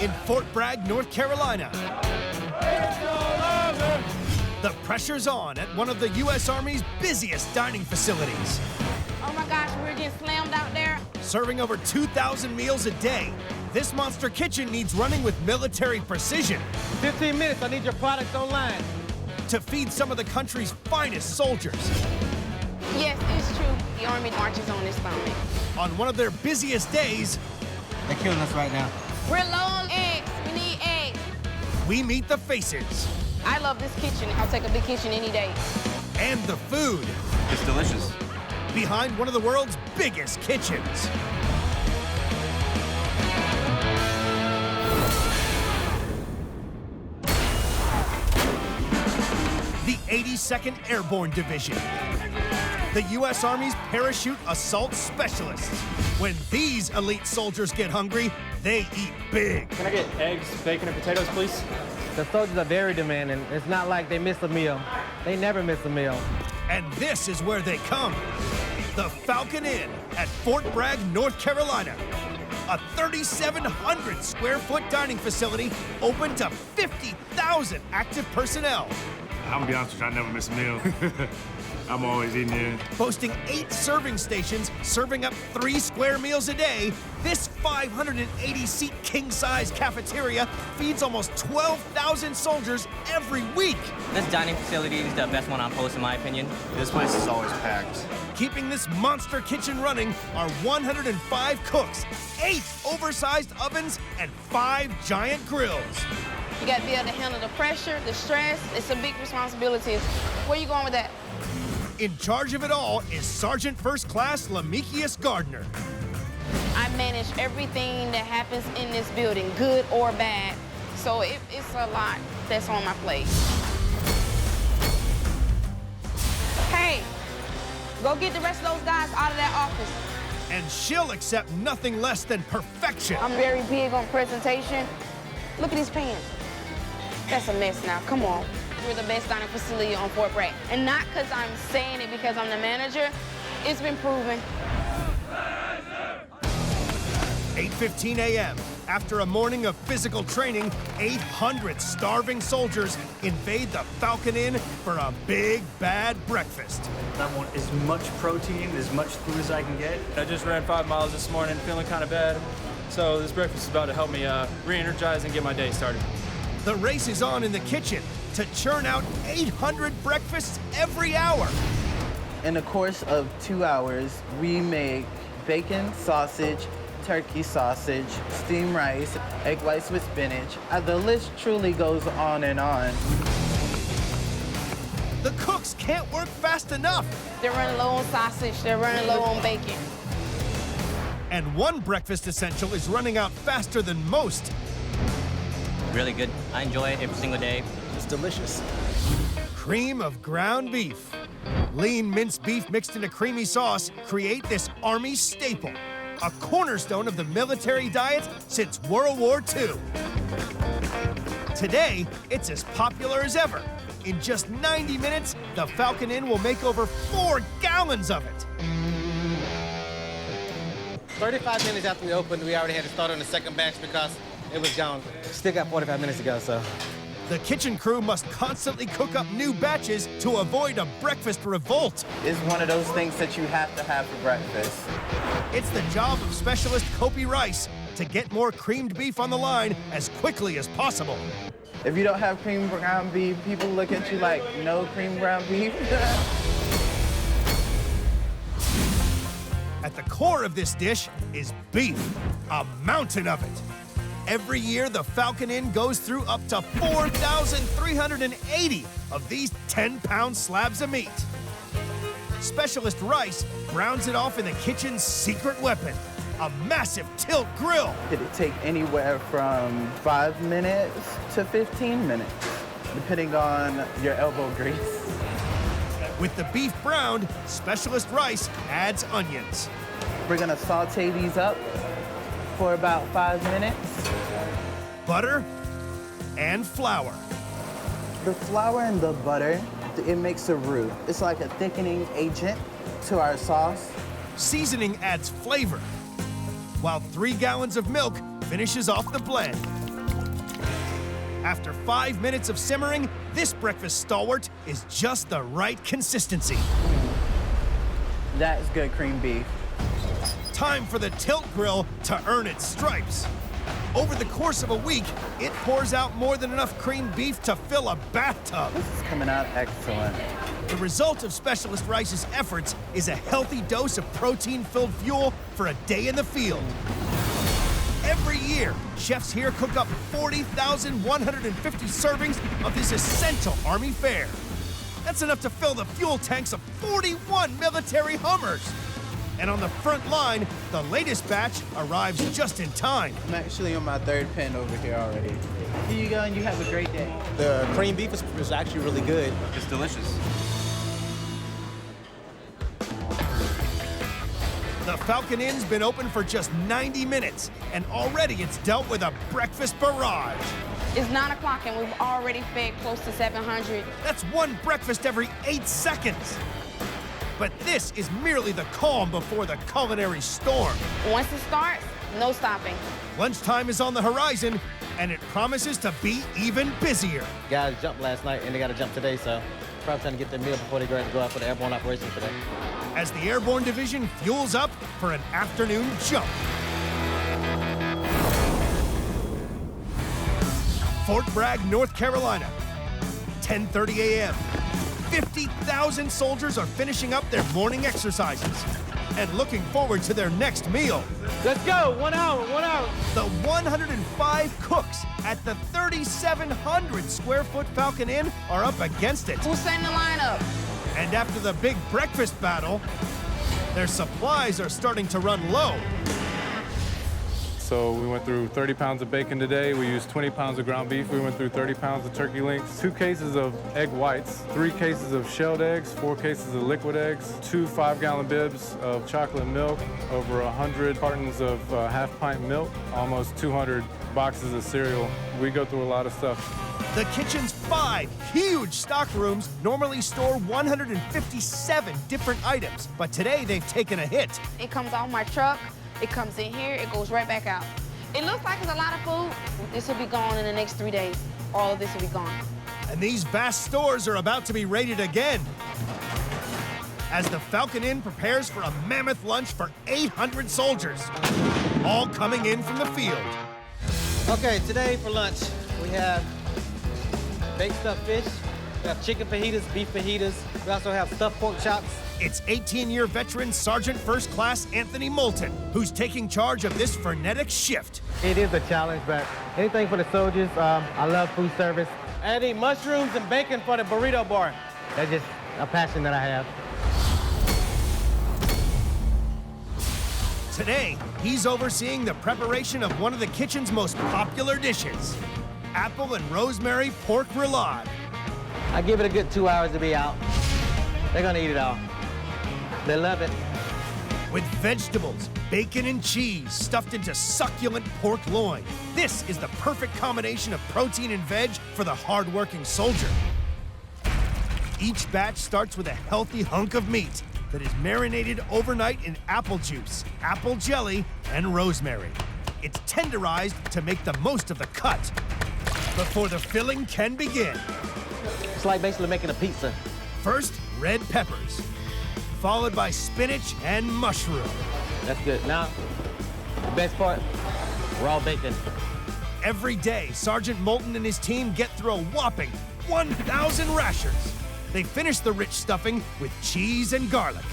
in Fort Bragg, North Carolina. The pressure's on at one of the U.S. Army's busiest dining facilities. Oh my gosh, we're getting slammed out there. Serving over 2,000 meals a day, this monster kitchen needs running with military precision. 15 minutes, I need your product online. To feed some of the country's finest soldiers. Yes, it's true. The Army marches on its stomach. On one of their busiest days, They're killing us right now. We're low on eggs. We need eggs. we meet the faces I love this kitchen. I'll take a big kitchen any day. and the food It's delicious. behind one of the world's biggest kitchens. The 82nd Airborne Division. The U.S. Army's parachute assault specialists. When these elite soldiers get hungry, they eat big. Can I get eggs, bacon, and potatoes, please? The soldiers are very demanding. It's not like they miss a meal. They never miss a meal. And this is where they come. The Falcon Inn at Fort Bragg, North Carolina. A 3,700 square foot dining facility open to 50,000 active personnel. I'm gonna be honest with you, I never miss a meal. I'm always eating here. Boasting 8 serving stations, serving up 3 square meals a day, this 580-seat king-size cafeteria feeds almost 12,000 soldiers every week. This dining facility is the best one on post, in my opinion. This place is always packed. Keeping this monster kitchen running are 105 cooks, 8 oversized ovens, and 5 giant grills. You got to be able to handle the pressure, the stress. It's a big responsibility. Where you going with that? In charge of it all is Sergeant First Class Lamikius Gardner. I manage everything that happens in this building, good or bad. So it's a lot that's on my plate. Hey, go get the rest of those guys out of that office. And she'll accept nothing less than perfection. I'm very big on presentation. Look at these pans. That's a mess now, come on. We're the best dining facility on Fort Bragg. And not because I'm saying it because I'm the manager, it's been proven. 8:15 a.m. After a morning of physical training, 800 starving soldiers invade the Falcon Inn for a big, bad breakfast. I want as much protein, as much food as I can get. I just ran 5 miles this morning, feeling kind of bad. So this breakfast is about to help me re-energize and get my day started. The race is on in the kitchen to churn out 800 breakfasts every hour. In the course of 2 hours, we make bacon, sausage, turkey sausage, steamed rice, egg whites with spinach. The list truly goes on and on. The cooks can't work fast enough. They're running low on sausage, they're running low on bacon. And one breakfast essential is running out faster than most. Really good. I enjoy it every single day. It's delicious. Cream of ground beef. Lean minced beef mixed in a creamy sauce create this Army staple, a cornerstone of the military diet since World War II. Today, it's as popular as ever. In just 90 minutes, the Falcon Inn will make over 4 gallons of it. 35 minutes after we opened, we already had to start on the second batch because it was gone. Still got 45 minutes to go, so. The kitchen crew must constantly cook up new batches to avoid a breakfast revolt. It's one of those things that you have to have for breakfast. It's the job of specialist Kopi Rice to get more creamed beef on the line as quickly as possible. If you don't have cream ground beef, people look at you like, no cream ground beef? At the core of this dish is beef, a mountain of it. Every year, the Falcon Inn goes through up to 4,380 of these 10-pound slabs of meat. Specialist Rice browns it off in the kitchen's secret weapon, a massive tilt grill. It'd take anywhere from 5 minutes to 15 minutes, depending on your elbow grease. With the beef browned, Specialist Rice adds onions. We're gonna saute these up for about 5 minutes. Butter and flour. The flour and the butter, it makes a roux. It's like a thickening agent to our sauce. Seasoning adds flavor, while 3 gallons of milk finishes off the blend. After 5 minutes of simmering, this breakfast stalwart is just the right consistency. That's good cream beef. Time for the tilt grill to earn its stripes. Over the course of a week, it pours out more than enough creamed beef to fill a bathtub. This is coming out excellent. The result of Specialist Rice's efforts is a healthy dose of protein-filled fuel for a day in the field. Every year, chefs here cook up 40,150 servings of this essential Army fare. That's enough to fill the fuel tanks of 41 military Hummers. And on the front line, the latest batch arrives just in time. I'm actually on my third pen over here already. Here you go, and you have a great day. The cream beef is actually really good. It's delicious. The Falcon Inn's been open for just 90 minutes, and already it's dealt with a breakfast barrage. It's 9 o'clock and we've already fed close to 700. That's one breakfast every 8 seconds. But this is merely the calm before the culinary storm. Once it starts, no stopping. Lunchtime is on the horizon, and it promises to be even busier. Guys jumped last night and they got to jump today, so probably trying to get their meal before they go out for the airborne operation today. As the Airborne Division fuels up for an afternoon jump. Fort Bragg, North Carolina, 10:30 a.m. 50,000 soldiers are finishing up their morning exercises and looking forward to their next meal. Let's go, 1 hour, 1 hour. The 105 cooks at the 3,700 square foot Falcon Inn are up against it. Who's setting the lineup? And after the big breakfast battle, their supplies are starting to run low. So we went through 30 pounds of bacon today. We used 20 pounds of ground beef. We went through 30 pounds of turkey links, 2 cases of egg whites, 3 cases of shelled eggs, 4 cases of liquid eggs, 2 5-gallon bibs of chocolate milk, over 100 cartons of half-pint milk, almost 200 boxes of cereal. We go through a lot of stuff. The kitchen's 5 huge stock rooms normally store 157 different items, but today they've taken a hit. It comes off my truck, it comes in here, it goes right back out. It looks like it's a lot of food. This will be gone in the next 3 days. All of this will be gone. And these vast stores are about to be raided again as the Falcon Inn prepares for a mammoth lunch for 800 soldiers, all coming in from the field. Okay, today for lunch, we have baked stuffed fish, we have chicken fajitas, beef fajitas, we also have stuffed pork chops. It's 18-year veteran Sergeant First Class Anthony Moulton, who's taking charge of this frenetic shift. It is a challenge, but anything for the soldiers. I love food service. Adding mushrooms and bacon for the burrito bar. That's just a passion that I have. Today, he's overseeing the preparation of one of the kitchen's most popular dishes, apple and rosemary pork roulade. I give it a good 2 hours to be out. They're gonna eat it all. They love it. With vegetables, bacon, and cheese stuffed into succulent pork loin. This is the perfect combination of protein and veg for the hard-working soldier. Each batch starts with a healthy hunk of meat that is marinated overnight in apple juice, apple jelly, and rosemary. It's tenderized to make the most of the cut before the filling can begin. It's like basically making a pizza. First, red peppers, followed by spinach and mushroom. That's good. Now, the best part, raw bacon. Every day, Sergeant Moulton and his team get through a whopping 1,000 rashers. They finish the rich stuffing with cheese and garlic.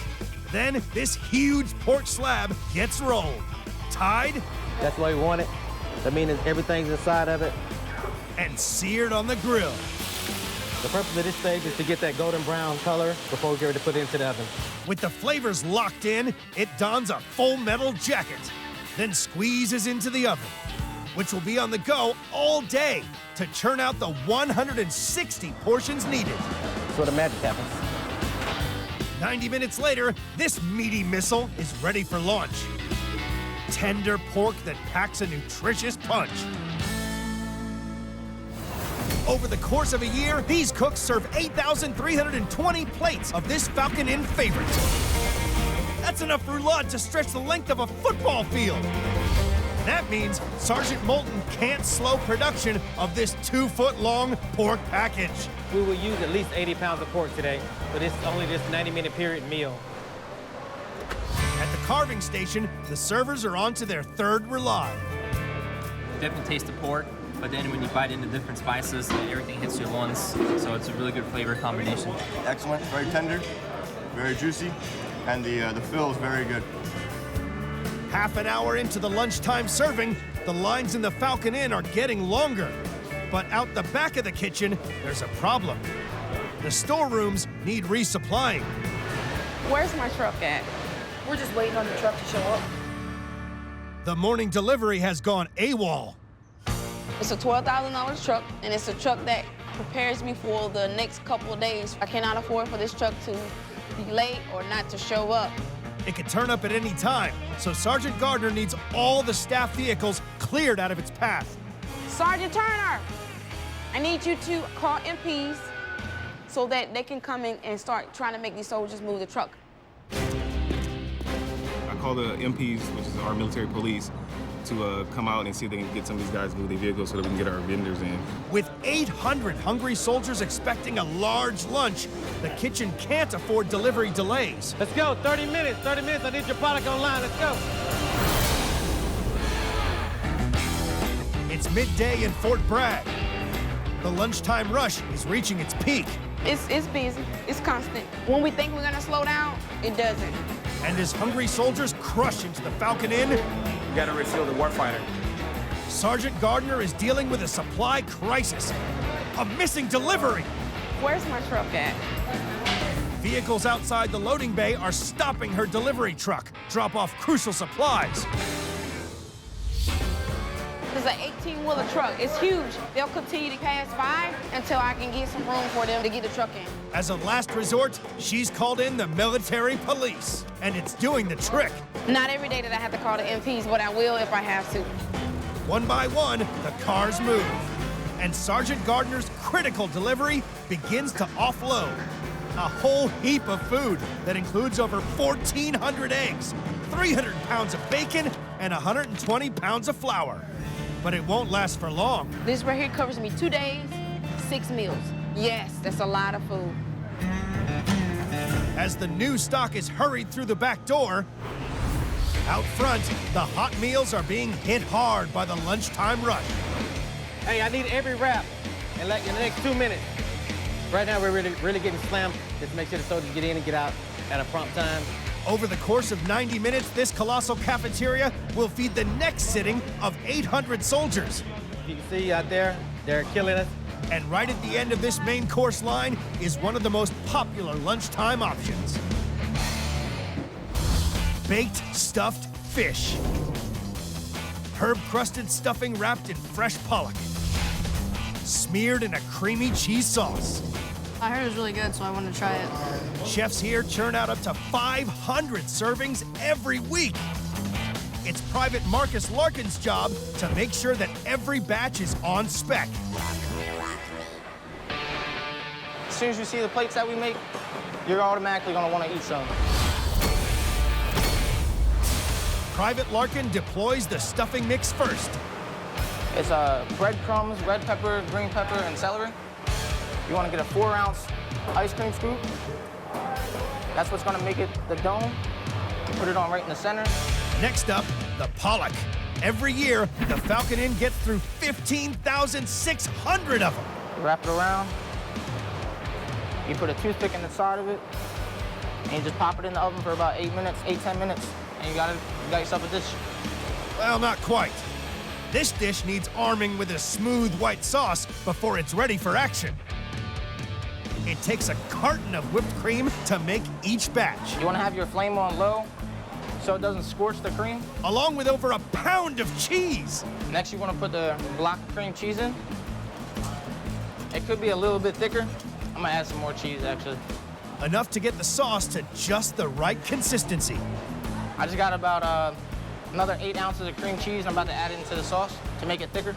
Then, this huge pork slab gets rolled, tied, That's why we want it. That means everything's inside of it. and seared on the grill. The purpose of this stage is to get that golden brown color before we get ready to put it into the oven. With the flavors locked in, it dons a full metal jacket, then squeezes into the oven, which will be on the go all day to churn out the 160 portions needed. That's where the magic happens. 90 minutes later, this meaty missile is ready for launch. Tender pork that packs a nutritious punch. Over the course of a year, these cooks serve 8,320 plates of this Falcon Inn favorite. That's enough roulade to stretch the length of a football field. That means Sergeant Moulton can't slow production of this 2-foot-long pork package. We will use at least 80 pounds of pork today, but it's only this 90-minute period meal. At the carving station, the servers are on to their third rely. Definitely taste the pork, but then when you bite into different spices, everything hits you at once. So it's a really good flavor combination. Excellent, very tender, very juicy, and the fill is very good. Half an hour into the lunchtime serving, the lines in the Falcon Inn are getting longer. But out the back of the kitchen, there's a problem. The storerooms need resupplying. Where's my truck at? We're just waiting on the truck to show up. The morning delivery has gone AWOL. It's a $12,000 truck, and it's a truck that prepares me for the next couple of days. I cannot afford for this truck to be late or not to show up. It could turn up at any time, so Sergeant Gardner needs all the staff vehicles cleared out of its path. Sergeant Turner, I need you to call MPs so that they can come in and start trying to make these soldiers move the truck. I call the MPs, which is our military police, to come out and see if they can get some of these guys to move their vehicles so that we can get our vendors in. With 800 hungry soldiers expecting a large lunch, the kitchen can't afford delivery delays. Let's go, 30 minutes, I need your product online, let's go. It's midday in Fort Bragg. The lunchtime rush is reaching its peak. It's busy, it's constant. When we think we're gonna slow down, it doesn't. And as hungry soldiers crush into the Falcon Inn, You gotta refuel the warfighter. Sergeant Gardner is dealing with a supply crisis. A missing delivery. Where's my truck at? Vehicles outside the loading bay are stopping her delivery truck, drop off crucial supplies. It's an 18-wheeler truck. It's huge. They'll continue to pass by until I can get some room for them to get the truck in. As a last resort, she's called in the military police, and it's doing the trick. Not every day that I have to call the MPs, but I will if I have to. One by one, the cars move, and Sergeant Gardner's critical delivery begins to offload. A whole heap of food that includes over 1,400 eggs, 300 pounds of bacon, and 120 pounds of flour. But it won't last for long. This right here covers me 2 days, 6 meals. Yes, that's a lot of food. As the new stock is hurried through the back door, out front, the hot meals are being hit hard by the lunchtime rush. Hey, I need every wrap in like in the next 2 minutes. Right now, we're really getting slammed. Just make sure the soldiers get in and get out at a prompt time. Over the course of 90 minutes, this colossal cafeteria will feed the next sitting of 800 soldiers. You can see out there, they're killing us. And right at the end of this main course line is one of the most popular lunchtime options. Baked stuffed fish. Herb-crusted stuffing wrapped in fresh pollock. Smeared in a creamy cheese sauce. I heard it was really good, so I wanted to try it. Chefs here churn out up to 500 servings every week. It's Private Marcus Larkin's job to make sure that every batch is on spec. As soon as you see the plates that we make, you're automatically gonna wanna eat some. Private Larkin deploys the stuffing mix first. It's breadcrumbs, red pepper, green pepper, and celery. You wanna get a 4-ounce ice cream scoop. That's what's gonna make it the dome. You put it on right in the center. Next up, the pollock. Every year, the Falcon Inn gets through 15,600 of them. You wrap it around. You put a toothpick in the side of it, and you just pop it in the oven for about 8 minutes, 8-10 minutes, and you got yourself a dish. Well, not quite. This dish needs arming with a smooth white sauce before it's ready for action. It takes a carton of whipped cream to make each batch. You want to have your flame on low so it doesn't scorch the cream. Along with over a pound of cheese. Next, you want to put the block of cream cheese in. It could be a little bit thicker. I'm going to add some more cheese, actually. Enough to get the sauce to just the right consistency. I just got about another 8 ounces of cream cheese. I'm about to add it into the sauce to make it thicker.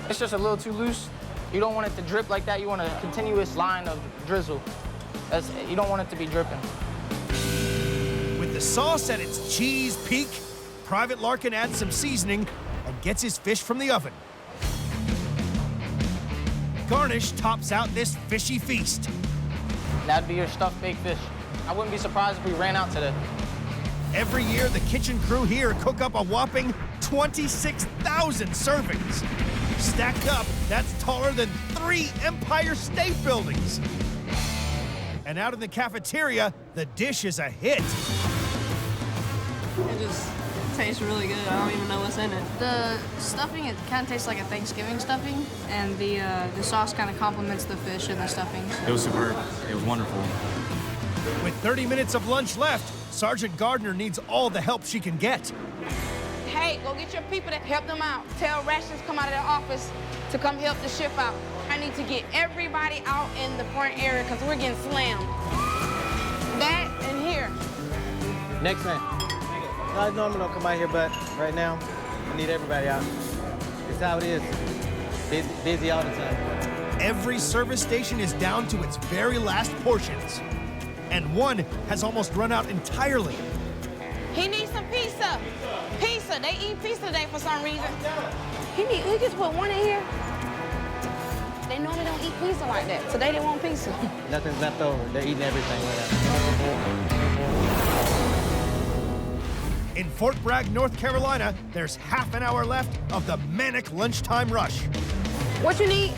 It's just a little too loose. You don't want it to drip like that. You want a continuous line of drizzle. You don't want it to be dripping. With the sauce at its cheese peak, Private Larkin adds some seasoning and gets his fish from the oven. Garnish tops out this fishy feast. That'd be your stuffed baked fish. I wouldn't be surprised if we ran out today. Every year, the kitchen crew here cook up a whopping 26,000 servings. Stacked up, that's taller than 3 Empire State Buildings. And out in the cafeteria, the dish is a hit. It just tastes really good. I don't even know what's in it. The stuffing, it kind of tastes like a Thanksgiving stuffing, and the sauce kind of complements the fish and the stuffing. It was superb. It was wonderful. With 30 minutes of lunch left, Sergeant Gardner needs all the help she can get. Hey, go get your people to help them out. Tell Rations come out of their office to come help the shift out. I need to get everybody out in the front area because we're getting slammed. That and here. Next man. No, I normally don't come out here, but right now, I need everybody out. It's how it is. Busy all the time. Every service station is down to its very last portions. And one has almost run out entirely. He needs some pizza. Pizza. They eat pizza today for some reason. He just put one in here. They normally don't eat pizza like that. Today they want pizza. Nothing's left over. They're eating everything right now. In Fort Bragg, North Carolina, there's half an hour left of the manic lunchtime rush. What you need?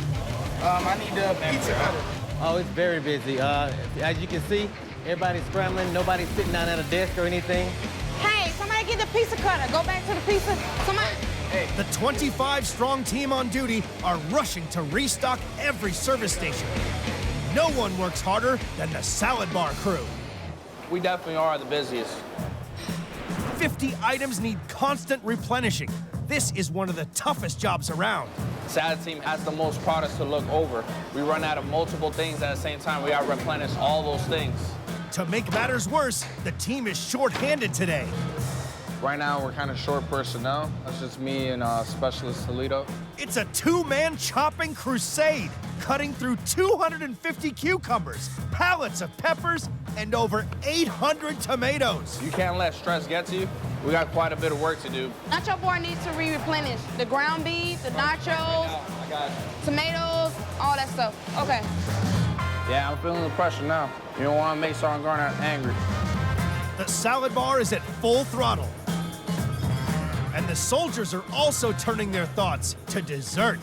I need the pizza cutter. Oh, it's very busy. As you can see, everybody's scrambling. Nobody's sitting down at a desk or anything. Hey, somebody get the pizza cutter. Go back to the pizza. Somebody. Hey. The 25-strong team on duty are rushing to restock every service station. No one works harder than the salad bar crew. We definitely are the busiest. 50 items need constant replenishing. This is one of the toughest jobs around. Salad team has the most products to look over. We run out of multiple things at the same time. We gotta replenish all those things. To make matters worse, the team is short-handed today. Right now, we're kind of short personnel. That's just me and Specialist Toledo. It's a two-man chopping crusade, cutting through 250 cucumbers, pallets of peppers, and over 800 tomatoes. You can't let stress get to you. We got quite a bit of work to do. Nacho bar needs to replenish the ground beef, the nachos, tomatoes, all that stuff. Okay. Yeah, I'm feeling the pressure now. You don't want to make Sergeant Gardner angry. The salad bar is at full throttle. And the soldiers are also turning their thoughts to dessert.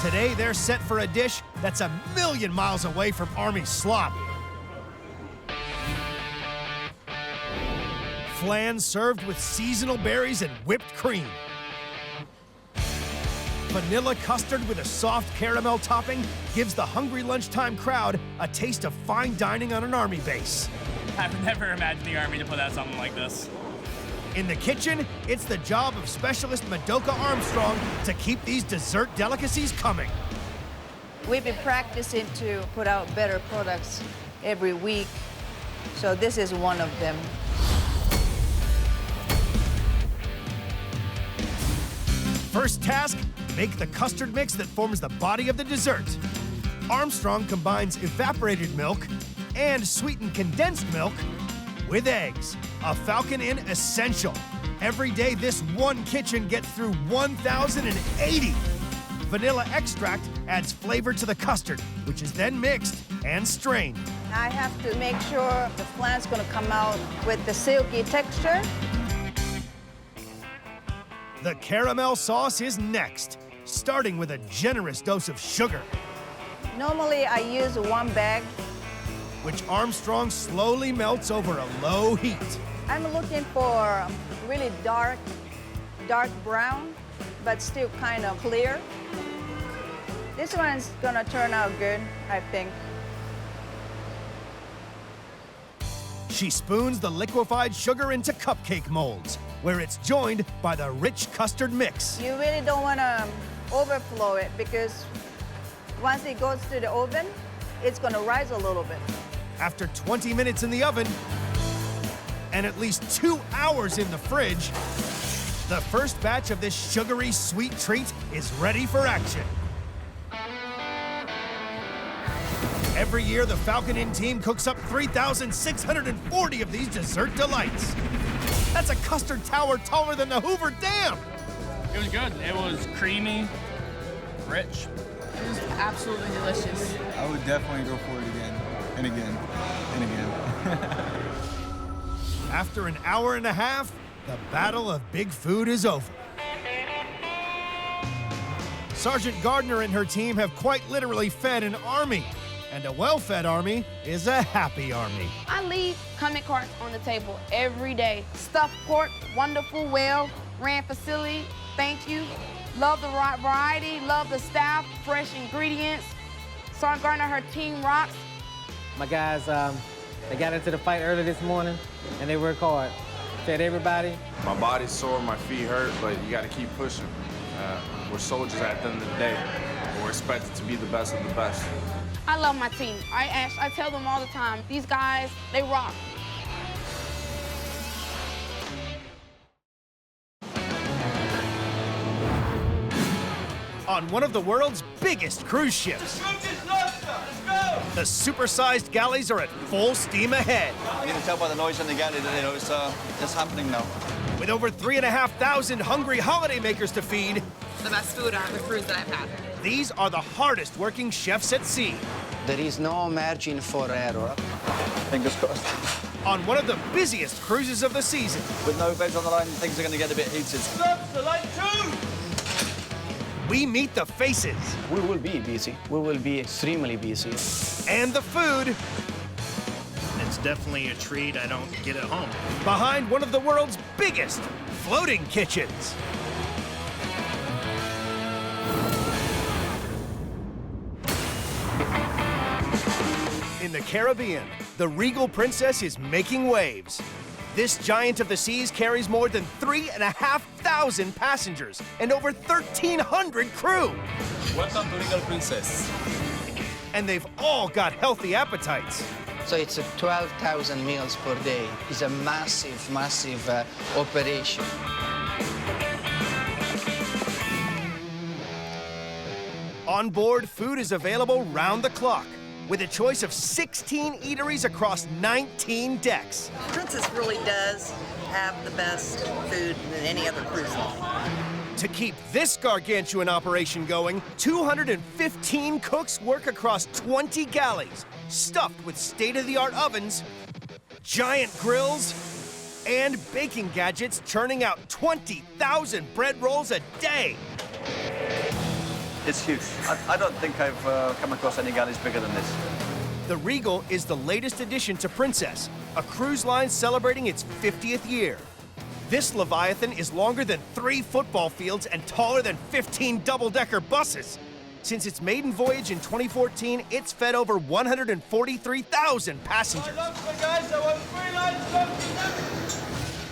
Today, they're set for a dish that's a million miles away from Army slop. Flan served with seasonal berries and whipped cream. Vanilla custard with a soft caramel topping gives the hungry lunchtime crowd a taste of fine dining on an Army base. I've never imagined the Army to put out something like this. In the kitchen, it's the job of Specialist Madoka Armstrong to keep these dessert delicacies coming. We've been practicing to put out better products every week, so this is one of them. First task, make the custard mix that forms the body of the dessert. Armstrong combines evaporated milk and sweetened condensed milk with eggs, a Falcon Inn essential. Every day, this one kitchen gets through 1,080. Vanilla extract adds flavor to the custard, which is then mixed and strained. I have to make sure the flan's gonna come out with the silky texture. The caramel sauce is next, starting with a generous dose of sugar, Normally, I use 1 bag. which Armstrong slowly melts over a low heat. I'm looking for really dark brown, but still kind of clear. This one's gonna turn out good, I think. She spoons the liquefied sugar into cupcake molds, where it's joined by the rich custard mix. You really don't wanna overflow it because once it goes to the oven, it's gonna rise a little bit. After 20 minutes in the oven and at least 2 hours in the fridge, the first batch of this sugary sweet treat is ready for action. Every year, the Falcon Inn team cooks up 3,640 of these dessert delights. That's a custard tower taller than the Hoover Dam. It was good. It was creamy, rich. It was absolutely delicious. I would definitely go for it again, and again, and again. After an hour and a half, the battle of big food is over. Sergeant Gardner and her team have quite literally fed an army. And a well-fed army is a happy army. I leave comment cards on the table every day. Stuffed pork, wonderful, well-ran facility, thank you. Love the variety, love the staff, fresh ingredients. Sergeant Gardner, her team rocks. My guys, they got into the fight early this morning, and they worked hard. Fed everybody. My body's sore, my feet hurt, but you gotta keep pushing. We're soldiers at the end of the day. We're expected to be the best of the best. I love my team. I tell them all the time, these guys, they rock. On one of the world's biggest cruise ships, the supersized galleys are at full steam ahead. You can tell by the noise in the galley that it's happening now. With over 3,500 hungry holidaymakers to feed, the best food on the cruise that I've had. These are the hardest working chefs at sea. There is no margin for error. Fingers crossed. On one of the busiest cruises of the season. With no veg on the line, things are going to get a bit heated. We meet the faces. We will be busy. We will be extremely busy. And the food. It's definitely a treat I don't get at home. Behind one of the world's biggest floating kitchens. In the Caribbean, the Regal Princess is making waves. This giant of the seas carries more than 3,500 passengers and over 1,300 crew. Welcome to Regal Princess. And they've all got healthy appetites. So it's 12,000 meals per day. It's a massive, massive operation. On board, food is available round the clock, with a choice of 16 eateries across 19 decks. Princess really does have the best food than any other cruise line. To keep this gargantuan operation going, 215 cooks work across 20 galleys, stuffed with state-of-the-art ovens, giant grills, and baking gadgets churning out 20,000 bread rolls a day. It's huge. I don't think I've come across any galleys bigger than this. The Regal is the latest addition to Princess, a cruise line celebrating its 50th year. This Leviathan is longer than 3 football fields and taller than 15 double-decker buses. Since its maiden voyage in 2014, it's fed over 143,000 passengers.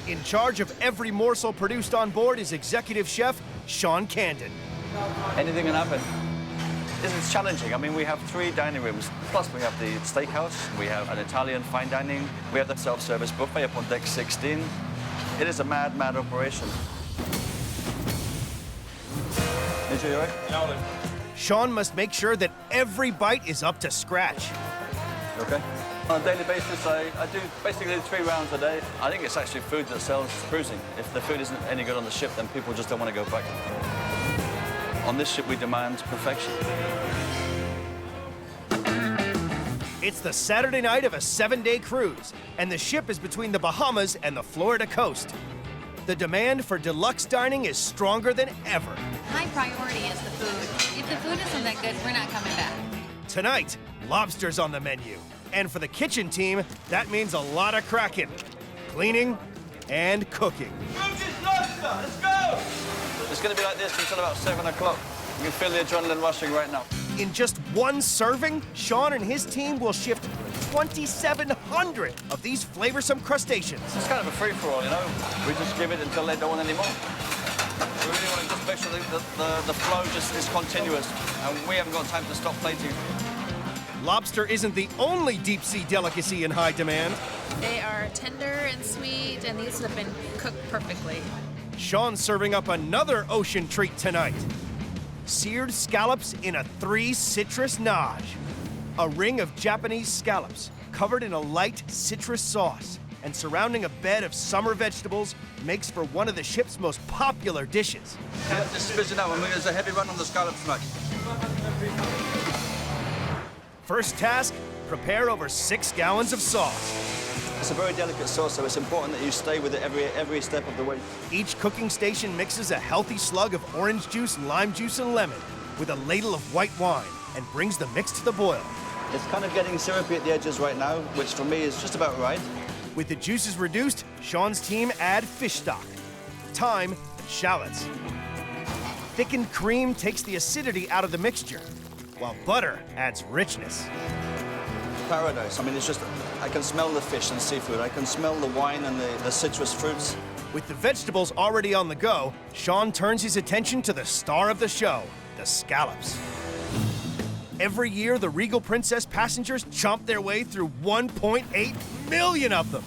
In charge of every morsel produced on board is executive chef Sean Candon. Anything can happen. This is challenging. I mean, we have 3 dining rooms, plus we have the steakhouse, we have an Italian fine dining, we have the self-service buffet up on deck 16. It is a mad, mad operation. Is you all right? Sean must make sure that every bite is up to scratch. Okay. On a daily basis, I do basically 3 rounds a day. I think it's actually food that sells cruising. If the food isn't any good on the ship, then people just don't want to go back. On this ship, we demand perfection. It's the Saturday night of a 7-day cruise, and the ship is between the Bahamas and the Florida coast. The demand for deluxe dining is stronger than ever. High priority is the food. If the food isn't that good, we're not coming back. Tonight, lobster's on the menu. And for the kitchen team, that means a lot of cracking, cleaning, and cooking. Let's go! It's going to be like this until about 7 o'clock. You can feel the adrenaline rushing right now. In just 1 serving, Sean and his team will shift 2,700 of these flavorsome crustaceans. It's kind of a free-for-all, you know? We just give it until they don't want any more. We really want to just make sure that the flow just is continuous, and we haven't got time to stop plating. Lobster isn't the only deep-sea delicacy in high demand. They are tender and sweet, and these have been cooked perfectly. Sean's serving up another ocean treat tonight. Seared scallops in a 3 citrus nage. A ring of Japanese scallops covered in a light citrus sauce. and surrounding a bed of summer vegetables makes for one of the ship's most popular dishes. This is busy now. There's a heavy run on the scallops tonight. First task, prepare over 6 gallons of sauce. It's a very delicate sauce, so it's important that you stay with it every step of the way. Each cooking station mixes a healthy slug of orange juice, lime juice, and lemon with a ladle of white wine and brings the mix to the boil. It's kind of getting syrupy at the edges right now, which for me is just about right. With the juices reduced, Sean's team add fish stock, thyme, and shallots. Thickened cream takes the acidity out of the mixture, while butter adds richness. Paradise. I mean, it's just, I can smell the fish and seafood. I can smell the wine and the citrus fruits. With the vegetables already on the go, Sean turns his attention to the star of the show, the scallops. Every year, the Regal Princess passengers chomp their way through 1.8 million of them.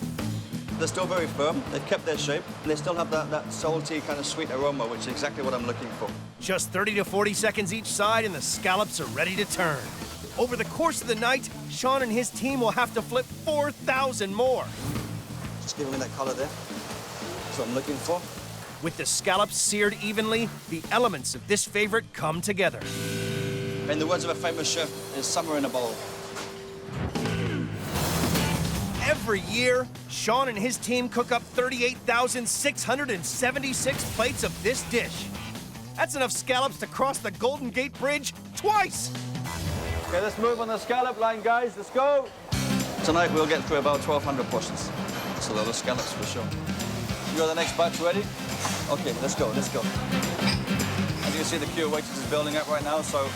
They're still very firm. They've kept their shape, and they still have that salty, kind of sweet aroma, which is exactly what I'm looking for. Just 30 to 40 seconds each side, and the scallops are ready to turn. Over the course of the night, Sean and his team will have to flip 4,000 more. Just giving me that color there. That's what I'm looking for. With the scallops seared evenly, the elements of this favorite come together. In the words of a famous chef, it's summer in a bowl. Every year, Sean and his team cook up 38,676 plates of this dish. That's enough scallops to cross the Golden Gate Bridge twice. Okay, let's move on the scallop line, guys. Let's go. Tonight we'll get through about 1,200 portions. That's a lot of scallops for sure. You got the next batch ready? Okay, let's go, let's go. As you can see, the queue of waiters is building up right now, so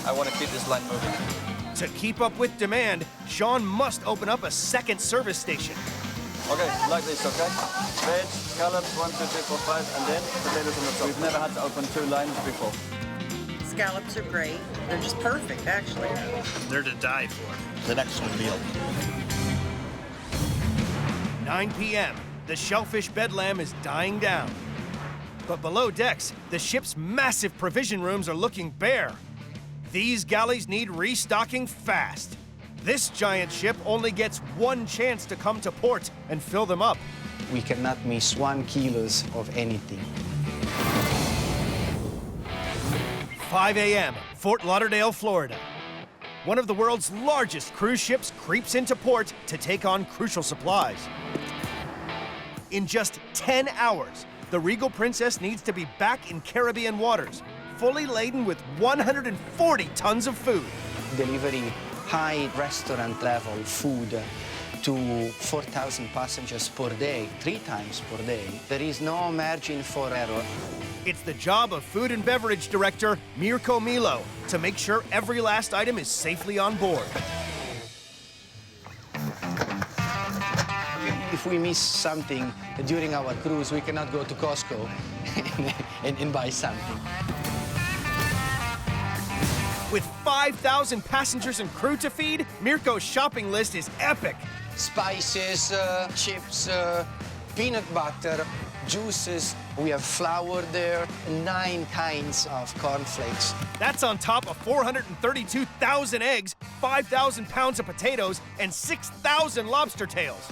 I want to keep this line moving. To keep up with demand, Sean must open up a second service station. Okay, like this, okay? Veg, scallops, 1, 2, 3, 4, 5, and then potatoes on the top. We've never had to open 2 lines before. Scallops are great. They're just perfect, actually. They're to die for. The next one meal. 9 p.m., the shellfish bedlam is dying down. But below decks, the ship's massive provision rooms are looking bare. These galleys need restocking fast. This giant ship only gets one chance to come to port and fill them up. We cannot miss 1 kilo of anything. 5 a.m., Fort Lauderdale, Florida. One of the world's largest cruise ships creeps into port to take on crucial supplies. In just 10 hours, the Regal Princess needs to be back in Caribbean waters, fully laden with 140 tons of food. Delivering high restaurant level food to 4,000 passengers per day, 3 times per day. There is no margin for error. It's the job of Food and Beverage Director Mirko Milo to make sure every last item is safely on board. If we miss something during our cruise, we cannot go to Costco and buy something. With 5,000 passengers and crew to feed, Mirko's shopping list is epic. Spices, chips, peanut butter, juices. We have flour there, 9 kinds of cornflakes. That's on top of 432,000 eggs, 5,000 pounds of potatoes, and 6,000 lobster tails.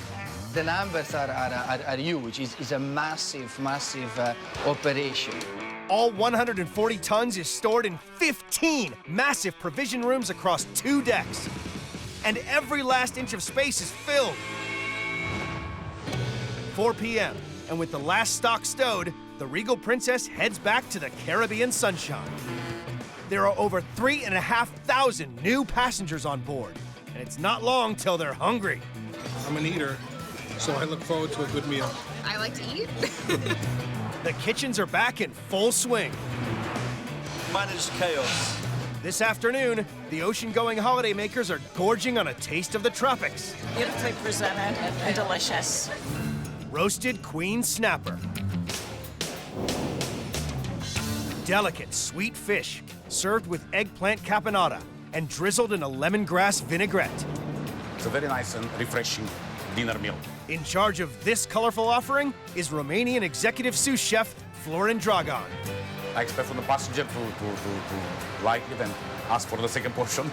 The numbers are huge. It's a massive, massive operation. All 140 tons is stored in 15 massive provision rooms across 2 decks. And every last inch of space is filled. 4 p.m., and with the last stock stowed, the Regal Princess heads back to the Caribbean sunshine. There are over 3,500 new passengers on board, and it's not long till they're hungry. I'm an eater, so I look forward to a good meal. I like to eat. The kitchens are back in full swing. Managed chaos. This afternoon, the ocean-going holidaymakers are gorging on a taste of the tropics. Beautifully presented and delicious. Roasted queen snapper. Delicate sweet fish, served with eggplant caponata and drizzled in a lemongrass vinaigrette. It's a very nice and refreshing dinner meal. In charge of this colorful offering is Romanian executive sous chef Florin Dragan. I expect from the passenger to like it and ask for the second portion.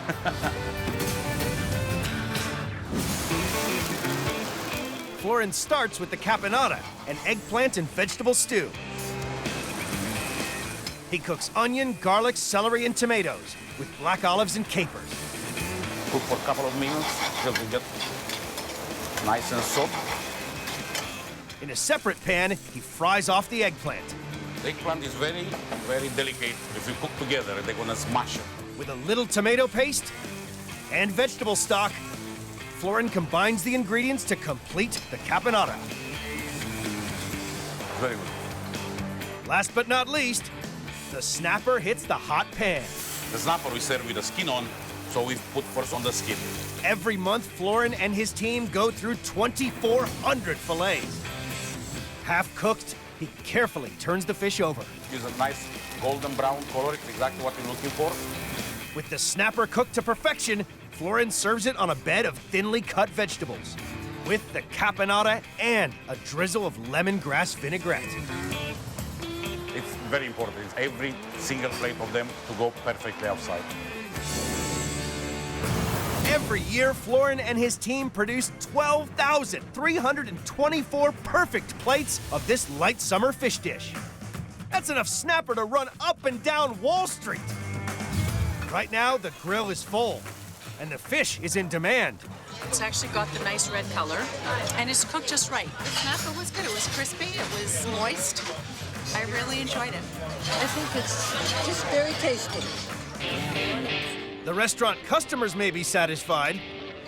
Florin starts with the caponata, an eggplant and vegetable stew. He cooks onion, garlic, celery, and tomatoes with black olives and capers. Cook for a couple of minutes till we get nice and soft. In a separate pan, he fries off the eggplant. The eggplant is very, very delicate. If you cook together, they're gonna smash it. With a little tomato paste and vegetable stock, Florin combines the ingredients to complete the caponata. Very good. Last but not least, the snapper hits the hot pan. The snapper we serve with the skin on, so we put first on the skin. Every month, Florin and his team go through 2,400 fillets. Half cooked, he carefully turns the fish over. Gives a nice golden brown color. It's exactly what we're looking for. With the snapper cooked to perfection, Florin serves it on a bed of thinly cut vegetables, with the caponata and a drizzle of lemongrass vinaigrette. It's very important. It's every single plate of them to go perfectly outside. Every year, Florin and his team produce 12,324 perfect plates of this light summer fish dish. That's enough snapper to run up and down Wall Street. Right now, the grill is full, and the fish is in demand. It's actually got the nice red color, and it's cooked just right. The snapper was good. It was crispy. It was moist. I really enjoyed it. I think it's just very tasty. The restaurant customers may be satisfied.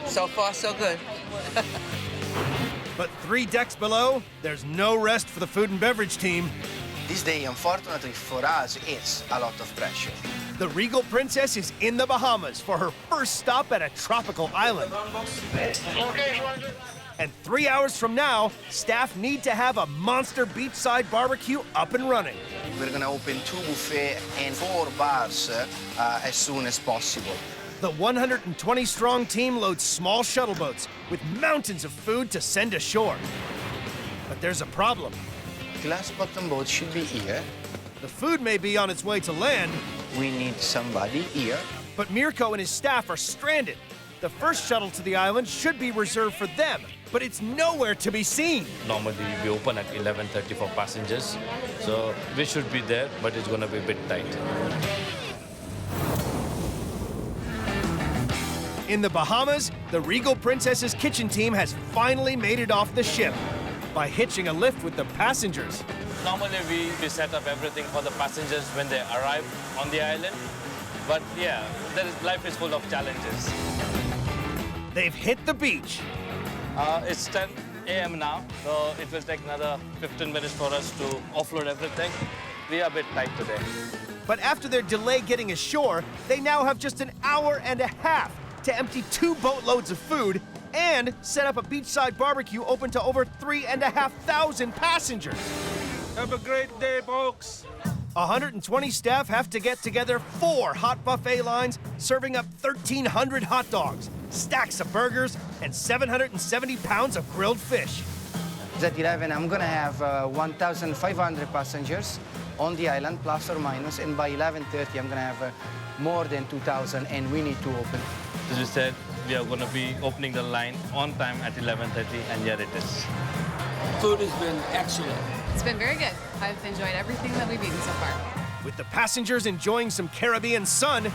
So far, so good. But 3 decks below, there's no rest for the food and beverage team. This day, unfortunately for us, it's a lot of pressure. The Regal Princess is in the Bahamas for her first stop at a tropical island. And 3 hours from now, staff need to have a monster beachside barbecue up and running. We're gonna open 2 buffets and 4 bars as soon as possible. The 120-strong team loads small shuttle boats with mountains of food to send ashore. But there's a problem. Glass bottom boat should be here. The food may be on its way to land. We need somebody here. But Mirko and his staff are stranded. The first shuttle to the island should be reserved for them, but it's nowhere to be seen. Normally we open at 11:30 for passengers, so we should be there, but it's gonna be a bit tight. In the Bahamas, the Regal Princess's kitchen team has finally made it off the ship by hitching a lift with the passengers. Normally we set up everything for the passengers when they arrive on the island, but yeah, life is full of challenges. They've hit the beach. It's 10 a.m. now, so it will take another 15 minutes for us to offload everything. We are a bit tight today. But after their delay getting ashore, they now have just an hour and a half to empty 2 boatloads of food and set up a beachside barbecue open to over 3,500 passengers. Have a great day, folks. 120 staff have to get together 4 hot buffet lines, serving up 1,300 hot dogs, stacks of burgers, and 770 pounds of grilled fish. At 11, I'm gonna have 1,500 passengers on the island, plus or minus, and by 11:30, I'm gonna have more than 2,000, and we need to open. As we said, we are going to be opening the line on time at 11:30, and here it is. Food has been excellent. It's been very good. I've enjoyed everything that we've eaten so far. With the passengers enjoying some Caribbean sun,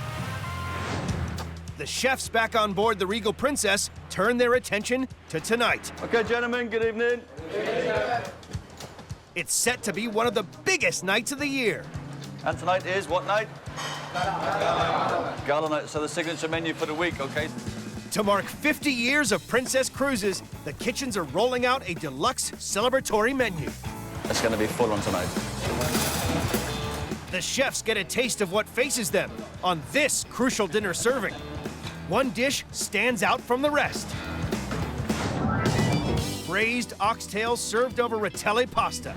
the chefs back on board the Regal Princess turn their attention to tonight. Okay, gentlemen, good evening. It's set to be one of the biggest nights of the year. And tonight is what night? Gala night, so the signature menu for the week, okay? To mark 50 years of Princess Cruises, the Kitchens are rolling out a deluxe celebratory menu. It's going to be full on tonight. The chefs get a taste of what faces them on this crucial dinner serving. One dish stands out from the rest. Braised oxtail served over rotelle pasta.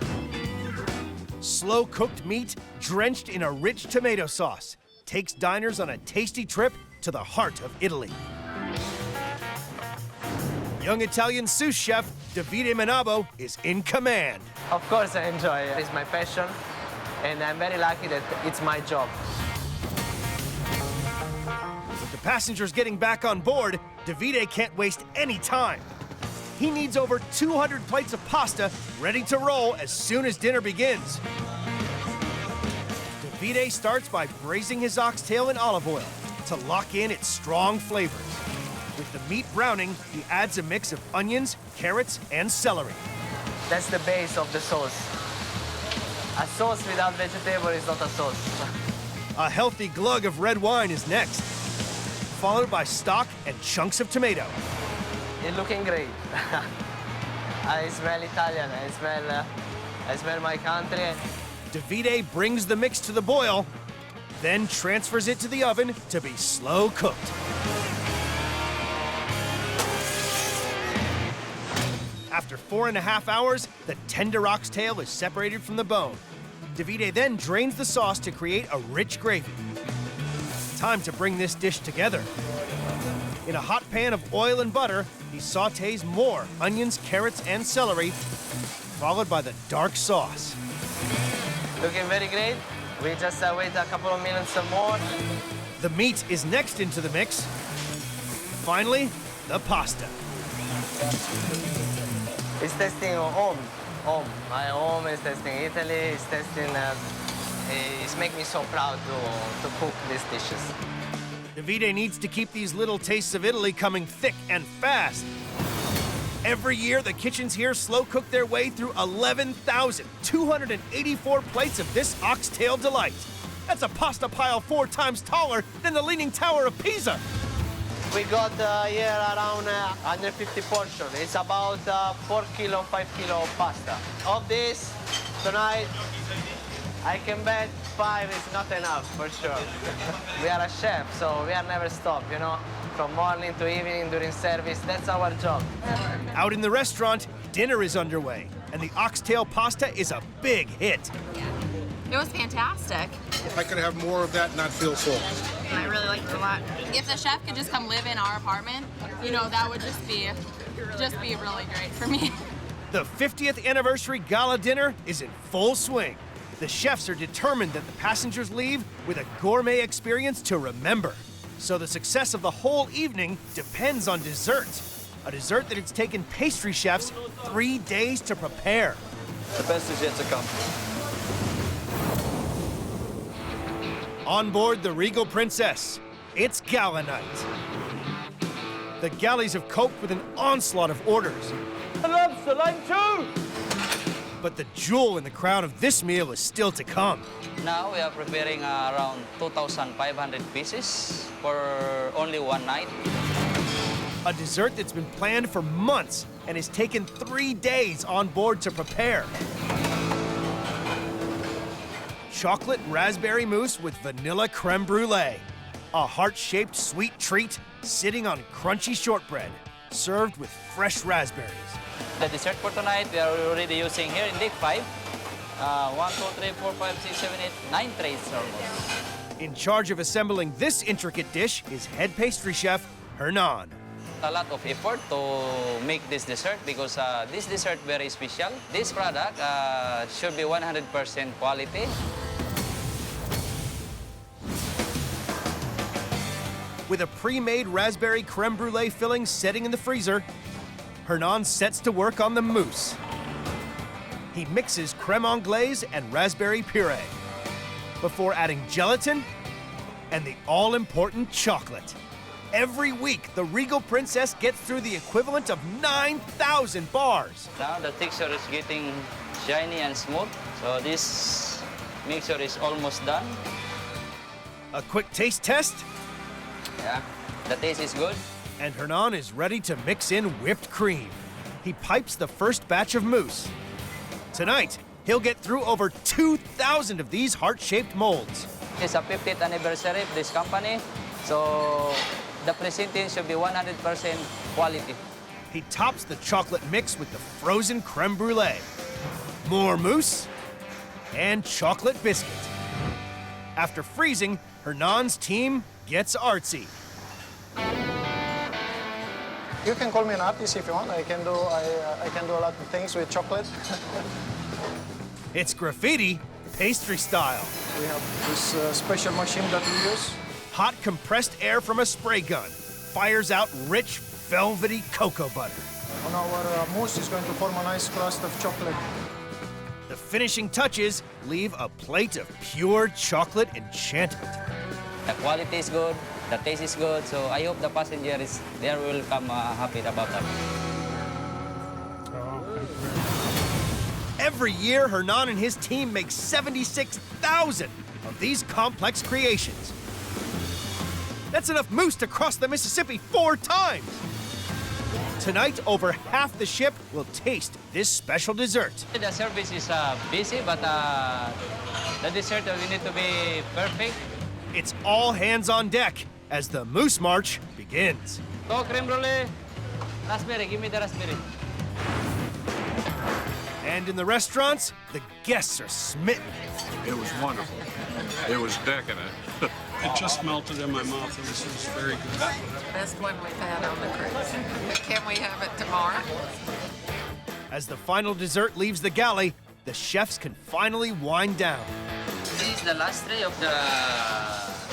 Slow-cooked meat drenched in a rich tomato sauce takes diners on a tasty trip to the heart of Italy. Young Italian sous chef Davide Menabo is in command. Of course I enjoy it. It's my passion, and I'm very lucky that it's my job. With the passengers getting back on board, Davide can't waste any time. he needs over 200 plates of pasta ready to roll as soon as dinner begins. Davide starts by braising his oxtail in olive oil to lock in its strong flavors. With the meat browning, he adds a mix of onions, carrots, and celery. That's the base of the sauce. A sauce without vegetable is not a sauce. A healthy glug of red wine is next, followed by stock and chunks of tomato. It's looking great. I smell Italian. I smell my country. Davide brings the mix to the boil, then transfers it to the oven to be slow cooked. After 4.5 hours, the tender oxtail is separated from the bone. Davide then drains the sauce to create a rich gravy. Time to bring this dish together. In a hot pan of oil and butter, he sautés more onions, carrots, and celery, followed by the dark sauce. Looking very great. We just wait a couple of minutes more. The meat is next into the mix. Finally, the pasta. It's testing home. My home is testing Italy. It's testing. It's making me so proud to cook these dishes. Davide needs to keep these little tastes of Italy coming thick and fast. Every year, the kitchens here slow cook their way through 11,284 plates of this oxtail delight. That's a pasta pile 4 times taller than the Leaning Tower of Pisa. We got here around 150 portions. It's about 4 kilo, 5 kilo of pasta. Of this, tonight, I can bet 5 is not enough, for sure. We are a chef, so we are never stop, you know? From morning to evening during service, that's our job. Out in the restaurant, dinner is underway, and the oxtail pasta is a big hit. It was fantastic. I could have more of that and not feel full. I really liked it a lot. If the chef could just come live in our apartment, you know, that would just be really great for me. The 50th anniversary gala dinner is in full swing. The chefs are determined that the passengers leave with a gourmet experience to remember. So the success of the whole evening depends on dessert. A dessert that it's taken pastry chefs 3 days to prepare. The best is yet to come. On board the Regal Princess, it's gala night. The galleys have coped with an onslaught of orders. I love line 2! But the jewel in the crown of this meal is still to come. Now we are preparing around 2,500 pieces for only one night. A dessert that's been planned for months and has taken 3 days on board to prepare. Chocolate raspberry mousse with vanilla creme brulee. A heart-shaped sweet treat sitting on crunchy shortbread, served with fresh raspberries. The dessert for tonight we are already using here in deck 5. 1, 2, 3, 4, 5, 6, 7, 8, 9 trays almost. In charge of assembling this intricate dish is head pastry chef Hernan. A lot of effort to make this dessert because this dessert very special. This product should be 100% quality. With a pre-made raspberry creme brulee filling setting in the freezer, Hernan sets to work on the mousse. He mixes creme anglaise and raspberry puree before adding gelatin and the all-important chocolate. Every week, the Regal Princess gets through the equivalent of 9,000 bars. Now the texture is getting shiny and smooth, so this mixture is almost done. A quick taste test. Yeah, the taste is good. And Hernan is ready to mix in whipped cream. He pipes the first batch of mousse. Tonight, he'll get through over 2,000 of these heart-shaped molds. It's a 50th anniversary of this company, so the presenting should be 100% quality. He tops the chocolate mix with the frozen creme brulee, more mousse, and chocolate biscuit. After freezing, Hernan's team gets artsy. You can call me an artist if you want. I can do a lot of things with chocolate. It's graffiti, pastry style. We have this special machine that we use. Hot compressed air from a spray gun fires out rich, velvety cocoa butter. on our mousse is going to form a nice crust of chocolate. The finishing touches leave a plate of pure chocolate enchantment. The quality is good, the taste is good, so I hope the passengers there will come happy about that. Every year, Hernan and his team make 76,000 of these complex creations. That's enough mousse to cross the Mississippi 4 times. Tonight, over half the ship will taste this special dessert. The service is busy, but the dessert we need to be perfect. It's all hands on deck as the Mousse March begins. So, creme brulee, raspberry, give me the raspberry. And in the restaurants, the guests are smitten. It was wonderful. It was decadent. It just melted in my mouth. It was very good. Best one we've had on the cruise. Can we have it tomorrow? As the final dessert leaves the galley, the chefs can finally wind down. This is the last tray of the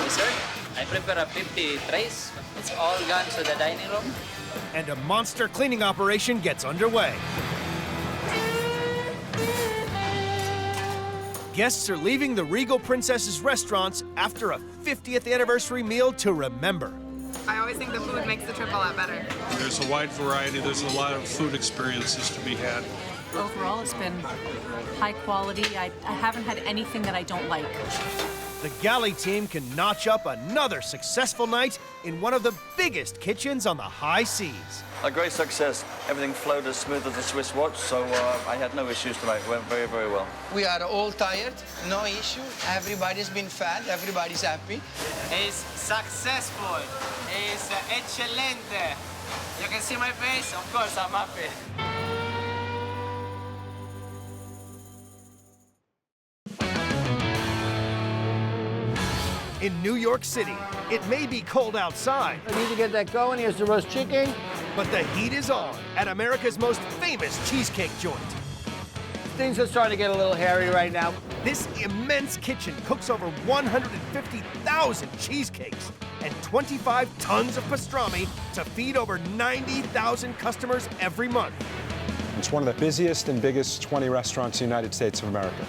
dessert. I prepare 50 trays. It's all gone to the dining room. And a monster cleaning operation gets underway. Guests are leaving the Regal Princess's restaurants after a 50th anniversary meal to remember. I always think the food makes the trip a lot better. There's a wide variety. There's a lot of food experiences to be had. Overall, it's been high quality. I haven't had anything that I don't like. The galley team can notch up another successful night in one of the biggest kitchens on the high seas. A great success. Everything flowed as smooth as a Swiss watch, so I had no issues tonight. It went very, very well. We are all tired, no issue. Everybody's been fed, everybody's happy. It's successful. It's excelente. You can see my face? Of course, I'm happy. In New York City, it may be cold outside. I need to get that going. Here's the roast chicken. But the heat is on at America's most famous cheesecake joint. Things are starting to get a little hairy right now. This immense kitchen cooks over 150,000 cheesecakes and 25 tons of pastrami to feed over 90,000 customers every month. It's one of the busiest and biggest 20 restaurants in the United States of America.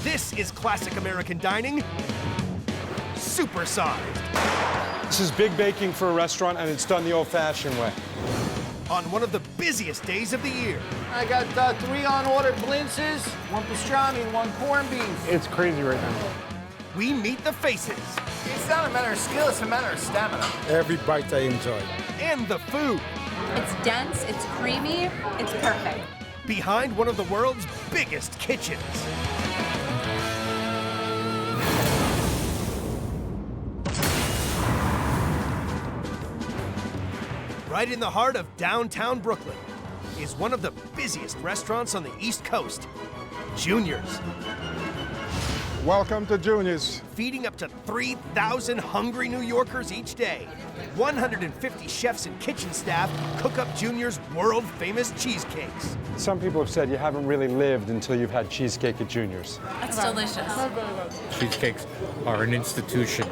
This is classic American dining, supersized. This is big baking for a restaurant, and it's done the old-fashioned way. On one of the busiest days of the year. I got 3 on-order blintzes, 1 pastrami, and 1 corned beef. It's crazy right now. We meet the faces. It's not a matter of skill, it's a matter of stamina. Every bite I enjoy. And the food. It's dense, it's creamy, it's perfect. Behind one of the world's biggest kitchens. Right in the heart of downtown Brooklyn is one of the busiest restaurants on the East Coast, Junior's. Welcome to Junior's. Feeding up to 3,000 hungry New Yorkers each day. 150 chefs and kitchen staff cook up Junior's world-famous cheesecakes. Some people have said you haven't really lived until you've had cheesecake at Junior's. That's delicious. Cheesecakes are an institution.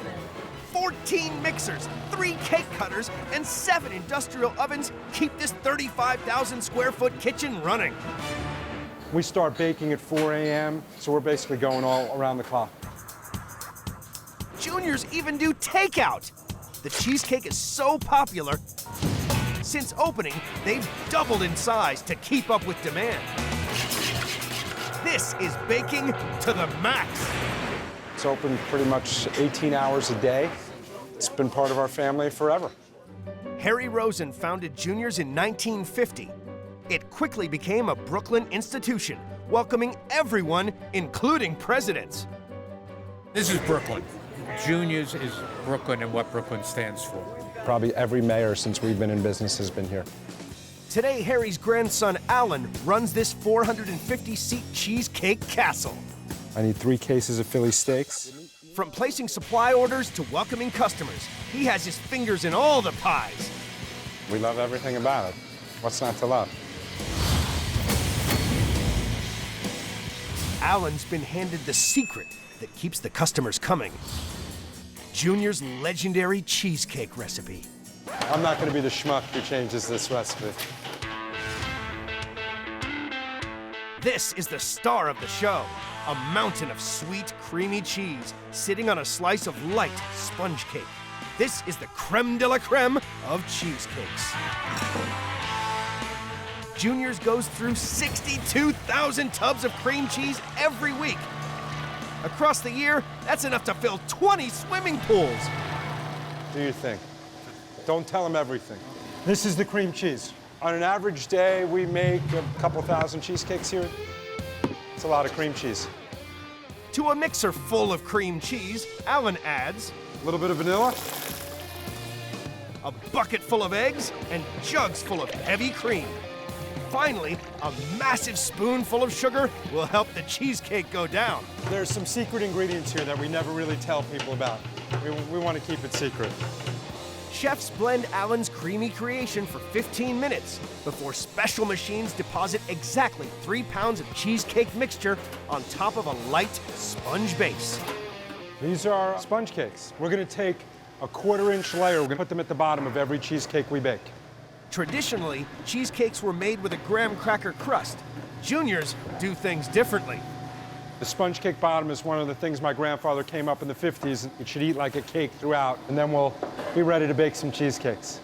14 mixers, 3 cake cutters, and 7 industrial ovens keep this 35,000 square foot kitchen running. We start baking at 4 a.m., so we're basically going all around the clock. Junior's even do takeout. The cheesecake is so popular, since opening, they've doubled in size to keep up with demand. This is baking to the max. It's open pretty much 18 hours a day. It's been part of our family forever. Harry Rosen founded Junior's in 1950. It quickly became a Brooklyn institution, welcoming everyone, including presidents. This is Brooklyn. Junior's is Brooklyn and what Brooklyn stands for. Probably every mayor since we've been in business has been here. Today, Harry's grandson, Alan, runs this 450-seat cheesecake castle. I need 3 cases of Philly steaks. From placing supply orders to welcoming customers, he has his fingers in all the pies. We love everything about it. What's not to love? Alan's been handed the secret that keeps the customers coming. Junior's legendary cheesecake recipe. I'm not going to be the schmuck who changes this recipe. This is the star of the show, a mountain of sweet, creamy cheese sitting on a slice of light sponge cake. This is the creme de la creme of cheesecakes. Junior's goes through 62,000 tubs of cream cheese every week. Across the year, that's enough to fill 20 swimming pools. Do your thing. Don't tell them everything. This is the cream cheese. On an average day, we make a couple thousand cheesecakes here. It's a lot of cream cheese. To a mixer full of cream cheese, Alan adds a little bit of vanilla, a bucket full of eggs, and jugs full of heavy cream. Finally, a massive spoonful of sugar will help the cheesecake go down. There's some secret ingredients here that we never really tell people about. We want to keep it secret. Chefs blend Alan's creamy creation for 15 minutes before special machines deposit exactly 3 pounds of cheesecake mixture on top of a light sponge base. These are sponge cakes. We're going to take a 1/4-inch layer. We're going to put them at the bottom of every cheesecake we bake. Traditionally, cheesecakes were made with a graham cracker crust. Juniors do things differently. The sponge cake bottom is one of the things my grandfather came up in the 50s. It should eat like a cake throughout, and then we'll be ready to bake some cheesecakes.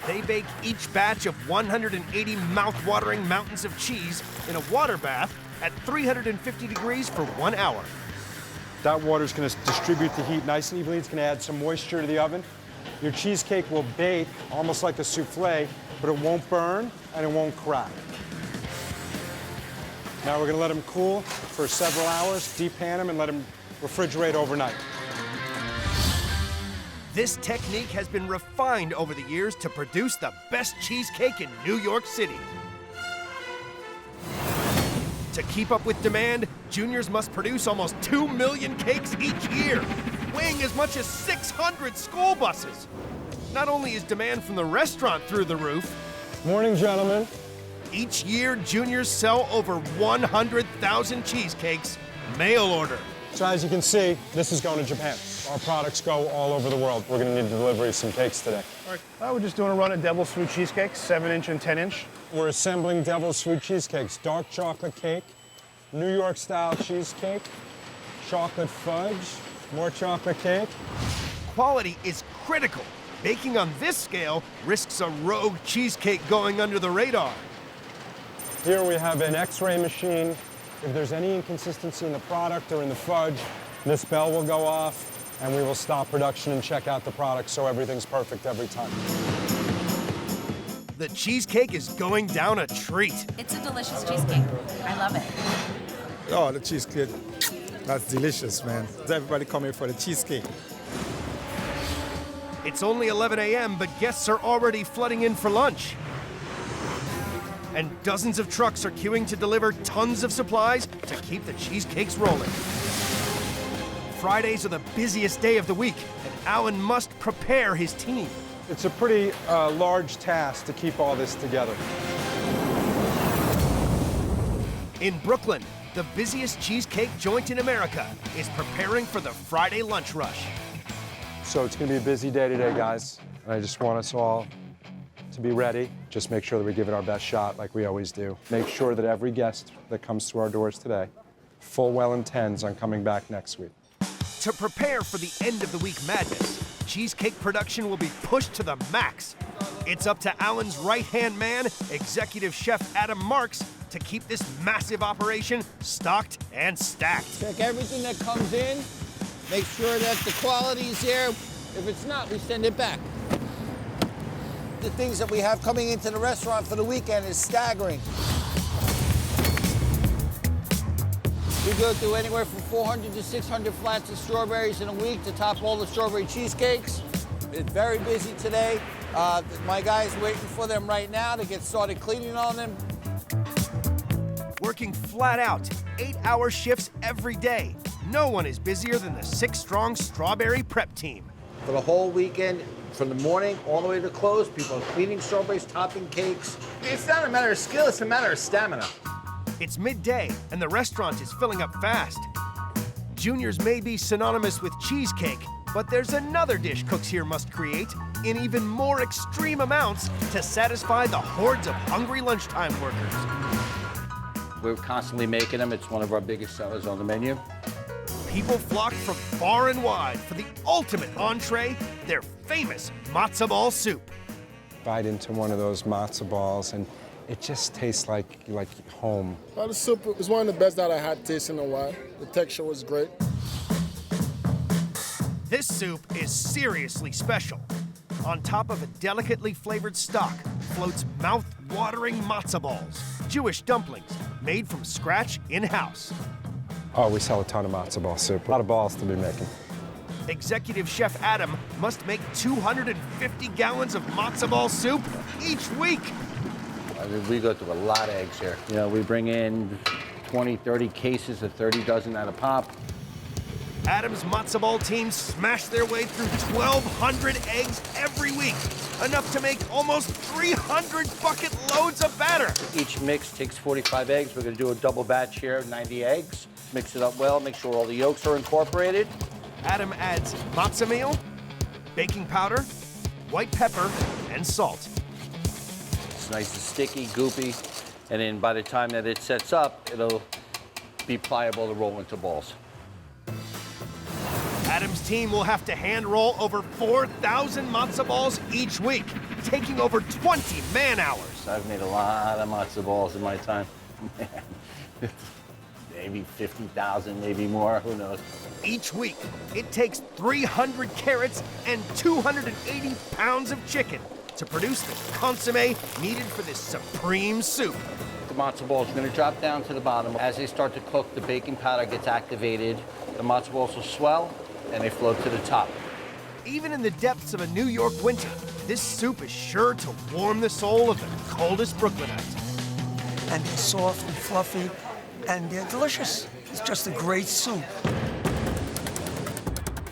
They bake each batch of 180 mouth-watering mountains of cheese in a water bath at 350 degrees for 1 hour. That water's going to distribute the heat nice and evenly. It's going to add some moisture to the oven. Your cheesecake will bake almost like a souffle, but it won't burn and it won't crack. Now we're going to let them cool for several hours, depan them, and let them refrigerate overnight. This technique has been refined over the years to produce the best cheesecake in New York City. To keep up with demand, Juniors must produce almost 2 million cakes each year, weighing as much as 600 school buses. Not only is demand from the restaurant through the roof, morning, gentlemen. Each year, Juniors sell over 100,000 cheesecakes, mail order. So as you can see, this is going to Japan. Our products go all over the world. We're going to need to deliver some cakes today. All right, we're just doing a run of Devil's Food cheesecakes, 7-inch and 10-inch. We're assembling Devil's Food cheesecakes, dark chocolate cake, New York style cheesecake, chocolate fudge, more chocolate cake. Quality is critical. Baking on this scale risks a rogue cheesecake going under the radar. Here we have an X-ray machine. If there's any inconsistency in the product or in the fudge, this bell will go off and we will stop production and check out the product so everything's perfect every time. The cheesecake is going down a treat. It's a delicious cheesecake. I love it. Oh, the cheesecake, that's delicious, man. Everybody come here for the cheesecake. It's only 11 a.m., but guests are already flooding in for lunch. And dozens of trucks are queuing to deliver tons of supplies to keep the cheesecakes rolling. Fridays are the busiest day of the week, and Alan must prepare his team. It's a pretty large task to keep all this together. In Brooklyn, the busiest cheesecake joint in America is preparing for the Friday lunch rush. So it's going to be a busy day today, guys. And I just want us all to be ready. Just make sure that we give it our best shot like we always do. Make sure that every guest that comes through our doors today full well intends on coming back next week. To prepare for the end of the week madness, cheesecake production will be pushed to the max. It's up to Alan's right-hand man, executive chef Adam Marks, to keep this massive operation stocked and stacked. Check everything that comes in, make sure that the quality is there. If it's not, we send it back. The things that we have coming into the restaurant for the weekend is staggering. We go through anywhere from 400 to 600 flats of strawberries in a week to top all the strawberry cheesecakes. It's very busy today. My guy's waiting for them right now to get started cleaning on them. Working flat out, 8-hour shifts every day. No one is busier than the 6-strong strawberry prep team. For the whole weekend, from the morning all the way to close, people are cleaning strawberries, topping cakes. It's not a matter of skill, it's a matter of stamina. It's midday, and the restaurant is filling up fast. Juniors may be synonymous with cheesecake, But there's another dish cooks here must create in even more extreme amounts to satisfy the hordes of hungry lunchtime workers. We're constantly making them. It's one of our biggest sellers on the menu. People flock from far and wide for the ultimate entree, their famous matzo ball soup. Bite into one of those matzo balls, and it just tastes like home. The soup is one of the best that I had tasted in a while. The texture was great. This soup is seriously special. On top of a delicately flavored stock floats mouth-watering matzo balls, Jewish dumplings made from scratch in-house. Oh, we sell a ton of matzo ball soup. A lot of balls to be making. Executive Chef Adam must make 250 gallons of matzo ball soup each week. I mean, we go through a lot of eggs here. You know, we bring in 20, 30 cases of 30 dozen at a pop. Adam's matzo ball team smash their way through 1,200 eggs every week, enough to make almost 300 bucket loads of batter. Each mix takes 45 eggs. We're gonna do a double batch here, 90 eggs. Mix it up well, make sure all the yolks are incorporated. Adam adds matzo meal, baking powder, white pepper, and salt. It's nice and sticky, goopy, and then by the time that it sets up, it'll be pliable to roll into balls. Adam's team will have to hand roll over 4,000 matzo balls each week, taking over 20 man-hours. I've made a lot of matzo balls in my time. Maybe 50,000, maybe more, who knows. Each week, it takes 300 carrots and 280 pounds of chicken to produce the consommé needed for this supreme soup. The matzo balls are gonna drop down to the bottom. As they start to cook, the baking powder gets activated. The matzo balls will swell, and they float to the top. Even in the depths of a New York winter, this soup is sure to warm the soul of the coldest Brooklynite. And they're soft and fluffy, and they're delicious. It's just a great soup.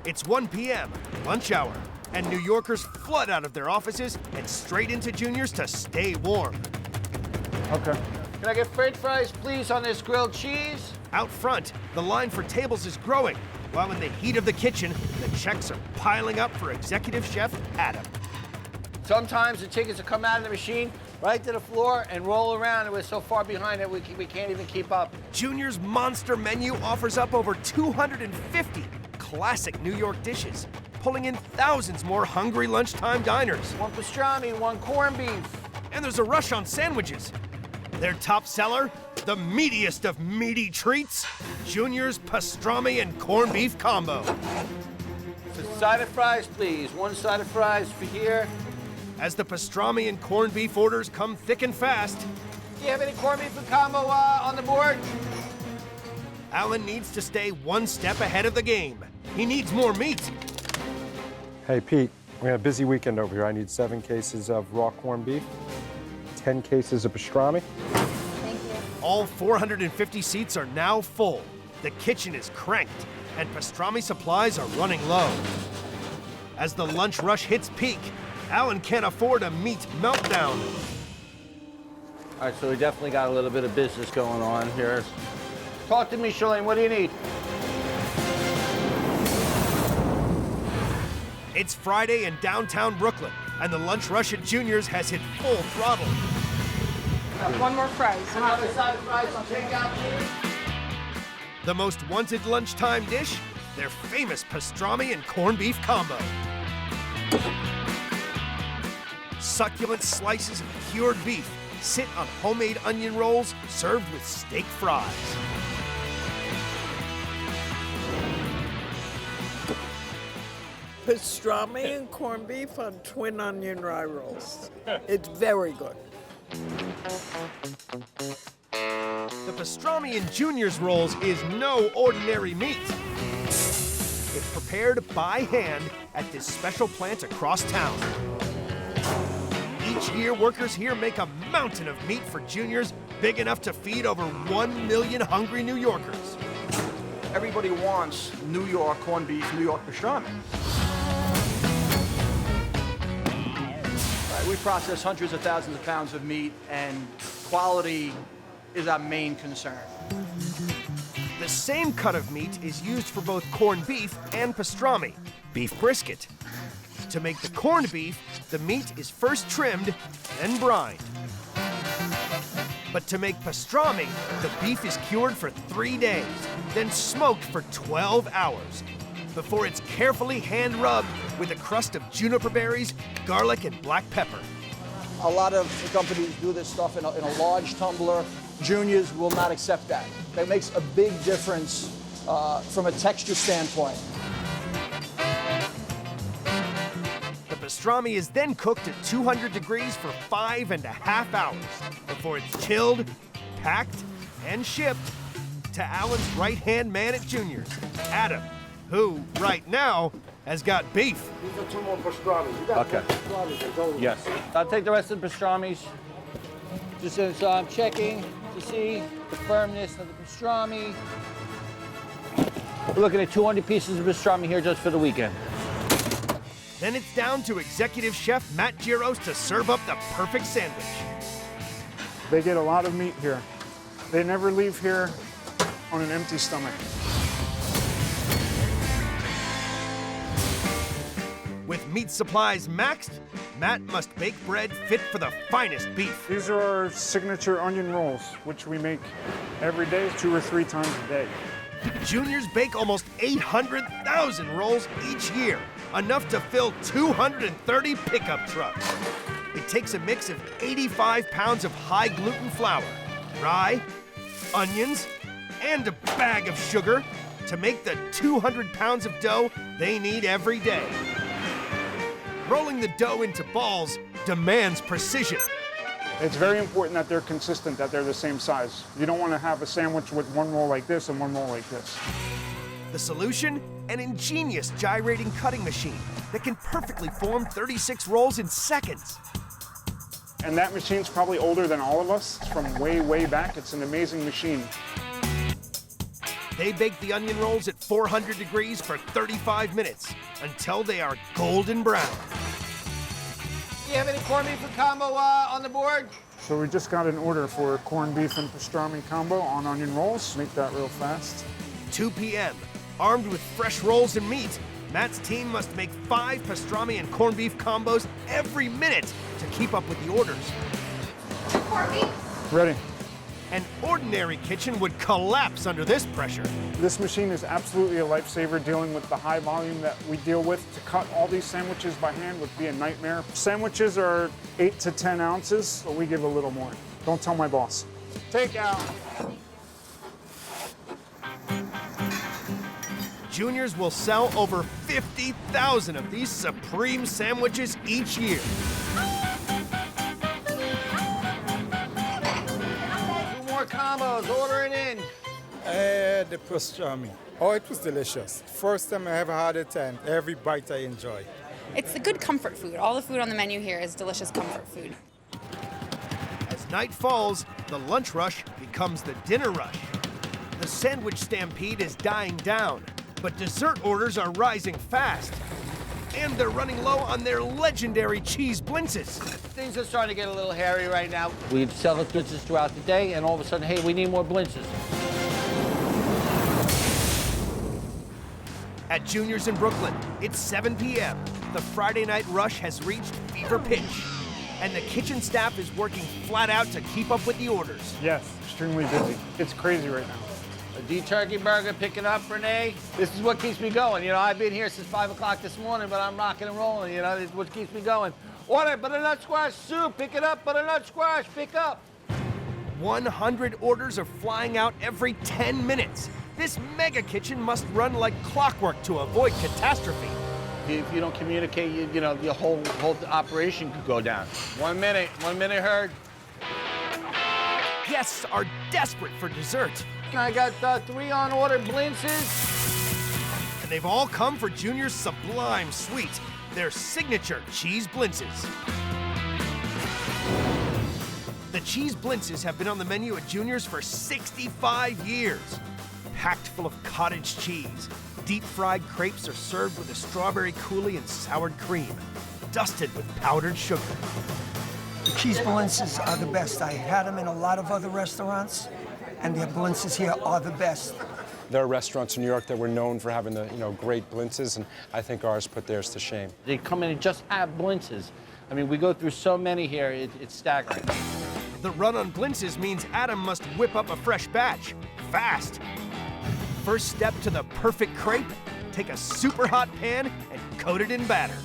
It's 1 p.m., lunch hour, and New Yorkers flood out of their offices and straight into Junior's to stay warm. Okay. Can I get french fries, please, on this grilled cheese? Out front, the line for tables is growing, while in the heat of the kitchen, the checks are piling up for Executive Chef Adam. Sometimes the tickets will come out of the machine right to the floor and roll around, and we're so far behind that we can't even keep up. Junior's monster menu offers up over 250 classic New York dishes, pulling in thousands more hungry lunchtime diners. One pastrami, one corned beef. And there's a rush on sandwiches. Their top seller, the meatiest of meaty treats, Junior's pastrami and corned beef combo. So side of fries, please. One side of fries for here. As the pastrami and corned beef orders come thick and fast. Do you have any corned beef and combo on the board? Alan needs to stay one step ahead of the game. He needs more meat. Hey, Pete, we have a busy weekend over here. I need 7 cases of raw corned beef, 10 cases of pastrami. Thank you. All 450 seats are now full. The kitchen is cranked, and pastrami supplies are running low. As the lunch rush hits peak, Alan can't afford a meat meltdown. All right, so we definitely got a little bit of business going on here. Talk to me, Charlene. What do you need? It's Friday in downtown Brooklyn, and the lunch rush at Junior's has hit full throttle. One more fries. Another side of fries on takeout, please. The most wanted lunchtime dish, their famous pastrami and corned beef combo. Succulent slices of cured beef sit on homemade onion rolls served with steak fries. Pastrami and corned beef on twin onion rye rolls. It's very good. The pastrami in Junior's rolls is no ordinary meat. It's prepared by hand at this special plant across town. Each year, workers here make a mountain of meat for Junior's, big enough to feed over 1 million hungry New Yorkers. Everybody wants New York corned beef, New York pastrami. We process hundreds of thousands of pounds of meat, and quality is our main concern. The The same cut of meat is used for both corned beef and pastrami, beef brisket. To make the corned beef, the meat is first trimmed, then brined. But to make pastrami, the beef is cured for 3 days, then smoked for 12 hours, before it's carefully hand-rubbed with a crust of juniper berries, garlic, and black pepper. A lot of companies do this stuff in a large tumbler. Juniors will not accept that. That makes a big difference from a texture standpoint. The pastrami is then cooked at 200 degrees for 5.5 hours before it's chilled, packed, and shipped to Alan's right-hand man at Junior's, Adam, who, right now, has got beef. These are 2 more pastrami. You got Okay. pastrami. Yes. I'll take the rest of the pastramis. Just as I'm checking to see the firmness of the pastrami. We're looking at 200 pieces of pastrami here just for the weekend. Then it's down to executive chef Matt Giros to serve up the perfect sandwich. They get a lot of meat here. They never leave here on an empty stomach. With meat supplies maxed, Matt must bake bread fit for the finest beef. These are our signature onion rolls, which we make every day, 2 or 3 times a day. Juniors bake almost 800,000 rolls each year, enough to fill 230 pickup trucks. It takes a mix of 85 pounds of high gluten flour, rye, onions, and a bag of sugar to make the 200 pounds of dough they need every day. Rolling the dough into balls demands precision. It's very important that they're consistent, that they're the same size. You don't want to have a sandwich with 1 roll like this and 1 roll like this. The solution? An ingenious gyrating cutting machine that can perfectly form 36 rolls in seconds. And that machine's probably older than all of us. It's from way, way back. It's an amazing machine. They bake the onion rolls at 400 degrees for 35 minutes until they are golden brown. Do you have any corned beef and combo on the board? So we just got an order for corned beef and pastrami combo on onion rolls. Make that real fast. 2 p.m. Armed with fresh rolls and meat, Matt's team must make 5 pastrami and corned beef combos every minute to keep up with the orders. Corned beef? Ready. An ordinary kitchen would collapse under this pressure. This machine is absolutely a lifesaver dealing with the high volume that we deal with. To cut all these sandwiches by hand would be a nightmare. Sandwiches are 8 to 10 ounces, but we give a little more. Don't tell my boss. Take out. Juniors will sell over 50,000 of these supreme sandwiches each year. Combos, order it in. The pastrami. Oh, it was delicious. First time I ever had it, and every bite I enjoy. It's the good comfort food. All the food on the menu here is delicious comfort food. As night falls, the lunch rush becomes the dinner rush. The sandwich stampede is dying down, but dessert orders are rising fast. And they're running low on their legendary cheese blintzes. Things are starting to get a little hairy right now. We sell the blintzes throughout the day, and all of a sudden, hey, we need more blintzes. At Junior's in Brooklyn, it's 7 p.m. The Friday night rush has reached fever pitch, and the kitchen staff is working flat out to keep up with the orders. Yes, extremely busy. It's crazy right now. A D-turkey burger picking up, Renee. This is what keeps me going. You know, I've been here since 5 o'clock this morning, but I'm rocking and rolling. You know, this is what keeps me going. Order butternut squash soup. Pick it up, butternut squash. Pick up. 100 orders are flying out every 10 minutes. This mega kitchen must run like clockwork to avoid catastrophe. If you don't communicate, you know, the whole operation could go down. 1 minute Herd. Guests are desperate for dessert. I got 3 on order blintzes. And they've all come for Junior's sublime sweet, their signature cheese blintzes. The cheese blintzes have been on the menu at Junior's for 65 years. Packed full of cottage cheese, deep-fried crepes are served with a strawberry coulis and sour cream, dusted with powdered sugar. The cheese blintzes are the best. I had them in a lot of other restaurants, and their blintzes here are the best. There are restaurants in New York that were known for having the, great blintzes, and I think ours put theirs to shame. They come in and just have blintzes. I mean, we go through so many here, it's staggering. The run on blintzes means Adam must whip up a fresh batch, fast. First step to the perfect crepe, take a super hot pan and coat it in batter.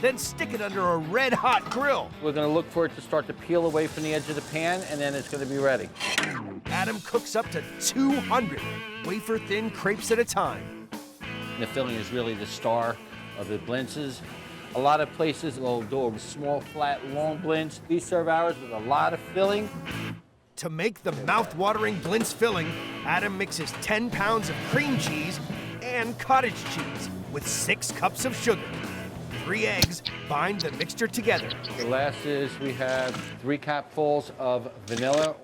Then stick it under a red-hot grill. We're gonna look for it to start to peel away from the edge of the pan, and then it's gonna be ready. Adam cooks up to 200 wafer-thin crepes at a time. The filling is really the star of the blintzes. A lot of places will do a small, flat, long blintz. We serve ours with a lot of filling. To make the mouth-watering blintz filling, Adam mixes 10 pounds of cream cheese and cottage cheese with 6 cups of sugar. 3 eggs bind the mixture together. The last is we have 3 capfuls of vanilla.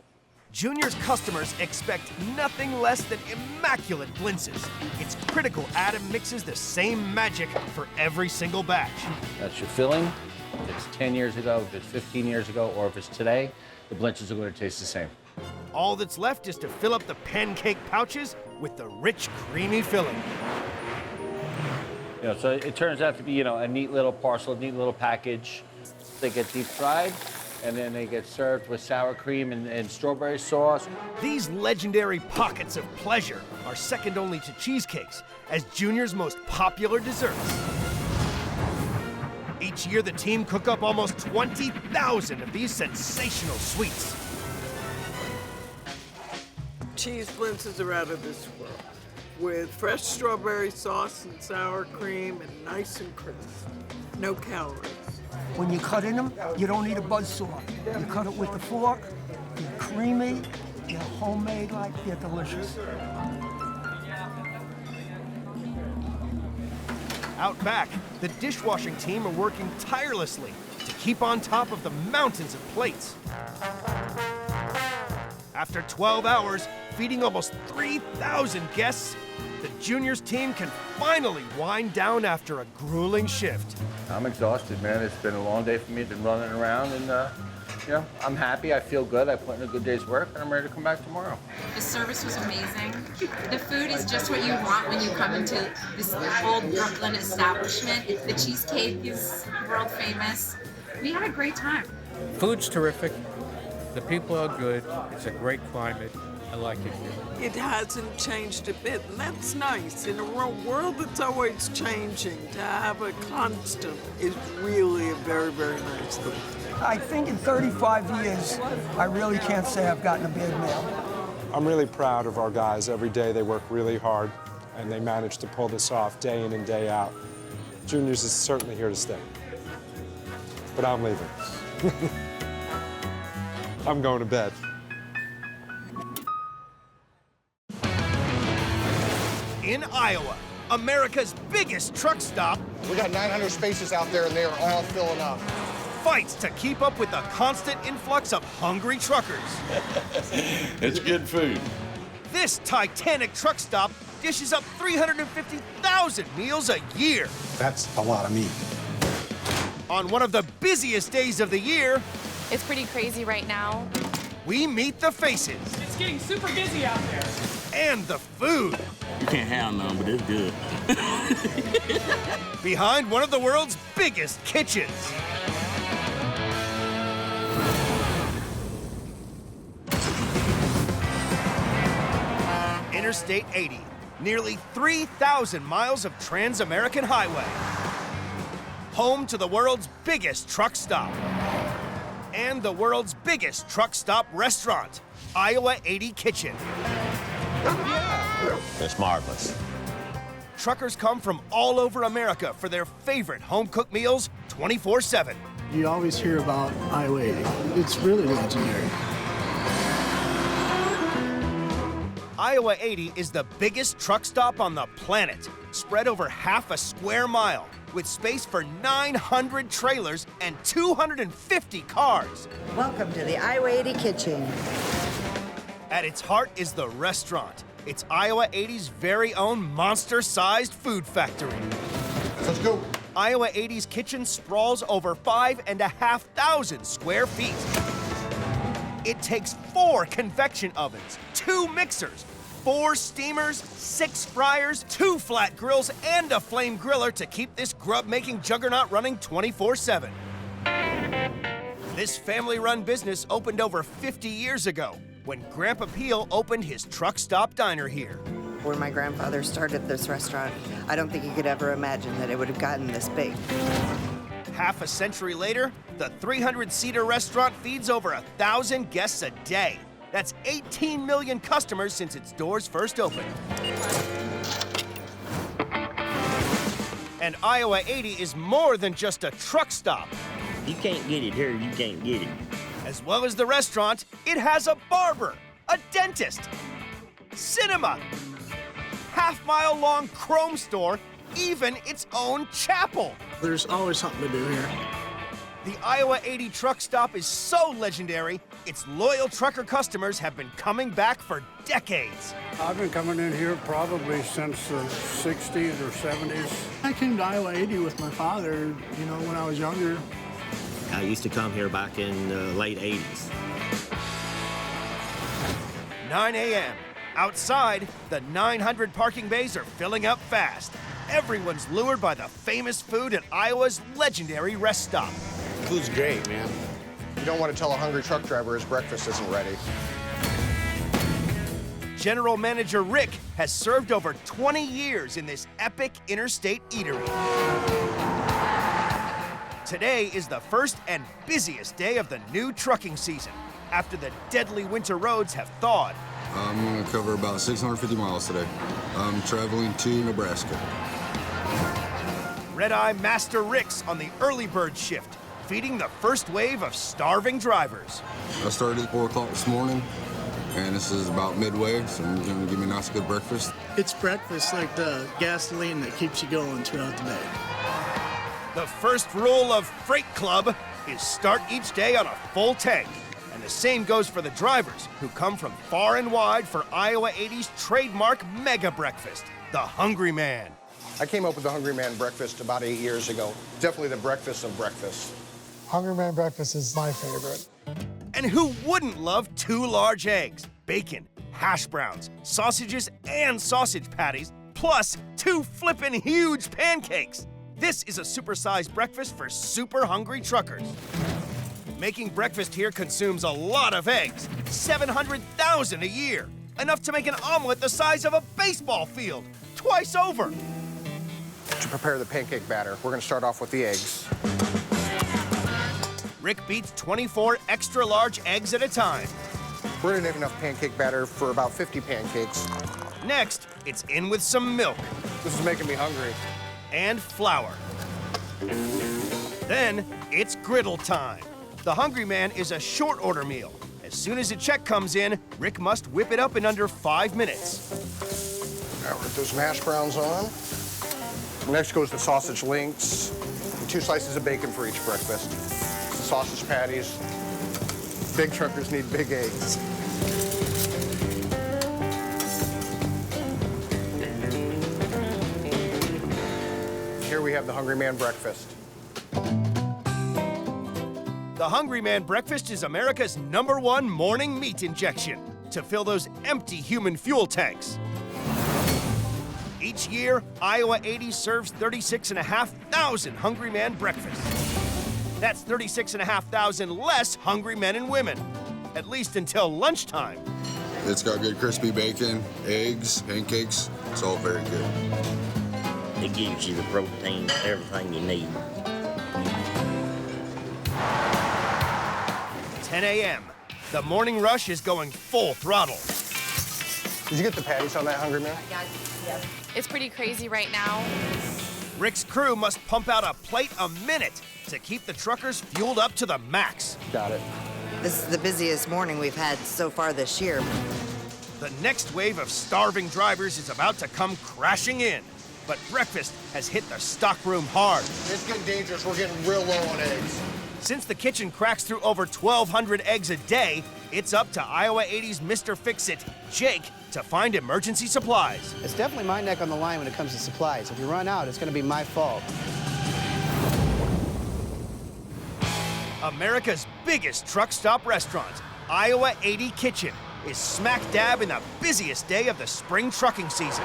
Junior's customers expect nothing less than immaculate blintzes. It's critical Adam mixes the same magic for every single batch. That's your filling. If it's 10 years ago, if it's 15 years ago, or if it's today, the blintzes are going to taste the same. All that's left is to fill up the pancake pouches with the rich, creamy filling. So it turns out to be, a neat little parcel, a neat little package. They get deep fried, and then they get served with sour cream and strawberry sauce. These legendary pockets of pleasure are second only to cheesecakes as Junior's most popular desserts. Each year, the team cook up almost 20,000 of these sensational sweets. Cheese blintzes are out of this world, with fresh strawberry sauce and sour cream and nice and crisp. No calories. When you cut in them, you don't need a buzzsaw. You cut it with the fork, they're creamy, they're homemade, they're delicious. Out back, the dishwashing team are working tirelessly to keep on top of the mountains of plates. After 12 hours, feeding almost 3,000 guests, the Juniors team can finally wind down after a grueling shift. I'm exhausted, man. It's been a long day for me. Been running around, and I'm happy. I feel good. I put in a good day's work, and I'm ready to come back tomorrow. The service was amazing. The food is just what you want when you come into this old Brooklyn establishment. The cheesecake is world famous. We had a great time. Food's terrific. The people are good. It's a great climate. I like it here. It hasn't changed a bit, and that's nice. In a world that's always changing, to have a constant is really a very, very nice thing. I think in 35 years, I really can't say I've gotten a bad meal. I'm really proud of our guys. Every day they work really hard, and they manage to pull this off day in and day out. Juniors is certainly here to stay. But I'm leaving. I'm going to bed. In Iowa, America's biggest truck stop. We got 900 spaces out there, and they are all filling up. Fights to keep up with the constant influx of hungry truckers. It's good food. This titanic truck stop dishes up 350,000 meals a year. That's a lot of meat. On one of the busiest days of the year, it's pretty crazy right now. We meet the faces. It's getting super busy out there. And the food. You can't have none, but it's good. Behind one of the world's biggest kitchens. Interstate 80, nearly 3,000 miles of Trans-American Highway. Home to the world's biggest truck stop. And the world's biggest truck stop restaurant, Iowa 80 Kitchen. It's marvelous. Truckers come from all over America for their favorite home-cooked meals 24/7. You always hear about Iowa 80. It's really legendary. Iowa 80 is the biggest truck stop on the planet, spread over half a square mile, with space for 900 trailers and 250 cars. Welcome to the Iowa 80 Kitchen. At its heart is the restaurant. It's Iowa 80's very own monster-sized food factory. Let's go. Iowa 80's kitchen sprawls over 5,500 square feet. It takes 4 convection ovens, 2 mixers, 4 steamers, 6 fryers, 2 flat grills, and a flame griller to keep this grub-making juggernaut running 24/7. This family-run business opened over 50 years ago when Grandpa Peel opened his truck stop diner here. When my grandfather started this restaurant, I don't think he could ever imagine that it would have gotten this big. Half a century later, the 300-seater restaurant feeds over 1,000 guests a day. That's 18 million customers since its doors first opened. And Iowa 80 is more than just a truck stop. You can't get it here, you can't get it. As well as the restaurant, it has a barber, a dentist, cinema, half-mile-long chrome store, even its own chapel. There's always something to do here. The Iowa 80 truck stop is so legendary, its loyal trucker customers have been coming back for decades. I've been coming in here probably since the 60s or 70s. I came to Iowa 80 with my father, when I was younger. I used to come here back in the late 80s. 9 a.m. Outside, the 900 parking bays are filling up fast. Everyone's lured by the famous food at Iowa's legendary rest stop. Food's great, man. You don't want to tell a hungry truck driver his breakfast isn't ready. General Manager Rick has served over 20 years in this epic interstate eatery. Today is the first and busiest day of the new trucking season, after the deadly winter roads have thawed. I'm going to cover about 650 miles today. I'm traveling to Nebraska. Red-Eye Master Rick's on the early bird shift, feeding the first wave of starving drivers. I started at 4 o'clock this morning, and this is about midway, so I'm going to give me a nice good breakfast. It's breakfast like the gasoline that keeps you going throughout the day. The first rule of Freight Club is start each day on a full tank. And the same goes for the drivers who come from far and wide for Iowa 80's trademark mega breakfast, the Hungry Man. I came up with the Hungry Man breakfast about 8 years ago. Definitely the breakfast of breakfast. Hungry Man breakfast is my favorite. And who wouldn't love 2 large eggs, bacon, hash browns, sausages, and sausage patties, plus 2 flippin' huge pancakes? This is a supersized breakfast for super hungry truckers. Making breakfast here consumes a lot of eggs, 700,000 a year, enough to make an omelet the size of a baseball field, twice over. To prepare the pancake batter, we're going to start off with the eggs. Rick beats 24 extra large eggs at a time. We're going to have enough pancake batter for about 50 pancakes. Next, it's in with some milk. This is making me hungry. And flour. Then, it's griddle time. The Hungry Man is a short order meal. As soon as a check comes in, Rick must whip it up in under 5 minutes. Now we're going to throw some hash browns on. Next goes the sausage links, and 2 slices of bacon for each breakfast. Some sausage patties. Big truckers need big eggs. Here we have the Hungry Man breakfast. The Hungry Man breakfast is America's #1 morning meat injection to fill those empty human fuel tanks. Each year, Iowa 80 serves 36,500 Hungry Man breakfasts. That's 36,500 less hungry men and women, at least until lunchtime. It's got good crispy bacon, eggs, pancakes. It's all very good. It gives you the protein, everything you need. 10 a.m. The morning rush is going full throttle. Did you get the patties on that, Hungry Man? Yeah. It's pretty crazy right now. Rick's crew must pump out a plate a minute to keep the truckers fueled up to the max. Got it. This is the busiest morning we've had so far this year. The next wave of starving drivers is about to come crashing in. But breakfast has hit the stockroom hard. It's getting dangerous. We're getting real low on eggs. Since the kitchen cracks through over 1,200 eggs a day, it's up to Iowa 80's Mr. Fix-It, Jake, to find emergency supplies. It's definitely my neck on the line when it comes to supplies. If you run out, it's going to be my fault. America's biggest truck stop restaurant, Iowa 80 Kitchen, is smack dab in the busiest day of the spring trucking season.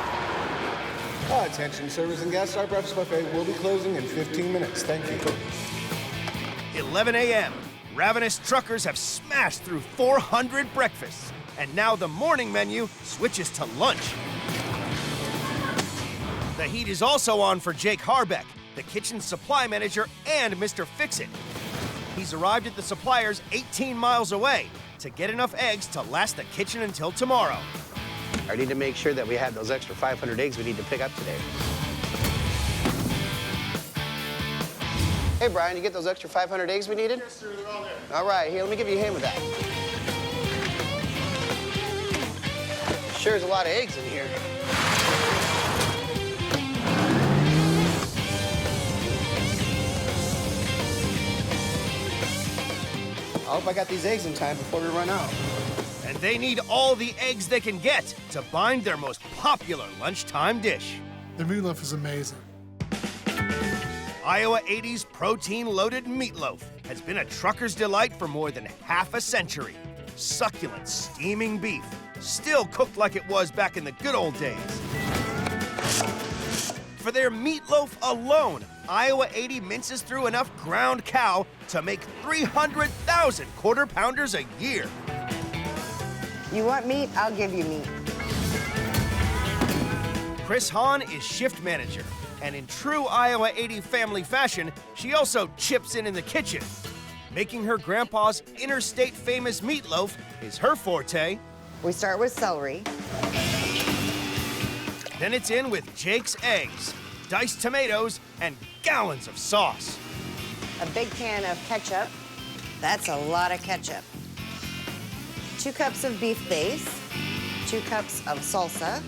Attention servers and guests, our breakfast buffet will be closing in 15 minutes. Thank you. 11 a.m. Ravenous truckers have smashed through 400 breakfasts, and now the morning menu switches to lunch. The heat is also on for Jake Harbeck, the kitchen supply manager and Mr. Fix-It. He's arrived at the suppliers 18 miles away to get enough eggs to last the kitchen until tomorrow. I need to make sure that we have those extra 500 eggs we need to pick up today. Hey, Brian, you get those extra 500 eggs we needed? Yes, sir, they're all there. All right, here, let me give you a hand with that. Sure is a lot of eggs in here. I hope I got these eggs in time before we run out. And they need all the eggs they can get to bind their most popular lunchtime dish. The meatloaf is amazing. Iowa 80's protein-loaded meatloaf has been a trucker's delight for more than half a century. Succulent, steaming beef, still cooked like it was back in the good old days. For their meatloaf alone, Iowa 80 minces through enough ground cow to make 300,000 quarter-pounders a year. You want meat? I'll give you meat. Chris Hahn is shift manager, and in true Iowa 80 family fashion, she also chips in the kitchen. Making her grandpa's interstate famous meatloaf is her forte. We start with celery. Then it's in with Jake's eggs, diced tomatoes, and gallons of sauce. A big can of ketchup. That's a lot of ketchup. 2 cups of beef base. 2 cups of salsa.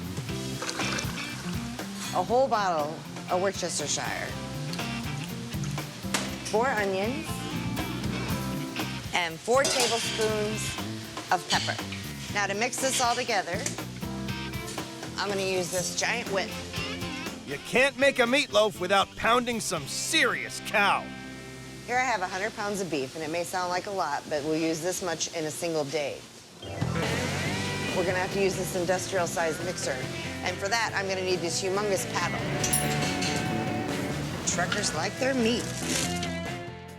A whole bottle of Worcestershire. 4 onions. And 4 tablespoons of pepper. Now to mix this all together, I'm gonna use this giant whip. You can't make a meatloaf without pounding some serious cow. Here I have 100 pounds of beef, and it may sound like a lot, but we'll use this much in a single day. We're gonna have to use this industrial-sized mixer. And for that, I'm gonna need this humongous paddle. Truckers like their meat.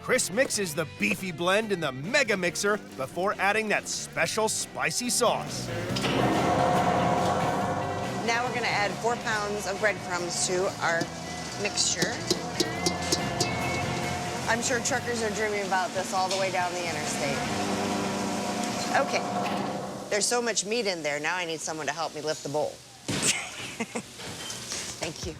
Chris mixes the beefy blend in the mega mixer before adding that special spicy sauce. Now we're gonna add 4 pounds of breadcrumbs to our mixture. I'm sure truckers are dreaming about this all the way down the interstate. Okay, there's so much meat in there, now I need someone to help me lift the bowl. Thank you.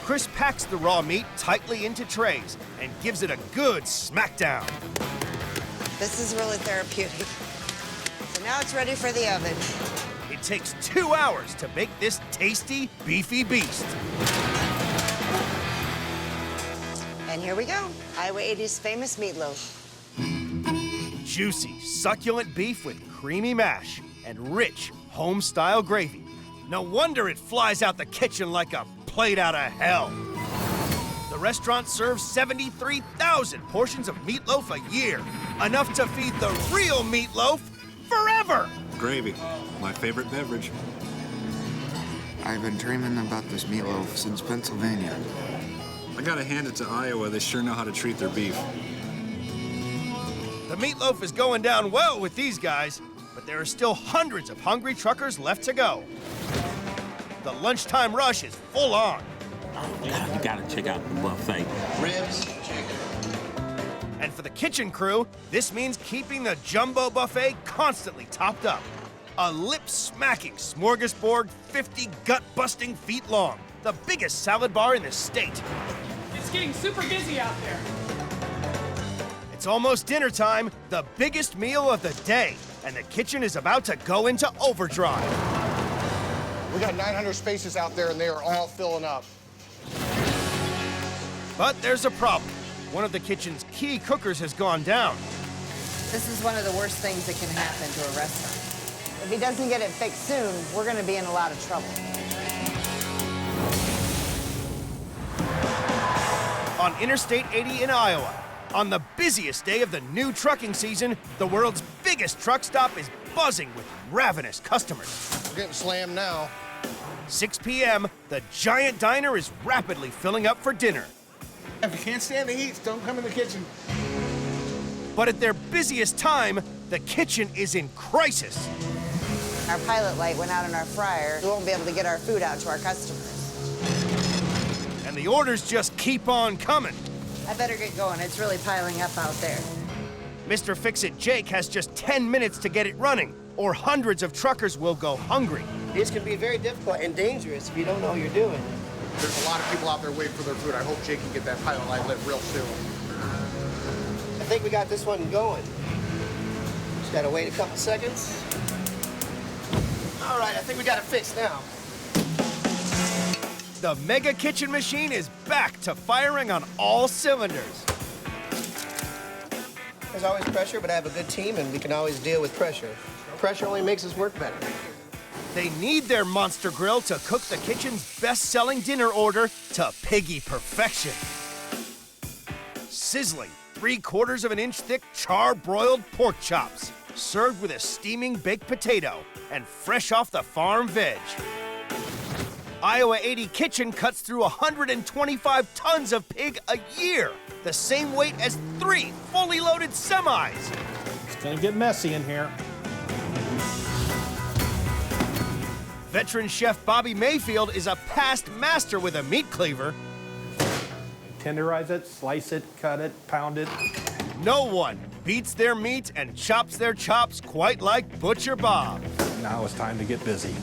Chris packs the raw meat tightly into trays and gives it a good smackdown. This is really therapeutic. So now it's ready for the oven. It takes 2 hours to bake this tasty, beefy beast. And here we go, Iowa 80's famous meatloaf. Juicy, succulent beef with creamy mash and rich, home-style gravy. No wonder it flies out the kitchen like a plate out of hell. The restaurant serves 73,000 portions of meatloaf a year, enough to feed the real meatloaf forever. Gravy, my favorite beverage. I've been dreaming about this meatloaf since Pennsylvania. I gotta hand it to Iowa, they sure know how to treat their beef. The meatloaf is going down well with these guys, but there are still hundreds of hungry truckers left to go. The lunchtime rush is full on. You gotta check out the buffet. Ribs, chicken. And for the kitchen crew, this means keeping the jumbo buffet constantly topped up. A lip-smacking smorgasbord 50 gut-busting feet long, the biggest salad bar in the state. It's getting super busy out there. It's almost dinner time, the biggest meal of the day, and the kitchen is about to go into overdrive. We got 900 spaces out there, and they are all filling up. But there's a problem. One of the kitchen's key cookers has gone down. This is one of the worst things that can happen to a restaurant. If he doesn't get it fixed soon, we're gonna be in a lot of trouble. On Interstate 80 in Iowa, on the busiest day of the new trucking season, the world's biggest truck stop is buzzing with ravenous customers. We're getting slammed now. 6 p.m., the giant diner is rapidly filling up for dinner. If you can't stand the heat, don't come in the kitchen. But at their busiest time, the kitchen is in crisis. Our pilot light went out in our fryer. We won't be able to get our food out to our customers. And the orders just keep on coming. I better get going. It's really piling up out there. Mr. Fix-It Jake has just 10 minutes to get it running, or hundreds of truckers will go hungry. This can be very difficult and dangerous if you don't know what you're doing. There's a lot of people out there waiting for their food. I hope Jake can get that pilot light lit real soon. I think we got this one going. Just gotta wait a couple seconds. All right, I think we got it fixed now. The mega kitchen machine is back to firing on all cylinders. There's always pressure, but I have a good team and we can always deal with pressure. Pressure only makes us work better. They need their monster grill to cook the kitchen's best-selling dinner order to piggy perfection. Sizzling 3/4 of an inch thick char-broiled pork chops, served with a steaming baked potato and fresh off the farm veg. Iowa 80 Kitchen cuts through 125 tons of pig a year, the same weight as 3 fully loaded semis. It's gonna get messy in here. Veteran chef Bobby Mayfield is a past master with a meat cleaver. Tenderize it, slice it, cut it, pound it. No one beats their meat and chops their chops quite like Butcher Bob. Now it's time to get busy.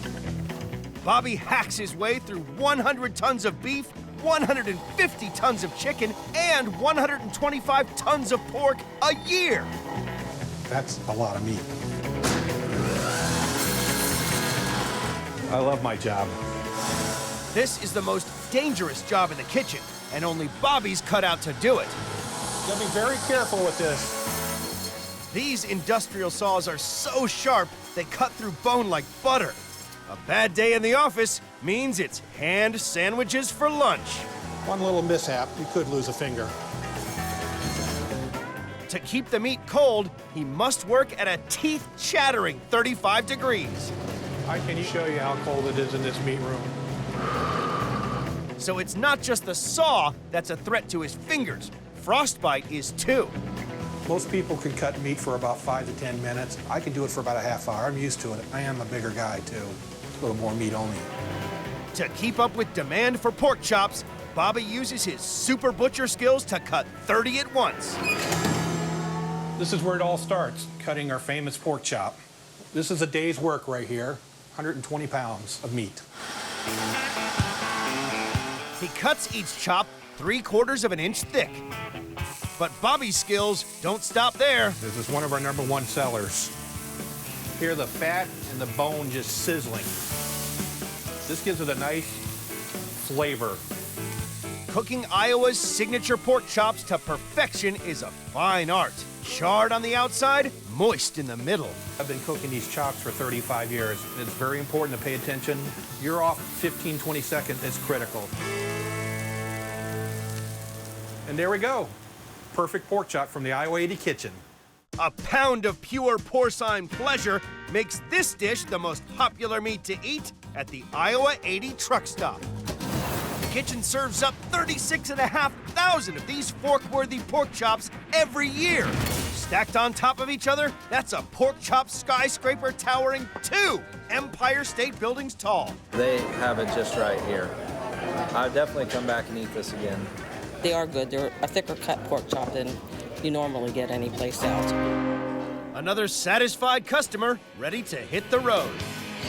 Bobby hacks his way through 100 tons of beef, 150 tons of chicken, and 125 tons of pork a year. That's a lot of meat. I love my job. This is the most dangerous job in the kitchen, and only Bobby's cut out to do it. You gotta be very careful with this. These industrial saws are so sharp, they cut through bone like butter. A bad day in the office means it's hand sandwiches for lunch. One little mishap, you could lose a finger. To keep the meat cold, he must work at a teeth-chattering 35 degrees. I can show you how cold it is in this meat room. So it's not just the saw that's a threat to his fingers. Frostbite is too. Most people can cut meat for about 5 to 10 minutes. I can do it for about a half hour. I'm used to it. I am a bigger guy, too. A little more meat on me. To keep up with demand for pork chops, Bobby uses his super butcher skills to cut 30 at once. This is where it all starts, cutting our famous pork chop. This is a day's work right here, 120 pounds of meat. He cuts each chop 3/4 of an inch thick. But Bobby's skills don't stop there. This is one of our #1 sellers. Here, the fat and the bone just sizzling. This gives it a nice flavor. Cooking Iowa's signature pork chops to perfection is a fine art. Charred on the outside, moist in the middle. I've been cooking these chops for 35 years. It's very important to pay attention. You're off 15, 20 seconds, it's critical. And there we go. Perfect pork chop from the Iowa 80 Kitchen. A pound of pure porcine pleasure makes this dish the most popular meat to eat at the Iowa 80 truck stop. The kitchen serves up 36,500 of these fork-worthy pork chops every year. Stacked on top of each other, that's a pork chop skyscraper towering 2 Empire State Buildings tall. They have it just right here. I'll definitely come back and eat this again. They are good. They're a thicker cut pork chop than you normally get anyplace else. Another satisfied customer ready to hit the road.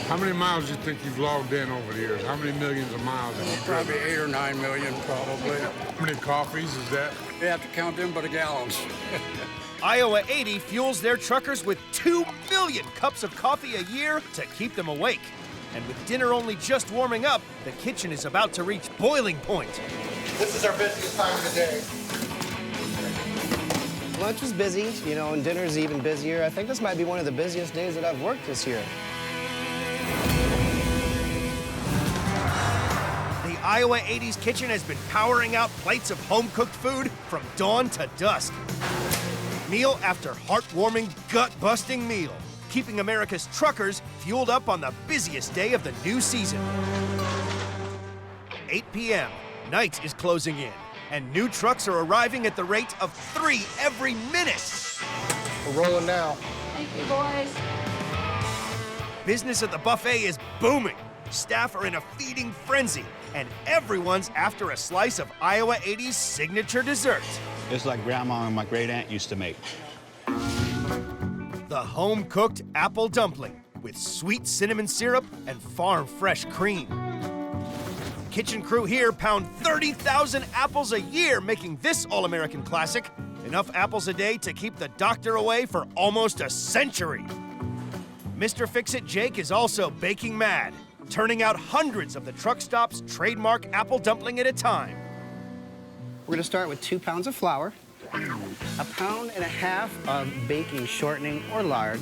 How many miles do you think you've logged in over the years? How many millions of miles have you driven? Probably 8 or 9 million, probably. How many coffees is that? You have to count them by the gallons. Iowa 80 fuels their truckers with 2 million cups of coffee a year to keep them awake. And with dinner only just warming up, the kitchen is about to reach boiling point. This is our busiest time of the day. Lunch is busy, you know, and dinner's even busier. I think this might be one of the busiest days that I've worked this year. The Iowa 80's kitchen has been powering out plates of home-cooked food from dawn to dusk. Meal after heartwarming, gut-busting meal. keeping America's truckers fueled up on the busiest day of the new season. 8 p.m., night is closing in, and new trucks are arriving at the rate of 3 every minute. We're rolling now. Thank you, boys. Business at the buffet is booming. Staff are in a feeding frenzy, and everyone's after a slice of Iowa 80's signature dessert. It's like Grandma and my great aunt used to make. The home-cooked apple dumpling with sweet cinnamon syrup and farm-fresh cream. Kitchen crew here pound 30,000 apples a year, making this all-American classic. Enough apples a day to keep the doctor away for almost a century. Mr. Fix-It Jake is also baking mad, turning out hundreds of the truck stop's trademark apple dumpling at a time. We're gonna start with 2 pounds of flour, 1.5 pounds of baking shortening or lard,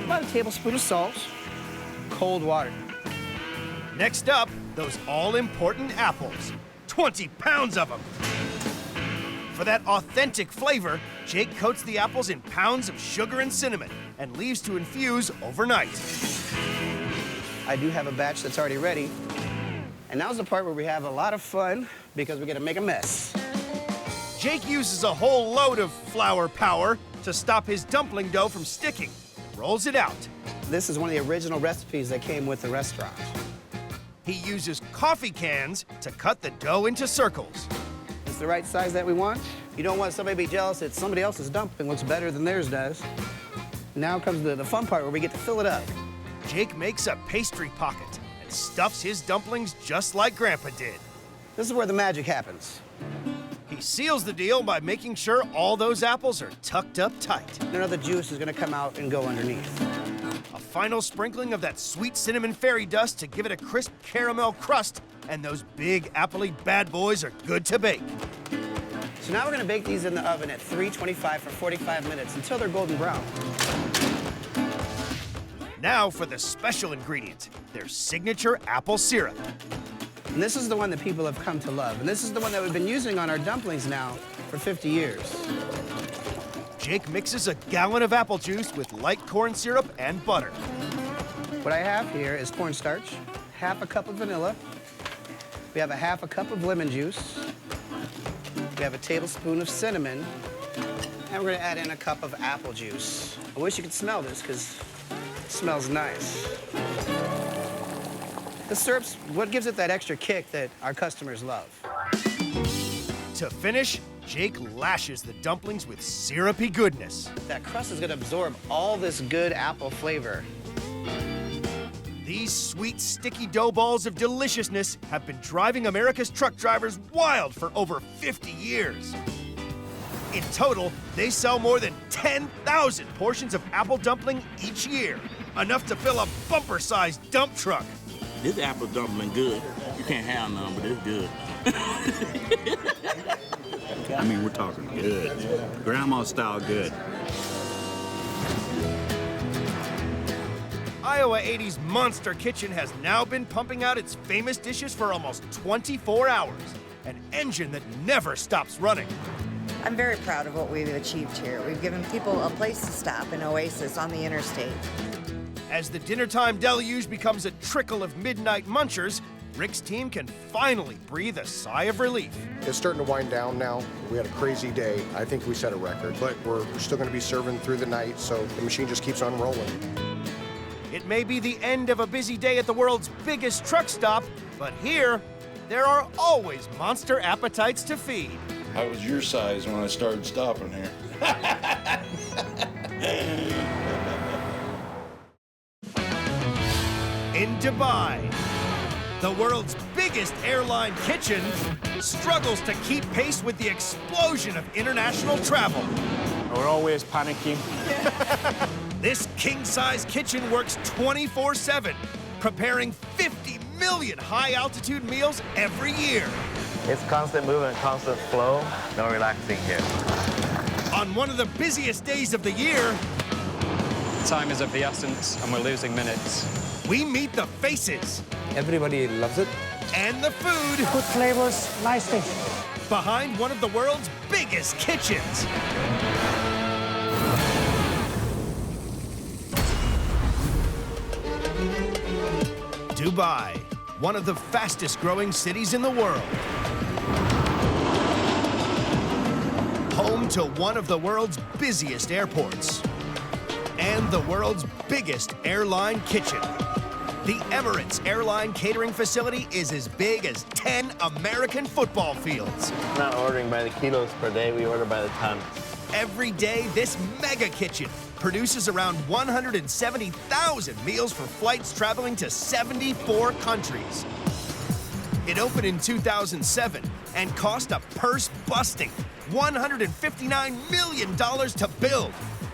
about a tablespoon of salt, cold water. Next up, those all-important apples. 20 pounds of them. For that authentic flavor, Jake coats the apples in pounds of sugar and cinnamon and leaves to infuse overnight. I do have a batch that's already ready. And now's the part where we have a lot of fun because we're gonna make a mess. Jake uses a whole load of flour power to stop his dumpling dough from sticking. Rolls it out. This is one of the original recipes that came with the restaurant. He uses coffee cans to cut the dough into circles. It's the right size that we want. You don't want somebody to be jealous that somebody else's dumpling looks better than theirs does. Now comes the fun part where we get to fill it up. Jake makes a pastry pocket and stuffs his dumplings just like Grandpa did. This is where the magic happens. He seals the deal by making sure all those apples are tucked up tight. None of the juice is gonna come out and go underneath. A final sprinkling of that sweet cinnamon fairy dust to give it a crisp caramel crust, and those big appley bad boys are good to bake. So now we're gonna bake these in the oven at 325 for 45 minutes until they're golden brown. Now for the special ingredient, their signature apple syrup. And this is the one that people have come to love. And this is the one that we've been using on our dumplings now for 50 years. Jake mixes a gallon of apple juice with light corn syrup and butter. What I have here is cornstarch, 1/2 cup of vanilla. We have 1/2 cup of lemon juice. We have a tablespoon of cinnamon. And we're gonna add in a cup of apple juice. I wish you could smell this because it smells nice. The syrup's what gives it that extra kick that our customers love. To finish, Jake lashes the dumplings with syrupy goodness. That crust is gonna absorb all this good apple flavor. These sweet, sticky dough balls of deliciousness have been driving America's truck drivers wild for over 50 years. In total, they sell more than 10,000 portions of apple dumpling each year, enough to fill a bumper-sized dump truck. This apple dumpling good. You can't have none, but it's good. I mean, we're talking good. Grandma style good. Iowa 80's Monster Kitchen has now been pumping out its famous dishes for almost 24 hours, an engine that never stops running. I'm very proud of what we've achieved here. We've given people a place to stop, an oasis on the interstate. As the dinnertime deluge becomes a trickle of midnight munchers, Rick's team can finally breathe a sigh of relief. It's starting to wind down now. We had a crazy day. I think we set a record, but we're still going to be serving through the night, so the machine just keeps on rolling. It may be the end of a busy day at the world's biggest truck stop, but here, there are always monster appetites to feed. I was your size when I started stopping here. In Dubai, the world's biggest airline kitchen struggles to keep pace with the explosion of international travel. We're always panicking. This king-size kitchen works 24/7, preparing 50 million high-altitude meals every year. It's constant movement, constant flow, no relaxing here. On one of the busiest days of the year, time is of the essence and we're losing minutes. We meet the faces. Everybody loves it. And the food. Good flavors, nice taste. Behind one of the world's biggest kitchens. Dubai, one of the fastest growing cities in the world. Home to one of the world's busiest airports. And the world's biggest airline kitchen. The Emirates Airline catering facility is as big as 10 American football fields. We're not ordering by the kilos per day, we order by the ton. Every day, this mega kitchen produces around 170,000 meals for flights traveling to 74 countries. It opened in 2007 and cost a purse-busting $159 million to build.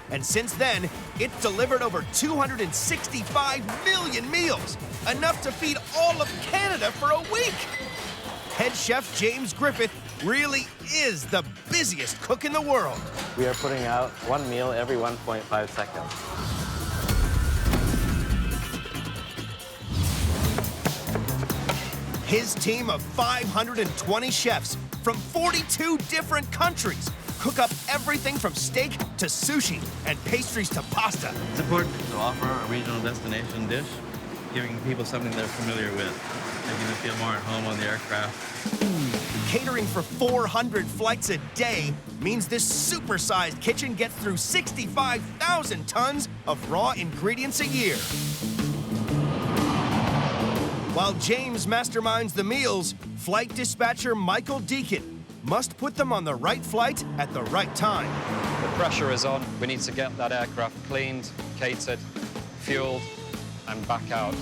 And since then, it's delivered over 265 million meals, enough to feed all of Canada for a week. Head chef James Griffith really is the busiest cook in the world. We are putting out one meal every 1.5 seconds. His team of 520 chefs from 42 different countries cook up everything from steak to sushi and pastries to pasta. It's important to offer a regional destination dish, giving people something they're familiar with, making them feel more at home on the aircraft. Catering for 400 flights a day means this supersized kitchen gets through 65,000 tons of raw ingredients a year. While James masterminds the meals, flight dispatcher Michael Deacon must put them on the right flight at the right time. The pressure is on. We need to get that aircraft cleaned, catered, fueled, and back out.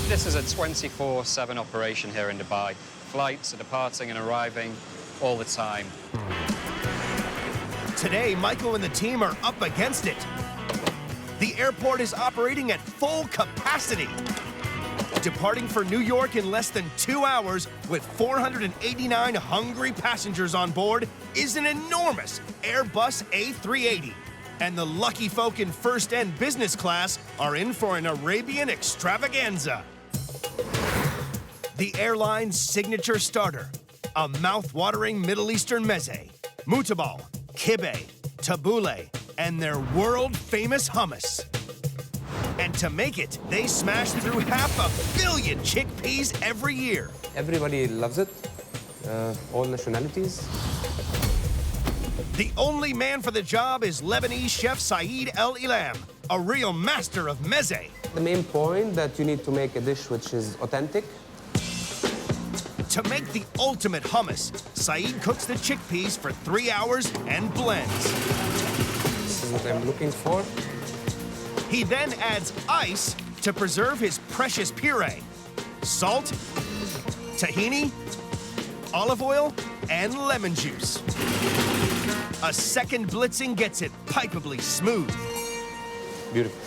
This is a 24/7 operation here in Dubai. Flights are departing and arriving all the time. Today, Michael and the team are up against it. The airport is operating at full capacity. Departing for New York in less than 2 hours with 489 hungry passengers on board is an enormous Airbus A380. And the lucky folk in first and business class are in for an Arabian extravaganza. The airline's signature starter, a mouth-watering Middle Eastern meze, mutabal, kibbeh, tabbouleh, and their world-famous hummus. And to make it, they smash through 500 million chickpeas every year. Everybody loves it, all nationalities. The only man for the job is Lebanese chef Saeed El Ilam, a real master of meze. The main point that you need to make a dish which is authentic. To make the ultimate hummus, Saeed cooks the chickpeas for 3 hours and blends. This is what I'm looking for. He then adds ice to preserve his precious puree, salt, tahini, olive oil, and lemon juice. A second blitzing gets it pipably smooth. Beautiful.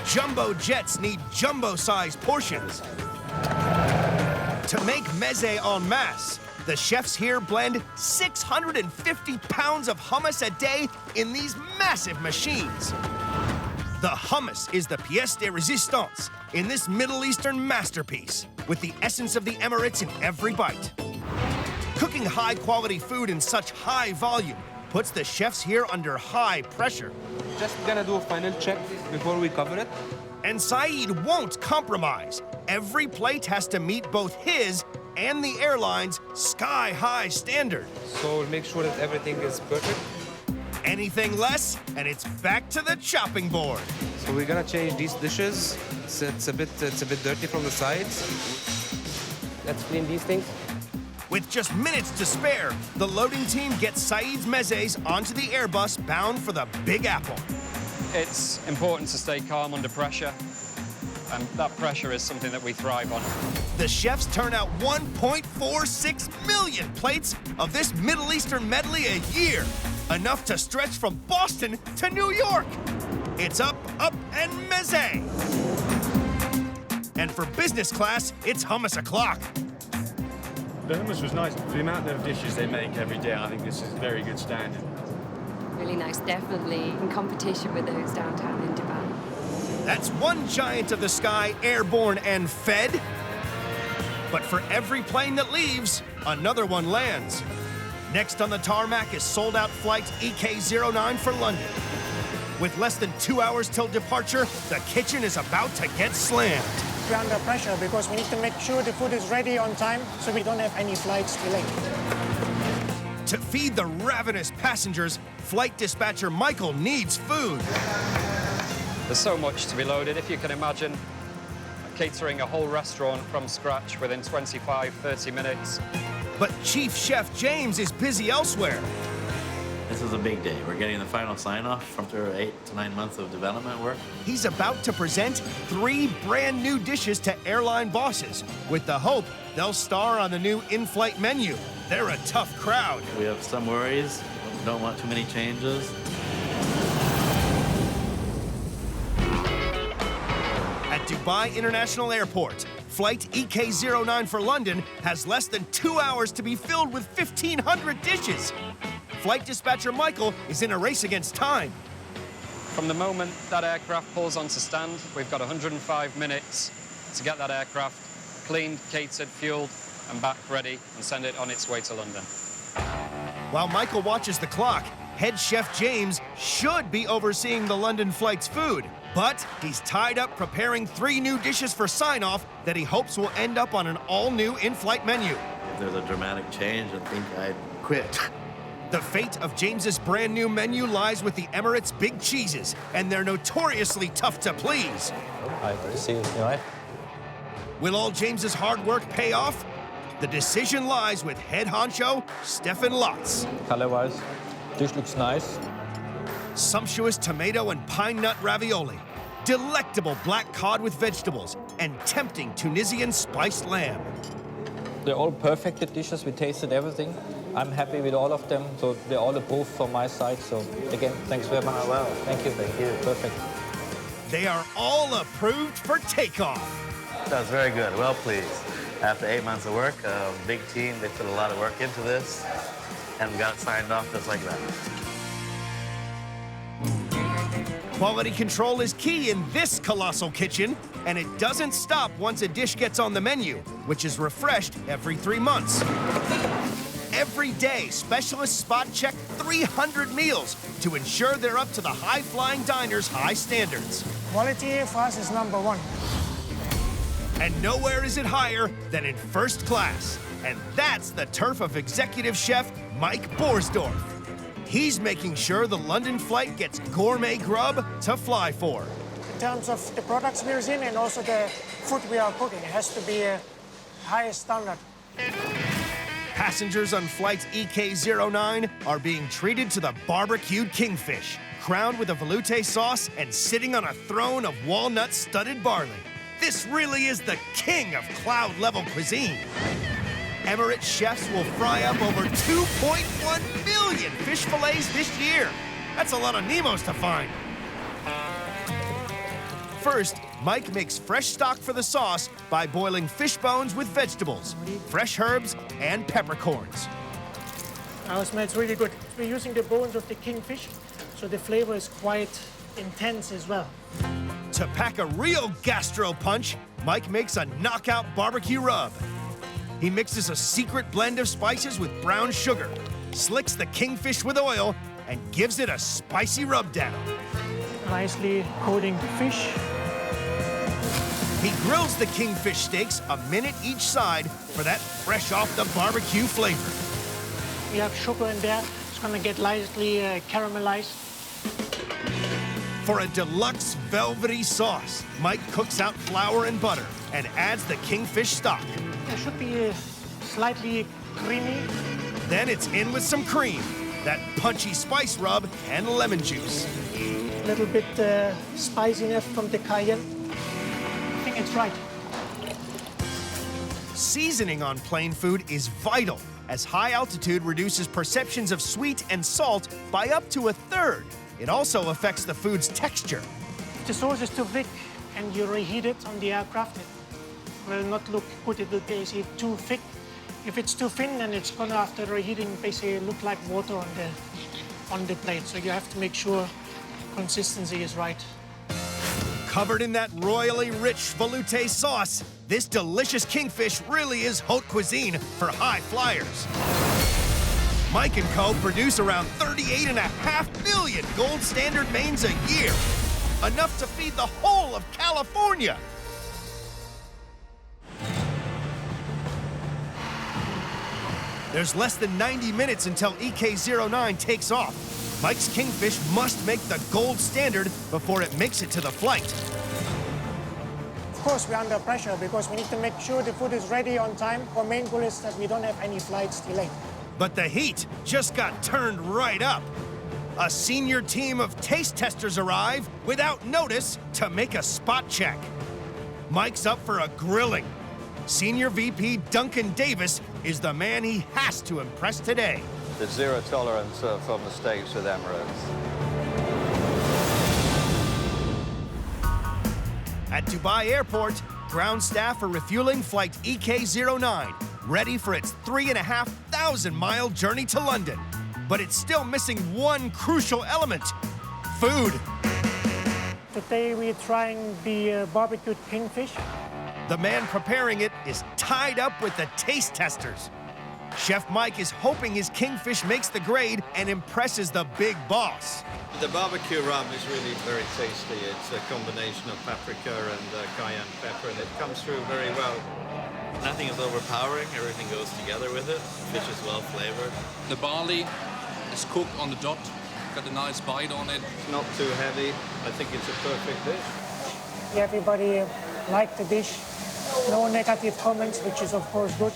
Jumbo jets need jumbo-sized portions. To make meze en masse, the chefs here blend 650 pounds of hummus a day in these massive machines. The hummus is the pièce de résistance in this Middle Eastern masterpiece, with the essence of the Emirates in every bite. Cooking high-quality food in such high volume puts the chefs here under high pressure. Just gonna do a final check before we cover it. And Saeed won't compromise. Every plate has to meet both his and the airline's sky-high standard. So we'll make sure that everything is perfect. Anything less, and it's back to the chopping board. So we're gonna change these dishes. It's a bit dirty from the sides. Let's clean these things. With just minutes to spare, the loading team gets Saeed's mezes onto the Airbus bound for the Big Apple. It's important to stay calm under pressure, and that pressure is something that we thrive on. The chefs turn out 1.46 million plates of this Middle Eastern medley a year, enough to stretch from Boston to New York. It's up, up, and meze. And for business class, it's hummus o'clock. The hummus was nice. For the amount of dishes they make every day, I think this is a very good standard. Really nice, definitely in competition with those downtown in Dubai. That's one giant of the sky airborne and fed. But for every plane that leaves, another one lands. Next on the tarmac is sold-out flight EK09 for London. With less than 2 hours till departure, the kitchen is about to get slammed. We're under pressure because we need to make sure the food is ready on time so we don't have any flights delayed. To feed the ravenous passengers, flight dispatcher Michael needs food. There's so much to be loaded. If you can imagine catering a whole restaurant from scratch within 25, 30 minutes. But Chief Chef James is busy elsewhere. This is a big day. We're getting the final sign-off after 8 to 9 months of development work. He's about to present 3 brand new dishes to airline bosses with the hope they'll star on the new in-flight menu. They're a tough crowd. We have some worries. Don't want too many changes. At Dubai International Airport, flight EK09 for London has less than 2 hours to be filled with 1,500 dishes. Flight dispatcher Michael is in a race against time. From the moment that aircraft pulls onto stand, we've got 105 minutes to get that aircraft cleaned, catered, fueled, and back ready and send it on its way to London. While Michael watches the clock, head chef James should be overseeing the London flight's food, but he's tied up preparing 3 new dishes for sign-off that he hopes will end up on an all-new in-flight menu. If there's a dramatic change, I think I'd quit. The fate of James's brand new menu lies with the Emirates' big cheeses, and they're notoriously tough to please. I see it, right? Will all James's hard work pay off? The decision lies with head honcho Stefan Lotz. Color-wise, dish looks nice. Sumptuous tomato and pine nut ravioli, delectable black cod with vegetables, and tempting Tunisian spiced lamb. They're all perfect dishes. We tasted everything. I'm happy with all of them, so they're all approved from my side. So again, thanks very much. Wow. Thank you. Thank you. Perfect. They are all approved for takeoff. That was very good. Well pleased. After 8 months of work, a big team, they put a lot of work into this, and we got it signed off just like that. Quality control is key in this colossal kitchen, and it doesn't stop once a dish gets on the menu, which is refreshed every 3 months. Every day, specialists spot check 300 meals to ensure they're up to the high-flying diners' high standards. Quality for us is number 1. And nowhere is it higher than in first class. And that's the turf of executive chef Mike Borsdorf. He's making sure the London flight gets gourmet grub to fly for. In terms of the products we're using and also the food we are cooking, it has to be a highest standard. Passengers on flight EK09 are being treated to the barbecued kingfish, crowned with a velouté sauce and sitting on a throne of walnut-studded barley. This really is the king of cloud-level cuisine. Emirates chefs will fry up over 2.1 million fish fillets this year. That's a lot of Nemos to find. First, Mike makes fresh stock for the sauce by boiling fish bones with vegetables, fresh herbs, and peppercorns. Now it smells really good. We're using the bones of the kingfish, so the flavor is quite intense as well. To pack a real gastro punch, Mike makes a knockout barbecue rub. He mixes a secret blend of spices with brown sugar, slicks the kingfish with oil, and gives it a spicy rub down. Nicely coating the fish. He grills the kingfish steaks a minute each side for that fresh off the barbecue flavor. We have sugar in there. It's gonna get lightly caramelized. For a deluxe velvety sauce, Mike cooks out flour and butter and adds the kingfish stock. It should be slightly creamy. Then it's in with some cream, that punchy spice rub, and lemon juice. A little bit spiciness from the cayenne. I think it's right. Seasoning on plain food is vital, as high altitude reduces perceptions of sweet and salt by up to 1/3. It also affects the food's texture. If the sauce is too thick and you reheat it on the aircraft, it will not look good. It will be too thick. If it's too thin, then it's gonna, after reheating, basically look like water on the plate. So you have to make sure consistency is right. Covered in that royally rich velouté sauce, this delicious kingfish really is haute cuisine for high flyers. Mike & Co. produce around 38.5 million gold standard mains a year, enough to feed the whole of California. There's less than 90 minutes until EK09 takes off. Mike's Kingfish must make the gold standard before it makes it to the flight. Of course, we're under pressure because we need to make sure the food is ready on time. Our main goal is that we don't have any flights delayed. But the heat just got turned right up. A senior team of taste testers arrive without notice to make a spot check. Mike's up for a grilling. Senior VP Duncan Davis is the man he has to impress today. There's zero tolerance for mistakes with Emirates. At Dubai Airport, ground staff are refueling flight EK09, ready for its 3,500-mile journey to London. But it's still missing one crucial element: food. Today we're trying the barbecued kingfish. The man preparing it is tied up with the taste testers. Chef Mike is hoping his kingfish makes the grade and impresses the big boss. The barbecue rub is really very tasty. It's a combination of paprika and cayenne pepper, and it comes through very well. Nothing is overpowering. Everything goes together with it. Fish is well flavored. The barley is cooked on the dot. Got a nice bite on it. Not too heavy. I think it's a perfect dish. Everybody liked the dish. No negative comments, which is of course good.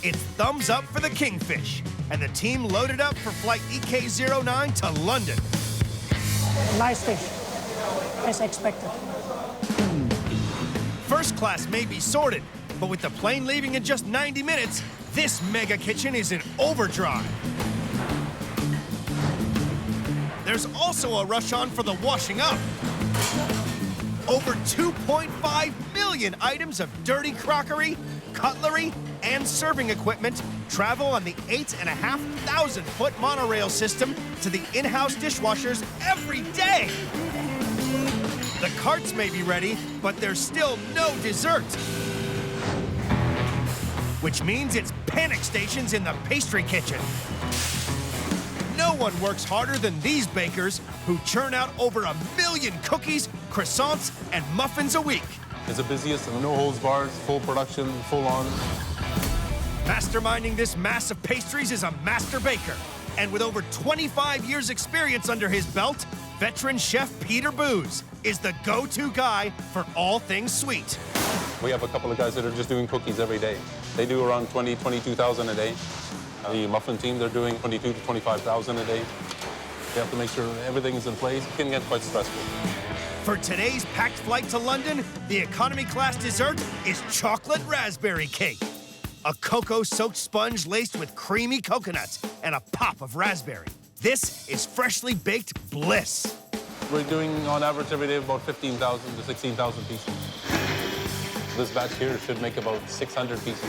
It's thumbs up for the kingfish, and the team loaded up for flight EK09 to London. Nice dish, as expected. First class may be sorted, but with the plane leaving in just 90 minutes, this mega kitchen is in overdrive. There's also a rush on for the washing up. Over 2.5 million items of dirty crockery, cutlery, and serving equipment travel on the 8,500-foot monorail system to the in-house dishwashers every day. The carts may be ready, but there's still no dessert. Which means it's panic stations in the pastry kitchen. No one works harder than these bakers, who churn out over 1 million cookies, croissants, and muffins a week. It's the busiest, no holds bars, full production, full on. Masterminding this mass of pastries is a master baker. And with over 25 years experience under his belt, veteran chef Peter Booz is the go-to guy for all things sweet. We have a couple of guys that are just doing cookies every day. They do around 22,000 a day. The muffin team, they're doing 22 to 25,000 a day. They have to make sure everything is in place. It can get quite stressful. For today's packed flight to London, the economy class dessert is chocolate raspberry cake. A cocoa-soaked sponge laced with creamy coconuts and a pop of raspberry. This is freshly baked bliss. We're doing, on average, every day about 15,000 to 16,000 pieces. This batch here should make about 600 pieces.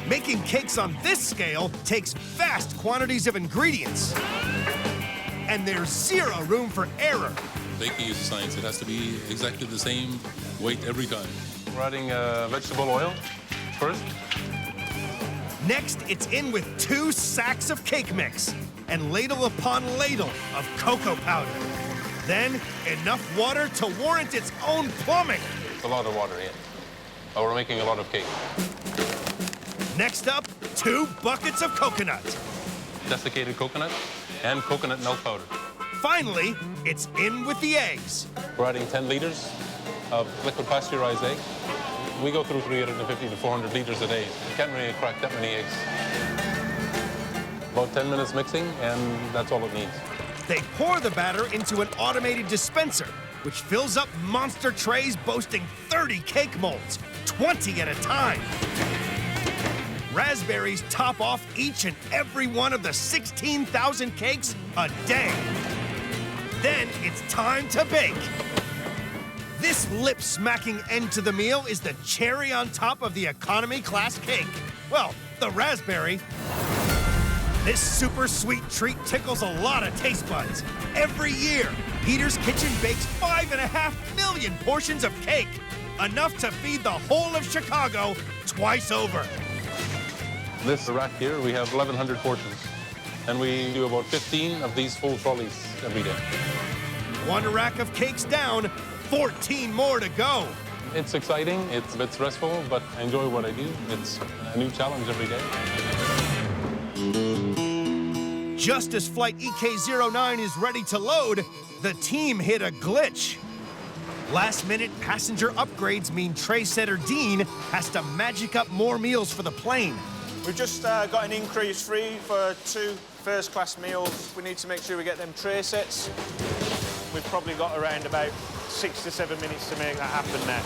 Making cakes on this scale takes vast quantities of ingredients. And there's zero room for error. Baking is a science. It has to be exactly the same weight every time. We're adding vegetable oil first. Next, it's in with 2 sacks of cake mix and ladle upon ladle of cocoa powder. Then, enough water to warrant its own plumbing. It's a lot of water, yeah. Oh, we're making a lot of cake. Next up, 2 buckets of coconut. Desiccated coconut and coconut milk powder. Finally, it's in with the eggs. We're adding 10 liters of liquid pasteurized egg. We go through 350 to 400 liters a day. You can't really crack that many eggs. About 10 minutes mixing, and that's all it needs. They pour the batter into an automated dispenser, which fills up monster trays boasting 30 cake molds, 20 at a time. Raspberries top off each and every one of the 16,000 cakes a day. Then it's time to bake. This lip-smacking end to the meal is the cherry on top of the economy class cake. Well, the raspberry. This super sweet treat tickles a lot of taste buds. Every year, Peter's Kitchen bakes 5.5 million portions of cake, enough to feed the whole of Chicago twice over. This rack here, we have 1,100 portions. And we do about 15 of these full trolleys every day. One rack of cakes down, 14 more to go. It's exciting, it's a bit stressful, but I enjoy what I do. It's a new challenge every day. Just as flight EK09 is ready to load, the team hit a glitch. Last-minute passenger upgrades mean tray setter Dean has to magic up more meals for the plane. We've just got an increase free for 2 first-class meals. We need to make sure we get them tray sets. We've probably got around about 6 to 7 minutes to make that happen now.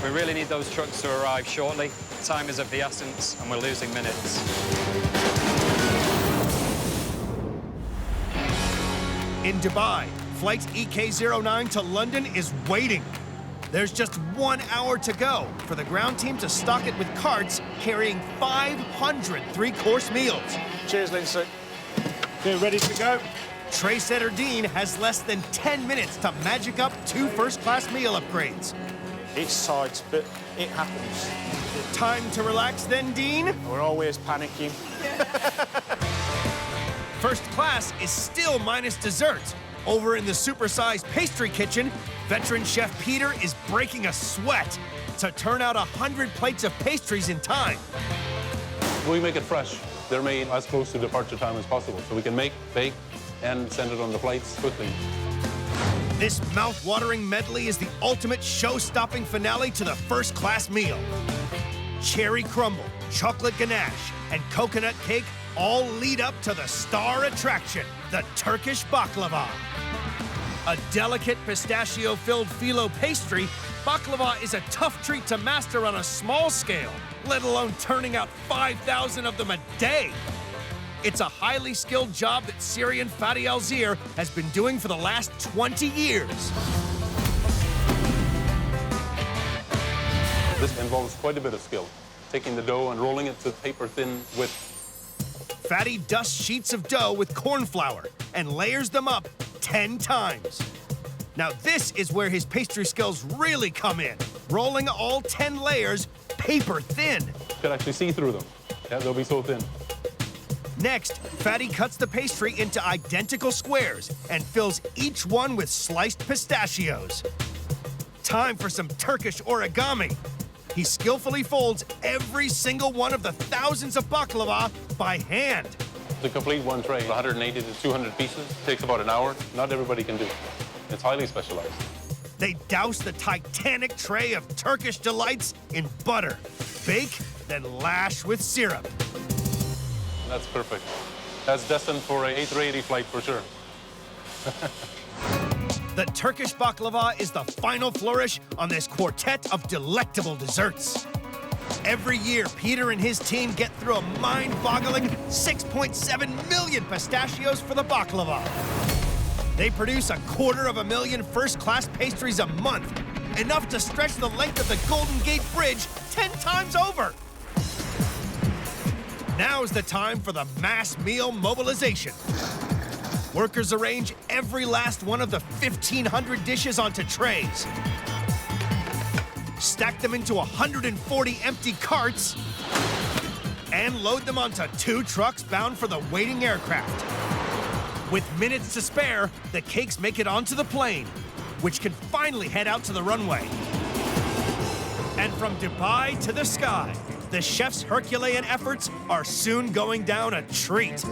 We really need those trucks to arrive shortly. Time is of the essence, and we're losing minutes. In Dubai, flight EK09 to London is waiting. There's just 1 hour to go for the ground team to stock it with carts carrying 500 three-course meals. Cheers, Lindsay. Okay, ready to go? Tray setter Dean has less than 10 minutes to magic up 2 first-class meal upgrades. It's tight, but it happens. Time to relax then, Dean? We're always panicking. First class is still minus dessert. Over in the supersized pastry kitchen, veteran chef Peter is breaking a sweat to turn out 100 plates of pastries in time. We make it fresh. They're made as close to departure time as possible, so we can make, bake, and send it on the flights quickly. This mouth-watering medley is the ultimate show-stopping finale to the first-class meal. Cherry crumble, chocolate ganache, and coconut cake all lead up to the star attraction, the Turkish baklava. A delicate pistachio-filled phyllo pastry, baklava is a tough treat to master on a small scale, let alone turning out 5,000 of them a day. It's a highly skilled job that Syrian Fadi Al-Zir has been doing for the last 20 years. This involves quite a bit of skill, taking the dough and rolling it to paper-thin width. Fadi dusts sheets of dough with corn flour and layers them up 10 times. Now this is where his pastry skills really come in, rolling all 10 layers paper thin. You can actually see through them. Yeah, they'll be so thin. Next, Fadi cuts the pastry into identical squares and fills each one with sliced pistachios. Time for some Turkish origami. He skillfully folds every single one of the thousands of baklava by hand. To complete one tray, 180 to 200 pieces, takes about an hour. Not everybody can do it. It's highly specialized. They douse the titanic tray of Turkish delights in butter, bake, then lash with syrup. That's perfect. That's destined for an A380 flight for sure. The Turkish baklava is the final flourish on this quartet of delectable desserts. Every year, Peter and his team get through a mind-boggling 6.7 million pistachios for the baklava. They produce 250,000 first-class pastries a month, enough to stretch the length of the Golden Gate Bridge 10 times over. Now's the time for the mass meal mobilization. Workers arrange every last one of the 1,500 dishes onto trays, stack them into 140 empty carts, and load them onto 2 trucks bound for the waiting aircraft. With minutes to spare, the cakes make it onto the plane, which can finally head out to the runway. And from Dubai to the sky, the chef's Herculean efforts are soon going down a treat.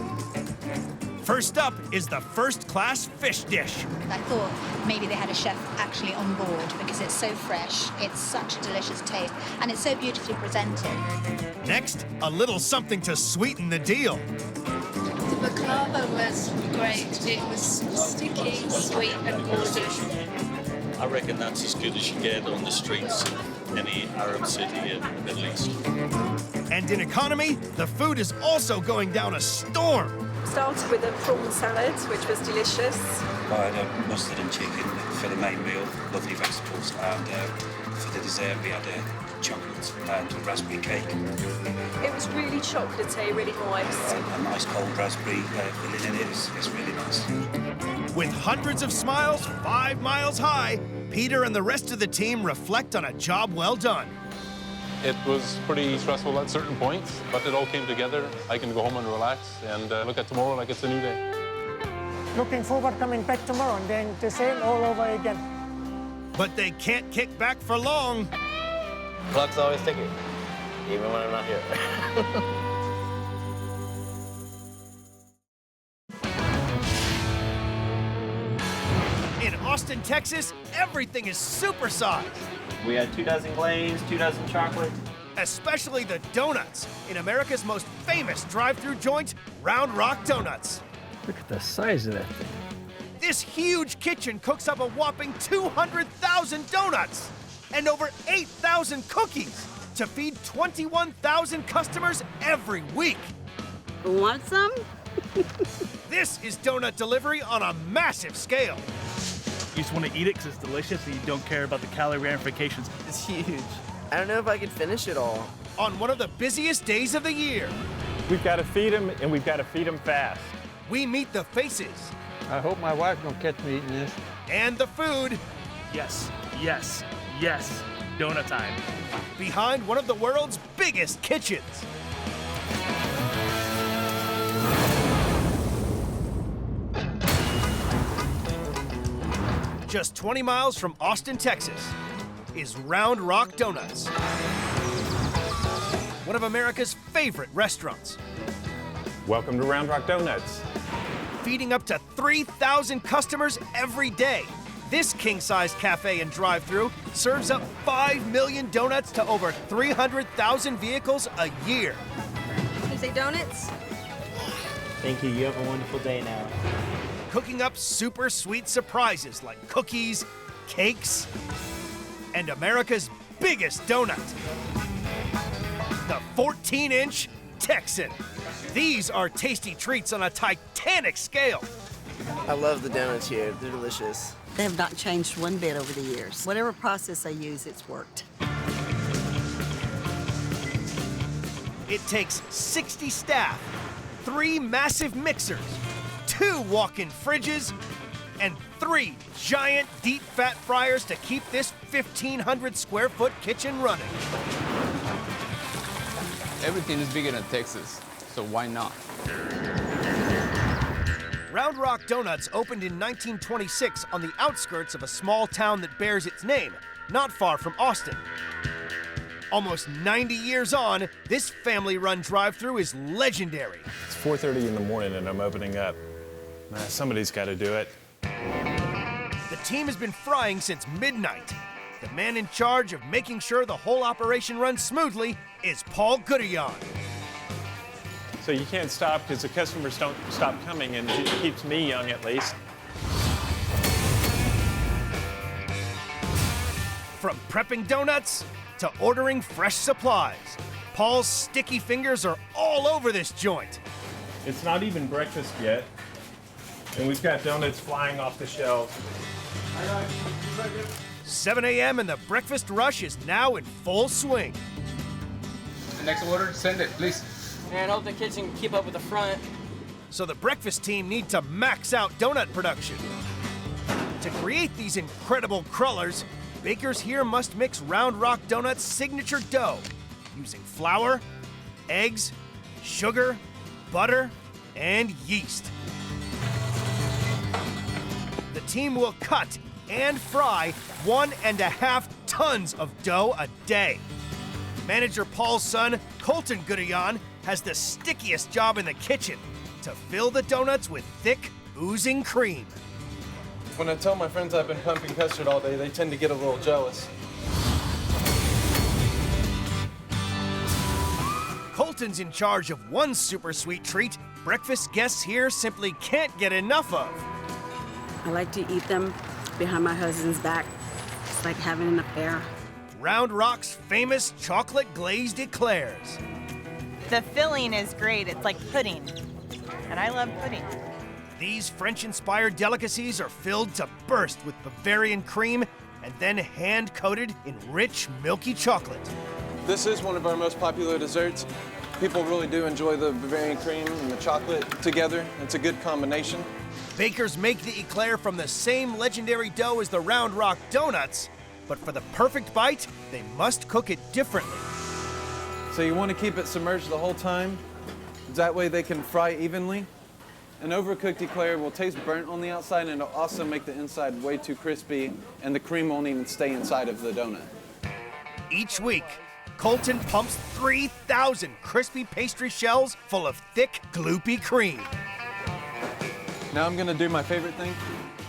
First up is the first-class fish dish. I thought maybe they had a chef actually on board because it's so fresh, it's such a delicious taste, and it's so beautifully presented. Next, a little something to sweeten the deal. The baklava was great. It was sticky, sweet, and gorgeous. I reckon that's as good as you get on the streets of any Arab city in the Middle East. And in economy, the food is also going down a storm. Started with a prawn salad, which was delicious. I had a mustard and chicken for the main meal, lovely vegetables, and for the dessert we had chocolate and a raspberry cake. It was really chocolatey, really moist. A nice cold raspberry filling in it, it's really nice. With hundreds of smiles 5 miles high, Peter and the rest of the team reflect on a job well done. It was pretty stressful at certain points, but it all came together. I can go home and relax and look at tomorrow like it's a new day. Looking forward coming back tomorrow and then the same all over again. But they can't kick back for long. Clock's always ticking, even when I'm not here. In Austin, Texas, everything is supersized. We had 2 dozen glaze, 2 dozen chocolate. Especially the donuts in America's most famous drive-through joint, Round Rock Donuts. Look at the size of that thing. This huge kitchen cooks up a whopping 200,000 donuts and over 8,000 cookies to feed 21,000 customers every week. Want some? This is donut delivery on a massive scale. You just want to eat it because it's delicious and you don't care about the calorie ramifications. It's huge. I don't know if I could finish it all. On one of the busiest days of the year. We've got to feed them, and we've got to feed them fast. We meet the faces. I hope my wife don't catch me eating this. And the food. Yes, yes, yes. Donut time. Behind one of the world's biggest kitchens. Just 20 miles from Austin, Texas, is Round Rock Donuts. One of America's favorite restaurants. Welcome to Round Rock Donuts. Feeding up to 3,000 customers every day. This king-size cafe and drive-thru serves up 5 million donuts to over 300,000 vehicles a year. You say donuts? Thank you. You have a wonderful day now. Cooking up super sweet surprises like cookies, cakes, and America's biggest donut, the 14-inch Texan. These are tasty treats on a titanic scale. I love the donuts here. They're delicious. They have not changed one bit over the years. Whatever process I use, it's worked. It takes 60 staff, 3 massive mixers, 2 walk-in fridges, and 3 giant deep fat fryers to keep this 1,500 square foot kitchen running. Everything is bigger than Texas, so why not? Round Rock Donuts opened in 1926 on the outskirts of a small town that bears its name, not far from Austin. Almost 90 years on, this family-run drive-thru is legendary. It's 4:30 in the morning and I'm opening up. Somebody's got to do it. The team has been frying since midnight. The man in charge of making sure the whole operation runs smoothly is Paul Goodillon. So you can't stop because the customers don't stop coming, and it keeps me young at least. From prepping donuts to ordering fresh supplies, Paul's sticky fingers are all over this joint. It's not even breakfast yet, and we've got donuts flying off the shelves. 7 a.m. and the breakfast rush is now in full swing. The next order, send it, please. And I hope the kitchen can keep up with the front. So the breakfast team need to max out donut production. To create these incredible crullers, bakers here must mix Round Rock Donuts' signature dough using flour, eggs, sugar, butter, and yeast. The team will cut and fry 1.5 tons of dough a day. Manager Paul's son, Colton Goodillon, has the stickiest job in the kitchen, to fill the donuts with thick, oozing cream. When I tell my friends I've been pumping custard all day, they tend to get a little jealous. Colton's in charge of one super sweet treat breakfast guests here simply can't get enough of. I like to eat them behind my husband's back. It's like having an affair. Round Rock's famous chocolate glazed eclairs. The filling is great. It's like pudding, and I love pudding. These French-inspired delicacies are filled to burst with Bavarian cream and then hand-coated in rich, milky chocolate. This is one of our most popular desserts. People really do enjoy the Bavarian cream and the chocolate together. It's a good combination. Bakers make the eclair from the same legendary dough as the Round Rock Donuts, but for the perfect bite, they must cook it differently. So you want to keep it submerged the whole time. That way they can fry evenly. An overcooked eclair will taste burnt on the outside and it'll also make the inside way too crispy and the cream won't even stay inside of the donut. Each week, Colton pumps 3,000 crispy pastry shells full of thick, gloopy cream. Now I'm gonna do my favorite thing.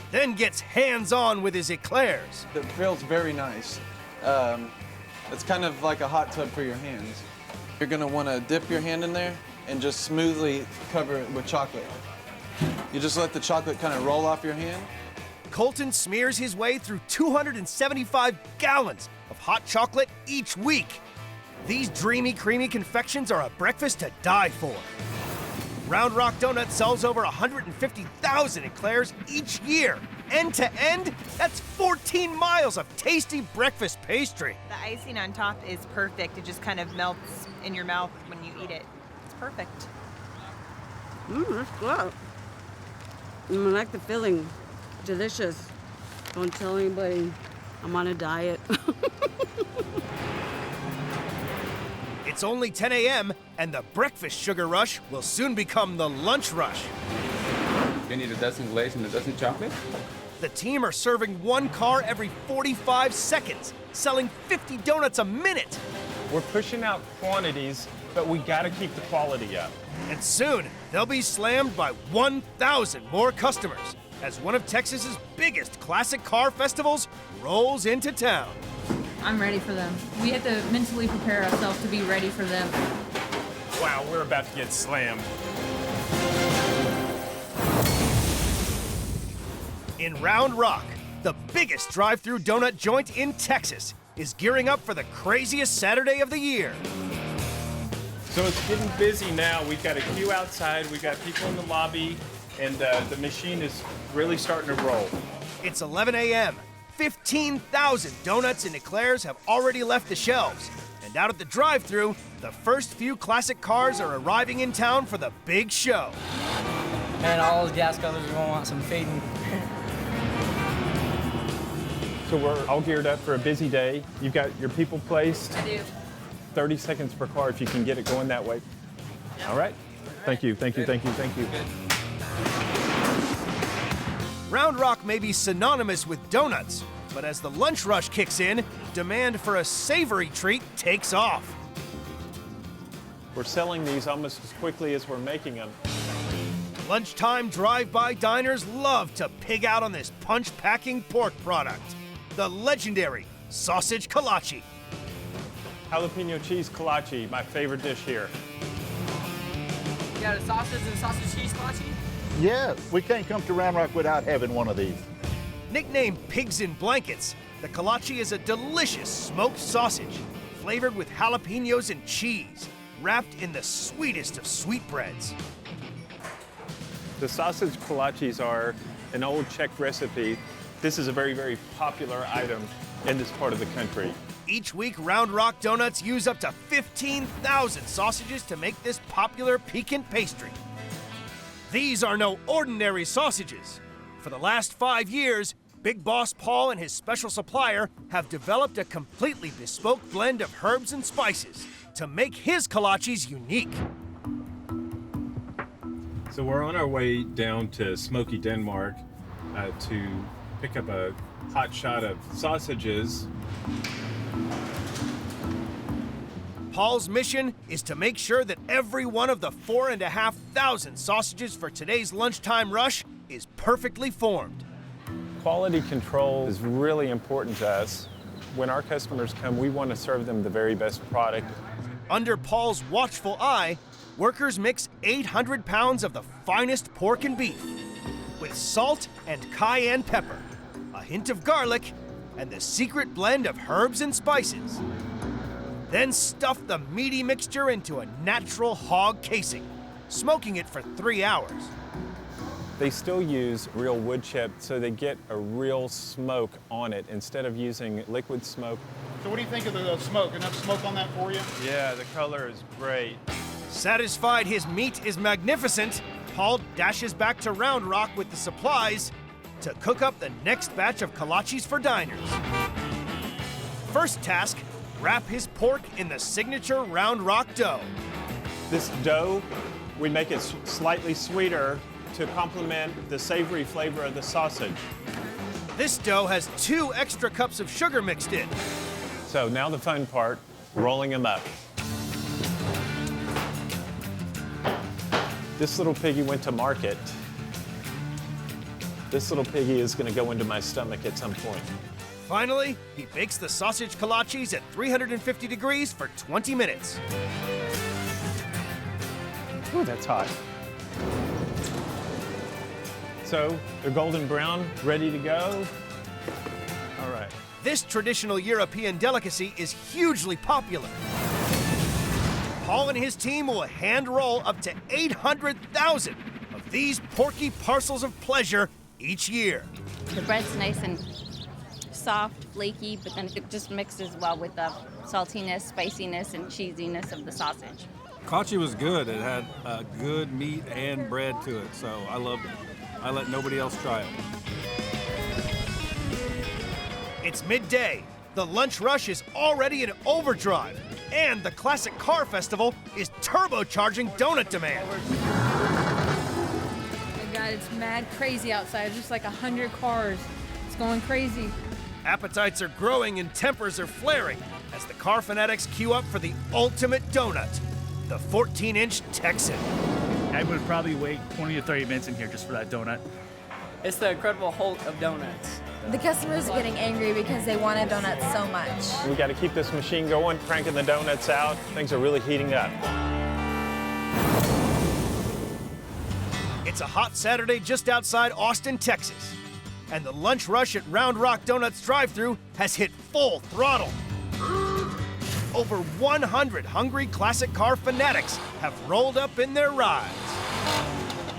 Then gets hands-on with his eclairs. It feels very nice. It's kind of like a hot tub for your hands. You're gonna wanna dip your hand in there and just smoothly cover it with chocolate. You just let the chocolate kind of roll off your hand. Colton smears his way through 275 gallons of hot chocolate each week. These dreamy, creamy confections are a breakfast to die for. Round Rock Donut sells over 150,000 eclairs each year. End to end, that's 14 miles of tasty breakfast pastry. The icing on top is perfect. It just kind of melts in your mouth when you eat it. It's perfect. That's good. I like the filling. Delicious. Don't tell anybody I'm on a diet. It's only 10 a.m. and the breakfast sugar rush will soon become the lunch rush. You need a dozen glaze and a dozen chocolate? The team are serving one car every 45 seconds, selling 50 donuts a minute. We're pushing out quantities, but we gotta keep the quality up. And soon, they'll be slammed by 1,000 more customers as one of Texas's biggest classic car festivals rolls into town. I'm ready for them. We have to mentally prepare ourselves to be ready for them. Wow, we're about to get slammed. In Round Rock, the biggest drive-through donut joint in Texas is gearing up for the craziest Saturday of the year. So it's getting busy now. We've got a queue outside, we've got people in the lobby, and the machine is really starting to roll. It's 11 a.m. 15,000 donuts and eclairs have already left the shelves. And out at the drive-thru, the first few classic cars are arriving in town for the big show. And all the gas guzzlers are going to want some feeding. So we're all geared up for a busy day. You've got your people placed. I do. 30 seconds per car if you can get it going that way. All right. Thank you, thank you, thank you, thank you. Round Rock may be synonymous with donuts, but as the lunch rush kicks in, demand for a savory treat takes off. We're selling these almost as quickly as we're making them. Lunchtime drive-by diners love to pig out on this punch-packing pork product, the legendary sausage kolache. Jalapeno cheese kolache, my favorite dish here. You got a sausage and sausage cheese kolache? Yes, we can't come to Round Rock without having one of these. Nicknamed Pigs in Blankets, the kolache is a delicious smoked sausage flavored with jalapenos and cheese, wrapped in the sweetest of sweetbreads. The sausage kolaches are an old Czech recipe. This is a very, very popular item in this part of the country. Each week, Round Rock Donuts use up to 15,000 sausages to make this popular piquant pastry. These are no ordinary sausages. For the last 5 years, Big Boss Paul and his special supplier have developed a completely bespoke blend of herbs and spices to make his kolaches unique. So we're on our way down to Smoky, Denmark to pick up a hot shot of sausages. Paul's mission is to make sure that every one of the 4,500 sausages for today's lunchtime rush is perfectly formed. Quality control is really important to us. When our customers come, we want to serve them the very best product. Under Paul's watchful eye, workers mix 800 pounds of the finest pork and beef with salt and cayenne pepper, a hint of garlic, and the secret blend of herbs and spices. Then stuff the meaty mixture into a natural hog casing, smoking it for 3 hours. They still use real wood chip, so they get a real smoke on it instead of using liquid smoke. So what do you think of the smoke? Enough smoke on that for you? Yeah, the color is great. Satisfied his meat is magnificent, Paul dashes back to Round Rock with the supplies to cook up the next batch of kolaches for diners. First task, wrap his pork in the signature Round Rock dough. This dough, we make it slightly sweeter to complement the savory flavor of the sausage. This dough has 2 extra cups of sugar mixed in. So now the fun part, rolling them up. This little piggy went to market. This little piggy is going to go into my stomach at some point. Finally, he bakes the sausage kolaches at 350 degrees for 20 minutes. Ooh, that's hot. So they're golden brown, ready to go. All right. This traditional European delicacy is hugely popular. Paul and his team will hand roll up to 800,000 of these porky parcels of pleasure each year. The bread's nice and soft, flaky, but then it just mixes well with the saltiness, spiciness, and cheesiness of the sausage. Kolache was good. It had good meat and bread to it, so I loved it. I let nobody else try it. It's midday. The lunch rush is already in overdrive, and the Classic Car Festival is turbocharging donut demand. Oh God, it's mad crazy outside. There's just like 100 cars. It's going crazy. Appetites are growing and tempers are flaring as the car fanatics queue up for the ultimate donut, the 14-inch Texan. I would probably wait 20 to 30 minutes in here just for that donut. It's the Incredible Hulk of donuts. The customers are getting angry because they wanted donuts so much. We got to keep this machine going, cranking the donuts out. Things are really heating up. It's a hot Saturday just outside Austin, Texas, and the lunch rush at Round Rock Donuts drive-thru has hit full throttle. Over 100 hungry classic car fanatics have rolled up in their rides.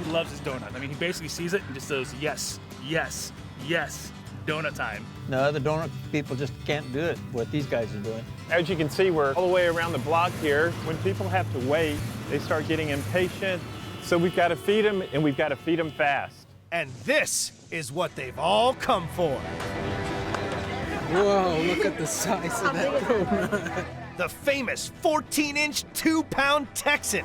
He loves his donut. I mean, he basically sees it and just goes, yes, yes, yes, donut time. No, other donut people just can't do it, what these guys are doing. As you can see, we're all the way around the block here. When people have to wait, they start getting impatient. So we've got to feed them, and we've got to feed them fast. And this is what they've all come for. Whoa, look at the size of that donut. The famous 14-inch, 2-pound Texan.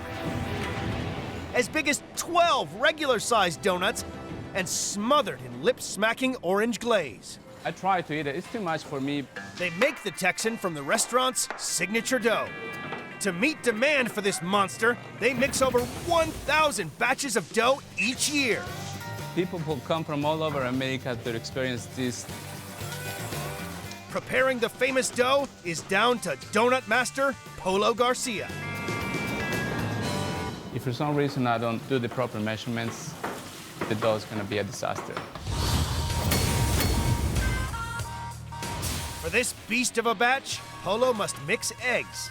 As big as 12 regular-sized donuts and smothered in lip-smacking orange glaze. I try to eat it. It's too much for me. They make the Texan from the restaurant's signature dough. To meet demand for this monster, they mix over 1,000 batches of dough each year. People who come from all over America to experience this. Preparing the famous dough is down to donut master Polo Garcia. If for some reason I don't do the proper measurements, the dough is going to be a disaster. For this beast of a batch, Polo must mix eggs.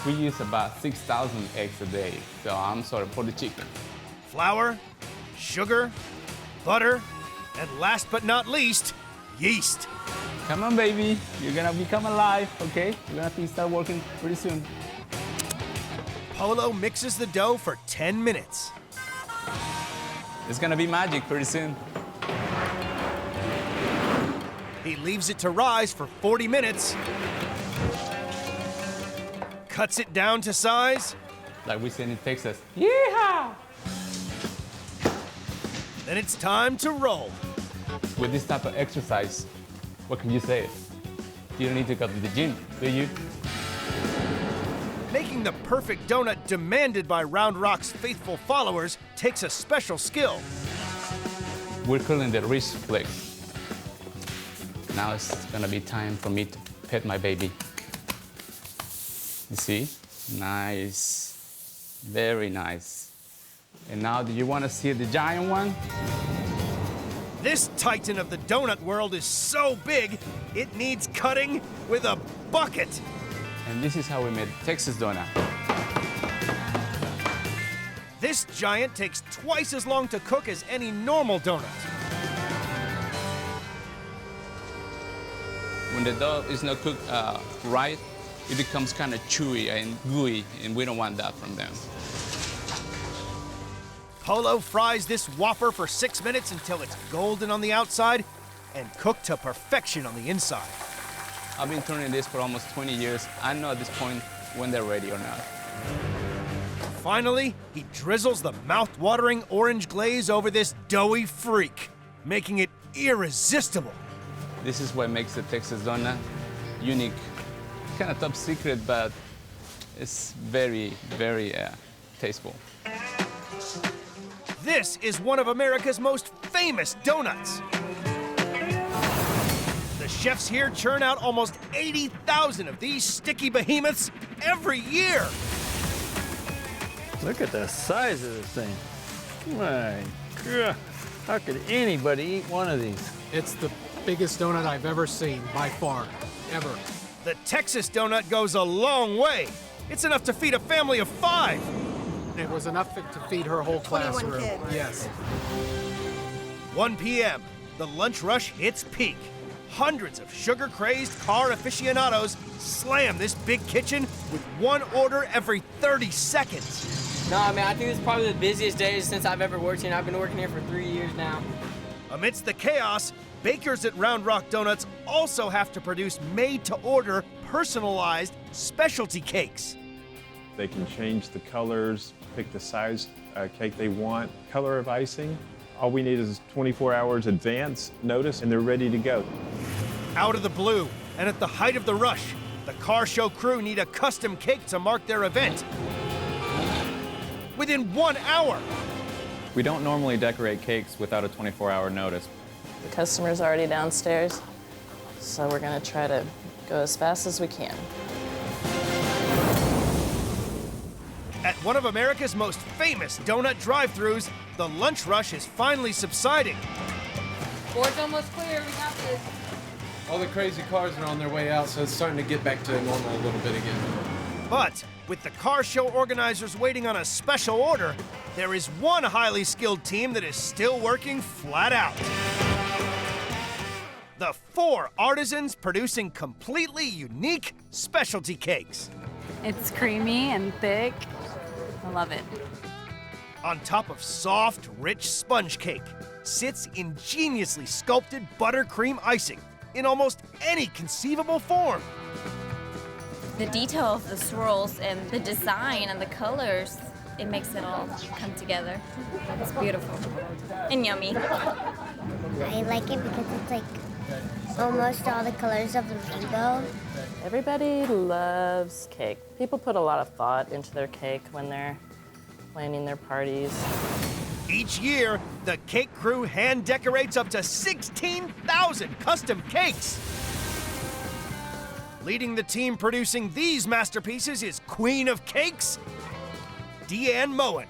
We use about 6,000 eggs a day, so I'm sorry for the chicken. Flour, sugar, butter, and last but not least, yeast. Come on, baby. You're gonna become alive, okay? You're gonna have to start working pretty soon. Polo mixes the dough for 10 minutes. It's gonna be magic pretty soon. He leaves it to rise for 40 minutes. Cuts it down to size. Like we say in Texas. Yeehaw! Then it's time to roll. With this type of exercise, what can you say? You don't need to go to the gym, do you? Making the perfect donut demanded by Round Rock's faithful followers takes a special skill. We're calling the wrist flex. Now it's gonna be time for me to pet my baby. You see? Nice. Very nice. And now, do you want to see the giant one? This titan of the donut world is so big, it needs cutting with a bucket. And this is how we made Texas donut. This giant takes twice as long to cook as any normal donut. When the dough is not cooked right, it becomes kind of chewy and gooey, and we don't want that from them. Polo fries this Whopper for 6 minutes until it's golden on the outside and cooked to perfection on the inside. I've been turning this for almost 20 years. I know at this point when they're ready or not. Finally, he drizzles the mouth-watering orange glaze over this doughy freak, making it irresistible. This is what makes the Texas donut unique. Kind of top secret, but it's very, very tasteful. This is one of America's most famous donuts. The chefs here churn out almost 80,000 of these sticky behemoths every year. Look at the size of this thing. My God, how could anybody eat one of these? It's the biggest donut I've ever seen, by far, ever. The Texas donut goes a long way. It's enough to feed a family of 5. It was enough to feed her whole classroom. kids. Yes. 1 p.m., the lunch rush hits peak. Hundreds of sugar-crazed car aficionados slam this big kitchen with one order every 30 seconds. No, I mean, I think it's probably the busiest day since I've ever worked here. I've been working here for 3 years now. Amidst the chaos, bakers at Round Rock Donuts also have to produce made-to-order, personalized specialty cakes. They can change the colors, pick the size cake they want, color of icing. All we need is 24 hours advance notice, and they're ready to go. Out of the blue, and at the height of the rush, the car show crew need a custom cake to mark their event. Within 1 hour. We don't normally decorate cakes without a 24-hour notice. The customer's already downstairs, so we're gonna try to go as fast as we can. At one of America's most famous donut drive-thrus, the lunch rush is finally subsiding. Board's almost clear, we got this. All the crazy cars are on their way out, so it's starting to get back to normal a little bit again. But with the car show organizers waiting on a special order, there is one highly skilled team that is still working flat out. The 4 artisans producing completely unique specialty cakes. It's creamy and thick. I love it. On top of soft, rich sponge cake sits ingeniously sculpted buttercream icing in almost any conceivable form. The detail of the swirls and the design and the colors, it makes it all come together. It's beautiful and yummy. I like it because it's like almost all the colors of the rainbow. Everybody loves cake. People put a lot of thought into their cake when they're planning their parties. Each year, the cake crew hand decorates up to 16,000 custom cakes. Leading the team producing these masterpieces is Queen of Cakes, Deanne Moen.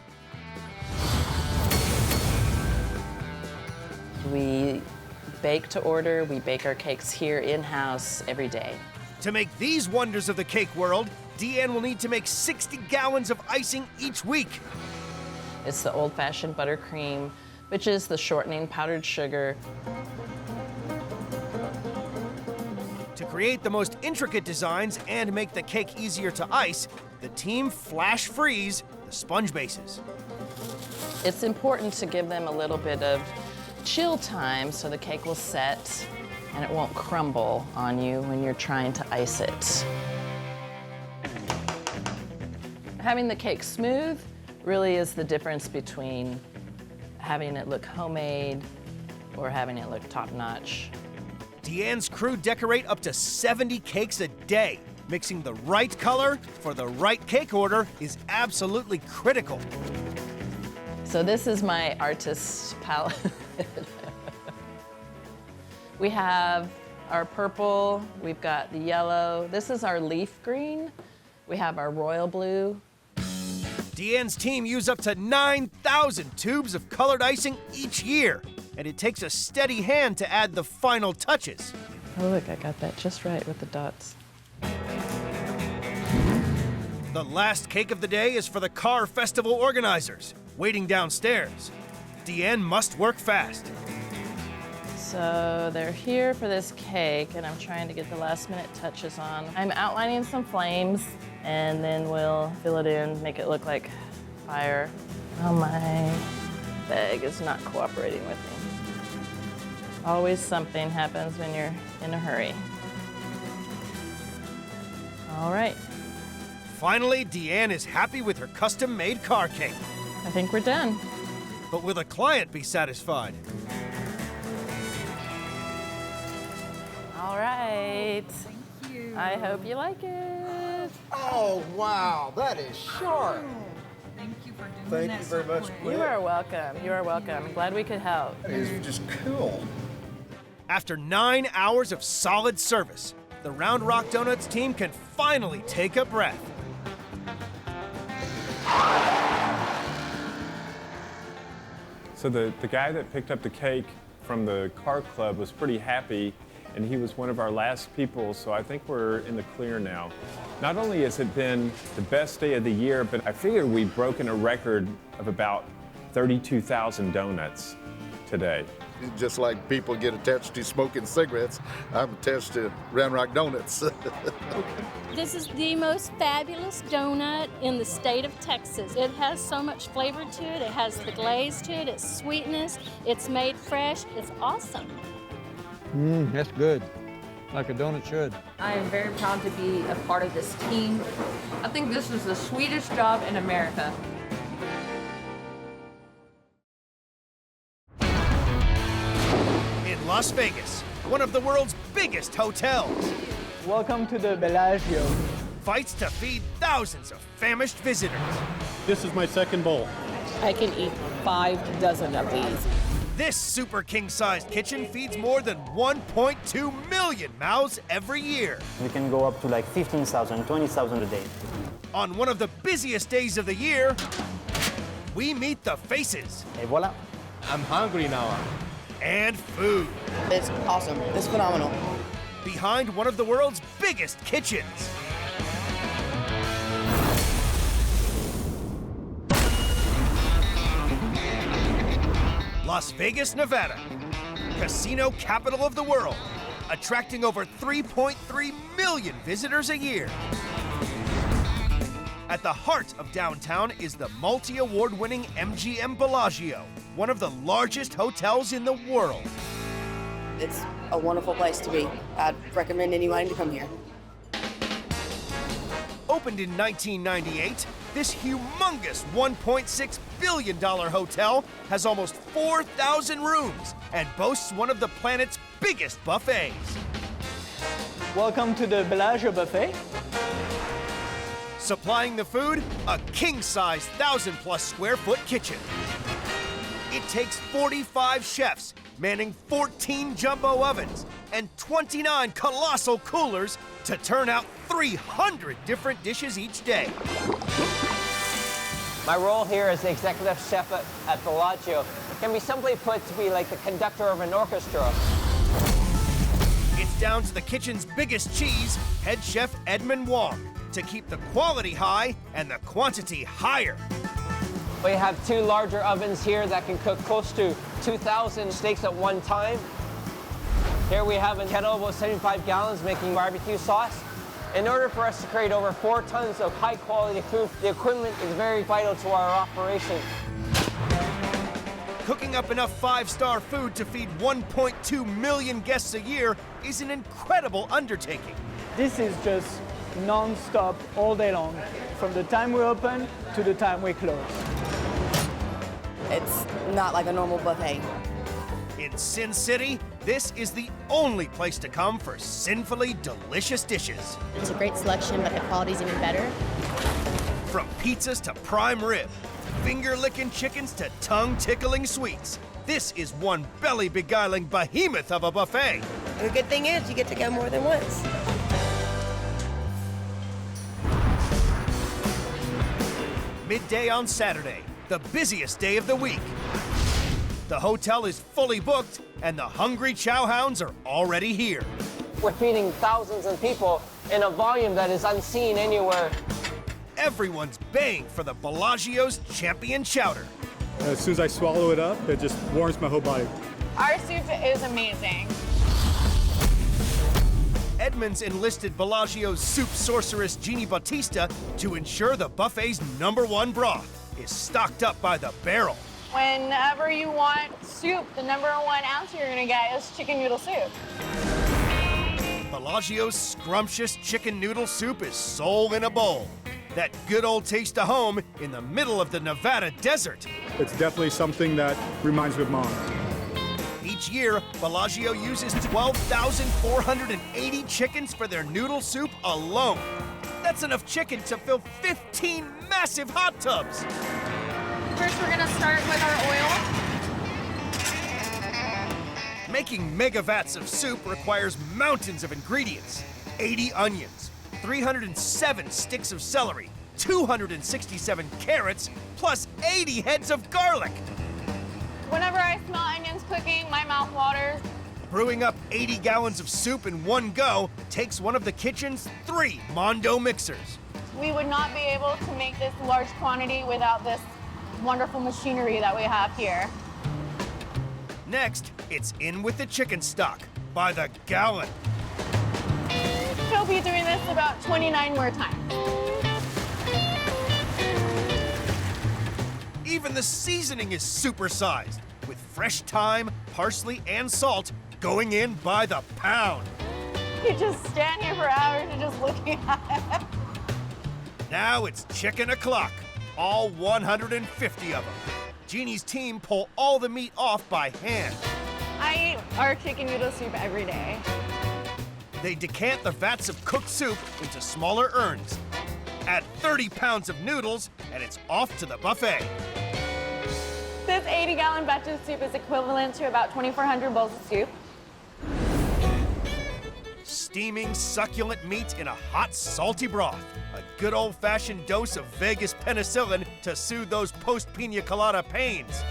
We bake to order. We bake our cakes here in-house every day. To make these wonders of the cake world, Deanne will need to make 60 gallons of icing each week. It's the old-fashioned buttercream, which is the shortening powdered sugar. To create the most intricate designs and make the cake easier to ice, the team flash freeze the sponge bases. It's important to give them a little bit of chill time so the cake will set and it won't crumble on you when you're trying to ice it. Having the cake smooth really is the difference between having it look homemade or having it look top-notch. Deanne's crew decorate up to 70 cakes a day. Mixing the right color for the right cake order is absolutely critical. So this is my artist palette. We have our purple, we've got the yellow. This is our leaf green. We have our royal blue. Deanne's team use up to 9,000 tubes of colored icing each year, and it takes a steady hand to add the final touches. Oh look, I got that just right with the dots. The last cake of the day is for the car festival organizers, waiting downstairs. Deanne must work fast. So they're here for this cake, and I'm trying to get the last minute touches on. I'm outlining some flames, and then we'll fill it in, make it look like fire. Oh, my bag is not cooperating with me. Always something happens when you're in a hurry. All right. Finally, Deanne is happy with her custom-made car cake. I think we're done. But will the client be satisfied? All right. Thank you. I hope you like it. Oh, wow, that is sharp. Thank you for doing Thank you very much. You are welcome. You are welcome. I'm glad we could help. That is just cool. After 9 hours of solid service, the Round Rock Donuts team can finally take a breath. So the guy that picked up the cake from the car club was pretty happy, and he was one of our last people, so I think we're in the clear now. Not only has it been the best day of the year, but I figure we've broken a record of about 32,000 donuts today. Just like people get attached to smoking cigarettes, I'm attached to Round Rock Donuts. This is the most fabulous donut in the state of Texas. It has so much flavor to it. It has the glaze to it, its sweetness, it's made fresh, it's awesome. That's good. Like a donut should. I am very proud to be a part of this team. I think this is the sweetest job in America. In Las Vegas, one of the world's biggest hotels. Welcome to the Bellagio. Fights to feed thousands of famished visitors. This is my second bowl. I can eat 5 dozen of these. This super king-sized kitchen feeds more than 1.2 million mouths every year. We can go up to like 15,000, 20,000 a day. On one of the busiest days of the year, we meet the faces. Et voilà. I'm hungry now. And food. It's awesome. It's phenomenal. Behind one of the world's biggest kitchens. Las Vegas, Nevada, casino capital of the world, attracting over 3.3 million visitors a year. At the heart of downtown is the multi-award-winning MGM Bellagio, one of the largest hotels in the world. It's a wonderful place to be. I'd recommend anyone to come here. Opened in 1998, this humongous $1.6 billion hotel has almost 4,000 rooms and boasts one of the planet's biggest buffets. Welcome to the Bellagio buffet. Supplying the food, a king-size 1,000-plus square foot kitchen. It takes 45 chefs manning 14 jumbo ovens and 29 colossal coolers to turn out 300 different dishes each day. My role here as the executive chef at Bellagio can be simply put to be like the conductor of an orchestra. It's down to the kitchen's biggest cheese, head chef Edmund Wong, to keep the quality high and the quantity higher. We have 2 larger ovens here that can cook close to 2,000 steaks at one time. Here we have a kettle of 75 gallons making barbecue sauce. In order for us to create over 4 tons of high quality food, the equipment is very vital to our operation. Cooking up enough 5-star food to feed 1.2 million guests a year is an incredible undertaking. This is just non-stop all day long, from the time we open to the time we close. It's not like a normal buffet. In Sin City, this is the only place to come for sinfully delicious dishes. It's a great selection, but the quality's even better. From pizzas to prime rib, finger-licking chickens to tongue-tickling sweets, this is one belly-beguiling behemoth of a buffet. And the good thing is you get to go more than once. Midday on Saturday, the busiest day of the week. The hotel is fully booked, and the hungry chowhounds are already here. We're feeding thousands of people in a volume that is unseen anywhere. Everyone's baying for the Bellagio's champion chowder. As soon as I swallow it up, it just warms my whole body. Our soup is amazing. Edmonds enlisted Bellagio's soup sorceress Jeannie Bautista to ensure the buffet's #1 broth is stocked up by the barrel. Whenever you want soup, the #1 answer you're gonna get is chicken noodle soup. Bellagio's scrumptious chicken noodle soup is soul in a bowl. That good old taste of home in the middle of the Nevada desert. It's definitely something that reminds me of mom. Each year, Bellagio uses 12,480 chickens for their noodle soup alone. That's enough chicken to fill 15 massive hot tubs. First, we're gonna start with our oil. Making mega vats of soup requires mountains of ingredients. 80 onions, 307 sticks of celery, 267 carrots, plus 80 heads of garlic. Whenever I smell onions cooking, my mouth waters. Brewing up 80 gallons of soup in one go takes one of the kitchen's 3 Mondo mixers. We would not be able to make this large quantity without this wonderful machinery that we have here. Next, it's in with the chicken stock by the gallon. We'll be doing this about 29 more times. Even the seasoning is supersized, with fresh thyme, parsley, and salt going in by the pound. You just stand here for hours and just looking at it. Now it's chicken o'clock, all 150 of them. Jeannie's team pull all the meat off by hand. I eat our chicken noodle soup every day. They decant the vats of cooked soup into smaller urns. Add 30 pounds of noodles, and it's off to the buffet. This 80-gallon batch of soup is equivalent to about 2,400 bowls of soup. Steaming, succulent meat in a hot, salty broth. A good old-fashioned dose of Vegas penicillin to soothe those post-pina colada pains.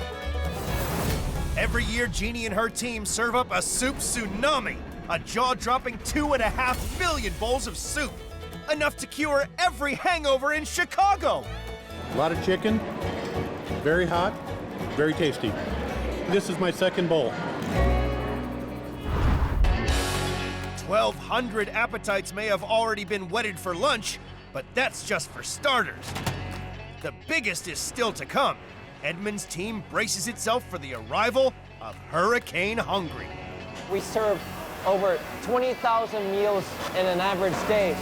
Every year, Jeannie and her team serve up a soup tsunami, a jaw-dropping 2.5 million bowls of soup, enough to cure every hangover in Chicago. A lot of chicken, very hot, very tasty. This is my second bowl. 1,200 appetites may have already been wetted for lunch, but that's just for starters. The biggest is still to come. Edmund's team braces itself for the arrival of Hurricane Hungry. We serve over 20,000 meals in an average day.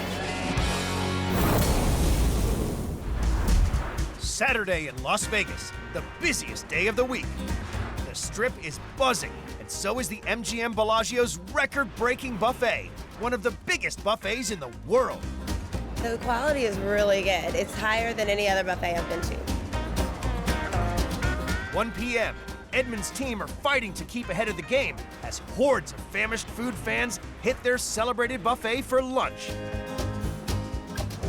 Saturday in Las Vegas, the busiest day of the week. The Strip is buzzing, and so is the MGM Bellagio's record-breaking buffet, one of the biggest buffets in the world. The quality is really good. It's higher than any other buffet I've been to. 1 p.m., Edmund's team are fighting to keep ahead of the game as hordes of famished food fans hit their celebrated buffet for lunch.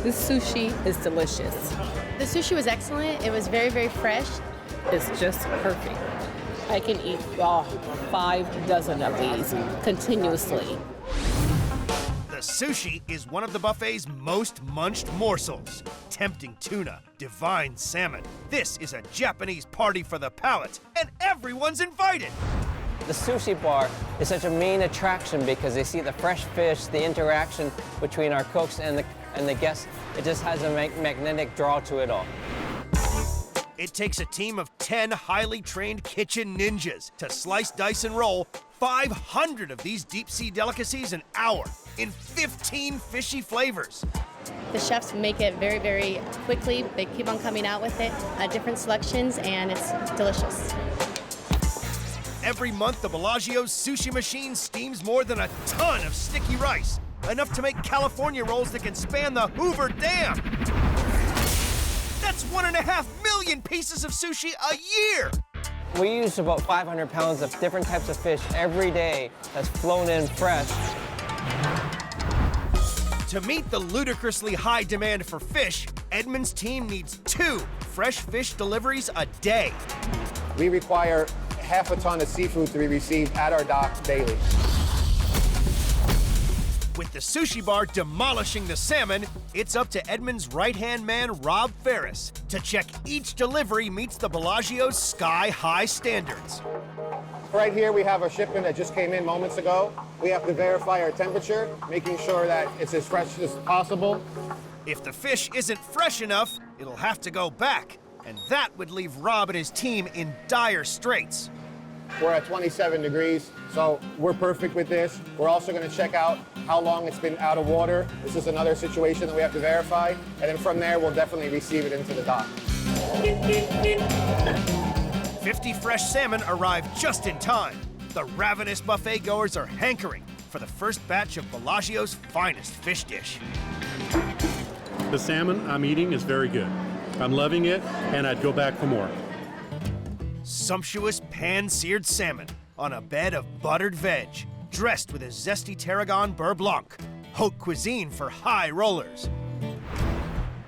This sushi is delicious. The sushi was excellent. It was very, very fresh. It's just perfect. I can eat 5 dozen of these continuously. The sushi is one of the buffet's most munched morsels. Tempting tuna, divine salmon. This is a Japanese party for the palate, and everyone's invited. The sushi bar is such a main attraction because they see the fresh fish, the interaction between our cooks and the guests. It just has a magnetic draw to it all. It takes a team of 10 highly trained kitchen ninjas to slice, dice, and roll 500 of these deep-sea delicacies an hour in 15 fishy flavors. The chefs make it very, very quickly. They keep on coming out with it, different selections, and it's delicious. Every month, the Bellagio's sushi machine steams more than a ton of sticky rice, enough to make California rolls that can span the Hoover Dam. That's 1.5 million pieces of sushi a year. We use about 500 pounds of different types of fish every day that's flown in fresh. To meet the ludicrously high demand for fish, Edmund's team needs 2 fresh fish deliveries a day. We require half a ton of seafood to be received at our docks daily. With the sushi bar demolishing the salmon, it's up to Edmund's right-hand man, Rob Ferris, to check each delivery meets the Bellagio's sky-high standards. Right here, we have a shipment that just came in moments ago. We have to verify our temperature, making sure that it's as fresh as possible. If the fish isn't fresh enough, it'll have to go back, and that would leave Rob and his team in dire straits. We're at 27 degrees, so we're perfect with this. We're also gonna check out how long it's been out of water. This is another situation that we have to verify. And then from there, we'll definitely receive it into the dock. 50 fresh salmon arrived just in time. The ravenous buffet goers are hankering for the first batch of Bellagio's finest fish dish. The salmon I'm eating is very good. I'm loving it, and I'd go back for more. Sumptuous pan-seared salmon on a bed of buttered veg, dressed with a zesty tarragon beurre blanc, haute cuisine for high rollers.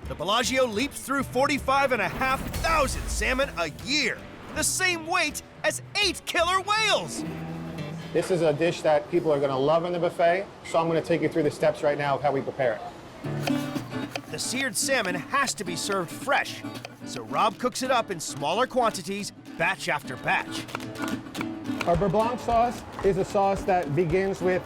The Bellagio leaps through 45,500 salmon a year, the same weight as 8 killer whales. This is a dish that people are gonna love in the buffet, so I'm gonna take you through the steps right now of how we prepare it. The seared salmon has to be served fresh, so Rob cooks it up in smaller quantities, batch after batch. Our beurre blanc sauce is a sauce that begins with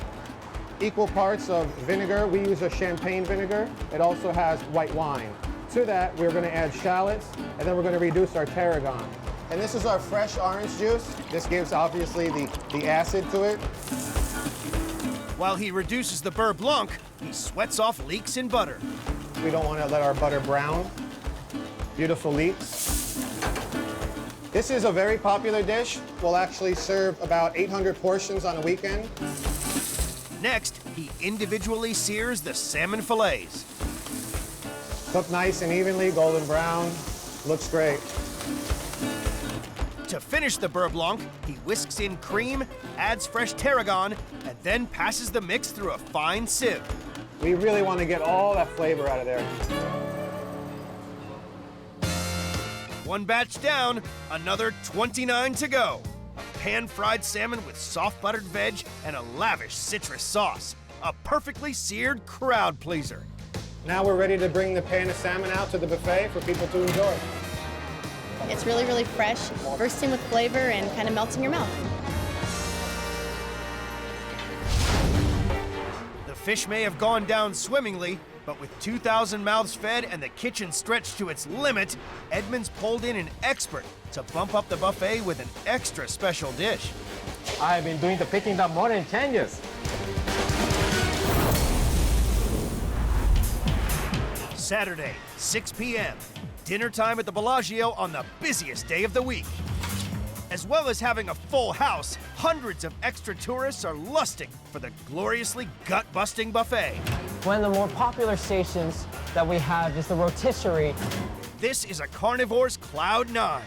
equal parts of vinegar. We use a champagne vinegar. It also has white wine. To that, we're gonna add shallots, and then we're gonna reduce our tarragon. And this is our fresh orange juice. This gives, obviously, the acid to it. While he reduces the beurre blanc, he sweats off leaks in butter. We don't want to let our butter brown. Beautiful leeks. This is a very popular dish. We'll actually serve about 800 portions on a weekend. Next, he individually sears the salmon fillets. Cooked nice and evenly, golden brown. Looks great. To finish the beurre blanc, he whisks in cream, adds fresh tarragon, and then passes the mix through a fine sieve. We really want to get all that flavor out of there. One batch down, another 29 to go. A pan-fried salmon with soft buttered veg and a lavish citrus sauce. A perfectly seared crowd pleaser. Now we're ready to bring the pan of salmon out to the buffet for people to enjoy. It's really, really fresh, bursting with flavor and kind of melts in your mouth. The fish may have gone down swimmingly, but with 2,000 mouths fed and the kitchen stretched to its limit, Edmonds pulled in an expert to bump up the buffet with an extra special dish. I've been doing the Peking duck more than 10 years. Saturday, 6 p.m. Dinner time at the Bellagio on the busiest day of the week. As well as having a full house, hundreds of extra tourists are lusting for the gloriously gut-busting buffet. One of the more popular stations that we have is the rotisserie. This is a carnivore's cloud nine,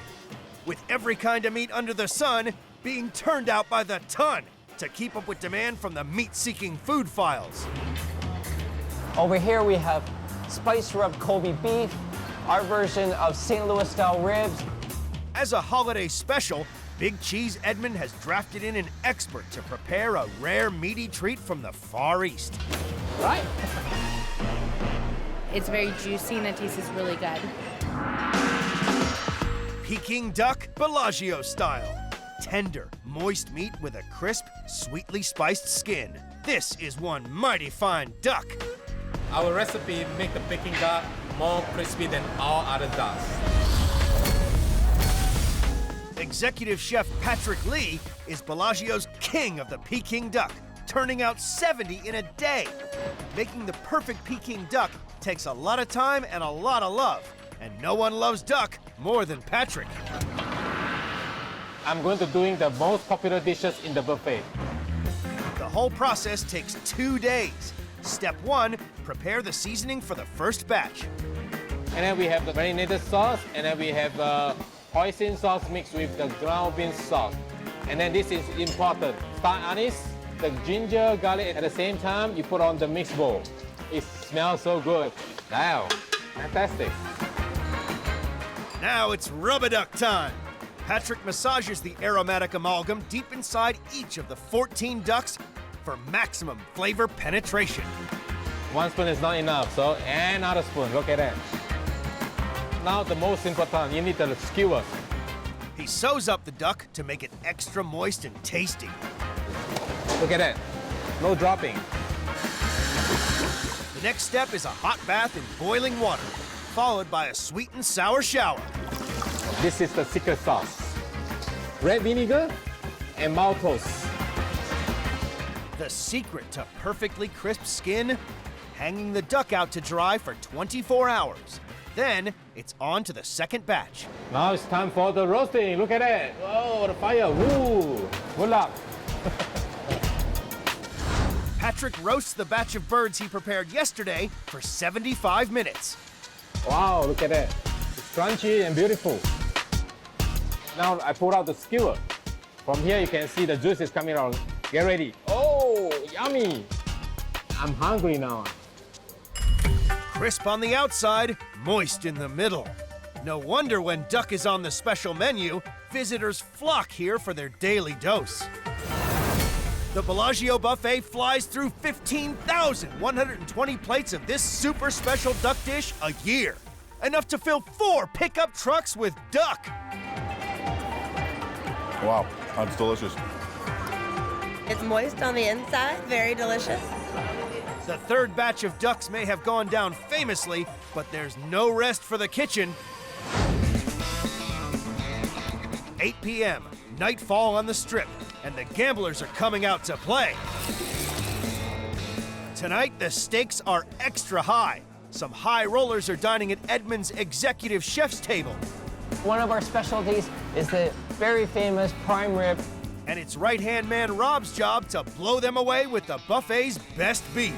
with every kind of meat under the sun being turned out by the ton to keep up with demand from the meat-seeking food files. Over here we have spice-rubbed Kobe beef, our version of St. Louis-style ribs. As a holiday special, Big Cheese Edmond has drafted in an expert to prepare a rare meaty treat from the Far East. Right? It's very juicy and it tastes really good. Peking duck, Bellagio style. Tender, moist meat with a crisp, sweetly spiced skin. This is one mighty fine duck. Our recipe makes the Peking duck more crispy than all other ducks. Executive Chef Patrick Lee is Bellagio's king of the Peking duck, turning out 70 in a day. Making the perfect Peking duck takes a lot of time and a lot of love, and no one loves duck more than Patrick. I'm going to doing the most popular dishes in the buffet. The whole process takes 2 days. Step 1, prepare the seasoning for the first batch. And then we have the marinated sauce, and then we have hoisin sauce mixed with the ground bean sauce. And then this is important. Star anise, the ginger, garlic at the same time, you put on the mixed bowl. It smells so good. Wow, fantastic. Now it's rub-a-duck time. Patrick massages the aromatic amalgam deep inside each of the 14 ducks for maximum flavor penetration. 1 spoon is not enough, so another spoon, look at that. Now the most important, you need the skewers. He sews up the duck to make it extra moist and tasty. Look at that, no dropping. The next step is a hot bath in boiling water, followed by a sweet and sour shower. This is the secret sauce. Red vinegar, and maltose. The secret to perfectly crisp skin? Hanging the duck out to dry for 24 hours. Then it's on to the second batch. Now it's time for the roasting. Look at it. Oh, the fire. Woo! Good luck. Patrick roasts the batch of birds he prepared yesterday for 75 minutes. Wow, look at that. It's crunchy and beautiful. Now I pull out the skewer. From here you can see the juice is coming out. Get ready. Oh, yummy. I'm hungry now. Crisp on the outside, moist in the middle. No wonder when duck is on the special menu, visitors flock here for their daily dose. The Bellagio buffet flies through 15,120 plates of this super special duck dish a year. Enough to fill 4 pickup trucks with duck. Wow, that's delicious. It's moist on the inside, very delicious. The third batch of ducks may have gone down famously, but there's no rest for the kitchen. 8 p.m., nightfall on the Strip, and the gamblers are coming out to play. Tonight, the stakes are extra high. Some high rollers are dining at Edmund's executive chef's table. One of our specialties is the very famous prime rib. And it's right-hand man Rob's job to blow them away with the buffet's best beef.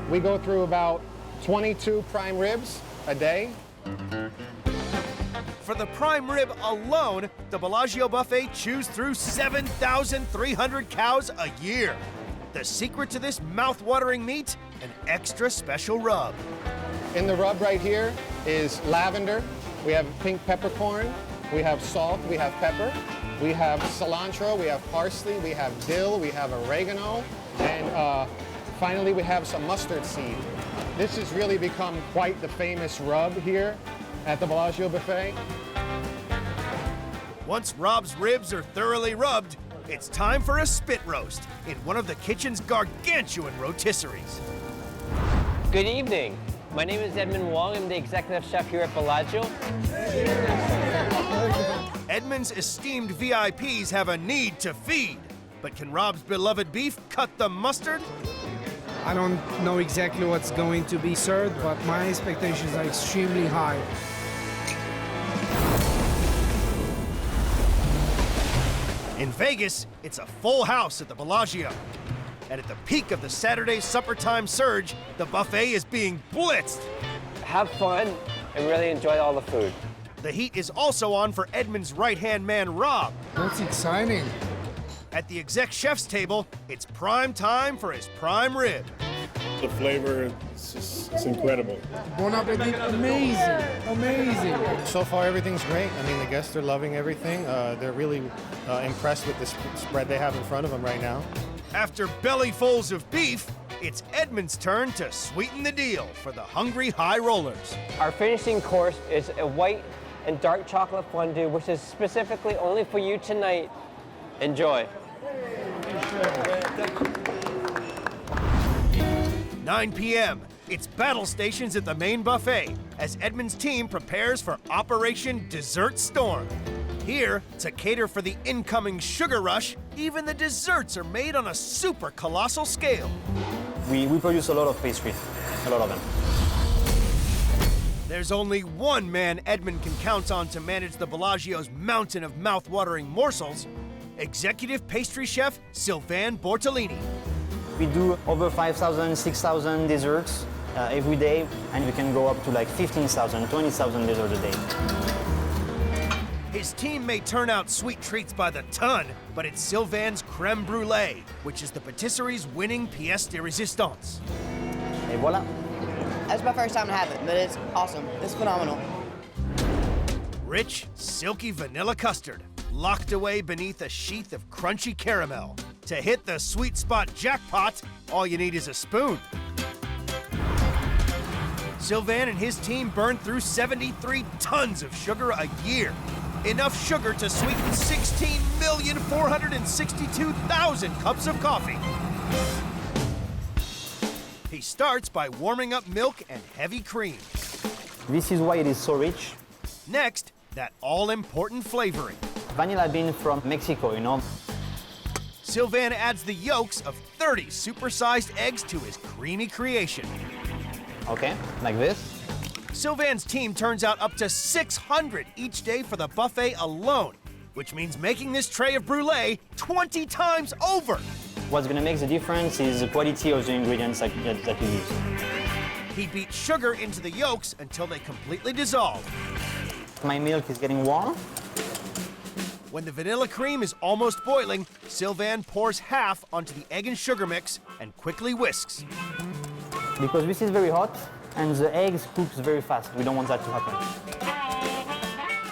We go through about 22 prime ribs a day. For the prime rib alone, the Bellagio buffet chews through 7,300 cows a year. The secret to this mouth-watering meat? An extra special rub. In the rub right here is lavender. We have pink peppercorn. We have salt. We have pepper. We have cilantro. We have parsley. We have dill. We have oregano. And finally, we have some mustard seed. This has really become quite the famous rub here at the Bellagio buffet. Once Rob's ribs are thoroughly rubbed, it's time for a spit roast in one of the kitchen's gargantuan rotisseries. Good evening. My name is Edmund Wong. I'm the executive chef here at Bellagio. Edmund's esteemed VIPs have a need to feed, but can Rob's beloved beef cut the mustard? I don't know exactly what's going to be served, but my expectations are extremely high. In Vegas, it's a full house at the Bellagio. And at the peak of the Saturday supper time surge, the buffet is being blitzed. Have fun and really enjoy all the food. The heat is also on for Edmund's right-hand man, Rob. That's exciting. At the exec chef's table, it's prime time for his prime rib. The flavor, it's incredible. Bon appetit, amazing, amazing. So far, everything's great. I mean, the guests are loving everything. They're really impressed with the spread they have in front of them right now. After bellyfuls of beef, it's Edmund's turn to sweeten the deal for the hungry high rollers. Our finishing course is a white and dark chocolate fondue, which is specifically only for you tonight. Enjoy. 9 p.m. It's battle stations at the main buffet as Edmund's team prepares for Operation Dessert Storm. Here, to cater for the incoming sugar rush, even the desserts are made on a super colossal scale. We produce a lot of pastries, a lot of them. There's only one man Edmund can count on to manage the Bellagio's mountain of mouth-watering morsels, executive pastry chef Sylvain Bortolini. We do over 5,000, 6,000 desserts every day, and we can go up to like 15,000, 20,000 desserts a day. His team may turn out sweet treats by the ton, but it's Sylvain's creme brulee, which is the patisserie's winning pièce de résistance. Et voilà. That's my first time to have it, but it's awesome. It's phenomenal. Rich, silky vanilla custard, locked away beneath a sheath of crunchy caramel. To hit the sweet spot jackpot, all you need is a spoon. Sylvain and his team burn through 73 tons of sugar a year. Enough sugar to sweeten 16,462,000 cups of coffee. He starts by warming up milk and heavy cream. This is why it is so rich. Next, that all-important flavoring. Vanilla bean from Mexico, you know. Sylvain adds the yolks of 30 supersized eggs to his creamy creation. Okay, like this. Sylvain's team turns out up to 600 each day for the buffet alone, which means making this tray of brulee 20 times over. What's gonna make the difference is the quality of the ingredients that you use. He beats sugar into the yolks until they completely dissolve. My milk is getting warm. When the vanilla cream is almost boiling, Sylvain pours half onto the egg and sugar mix and quickly whisks. Because this is very hot and the eggs cooks very fast. We don't want that to happen.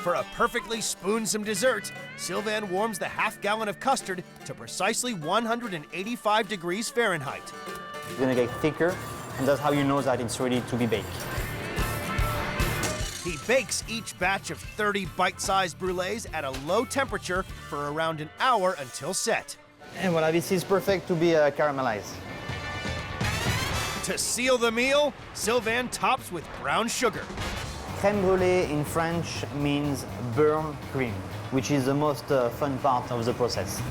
For a perfectly spoonsome dessert, Sylvain warms the half-gallon of custard to precisely 185 degrees Fahrenheit. It's gonna get thicker, and that's how you know that it's ready to be baked. He bakes each batch of 30 bite-sized brulees at a low temperature for around an hour until set. And voila, this is perfect to be caramelized. To seal the meal, Sylvain tops with brown sugar. Crème brûlée in French means burnt cream, which is the most fun part of the process.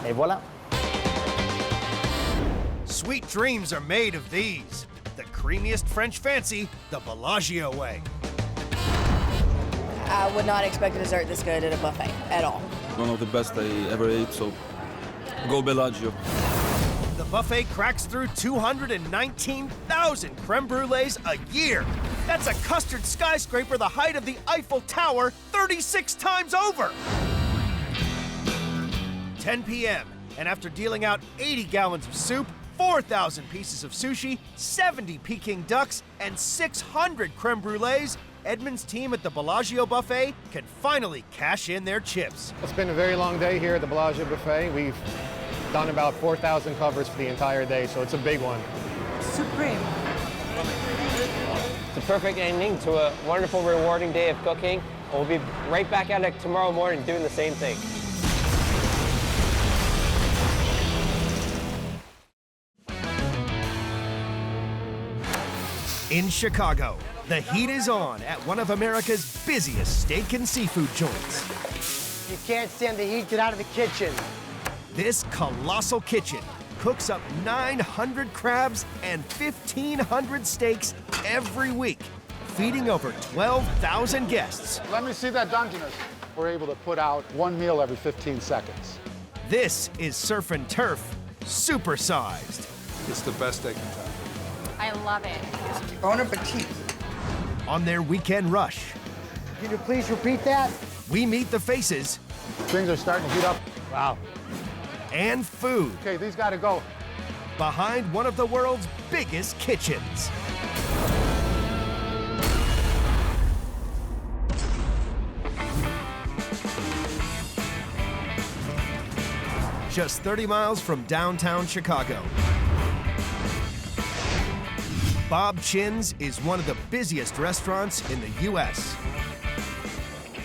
Et voilà. Sweet dreams are made of these. The creamiest French fancy, the Bellagio way. I would not expect a dessert this good at a buffet at all. One of the best I ever ate, so go Bellagio. The buffet cracks through 219,000 creme brulees a year. That's a custard skyscraper the height of the Eiffel Tower 36 times over. 10 p.m., and after dealing out 80 gallons of soup, 4,000 pieces of sushi, 70 Peking ducks, and 600 creme brulees, Edmund's team at the Bellagio Buffet can finally cash in their chips. It's been a very long day here at the Bellagio Buffet. We've done about 4,000 covers for the entire day, so it's a big one. Supreme. It's a perfect ending to a wonderful, rewarding day of cooking. We'll be right back at it tomorrow morning doing the same thing. In Chicago, the heat is on at one of America's busiest steak and seafood joints. You can't stand the heat, get out of the kitchen. This colossal kitchen cooks up 900 crabs and 1,500 steaks every week, feeding over 12,000 guests. Let me see that Dungeness. We're able to put out one meal every 15 seconds. This is Surf and Turf, supersized. It's the best steak in town. I love it. Bon appetit. On their weekend rush, Can you please repeat that? we meet the faces. Things are starting to heat up. Wow. And food. Okay, these gotta go. Behind one of the world's biggest kitchens. Just 30 miles from downtown Chicago. Bob Chin's is one of the busiest restaurants in the U.S.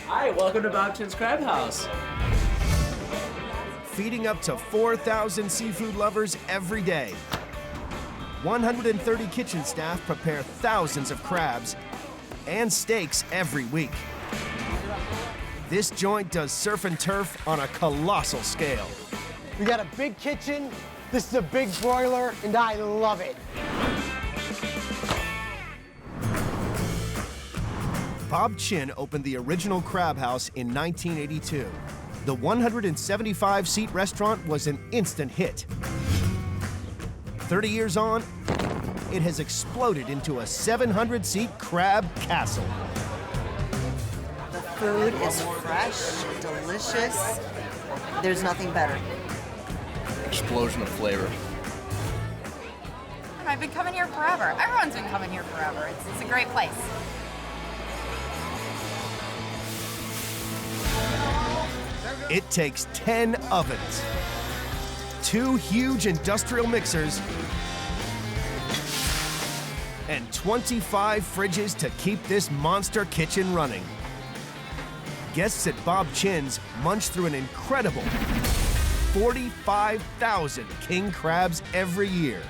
Hi, welcome to Bob Chin's Crab House. Feeding up to 4,000 seafood lovers every day. 130 kitchen staff prepare thousands of crabs and steaks every week. This joint does surf and turf on a colossal scale. We got a big kitchen, this is a big broiler, and I love it. Bob Chin opened the original Crab House in 1982. The 175-seat restaurant was an instant hit. 30 years on, it has exploded into a 700-seat crab castle. The food is fresh, delicious. There's nothing better. Explosion of flavor. I've been coming here forever. Everyone's been coming here forever. It's a great place. It takes 10 ovens, 2 huge industrial mixers, and 25 fridges to keep this monster kitchen running. Guests at Bob Chin's munch through an incredible 45,000 king crabs every year.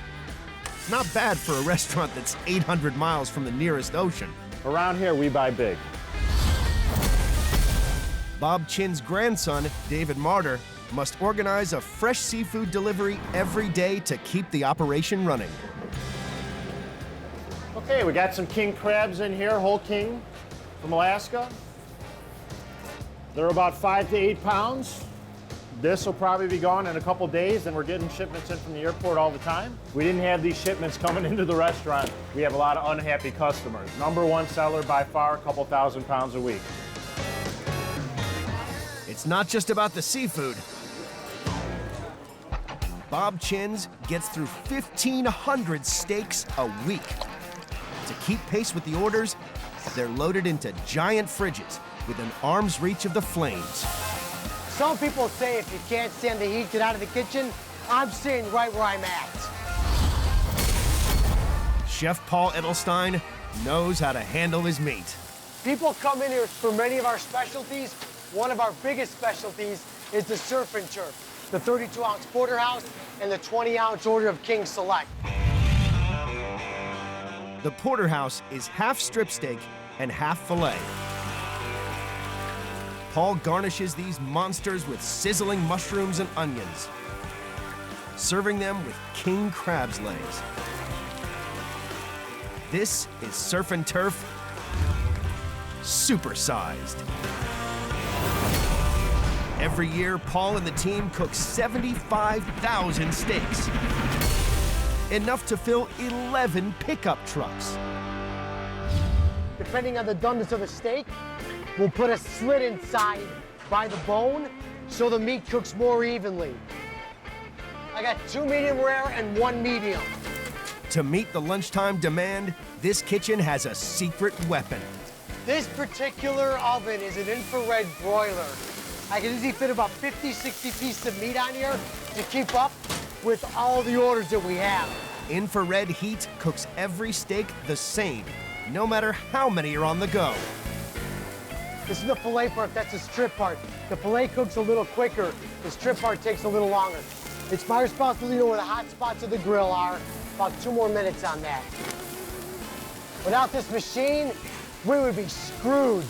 Not bad for a restaurant that's 800 miles from the nearest ocean. Around here, we buy big. Bob Chin's grandson, David Martyr, must organize a fresh seafood delivery every day to keep the operation running. Okay, we got some king crabs in here, whole king from Alaska. They're about 5 to 8 pounds. This will probably be gone in a couple days, and we're getting shipments in from the airport all the time. We didn't have these shipments coming into the restaurant. We have a lot of unhappy customers. #1 seller by far, a couple thousand pounds a week. It's not just about the seafood. Bob Chin's gets through 1,500 steaks a week. To keep pace with the orders, they're loaded into giant fridges with an arm's reach of the flames. Some people say if you can't stand the heat, get out of the kitchen. I'm sitting right where I'm at. Chef Paul Edelstein knows how to handle his meat. People come in here for many of our specialties. One of our biggest specialties is the surf and turf, the 32-ounce porterhouse and the 20-ounce order of King Select. The porterhouse is half strip steak and half filet. Paul garnishes these monsters with sizzling mushrooms and onions, serving them with king crab's legs. This is surf and turf supersized. Every year, Paul and the team cook 75,000 steaks, enough to fill 11 pickup trucks. Depending on the doneness of the steak, we'll put a slit inside by the bone so the meat cooks more evenly. I got 2 medium rare and 1 medium. To meet the lunchtime demand, this kitchen has a secret weapon. This particular oven is an infrared broiler. I can easily fit about 50, 60 pieces of meat on here to keep up with all the orders that we have. Infrared heat cooks every steak the same, no matter how many are on the go. This is the filet part, that's the strip part. The filet cooks a little quicker, the strip part takes a little longer. It's my responsibility to know where the hot spots of the grill are. About 2 more minutes on that. Without this machine, we would be screwed.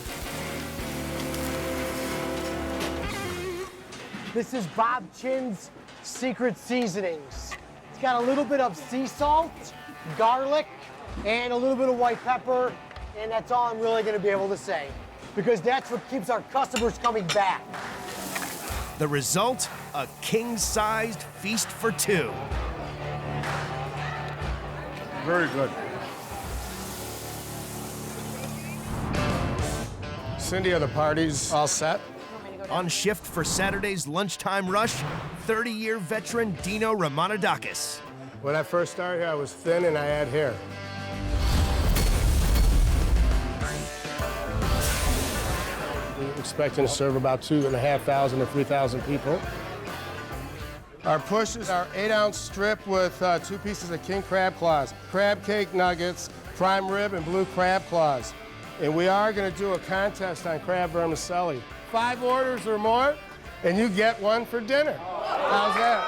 This is Bob Chin's secret seasonings. It's got a little bit of sea salt, garlic, and a little bit of white pepper, and that's all I'm really gonna be able to say, because that's what keeps our customers coming back. The result, a king-sized feast for 2. Very good. Cindy, are the parties all set? On shift for Saturday's lunchtime rush, 30-year veteran Dino Ramanadakis. When I first started here, I was thin and I had hair. We're expecting to serve about 2,500 to 3,000 people. Our pushes are 8-ounce strip with 2 pieces of king crab claws, crab cake nuggets, prime rib, and blue crab claws. And we are going to do a contest on crab vermicelli. 5 orders or more, and you get 1 for dinner. How's that?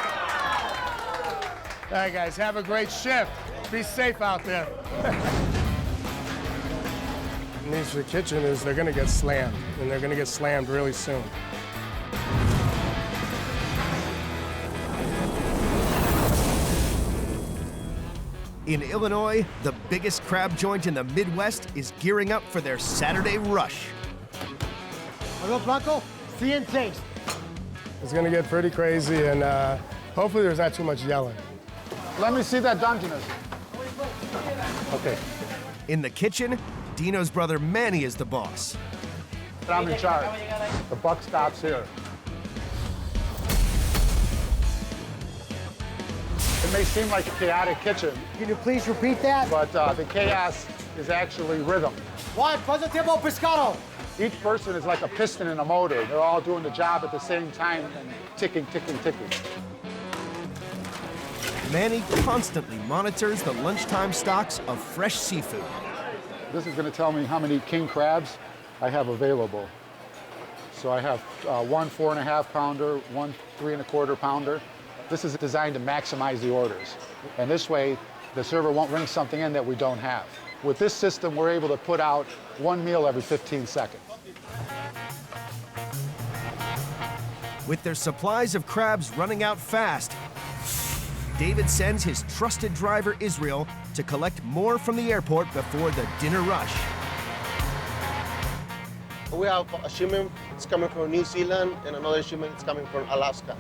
All right, guys, have a great shift. Be safe out there. The news for the kitchen is they're going to get slammed, and they're going to get slammed really soon. In Illinois, the biggest crab joint in the Midwest is gearing up for their Saturday rush. Hello, Blanco. See and taste. It's going to get pretty crazy, and hopefully there's not too much yelling. Let me see that Dungeness. Okay. In the kitchen, Dino's brother Manny is the boss. I'm in charge. The buck stops here. It may seem like a chaotic kitchen. Can you please repeat that? But the chaos is actually rhythm. One positivo pescado. Each person is like a piston in a motor. They're all doing the job at the same time, and ticking, ticking, ticking. Manny constantly monitors the lunchtime stocks of fresh seafood. This is going to tell me how many king crabs I have available. So I have 1 4.5 pounder, 1 3 1/4 pounder. This is designed to maximize the orders. And this way, The server won't bring something in that we don't have. With this system, we're able to put out one meal every 15 seconds. With their supplies of crabs running out fast, David sends his trusted driver, Israel, to collect more from the airport before the dinner rush. We have a shipment that's coming from New Zealand and another shipment that's coming from Alaska.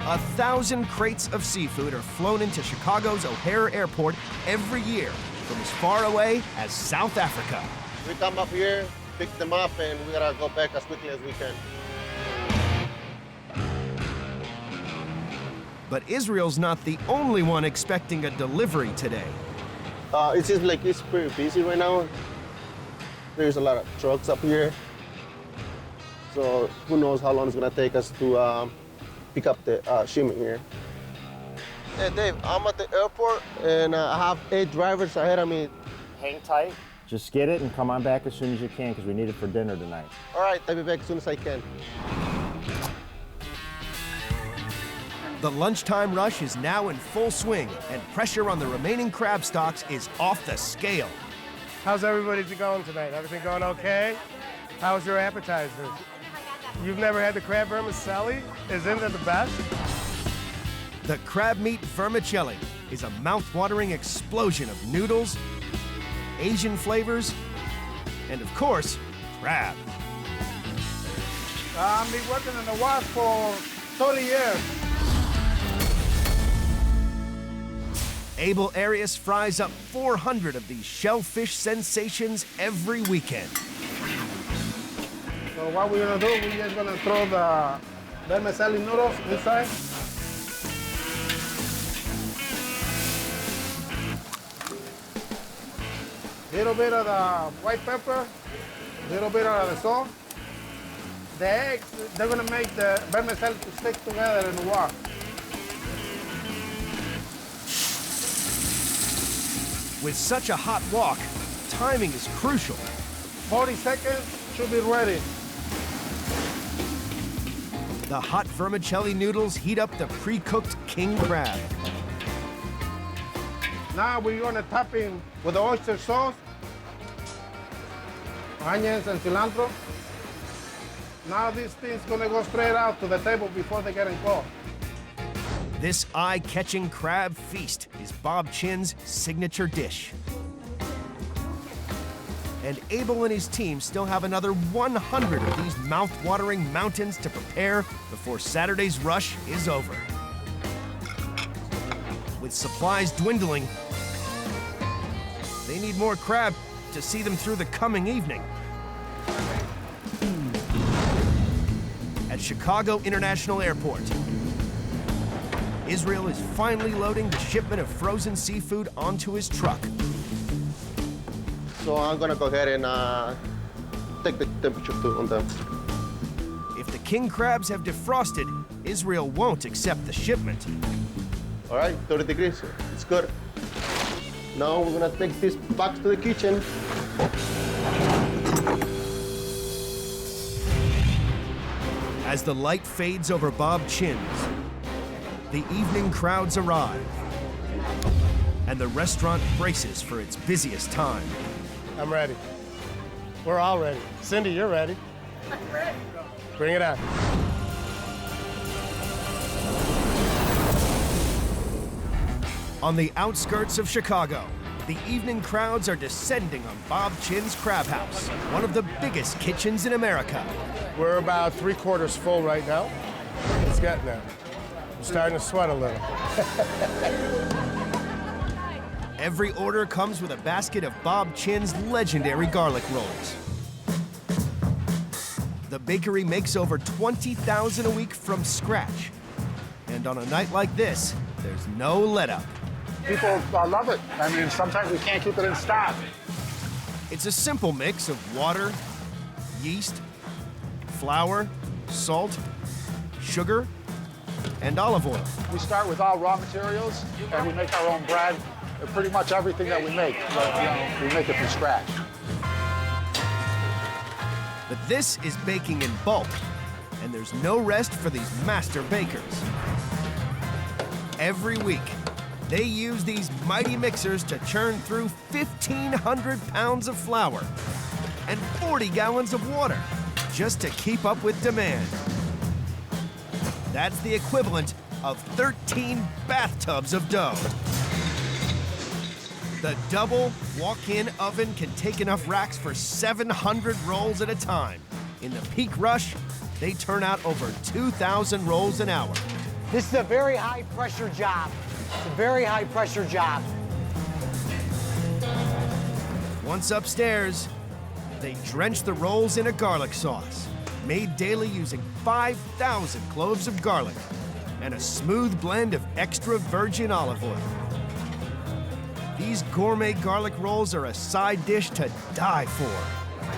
1,000 crates of seafood are flown into Chicago's O'Hare Airport every year from as far away as South Africa. We come up here, pick them up, and we gotta go back as quickly as we can. But Israel's not the only one expecting a delivery today. It seems like it's pretty busy right now. There's a lot of trucks up here. So who knows how long it's gonna take us to pick up the shipment here. Hey Dave, I'm at the airport and I have 8 drivers ahead of me. Hang tight. Just get it and come on back as soon as you can because we need it for dinner tonight. All right, I'll be back as soon as I can. The lunchtime rush is now in full swing, and pressure on the remaining crab stocks is off the scale. How's everybody going tonight? Everything going okay? How's your appetizers? You've never had the crab vermicelli? Isn't it the best? The crab meat vermicelli is a mouth-watering explosion of noodles, Asian flavors, and of course, crab. I've been working in the water for 30 years. Abel Arias fries up 400 of these shellfish sensations every weekend. So what we're gonna do, we're just gonna throw the vermicelli noodles inside. Little bit of the white pepper, little bit of the salt. The eggs, they're gonna make the vermicelli to stick together in the water. With such a hot wok, timing is crucial. 40 seconds, should be ready. The hot vermicelli noodles heat up the pre-cooked king crab. Now we're gonna top in with the oyster sauce, onions and cilantro. Now this thing's gonna go straight out to the table before they get cold. This eye-catching crab feast is Bob Chin's signature dish. And Abel and his team still have another 100 of these mouth-watering mountains to prepare before Saturday's rush is over. With supplies dwindling, they need more crab to see them through the coming evening. At Chicago International Airport, Israel is finally loading the shipment of frozen seafood onto his truck. So I'm gonna go ahead and take the temperature too on them. If the king crabs have defrosted, Israel won't accept the shipment. All right, 30 degrees, it's good. Now we're gonna take this back to the kitchen. As the light fades over Bob Chin's, the evening crowds arrive, and the restaurant braces for its busiest time. I'm ready. We're all ready. Cindy, you're ready. I'm ready. Bring it on. On the outskirts of Chicago, the evening crowds are descending on Bob Chin's Crab House, one of the biggest kitchens in America. We're about 3/4 full right now. It's getting there. I'm starting to sweat a little. Every order comes with a basket of Bob Chin's legendary garlic rolls. The bakery makes over 20,000 a week from scratch. And on a night like this, there's no let-up. People love it. I mean, sometimes we can't keep it in stock. It's a simple mix of water, yeast, flour, salt, sugar, and olive oil. We start with all raw materials, and we make our own bread. Pretty much everything that we make, we make it from scratch. But this is baking in bulk, and there's no rest for these master bakers. Every week, They use these mighty mixers to churn through 1,500 pounds of flour and 40 gallons of water just to keep up with demand. That's the equivalent of 13 bathtubs of dough. The double walk-in oven can take enough racks for 700 rolls at a time. In the peak rush, they turn out over 2,000 rolls an hour. This is a very high pressure job. It's a very high pressure job. Once upstairs, they drench the rolls in a garlic sauce, made daily using 5,000 cloves of garlic and a smooth blend of extra virgin olive oil. These gourmet garlic rolls are a side dish to die for.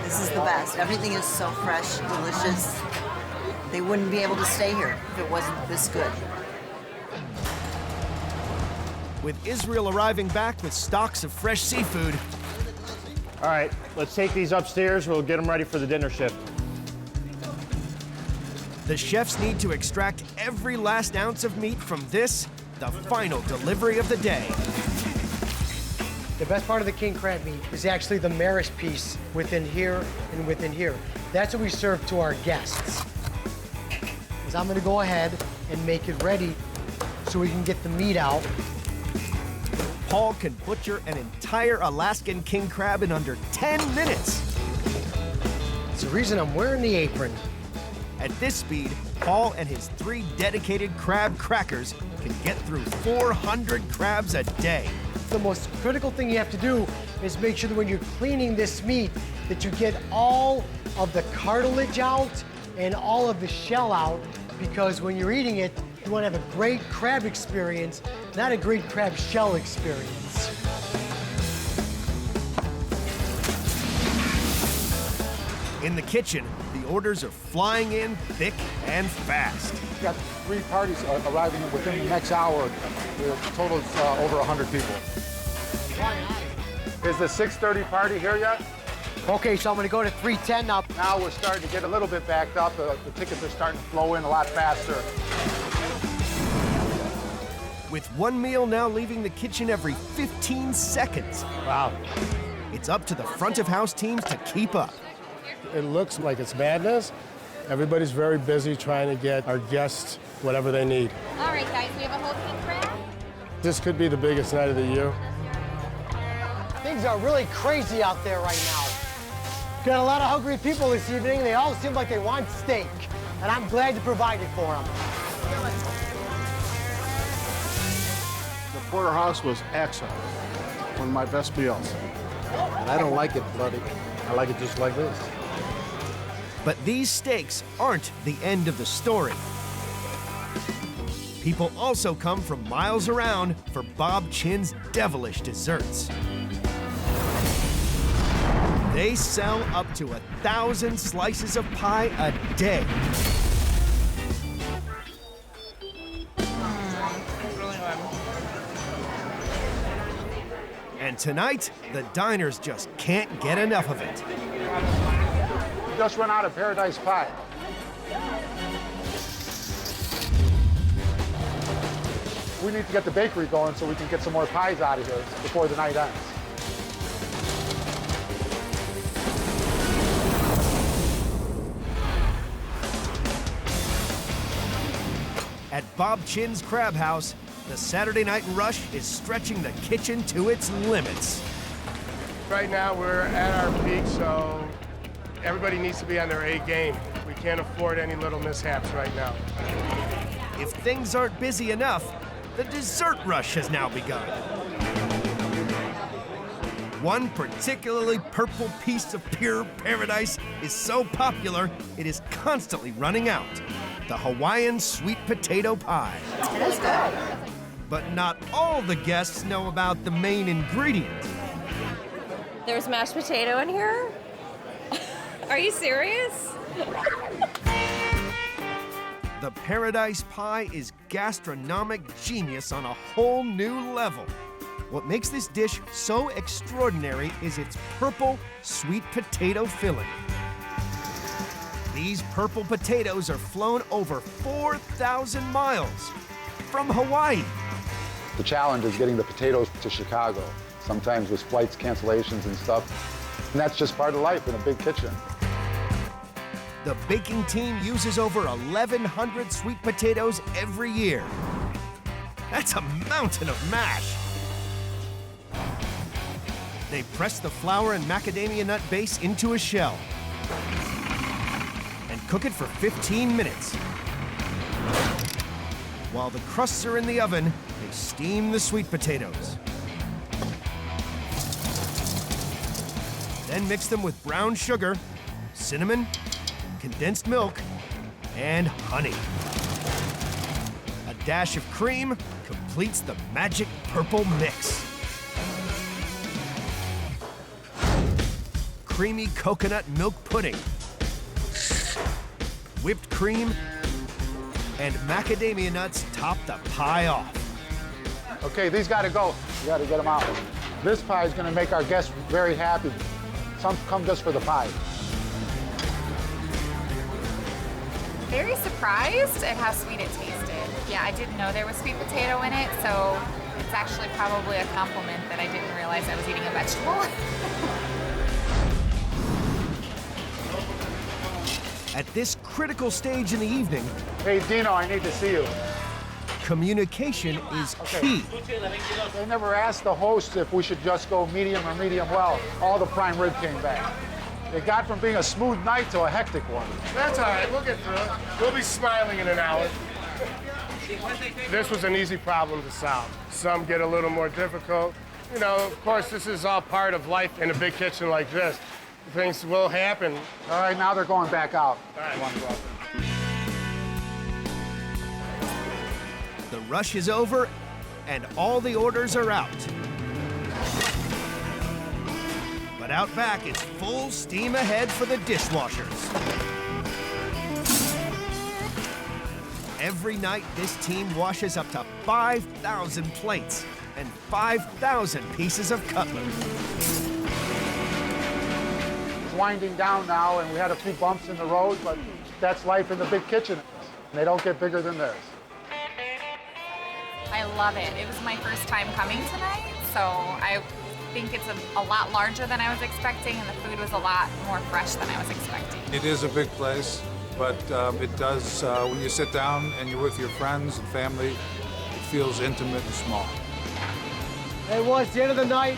This is the best. Everything is so fresh, delicious. They wouldn't be able to stay here if it wasn't this good. With Israel arriving back with stocks of fresh seafood. All right, let's take these upstairs. We'll get them ready for the dinner shift. The chefs need to extract every last ounce of meat from this, the final delivery of the day. The best part of the king crab meat is actually the Maris piece within here and within here. That's what we serve to our guests. Is I'm gonna go ahead and make it ready so we can get the meat out. Paul can butcher an entire Alaskan king crab in under 10 minutes. It's the reason I'm wearing the apron. At this speed, Paul and his 3 dedicated crab crackers can get through 400 crabs a day. The most critical thing you have to do is make sure that when you're cleaning this meat, that you get all of the cartilage out and all of the shell out, because when you're eating it, you want to have a great crab experience, not a great crab shell experience. In the kitchen, the orders are flying in thick and fast. We've got 3 parties arriving within the next hour. The total is over 100 people. Is the 6:30 party here yet? Okay, so I'm gonna go to 3:10 now. Now we're starting to get a little bit backed up. The tickets are starting to flow in a lot faster. With one meal now leaving the kitchen every 15 seconds. Wow. It's up to the front of house teams to keep up. It looks like it's madness. Everybody's very busy trying to get our guests whatever they need. All right, guys, we have a whole king crab. This could be the biggest night of the year. Things are really crazy out there right now. Got a lot of hungry people this evening. They all seem like they want steak, and I'm glad to provide it for them. The porterhouse was excellent. One of my best meals. And I don't like it bloody. I like it just like this. But these steaks aren't the end of the story. People also come from miles around for Bob Chin's devilish desserts. They sell up to 1,000 slices of pie a day. And tonight, the diners just can't get enough of it. We just run out of paradise pie. We need to get the bakery going so we can get some more pies out of here before the night ends. At Bob Chin's Crab House, the Saturday night rush is stretching the kitchen to its limits. Right now we're at our peak, so everybody needs to be on their A game. We can't afford any little mishaps right now. If things aren't busy enough, the dessert rush has now begun. One particularly purple piece of pure paradise is so popular, it is constantly running out. The Hawaiian sweet potato pie. It is good. But not all the guests know about the main ingredient. There's mashed potato in here? Are you serious? The paradise pie is gastronomic genius on a whole new level. What makes this dish so extraordinary is its purple sweet potato filling. These purple potatoes are flown over 4,000 miles from Hawaii. The challenge is getting the potatoes to Chicago, sometimes with flights cancellations and stuff. And that's just part of life in a big kitchen. The baking team uses over 1,100 sweet potatoes every year. That's a mountain of mash. They press the flour and macadamia nut base into a shell and cook it for 15 minutes. While the crusts are in the oven, they steam the sweet potatoes. Then mix them with brown sugar, cinnamon, condensed milk, and honey. A dash of cream completes the magic purple mix. Creamy coconut milk pudding, whipped cream, and macadamia nuts top the pie off. Okay, these gotta go. You gotta get them out. This pie is gonna make our guests very happy. Some come just for the pie. Very surprised at how sweet it tasted. Yeah, I didn't know there was sweet potato in it, so it's actually probably a compliment that I didn't realize I was eating a vegetable. At this critical stage in the evening, hey Dino, I need to see you. Communication is key. They never asked the host if we should just go medium or medium well. All the prime rib came back. It got from being a smooth night to a hectic one. That's all right, we'll get through it. We'll be smiling in an hour. This was an easy problem to solve. Some get a little more difficult. You know, of course, this is all part of life in a big kitchen like this. Things will happen. All right, now they're going back out. All right. The rush is over, and all the orders are out. But out back, it's full steam ahead for the dishwashers. Every night, this team washes up to 5,000 plates and 5,000 pieces of cutlery. It's winding down now, and we had a few bumps in the road, but that's life in the big kitchen. They don't get bigger than theirs. I love it. It was my first time coming tonight, so I think it's a lot larger than I was expecting, and the food was a lot more fresh than I was expecting. It is a big place, but it does, when you sit down and you're with your friends and family, it feels intimate and small. Hey, well, it's the end of the night.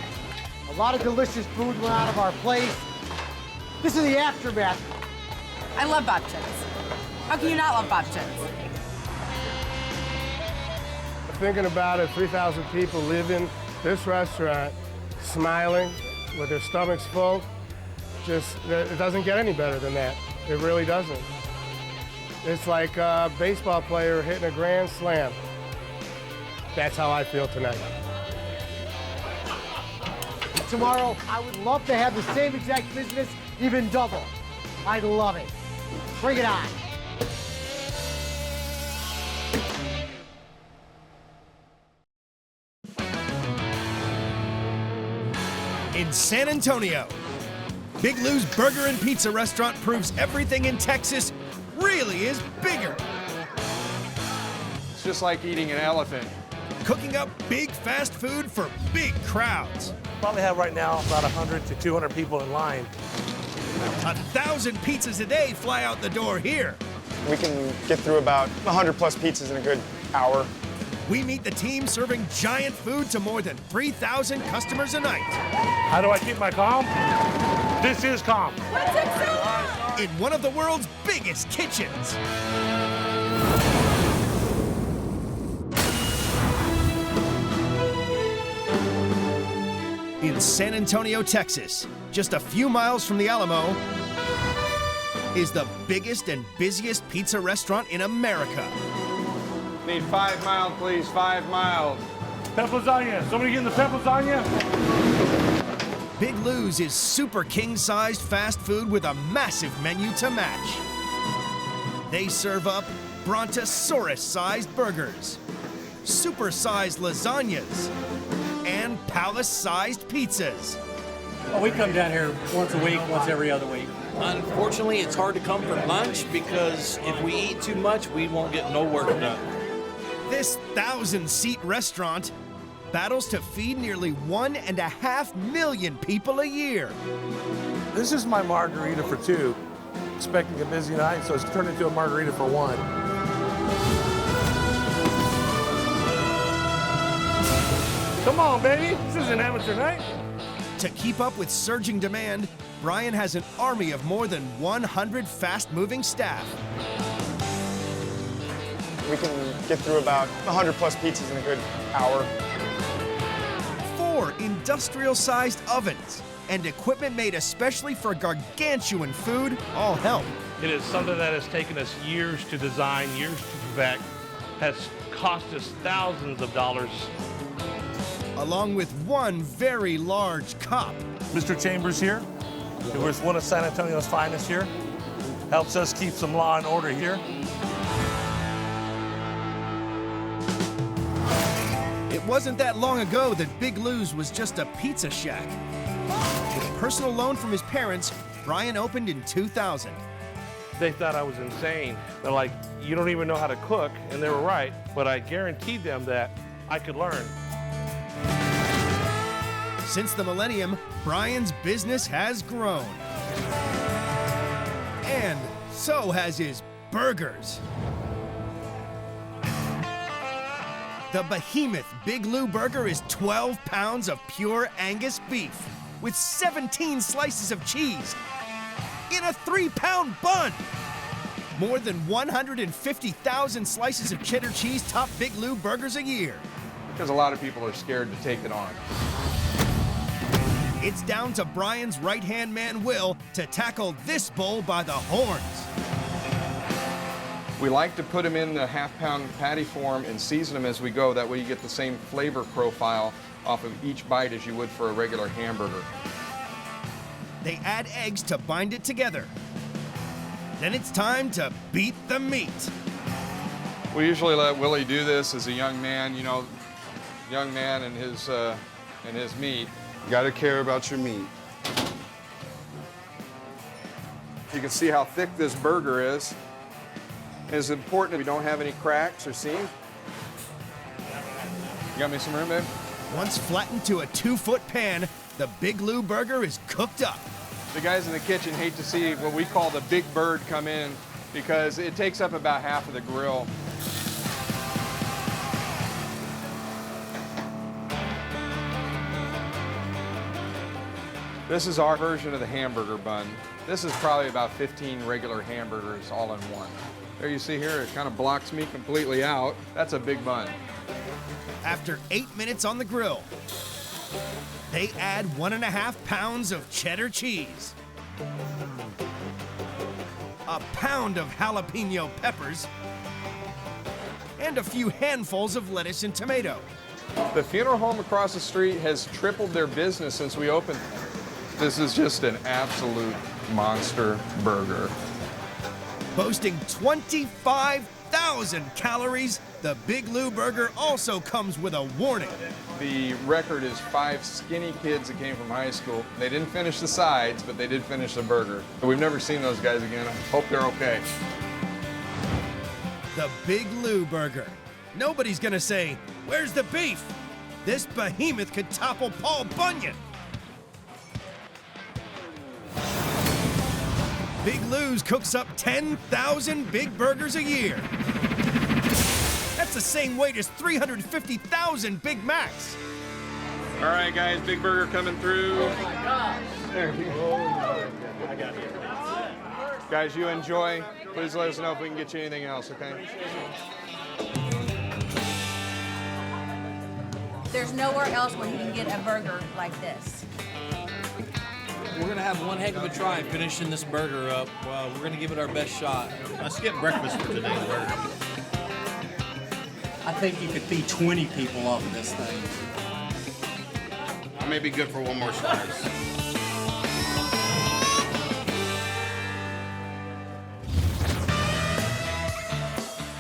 A lot of delicious food went out of our place. This is the aftermath. I love babchins. How can you not love babchins? Thinking about it, 3,000 people live in this restaurant, smiling with their stomachs full. Just, it doesn't get any better than that. It really doesn't. It's like a baseball player hitting a grand slam. That's how I feel tonight. Tomorrow, I would love to have the same exact business, even double. I'd love it. Bring it on. In San Antonio, Big Lou's Burger and Pizza restaurant proves everything in Texas really is bigger. It's just like eating an elephant. Cooking up big fast food for big crowds. Probably have right now about 100 to 200 people in line. 1,000 pizzas a day fly out the door here. We can get through about 100 plus pizzas in a good hour. We meet the team serving giant food to more than 3,000 customers a night. How do I keep my calm? This is calm. In one of the world's biggest kitchens. In San Antonio, Texas, just a few miles from the Alamo, is the biggest and busiest pizza restaurant in America. Need 5 miles, please, 5 miles. Pep lasagna. Somebody getting the pep lasagna? Big Lou's is super king-sized fast food with a massive menu to match. They serve up brontosaurus-sized burgers, super-sized lasagnas, and palace-sized pizzas. Oh, we come down here once a week, once every other week. Unfortunately, it's hard to come for lunch because if we eat too much, we won't get no work done. This 1,000-seat restaurant battles to feed nearly 1.5 million people a year. This is my margarita for two. Expecting a busy night, so it's turned into a margarita for one. Come on, baby. This is an amateur night. To keep up with surging demand, Brian has an army of more than 100 fast-moving staff. We can get through about 100 plus pizzas in a good hour. 4 industrial-sized ovens and equipment made especially for gargantuan food all help. It is something that has taken us years to design, years to perfect, has cost us thousands of dollars. Along with one very large cop. Mr. Chambers here, who is one of San Antonio's finest here, helps us keep some law and order here. It wasn't that long ago that Big Lou's was just a pizza shack. With a personal loan from his parents, Brian opened in 2000. They thought I was insane. They're like, you don't even know how to cook, and they were right, but I guaranteed them that I could learn. Since the millennium, Brian's business has grown. And so has his burgers. The behemoth Big Lou burger is 12 pounds of pure Angus beef with 17 slices of cheese in a 3-pound bun. More than 150,000 slices of cheddar cheese top Big Lou burgers a year. Because a lot of people are scared to take it on. It's down to Brian's right-hand man, Will, to tackle this bull by the horns. We like to put them in the half-pound patty form and season them as we go. That way you get the same flavor profile off of each bite as you would for a regular hamburger. They add eggs to bind it together. Then it's time to beat the meat. We usually let Willie do this as a young man, you know, young man and his meat. You gotta care about your meat. You can see how thick this burger is. It's important that we don't have any cracks or seams. You got me some room, babe? Once flattened to a 2-foot pan, the Big Lou burger is cooked up. The guys in the kitchen hate to see what we call the big bird come in because it takes up about half of the grill. This is our version of the hamburger bun. This is probably about 15 regular hamburgers all in one. There you see here, it kind of blocks me completely out. That's a big bun. After 8 minutes on the grill, they add 1.5 pounds of cheddar cheese, a pound of jalapeno peppers, and a few handfuls of lettuce and tomato. The funeral home across the street has tripled their business since we opened. This is just an absolute monster burger. Boasting 25,000 calories, the Big Lou burger also comes with a warning. The record is 5 skinny kids that came from high school. They didn't finish the sides, but they did finish the burger. We've never seen those guys again. I hope they're okay. The Big Lou burger. Nobody's gonna say, "Where's the beef?" This behemoth could topple Paul Bunyan. Big Lou's cooks up 10,000 big burgers a year. That's the same weight as 350,000 Big Macs. All right, guys, big burger coming through. Oh my gosh. There you go. I got you. Guys, you enjoy. Please let us know if we can get you anything else, okay? There's nowhere else where you can get a burger like this. We're gonna have one heck of a try finishing this burger up. Well, we're gonna give it our best shot. Let's get breakfast for today's burger. I think you could feed 20 people off of this thing. I may be good for one more slice.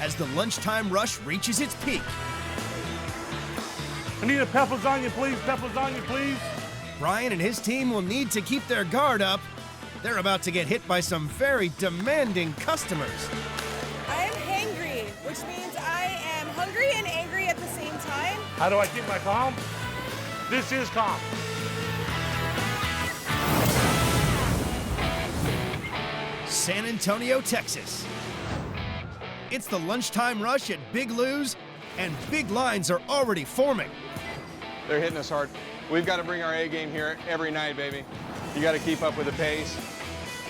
As the lunchtime rush reaches its peak, I need a pep lasagna, please. Pep lasagna, please. Brian and his team will need to keep their guard up. They're about to get hit by some very demanding customers. I am hangry, which means I am hungry and angry at the same time. How do I keep my calm? This is calm. San Antonio, Texas. It's the lunchtime rush at Big Lou's, and big lines are already forming. They're hitting us hard. We've got to bring our A game here every night, baby. You got to keep up with the pace.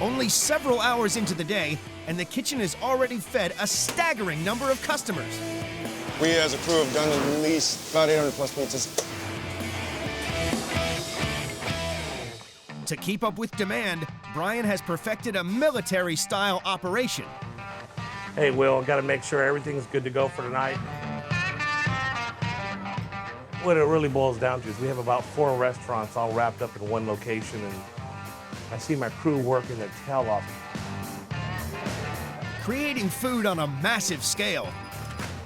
Only several hours into the day, and the kitchen has already fed a staggering number of customers. We as a crew have done at least about 800 plus pizzas. To keep up with demand, Brian has perfected a military-style operation. Hey, Will, got to make sure everything's good to go for tonight. What it really boils down to is we have about 4 restaurants all wrapped up in one location, and I see my crew working their tail off. Creating food on a massive scale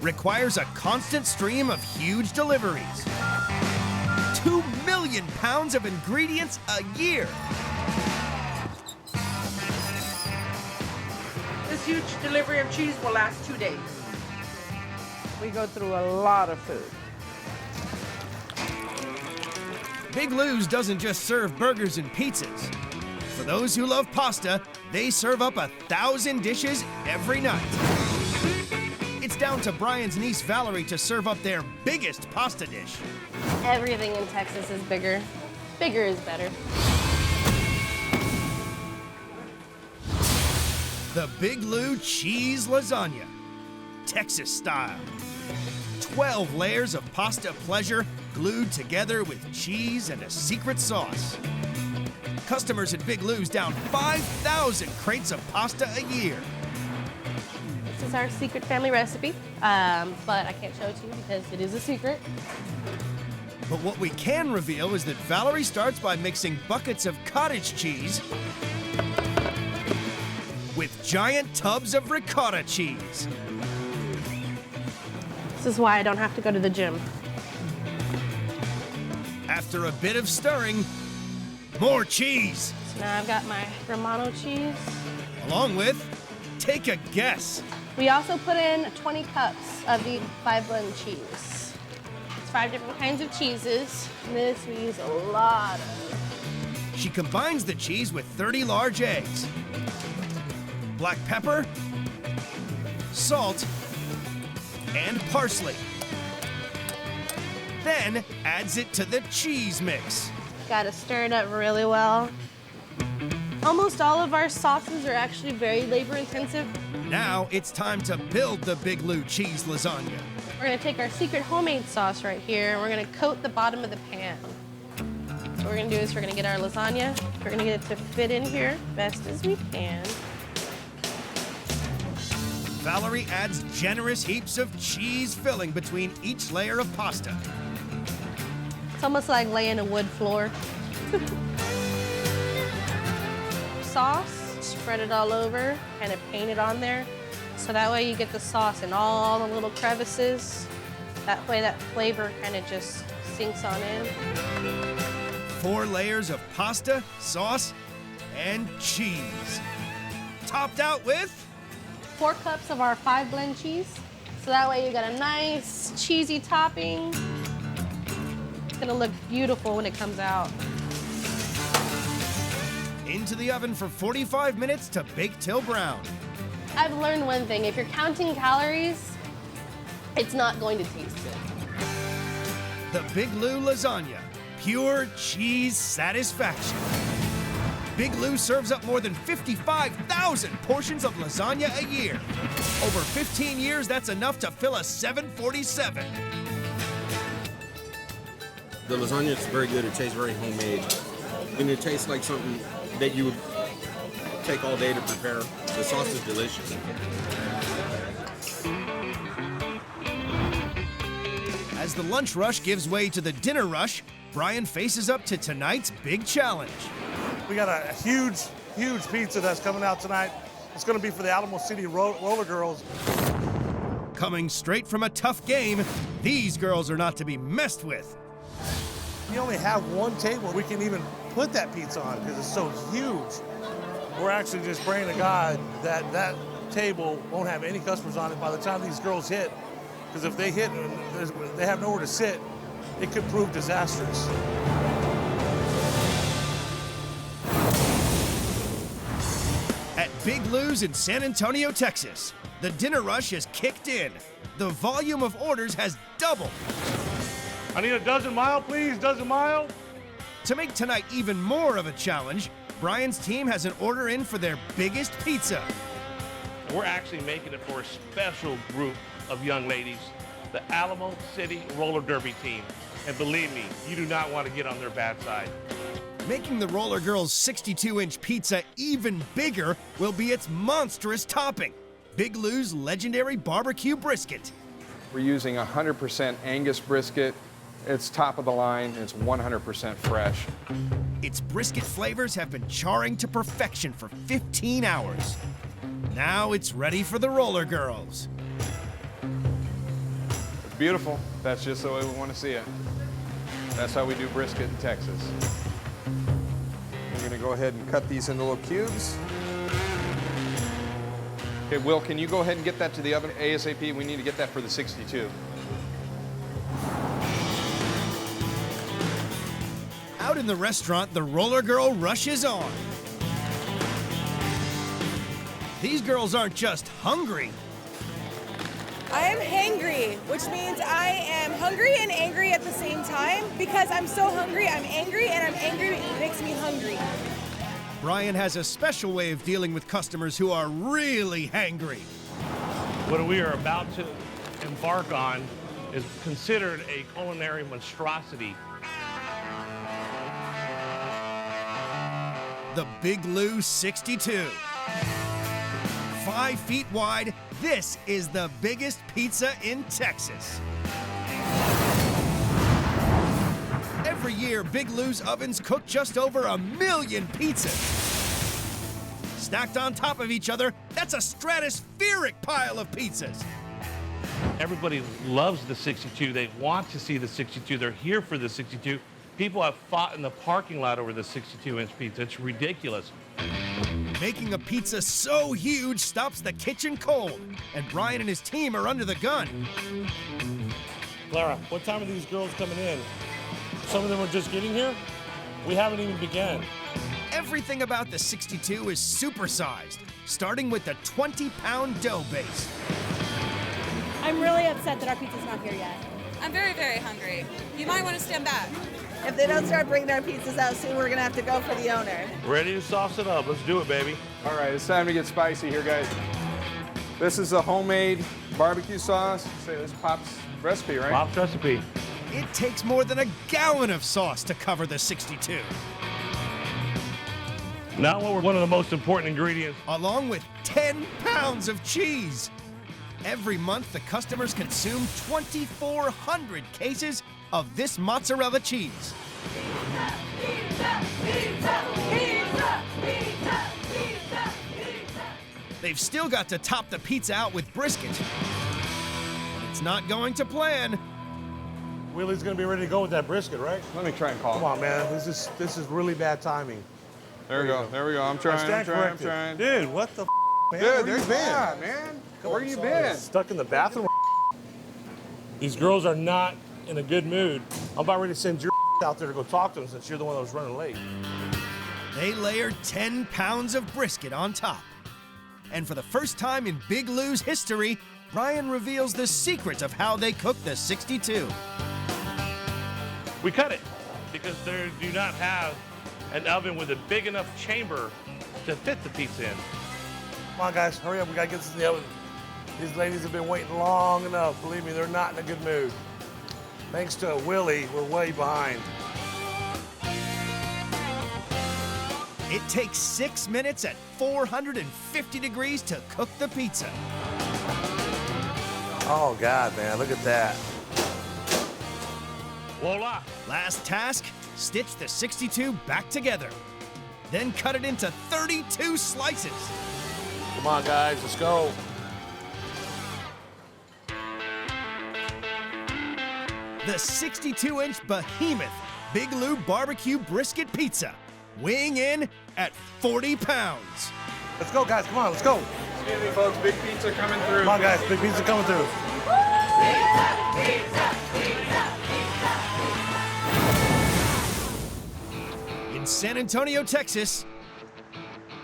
requires a constant stream of huge deliveries. 2 million pounds of ingredients a year. This huge delivery of cheese will last 2 days. We go through a lot of food. Big Lou's doesn't just serve burgers and pizzas. For those who love pasta, they serve up 1,000 dishes every night. It's down to Brian's niece Valerie to serve up their biggest pasta dish. Everything in Texas is bigger. Bigger is better. The Big Lou Cheese Lasagna, Texas style. 12 layers of pasta pleasure glued together with cheese and a secret sauce. Customers at Big Lou's down 5,000 crates of pasta a year. This is our secret family recipe, but I can't show it to you because it is a secret. But what we can reveal is that Valerie starts by mixing buckets of cottage cheese with giant tubs of ricotta cheese. This is why I don't have to go to the gym. After a bit of stirring, more cheese. So now I've got my Romano cheese. Along with, take a guess. We also put in 20 cups of the 5-blend cheese. It's 5 different kinds of cheeses. And this we use a lot of. She combines the cheese with 30 large eggs, black pepper, salt, and parsley. Then adds it to the cheese mix. Gotta stir it up really well. Almost all of our sauces are actually very labor intensive. Now it's time to build the Big Lou cheese lasagna. We're gonna take our secret homemade sauce right here and we're gonna coat the bottom of the pan. What we're gonna do is we're gonna get our lasagna, we're gonna get it to fit in here best as we can. Valerie adds generous heaps of cheese filling between each layer of pasta. It's almost like laying a wood floor. Sauce, spread it all over, kind of paint it on there. So that way you get the sauce in all the little crevices. That way that flavor kind of just sinks on in. 4 layers of pasta, sauce, and cheese. Topped out with 4 cups of our 5-blend cheese. So that way you got a nice cheesy topping. It's gonna look beautiful when it comes out. into the oven for 45 minutes to bake till brown. I've learned one thing, if you're counting calories, it's not going to taste good. The Big Lou Lasagna, pure cheese satisfaction. Big Lou serves up more than 55,000 portions of lasagna a year. Over 15 years, that's enough to fill a 747. The lasagna is very good. It tastes very homemade. And it tastes like something that you would take all day to prepare. The sauce is delicious. As the lunch rush gives way to the dinner rush, Brian faces up to tonight's big challenge. We got a huge, huge pizza that's coming out tonight. It's going to be for the Alamo City Roller Girls. Coming straight from a tough game, these girls are not to be messed with. We only have one table we can even put that pizza on because it's so huge. We're actually just praying to God that that table won't have any customers on it by the time these girls hit. Because if they hit, they have nowhere to sit. it could prove disastrous. At Big Lou's in San Antonio, Texas, the dinner rush has kicked in. The volume of orders has doubled. I need a dozen mile, please, dozen mile. To make tonight even more of a challenge, Brian's team has an order in for their biggest pizza. We're actually making it for a special group of young ladies, the Alamo City Roller Derby team. And believe me, you do not want to get on their bad side. Making the Roller Girls' 62-inch pizza even bigger will be its monstrous topping, Big Lou's legendary barbecue brisket. We're using 100% Angus brisket. It's top of the line. It's 100% fresh. Its brisket flavors have been charring to perfection for 15 hours. Now it's ready for the Roller Girls. It's beautiful. That's just the way we want to see it. That's how we do brisket in Texas. We're going to go ahead and cut these into little cubes. Okay, Will, can you go ahead and get that to the oven ASAP? We need to get that for the 62. Out in the restaurant, the Roller Girl rushes on. These girls aren't just hungry. I am hangry, which means I am hungry and angry at the same time. Because I'm so hungry, I'm angry, and I'm angry makes me hungry. Brian has a special way of dealing with customers who are really hangry. What we are about to embark on is considered a culinary monstrosity. The Big Lou 62. 5 feet wide, this is the biggest pizza in Texas. Every year, Big Lou's ovens cook just over 1 million pizzas. Stacked on top of each other, that's a stratospheric pile of pizzas. Everybody loves the 62. They want to see the 62. They're here for the 62. People have fought in the parking lot over the 62-inch pizza. It's ridiculous. Making a pizza so huge stops the kitchen cold, and Brian and his team are under the gun. Clara, what time are these girls coming in? Some of them are just getting here? We haven't even begun. Everything about the 62 is supersized, starting with the 20-pound dough base. I'm really upset that our pizza's not here yet. I'm very, very hungry. You might want to stand back. If they don't start bringing our pizzas out soon, we're gonna have to go for the owner. Ready to sauce it up. Let's do it, baby. All right, it's time to get spicy here, guys. This is a homemade barbecue sauce. Say this is Pop's recipe, right? Pop's recipe. It takes more than a gallon of sauce to cover the 62. Now we're one of the most important ingredients. Along with 10 pounds of cheese. Every month, the customers consume 2,400 cases of this mozzarella cheese. Pizza, pizza, pizza, pizza, pizza, pizza, pizza. They've still got to top the pizza out with brisket. But it's not going to plan. Willie's gonna be ready to go with that brisket, right? Let me try and call it. Come on, man. This is really bad timing. There we go. There we go. I'm trying. Dude, what the man? Dude, there's been, man. Where you been? Stuck in the bathroom. These girls are not in a good mood. I'm about ready to send your out there to go talk to them since you're the one that was running late. They layered 10 pounds of brisket on top. And for the first time in Big Lou's history, Brian reveals the secret of how they cook the 62. We cut it because they do not have an oven with a big enough chamber to fit the pizza in. Come on, guys, hurry up. We gotta get this in the oven. These ladies have been waiting long enough. Believe me, they're not in a good mood. Thanks to Willie, we're way behind. It takes 6 minutes at 450 degrees to cook the pizza. Oh, God, man, look at that. Voila. Last task, stitch the 62 back together. Then cut it into 32 slices. Come on, guys, let's go. The 62-inch behemoth Big Lou barbecue brisket pizza, weighing in at 40 pounds. Let's go, guys, come on, let's go. Excuse me, folks, big pizza coming through. Come on, guys, big pizza coming through. Pizza, pizza, pizza, pizza, pizza. In San Antonio, Texas,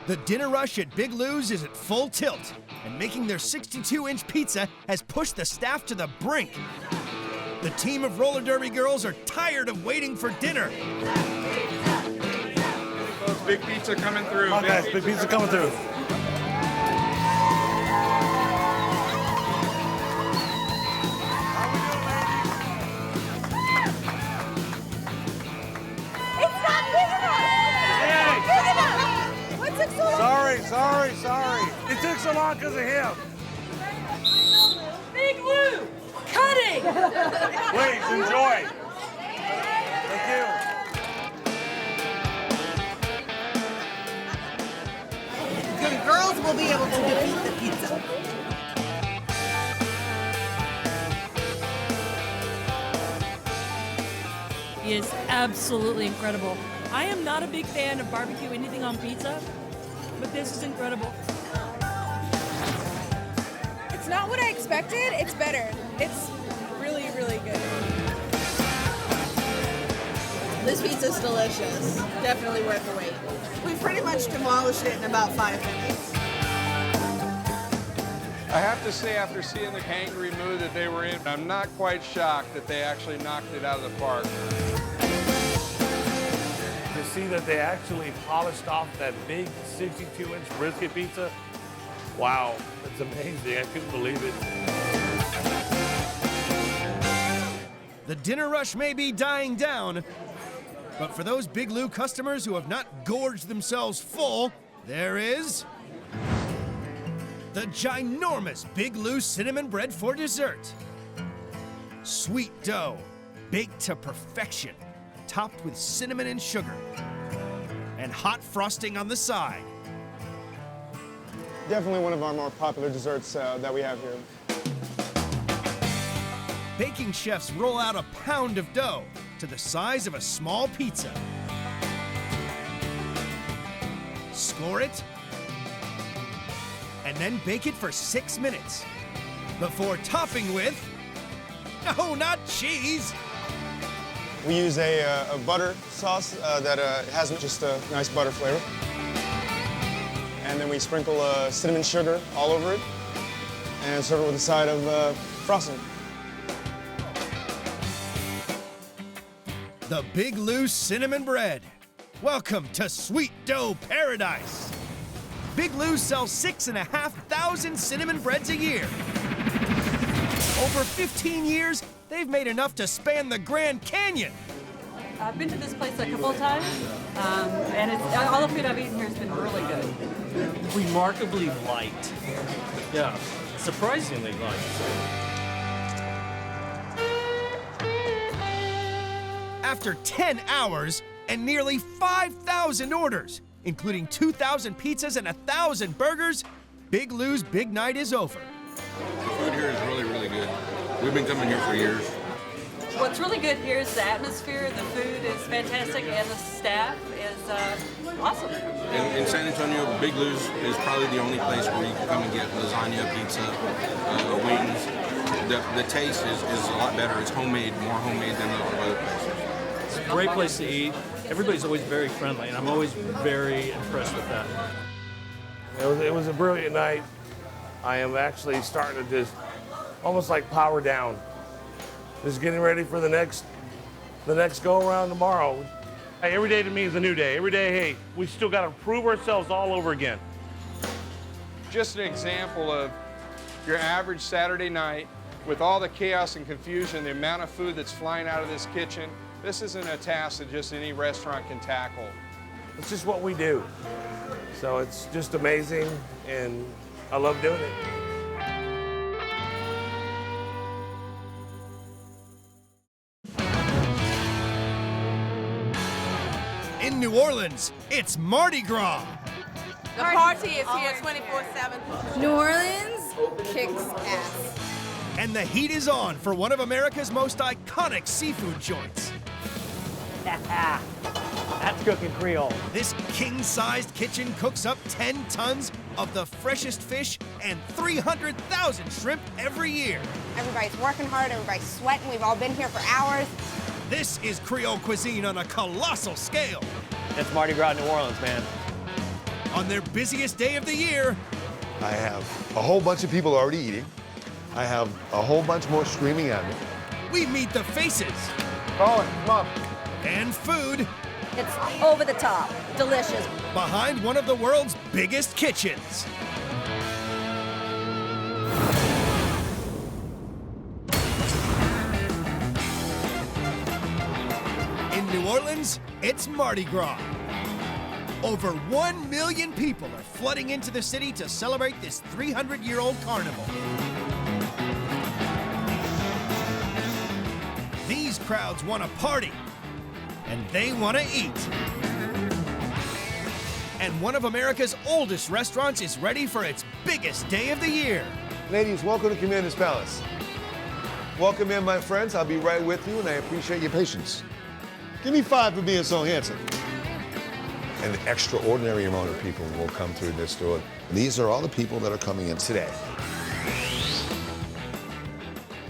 the dinner rush at Big Lou's is at full tilt, and making their 62-inch pizza has pushed the staff to the brink. The team of roller derby girls are tired of waiting for dinner. Folks, big pizza coming through. Come on, guys, big pizza coming through. Sorry. It took so long because of him. Big Lou, cutting. Please, enjoy. Thank you. The girls will be able to defeat the pizza. It is absolutely incredible. I am not a big fan of barbecue anything on pizza, but this is incredible. It's not what I expected, it's better. It's really, really good. This pizza's delicious. Definitely worth the wait. We pretty much demolished it in about 5 minutes. I have to say, after seeing the angry mood that they were in, I'm not quite shocked that they actually knocked it out of the park. To see that they actually polished off that big 62-inch brisket pizza, wow, it's amazing. I couldn't believe it. The dinner rush may be dying down, but for those Big Lou customers who have not gorged themselves full, there is the ginormous Big Lou cinnamon bread for dessert. Sweet dough, baked to perfection, topped with cinnamon and sugar, and hot frosting on the side. Definitely one of our more popular desserts that we have here. Baking chefs roll out a pound of dough to the size of a small pizza. Score it, and then bake it for 6 minutes before topping with, no, not cheese. We use a butter sauce that has just a nice butter flavor. And then we sprinkle cinnamon sugar all over it and serve it with a side of frosting. The Big Lou cinnamon bread. Welcome to sweet dough paradise. Big Lou sells 6,500 cinnamon breads a year. Over 15 years, they've made enough to span the Grand Canyon. I've been to this place a couple of times, and all the food I've eaten here has been really good. Remarkably light. Yeah, surprisingly light. After 10 hours and nearly 5,000 orders, including 2,000 pizzas and 1,000 burgers, Big Lou's big night is over. The food here is really, really good. We've been coming here for years. What's really good here is the atmosphere, the food is fantastic, and the staff is awesome. In San Antonio, Big Lou's is probably the only place where you can come and get lasagna, pizza, wings. The taste is a lot better. It's homemade, more homemade than a lot of other places. It's a great place to eat. Everybody's always very friendly, and I'm always very impressed with that. It was a brilliant night. I am actually starting to just almost like power down. Just getting ready for the next go around tomorrow. Hey, every day to me is a new day. Every day, hey, we still got to prove ourselves all over again. Just an example of your average Saturday night with all the chaos and confusion, the amount of food that's flying out of this kitchen. This isn't a task that just any restaurant can tackle. It's just what we do. So it's just amazing, and I love doing it. In New Orleans, it's Mardi Gras. The party is here 24/7. New Orleans kicks ass. And the heat is on for one of America's most iconic seafood joints. That's cooking Creole. This king-sized kitchen cooks up 10 tons of the freshest fish and 300,000 shrimp every year. Everybody's working hard, everybody's sweating. We've all been here for hours. This is Creole cuisine on a colossal scale. It's Mardi Gras New Orleans, man. On their busiest day of the year, I have a whole bunch of people already eating. I have a whole bunch more screaming at me. we meet the faces. Colin, come on. And food. It's over the top, delicious. Behind one of the world's biggest kitchens. In New Orleans, it's Mardi Gras. Over 1 million people are flooding into the city to celebrate this 300-year-old carnival. These crowds want to party, and they want to eat. And one of America's oldest restaurants is ready for its biggest day of the year. Ladies, welcome to Commander's Palace. Welcome in, my friends. I'll be right with you, and I appreciate your patience. Give me 5 for being so handsome. An extraordinary amount of people will come through this door. These are all the people that are coming in today.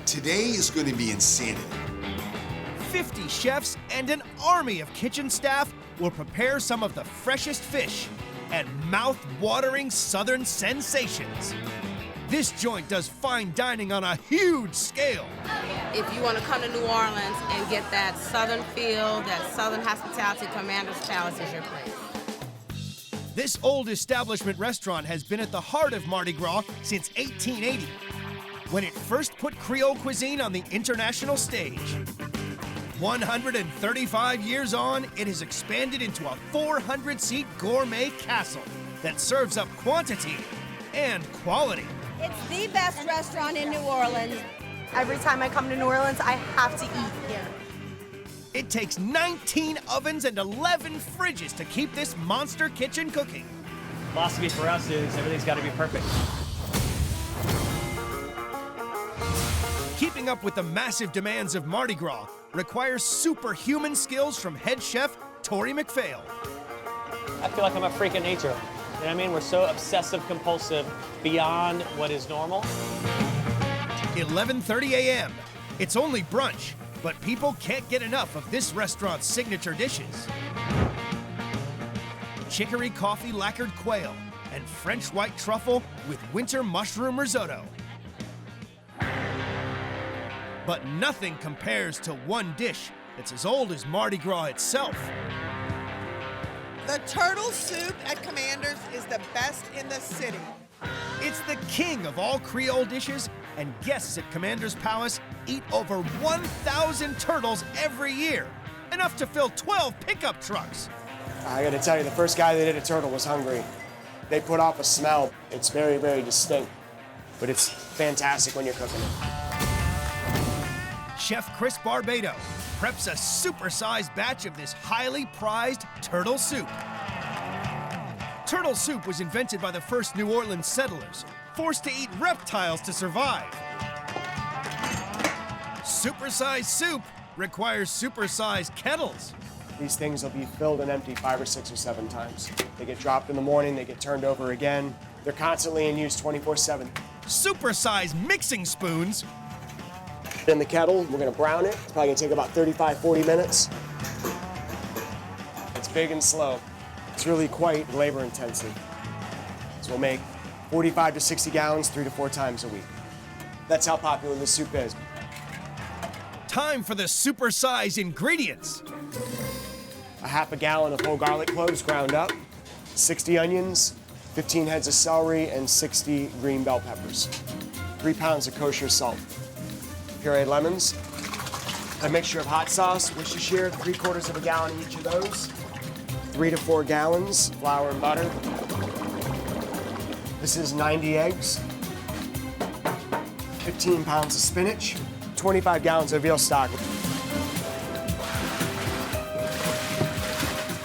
Today is going to be insanity. 50 chefs and an army of kitchen staff will prepare some of the freshest fish and mouth-watering southern sensations. This joint does fine dining on a huge scale. If you want to come to New Orleans and get that southern feel, that southern hospitality, Commander's Palace is your place. This old establishment restaurant has been at the heart of Mardi Gras since 1880, when it first put Creole cuisine on the international stage. 135 years on, it has expanded into a 400-seat gourmet castle that serves up quantity and quality. It's the best restaurant in New Orleans. Every time I come to New Orleans, I have to eat here. It takes 19 ovens and 11 fridges to keep this monster kitchen cooking. Philosophy for us is everything's got to be perfect. Keeping up with the massive demands of Mardi Gras requires superhuman skills from head chef Tori McPhail. I feel like I'm a freak of nature. You know what I mean? We're so obsessive compulsive beyond what is normal. 11:30 a.m. It's only brunch, but people can't get enough of this restaurant's signature dishes. Chicory coffee lacquered quail and French white truffle with winter mushroom risotto. But nothing compares to one dish that's as old as Mardi Gras itself. The turtle soup at Commander's is the best in the city. It's the king of all Creole dishes, and guests at Commander's Palace eat over 1,000 turtles every year, enough to fill 12 pickup trucks. I gotta tell you, the first guy that did a turtle was hungry. They put off a smell. It's very, very distinct, but it's fantastic when you're cooking it. Chef Chris Barbado preps a supersized batch of this highly prized turtle soup. Turtle soup was invented by the first New Orleans settlers, forced to eat reptiles to survive. Supersized soup requires supersized kettles. These things will be filled and emptied 5 or 6 or 7 times. They get dropped in the morning, they get turned over again. They're constantly in use 24/7. Supersized mixing spoons. In the kettle, we're gonna brown it. It's probably gonna take about 35-40 minutes. It's big and slow. It's really quite labor intensive. So we'll make 45 to 60 gallons 3 to 4 times a week. That's how popular this soup is. Time for the supersized ingredients. A half a gallon of whole garlic cloves ground up, 60 onions, 15 heads of celery, and 60 green bell peppers. 3 pounds of kosher salt. Pureed lemons. A mixture of hot sauce, Worcestershire, 3/4 of a gallon each of those. 3 to 4 gallons, flour and butter. This is 90 eggs. 15 pounds of spinach. 25 gallons of veal stock.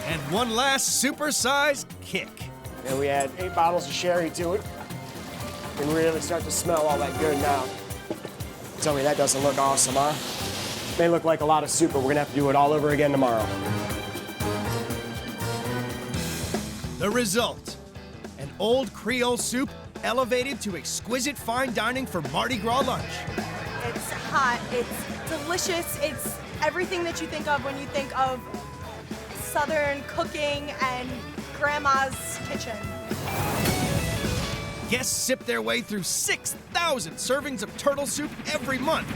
And one last supersized kick. And we add 8 bottles of sherry to it. And really start to smell all that good now. Tell me that doesn't look awesome, huh? May look like a lot of soup, but we're gonna have to do it all over again tomorrow. The result, an old Creole soup elevated to exquisite fine dining for Mardi Gras lunch. It's hot, it's delicious, it's everything that you think of when you think of Southern cooking and grandma's kitchen. Guests sip their way through 6,000 servings of turtle soup every month.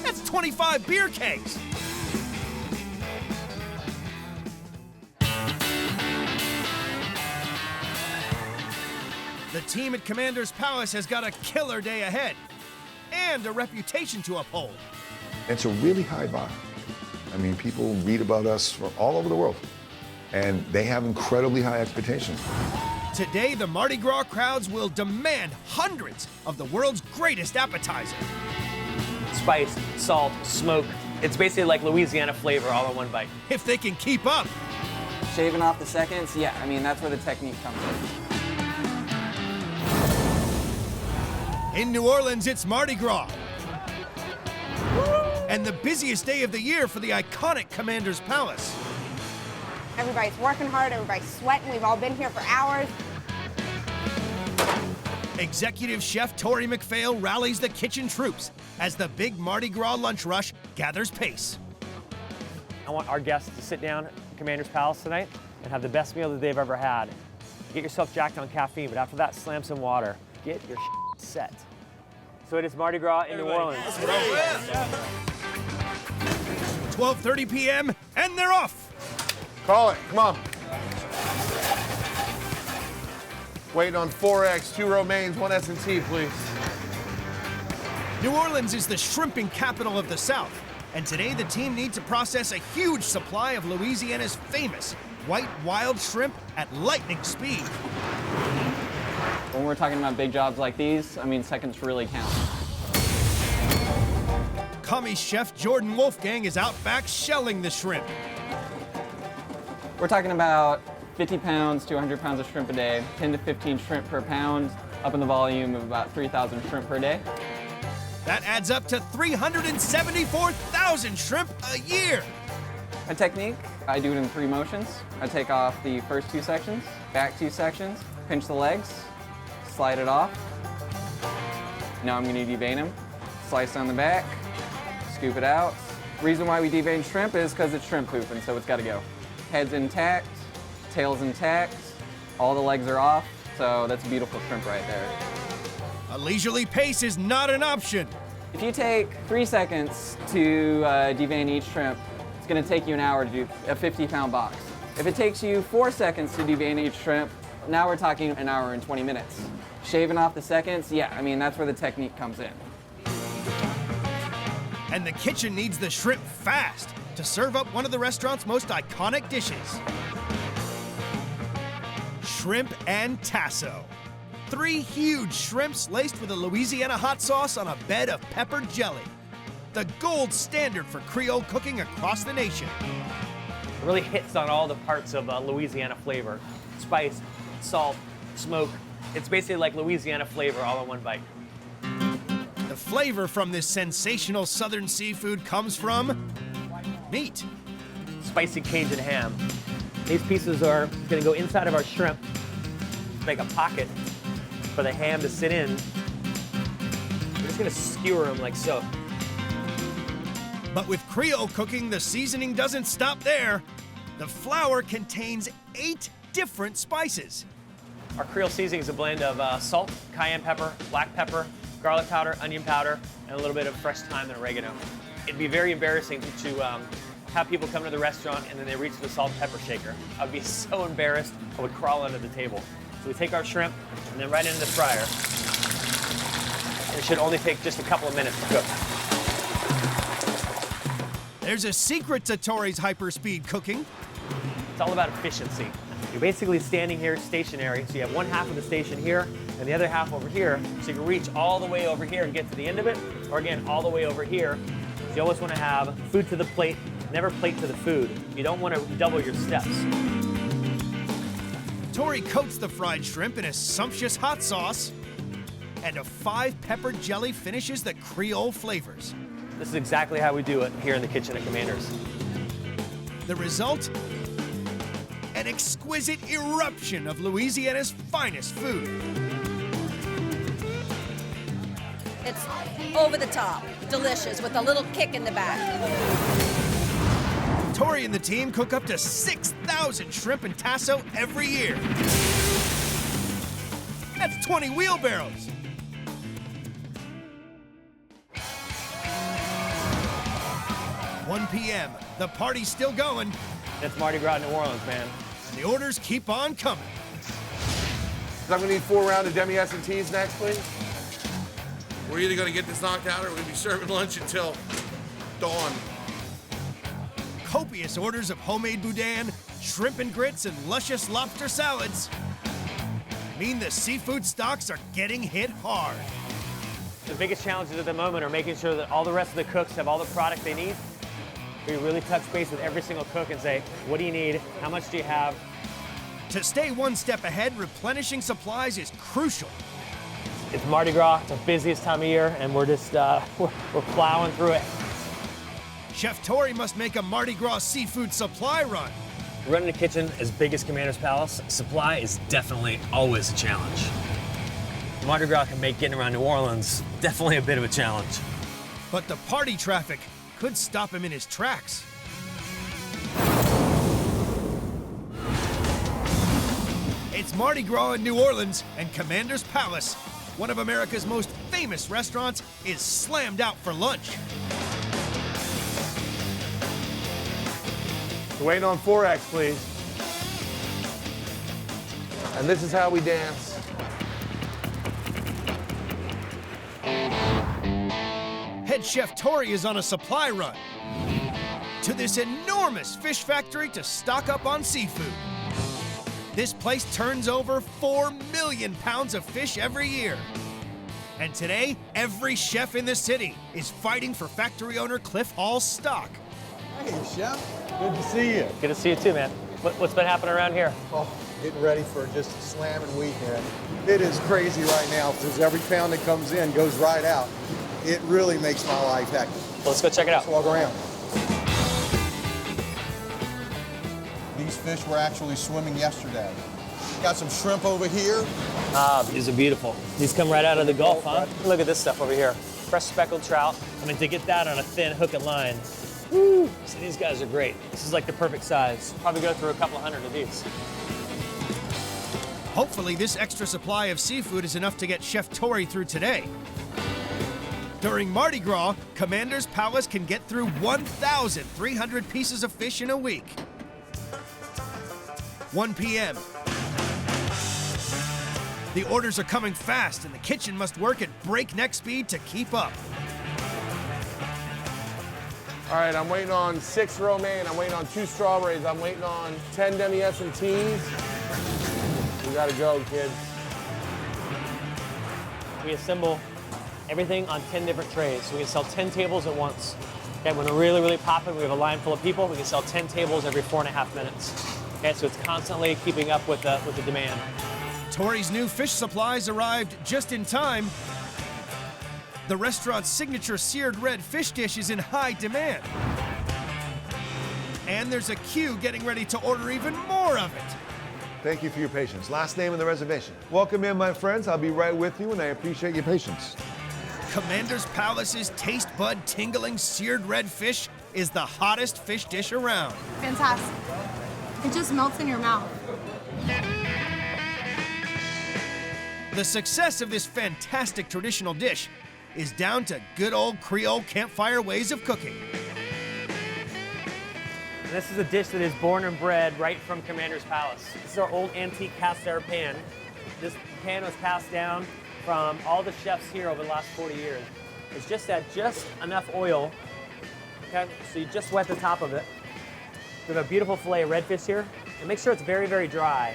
That's 25 beer kegs. The team at Commander's Palace has got a killer day ahead and a reputation to uphold. It's a really high bar. I mean, people read about us from all over the world, and they have incredibly high expectations. Today, the Mardi Gras crowds will demand hundreds of the world's greatest appetizer. Spice, salt, smoke. It's basically like Louisiana flavor all in one bite. If they can keep up. Shaving off the seconds, yeah, I mean, that's where the technique comes in. In New Orleans, it's Mardi Gras. And the busiest day of the year for the iconic Commander's Palace. Everybody's working hard, everybody's sweating. We've all been here for hours. Executive Chef Tori McPhail rallies the kitchen troops as the big Mardi Gras lunch rush gathers pace. I want our guests to sit down at Commander's Palace tonight and have the best meal that they've ever had. Get yourself jacked on caffeine, but after that, slam some water. Get your set. So it is Mardi Gras in New Orleans. 12:30 p.m. and they're off. Call it, come on. Waiting on 4X, 2 romaines, 1 S&T, please. New Orleans is the shrimping capital of the South, and today the team needs to process a huge supply of Louisiana's famous white wild shrimp at lightning speed. When we're talking about big jobs like these, I mean, seconds really count. Commie chef Jordan Wolfgang is out back shelling the shrimp. We're talking about 50 pounds to 100 pounds of shrimp a day, 10 to 15 shrimp per pound, up in the volume of about 3,000 shrimp per day. That adds up to 374,000 shrimp a year. My technique, I do it in 3 motions. I take off the first 2 sections, back 2 sections, pinch the legs, slide it off. Now I'm going to devein them, slice down the back, scoop it out. Reason why we devein shrimp is because it's shrimp poop, and so it's got to go. Head's intact, tail's intact, all the legs are off, so that's a beautiful shrimp right there. A leisurely pace is not an option. If you take 3 seconds to devein each shrimp, it's going to take you an hour to do a 50-pound box. If it takes you 4 seconds to devein each shrimp, now we're talking an hour and 20 minutes. Shaving off the seconds, yeah, I mean, that's where the technique comes in. And the kitchen needs the shrimp fast to serve up one of the restaurant's most iconic dishes. Shrimp and tasso. 3 huge shrimps laced with a Louisiana hot sauce on a bed of peppered jelly. The gold standard for Creole cooking across the nation. It really hits on all the parts of Louisiana flavor. Spice, salt, smoke. It's basically like Louisiana flavor all in one bite. The flavor from this sensational southern seafood comes from meat. Spicy Cajun ham. These pieces are going to go inside of our shrimp, make a pocket for the ham to sit in. We're just going to skewer them like so. But with Creole cooking, the seasoning doesn't stop there. The flour contains 8 different spices. Our Creole seasoning is a blend of salt, cayenne pepper, black pepper, garlic powder, onion powder, and a little bit of fresh thyme and oregano. It'd be very embarrassing to have people come to the restaurant and then they reach for the salt and pepper shaker. I'd be so embarrassed, I would crawl under the table. So we take our shrimp and then right into the fryer. And it should only take just a couple of minutes to cook. There's a secret to Tori's hyper-speed cooking. It's all about efficiency. You're basically standing here stationary, so you have one half of the station here and the other half over here, so you can reach all the way over here and get to the end of it, or again, all the way over here. You always want to have food to the plate, never plate to the food. You don't want to double your steps. Tori coats the fried shrimp in a sumptuous hot sauce, and a 5-pepper jelly finishes the Creole flavors. This is exactly how we do it here in the kitchen at Commander's. The result? An exquisite eruption of Louisiana's finest food. It's over the top, delicious, with a little kick in the back. Tori and the team cook up to 6,000 shrimp and tasso every year. That's 20 wheelbarrows. "1 p.m., the party's still going. That's Mardi Gras, New Orleans, man. And the orders keep on coming. I'm gonna need 4 rounds of demi-S&Ts next, please. We're either gonna get this knocked out or we're gonna be serving lunch until dawn. Copious orders of homemade boudin, shrimp and grits, and luscious lobster salads mean the seafood stocks are getting hit hard. The biggest challenges at the moment are making sure that all the rest of the cooks have all the product they need. We really touch base with every single cook and say, what do you need? How much do you have? To stay one step ahead, replenishing supplies is crucial. It's Mardi Gras, it's the busiest time of year, and we're just, we're plowing through it. Chef Tori must make a Mardi Gras seafood supply run. Running a kitchen as big as Commander's Palace, supply is definitely always a challenge. Mardi Gras can make getting around New Orleans definitely a bit of a challenge. But the party traffic could stop him in his tracks. It's Mardi Gras in New Orleans, and Commander's Palace, one of America's most famous restaurants, is slammed out for lunch. Waiting on 4X, please. And this is how we dance. Head Chef Tori is on a supply run to this enormous fish factory to stock up on seafood. This place turns over 4 million pounds of fish every year. And today, every chef in the city is fighting for factory owner Cliff Hall's stock. Hey, Chef. Good to see you. Good to see you too, man. What's been happening around here? Oh, getting ready for just a slamming weekend. It is crazy right now because every pound that comes in goes right out. It really makes my life hectic. Let's go check it out. Let's walk around. These fish were actually swimming yesterday. Got some shrimp over here. Ah, these are beautiful. These come right out of the Gulf, huh? Look at this stuff over here. Fresh speckled trout. I mean, to get that on a thin hook and line. Woo! So these guys are great. This is like the perfect size. Probably go through a couple hundred of these. Hopefully, this extra supply of seafood is enough to get Chef Tori through today. During Mardi Gras, Commander's Palace can get through 1,300 pieces of fish in a week. 1 p.m. The orders are coming fast, and the kitchen must work at breakneck speed to keep up. All right, I'm waiting on 6 romaine. I'm waiting on 2 strawberries. I'm waiting on 10 demi-S&Ts. We gotta go, kids. We assemble everything on 10 different trays. So we can sell 10 tables at once. Okay, when we're really, really popping, we have a line full of people. We can sell 10 tables every 4.5 minutes. Okay, so it's constantly keeping up with the demand. Tori's new fish supplies arrived just in time. The restaurant's signature seared red fish dish is in high demand. And there's a queue getting ready to order even more of it. Thank you for your patience. Last name in the reservation. Welcome in, my friends. I'll be right with you, and I appreciate your patience. Commander's Palace's taste bud tingling seared red fish is the hottest fish dish around. Fantastic. It just melts in your mouth. The success of this fantastic traditional dish is down to good old Creole campfire ways of cooking. This is a dish that is born and bred right from Commander's Palace. This is our old antique cast iron pan. This pan was passed down from all the chefs here over the last 40 years. It's just at just enough oil, okay? So you just wet the top of it. We have a beautiful fillet of redfish here, and make sure it's very, very dry.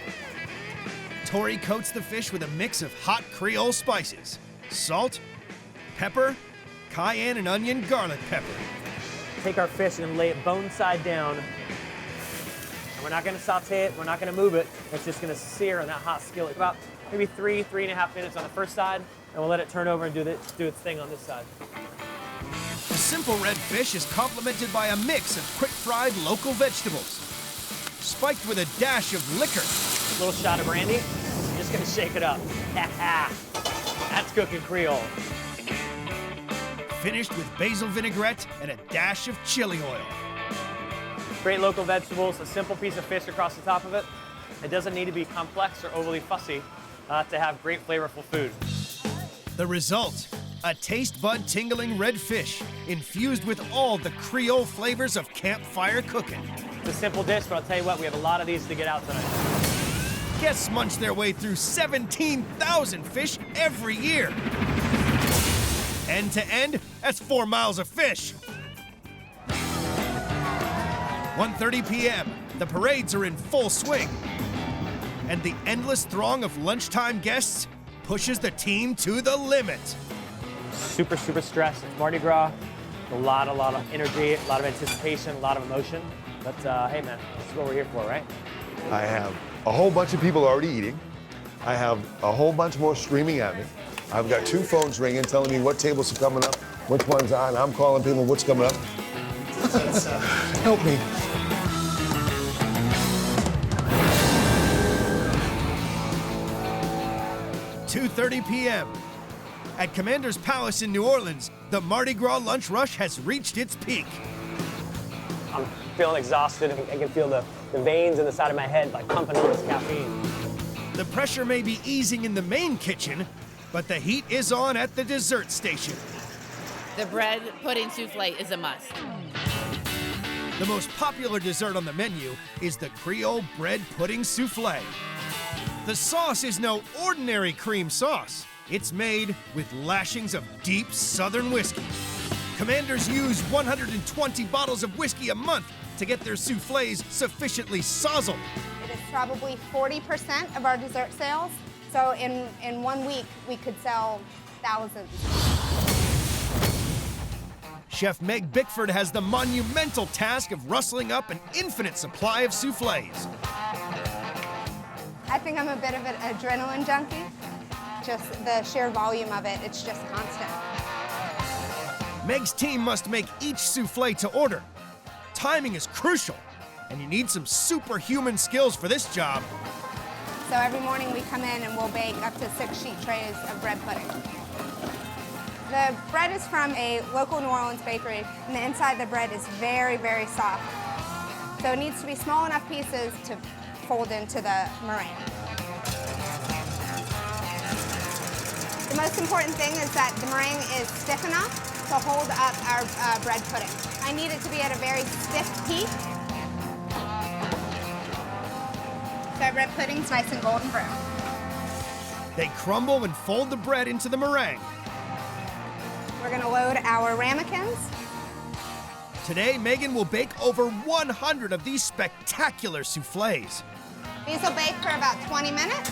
Tori coats the fish with a mix of hot Creole spices, salt, pepper, cayenne and onion garlic pepper. Take our fish and lay it bone side down. And we're not gonna saute it, we're not gonna move it. It's just gonna sear in that hot skillet. About maybe 3.5 minutes on the first side, and we'll let it turn over and do its thing on this side. The simple red fish is complemented by a mix of quick-fried local vegetables, spiked with a dash of liquor. A little shot of brandy, I'm just gonna shake it up. That's cooking Creole. Finished with basil vinaigrette and a dash of chili oil. Great local vegetables, a simple piece of fish across the top of it. It doesn't need to be complex or overly fussy to have great flavorful food. The result, a taste bud tingling red fish infused with all the Creole flavors of campfire cooking. It's a simple dish, but I'll tell you what, we have a lot of these to get out tonight. Guests munch their way through 17,000 fish every year. End to end, that's 4 miles of fish. 1:30 p.m., the parades are in full swing. And the endless throng of lunchtime guests pushes the team to the limit. Super, super stressed. It's Mardi Gras. A lot of energy, a lot of anticipation, a lot of emotion. But hey man, this is what we're here for, right? I have a whole bunch of people already eating. I have a whole bunch more streaming at me. I've got 2 phones ringing telling me what tables are coming up, which one's on. I'm calling people what's coming up. Help me. .30 p.m. At Commander's Palace in New Orleans, the Mardi Gras lunch rush has reached its peak. I'm feeling exhausted. I can feel the veins in the side of my head like pumping all this caffeine. The pressure may be easing in the main kitchen, but the heat is on at the dessert station. The bread pudding souffle is a must. The most popular dessert on the menu is the Creole bread pudding souffle. The sauce is no ordinary cream sauce. It's made with lashings of deep Southern whiskey. Commanders use 120 bottles of whiskey a month to get their soufflés sufficiently sozzled. It is probably 40% of our dessert sales. So in 1 week, we could sell thousands. Chef Meg Bickford has the monumental task of rustling up an infinite supply of soufflés. I think I'm a bit of an adrenaline junkie. Just the sheer volume of it, it's just constant. Meg's team must make each soufflé to order. Timing is crucial, and you need some superhuman skills for this job. So every morning we come in and we'll bake up to 6 sheet trays of bread pudding. The bread is from a local New Orleans bakery, and the inside of the bread is very, very soft. So it needs to be small enough pieces to fold into the meringue. The most important thing is that the meringue is stiff enough to hold up our bread pudding. I need it to be at a very stiff heat. So our bread pudding's nice and golden brown. They crumble and fold the bread into the meringue. We're gonna load our ramekins. Today, Megan will bake over 100 of these spectacular soufflés. These will bake for about 20 minutes.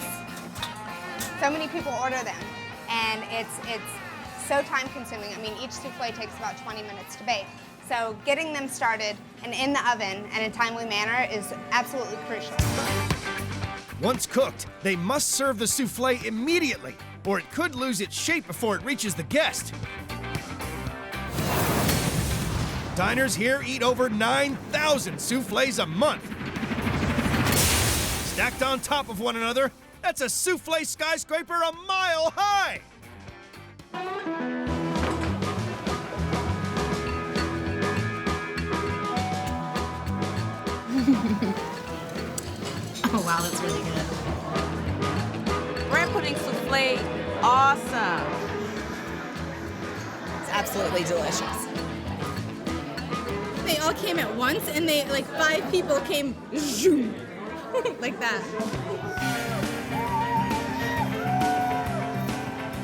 So many people order them, and it's so time consuming. I mean, each soufflé takes about 20 minutes to bake. So getting them started and in the oven and in a timely manner is absolutely crucial. Once cooked, they must serve the soufflé immediately, or it could lose its shape before it reaches the guest. Diners here eat over 9,000 soufflés a month. Stacked on top of one another, that's a soufflé skyscraper a mile high! Oh wow, that's really good. Bread pudding souffle, awesome. It's absolutely delicious. They all came at once, and they like 5 people came zoom, like that.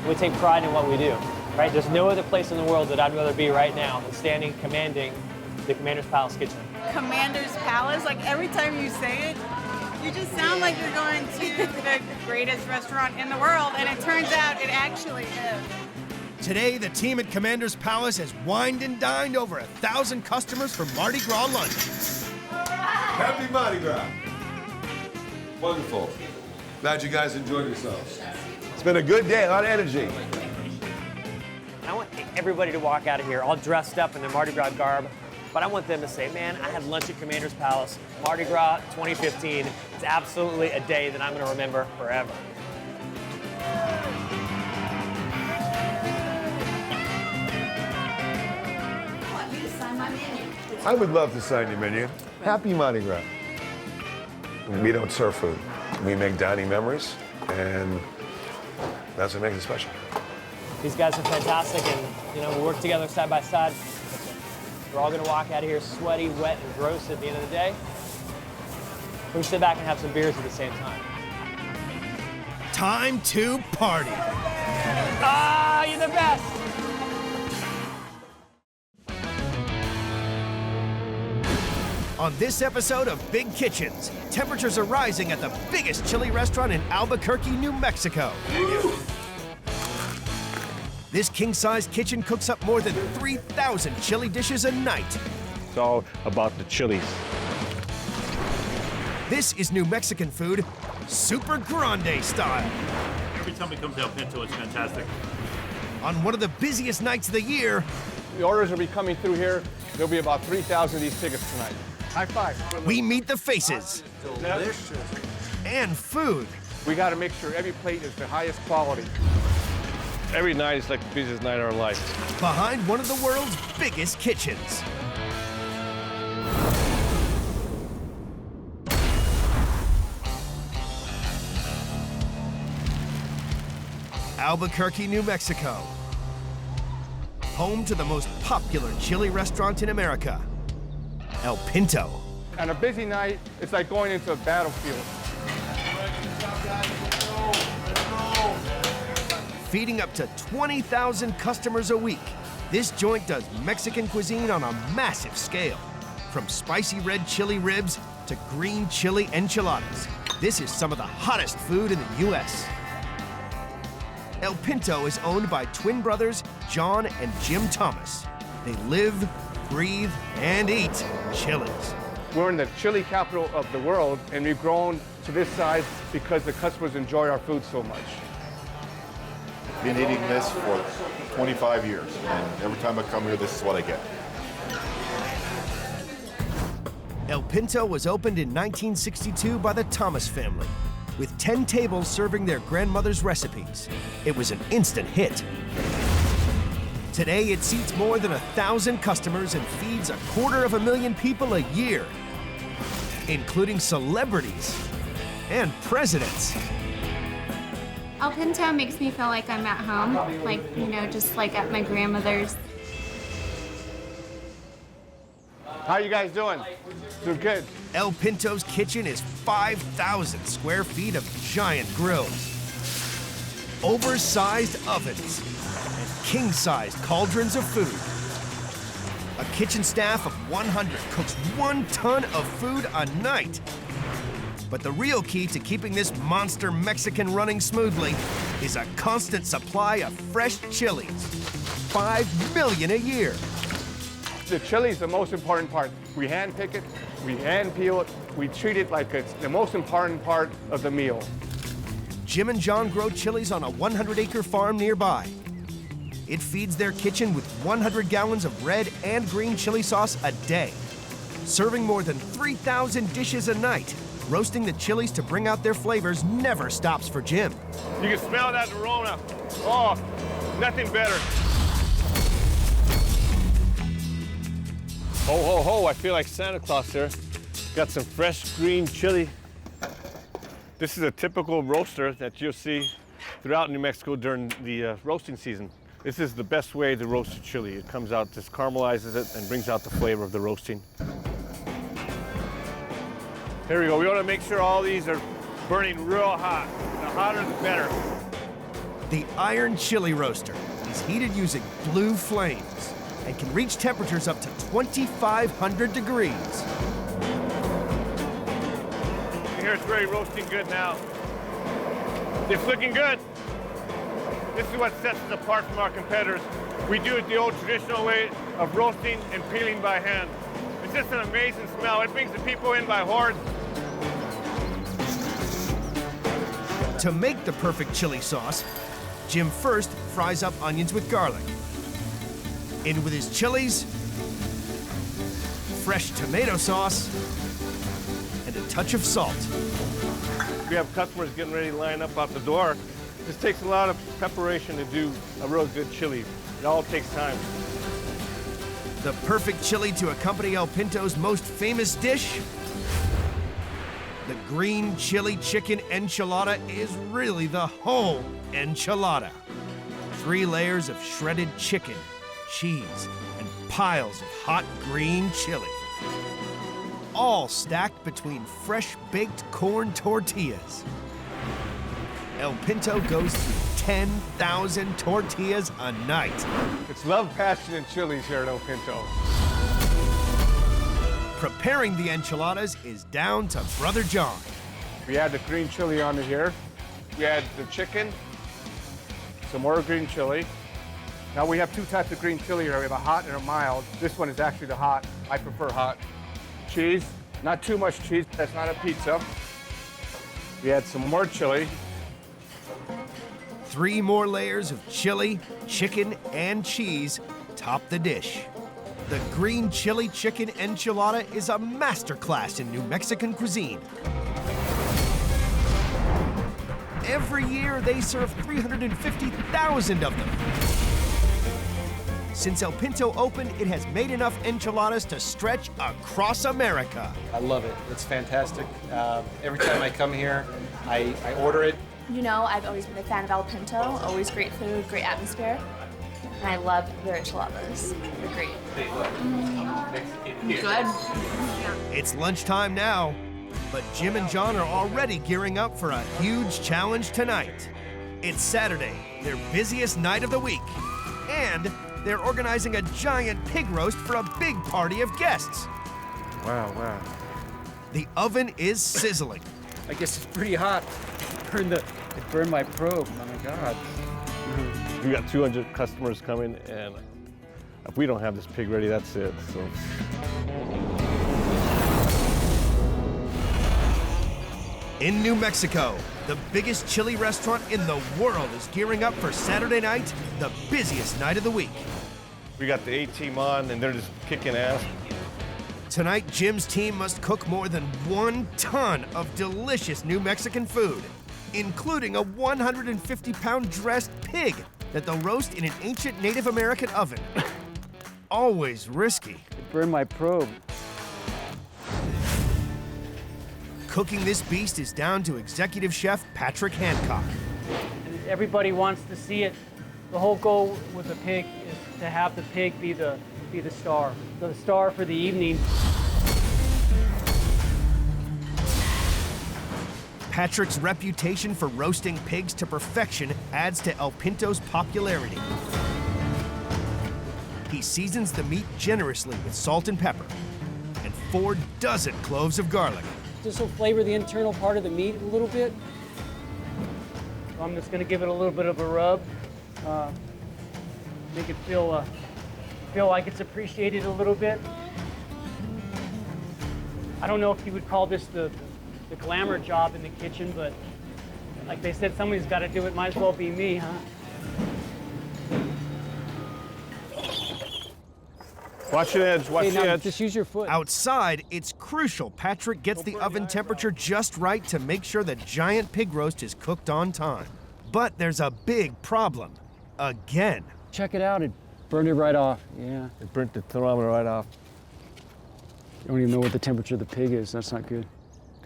We take pride in what we do, right? There's no other place in the world that I'd rather be right now than standing commanding the Commander's Palace kitchen. Commander's Palace, like every time you say it, you just sound like you're going to the greatest restaurant in the world, and it turns out it actually is. Today, the team at Commander's Palace has wined and dined over 1,000 customers for Mardi Gras lunch. Happy Mardi Gras. Wonderful. Glad you guys enjoyed yourselves. It's been a good day, a lot of energy. I want everybody to walk out of here all dressed up in their Mardi Gras garb, but I want them to say, man, I had lunch at Commander's Palace, Mardi Gras 2015. It's absolutely a day that I'm going to remember forever. I would love to sign your menu. Happy Mardi Gras. We don't serve food. We make dining memories, and that's what makes it special. These guys are fantastic, and we work together side by side. We're all gonna walk out of here sweaty, wet, and gross at the end of the day. We sit back and have some beers at the same time. Time to party. Ah, you're the best. On this episode of Big Kitchens, temperatures are rising at the biggest chili restaurant in Albuquerque, New Mexico. This king-size kitchen cooks up more than 3,000 chili dishes a night. It's all about the chilies. This is New Mexican food, Super Grande style. Every time we come to El Pinto, it's fantastic. On one of the busiest nights of the year, The orders will be coming through here. There'll be about 3,000 of these tickets tonight. High five. we meet the faces Delicious. and food. We got to make sure every plate is the highest quality. Every night is like the busiest night of our life. Behind one of the world's biggest kitchens. Albuquerque, New Mexico. Home to the most popular chili restaurant in America, El Pinto. On a busy night, it's like going into a battlefield. Feeding up to 20,000 customers a week, this joint does Mexican cuisine on a massive scale. From spicy red chili ribs to green chili enchiladas, this is some of the hottest food in the U.S. El Pinto is owned by twin brothers John and Jim Thomas. They live, breathe, and eat chilies. We're in the chili capital of the world, and we've grown to this size because the customers enjoy our food so much. Been eating this for 25 years, and every time I come here, this is what I get. El Pinto was opened in 1962 by the Thomas family, with 10 tables serving their grandmother's recipes. It was an instant hit. Today, it seats more than 1,000 customers and feeds 250,000 people a year, including celebrities and presidents. El Pinto makes me feel like I'm at home, like, just like at my grandmother's. How you guys doing? Doing good. El Pinto's kitchen is 5,000 square feet of giant grills, oversized ovens, and king-sized cauldrons of food. A kitchen staff of 100 cooks 1 ton of food a night. But the real key to keeping this monster Mexican running smoothly is a constant supply of fresh chilies. 5 million a year. The chili is the most important part. We hand pick it, we hand peel it, we treat it like it's the most important part of the meal. Jim and John grow chilies on a 100-acre farm nearby. It feeds their kitchen with 100 gallons of red and green chili sauce a day, serving more than 3,000 dishes a night. Roasting the chilies to bring out their flavors never stops for Jim. You can smell that aroma. Oh, nothing better. Ho, ho, ho, I feel like Santa Claus here. Got some fresh green chili. This is a typical roaster that you'll see throughout New Mexico during the roasting season. This is the best way to roast chili. It comes out, just caramelizes it and brings out the flavor of the roasting. Here we go. We want to make sure all these are burning real hot. The hotter, the better. The iron chili roaster is heated using blue flames and can reach temperatures up to 2,500 degrees. Here it's really roasting good now. It's looking good. This is what sets us apart from our competitors. We do it the old traditional way of roasting and peeling by hand. It's just an amazing smell. It brings the people in by hordes. To make the perfect chili sauce, Jim first fries up onions with garlic. In with his chilies, fresh tomato sauce, and a touch of salt. We have customers getting ready to line up out the door. This takes a lot of preparation to do a real good chili. It all takes time. The perfect chili to accompany El Pinto's most famous dish? The green chili chicken enchilada is really the whole enchilada. 3 layers of shredded chicken, cheese, and piles of hot green chili. All stacked between fresh-baked corn tortillas. El Pinto goes through 10,000 tortillas a night. It's love, passion, and chilies here at El Pinto. Preparing the enchiladas is down to Brother John. We add the green chili onto here. We add the chicken, some more green chili. Now we have 2 types of green chili here. We have a hot and a mild. This one is actually the hot. I prefer hot. Cheese, not too much cheese. That's not a pizza. We add some more chili. 3 more layers of chili, chicken, and cheese top the dish. The green chili chicken enchilada is a masterclass in New Mexican cuisine. Every year, they serve 350,000 of them. Since El Pinto opened, it has made enough enchiladas to stretch across America. I love it. It's fantastic. Every time I come here, I order it. You know, I've always been a fan of El Pinto. Always great food, great atmosphere. And I love their enchiladas. They're great. Good. It's lunchtime now, but Jim and John are already gearing up for a huge challenge tonight. It's Saturday, their busiest night of the week, and they're organizing a giant pig roast for a big party of guests. Wow. The oven is sizzling. I guess it's pretty hot. It burned my probe. Oh my God. We got 200 customers coming, and if we don't have this pig ready, that's it. So. In New Mexico, the biggest chili restaurant in the world is gearing up for Saturday night, the busiest night of the week. We got the A-team on, and they're just kicking ass. Tonight, Jim's team must cook more than 1 ton of delicious New Mexican food, including a 150-pound dressed pig that they'll roast in an ancient Native American oven. Always risky. It burned my probe. Cooking this beast is down to executive chef Patrick Hancock. Everybody wants to see it. The whole goal with the pig is to have the pig be the star for the evening. Patrick's reputation for roasting pigs to perfection adds to El Pinto's popularity. He seasons the meat generously with salt and pepper and 4 dozen cloves of garlic. This will flavor the internal part of the meat a little bit. So I'm just going to give it a little bit of a rub, make it feel like it's appreciated a little bit. I don't know if you would call this the glamour job in the kitchen, but like they said, somebody's got to do it. Might as well be me, huh? Watch your edge, watch your edge. Just use your foot. Outside, it's crucial Patrick gets the oven temperature just right to make sure the giant pig roast is cooked on time. But there's a big problem. Again. Check it out. It burned it right off. Yeah. It burnt the thermometer right off. You don't even know what the temperature of the pig is. That's not good.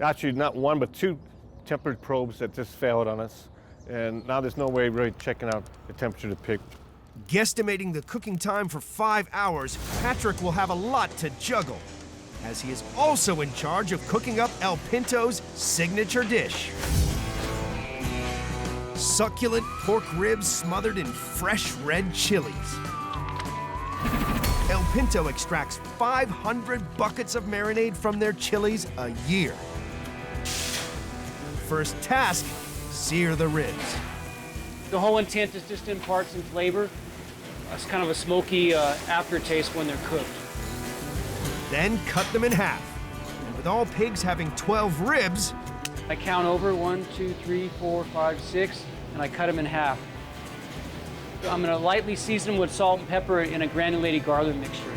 Actually, not 1, but 2 tempered probes that just failed on us. And now there's no way really checking out the temperature of the pig. Guesstimating the cooking time for 5 hours, Patrick will have a lot to juggle, as he is also in charge of cooking up El Pinto's signature dish. Succulent pork ribs smothered in fresh red chilies. El Pinto extracts 500 buckets of marinade from their chilies a year. First task, sear the ribs. The whole intent is just to impart some flavor. It's kind of a smoky aftertaste when they're cooked. Then cut them in half. And with all pigs having 12 ribs, I count over 1, 2, 3, 4, 5, 6, and I cut them in half. I'm going to lightly season them with salt and pepper in a granulated garlic mixture.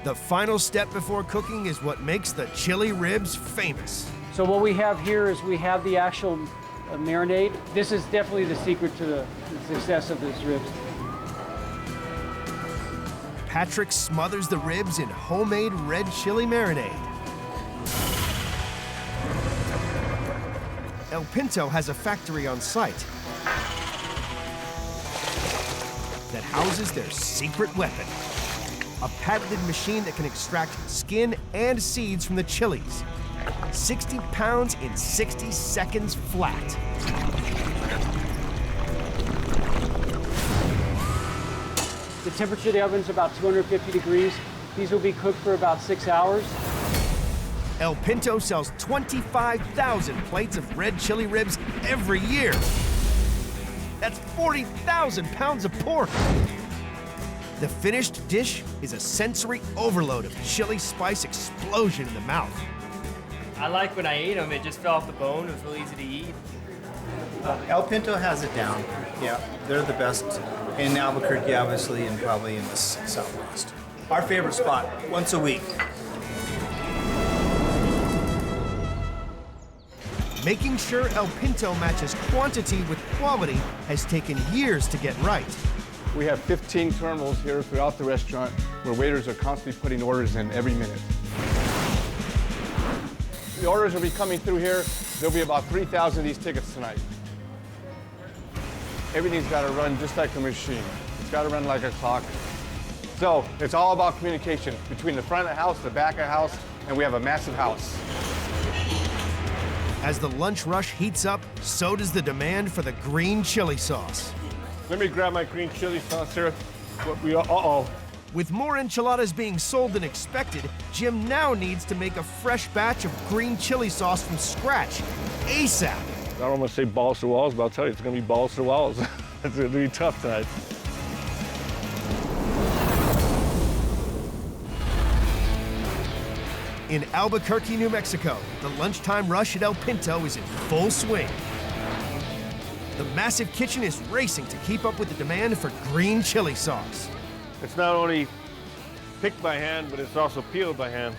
The final step before cooking is what makes the chili ribs famous. So what we have here is we have the actual marinade. This is definitely the secret to the success of these ribs. Patrick smothers the ribs in homemade red chili marinade. El Pinto has a factory on site that houses their secret weapon, a patented machine that can extract skin and seeds from the chilies. 60 pounds in 60 seconds flat. The temperature of the oven is about 250 degrees. These will be cooked for about 6 hours. El Pinto sells 25,000 plates of red chili ribs every year. That's 40,000 pounds of pork. The finished dish is a sensory overload of chili spice explosion in the mouth. I like when I ate them, it just fell off the bone. It was real easy to eat. El Pinto has it down. Yeah, they're the best in Albuquerque, obviously, and probably in the Southwest. Our favorite spot, once a week. Making sure El Pinto matches quantity with quality has taken years to get right. We have 15 terminals here throughout the restaurant where waiters are constantly putting orders in every minute. The orders will be coming through here. There'll be about 3,000 of these tickets tonight. Everything's got to run just like a machine. It's got to run like a clock. So it's all about communication between the front of the house, the back of the house, and we have a massive house. As the lunch rush heats up, so does the demand for the green chili sauce. Let me grab my green chili sauce here. With more enchiladas being sold than expected, Jim now needs to make a fresh batch of green chili sauce from scratch, ASAP. I don't want to say balls to walls, but I'll tell you, it's going to be balls to walls. It's going to be tough tonight. In Albuquerque, New Mexico, the lunchtime rush at El Pinto is in full swing. The massive kitchen is racing to keep up with the demand for green chili sauce. It's not only picked by hand, but it's also peeled by hand.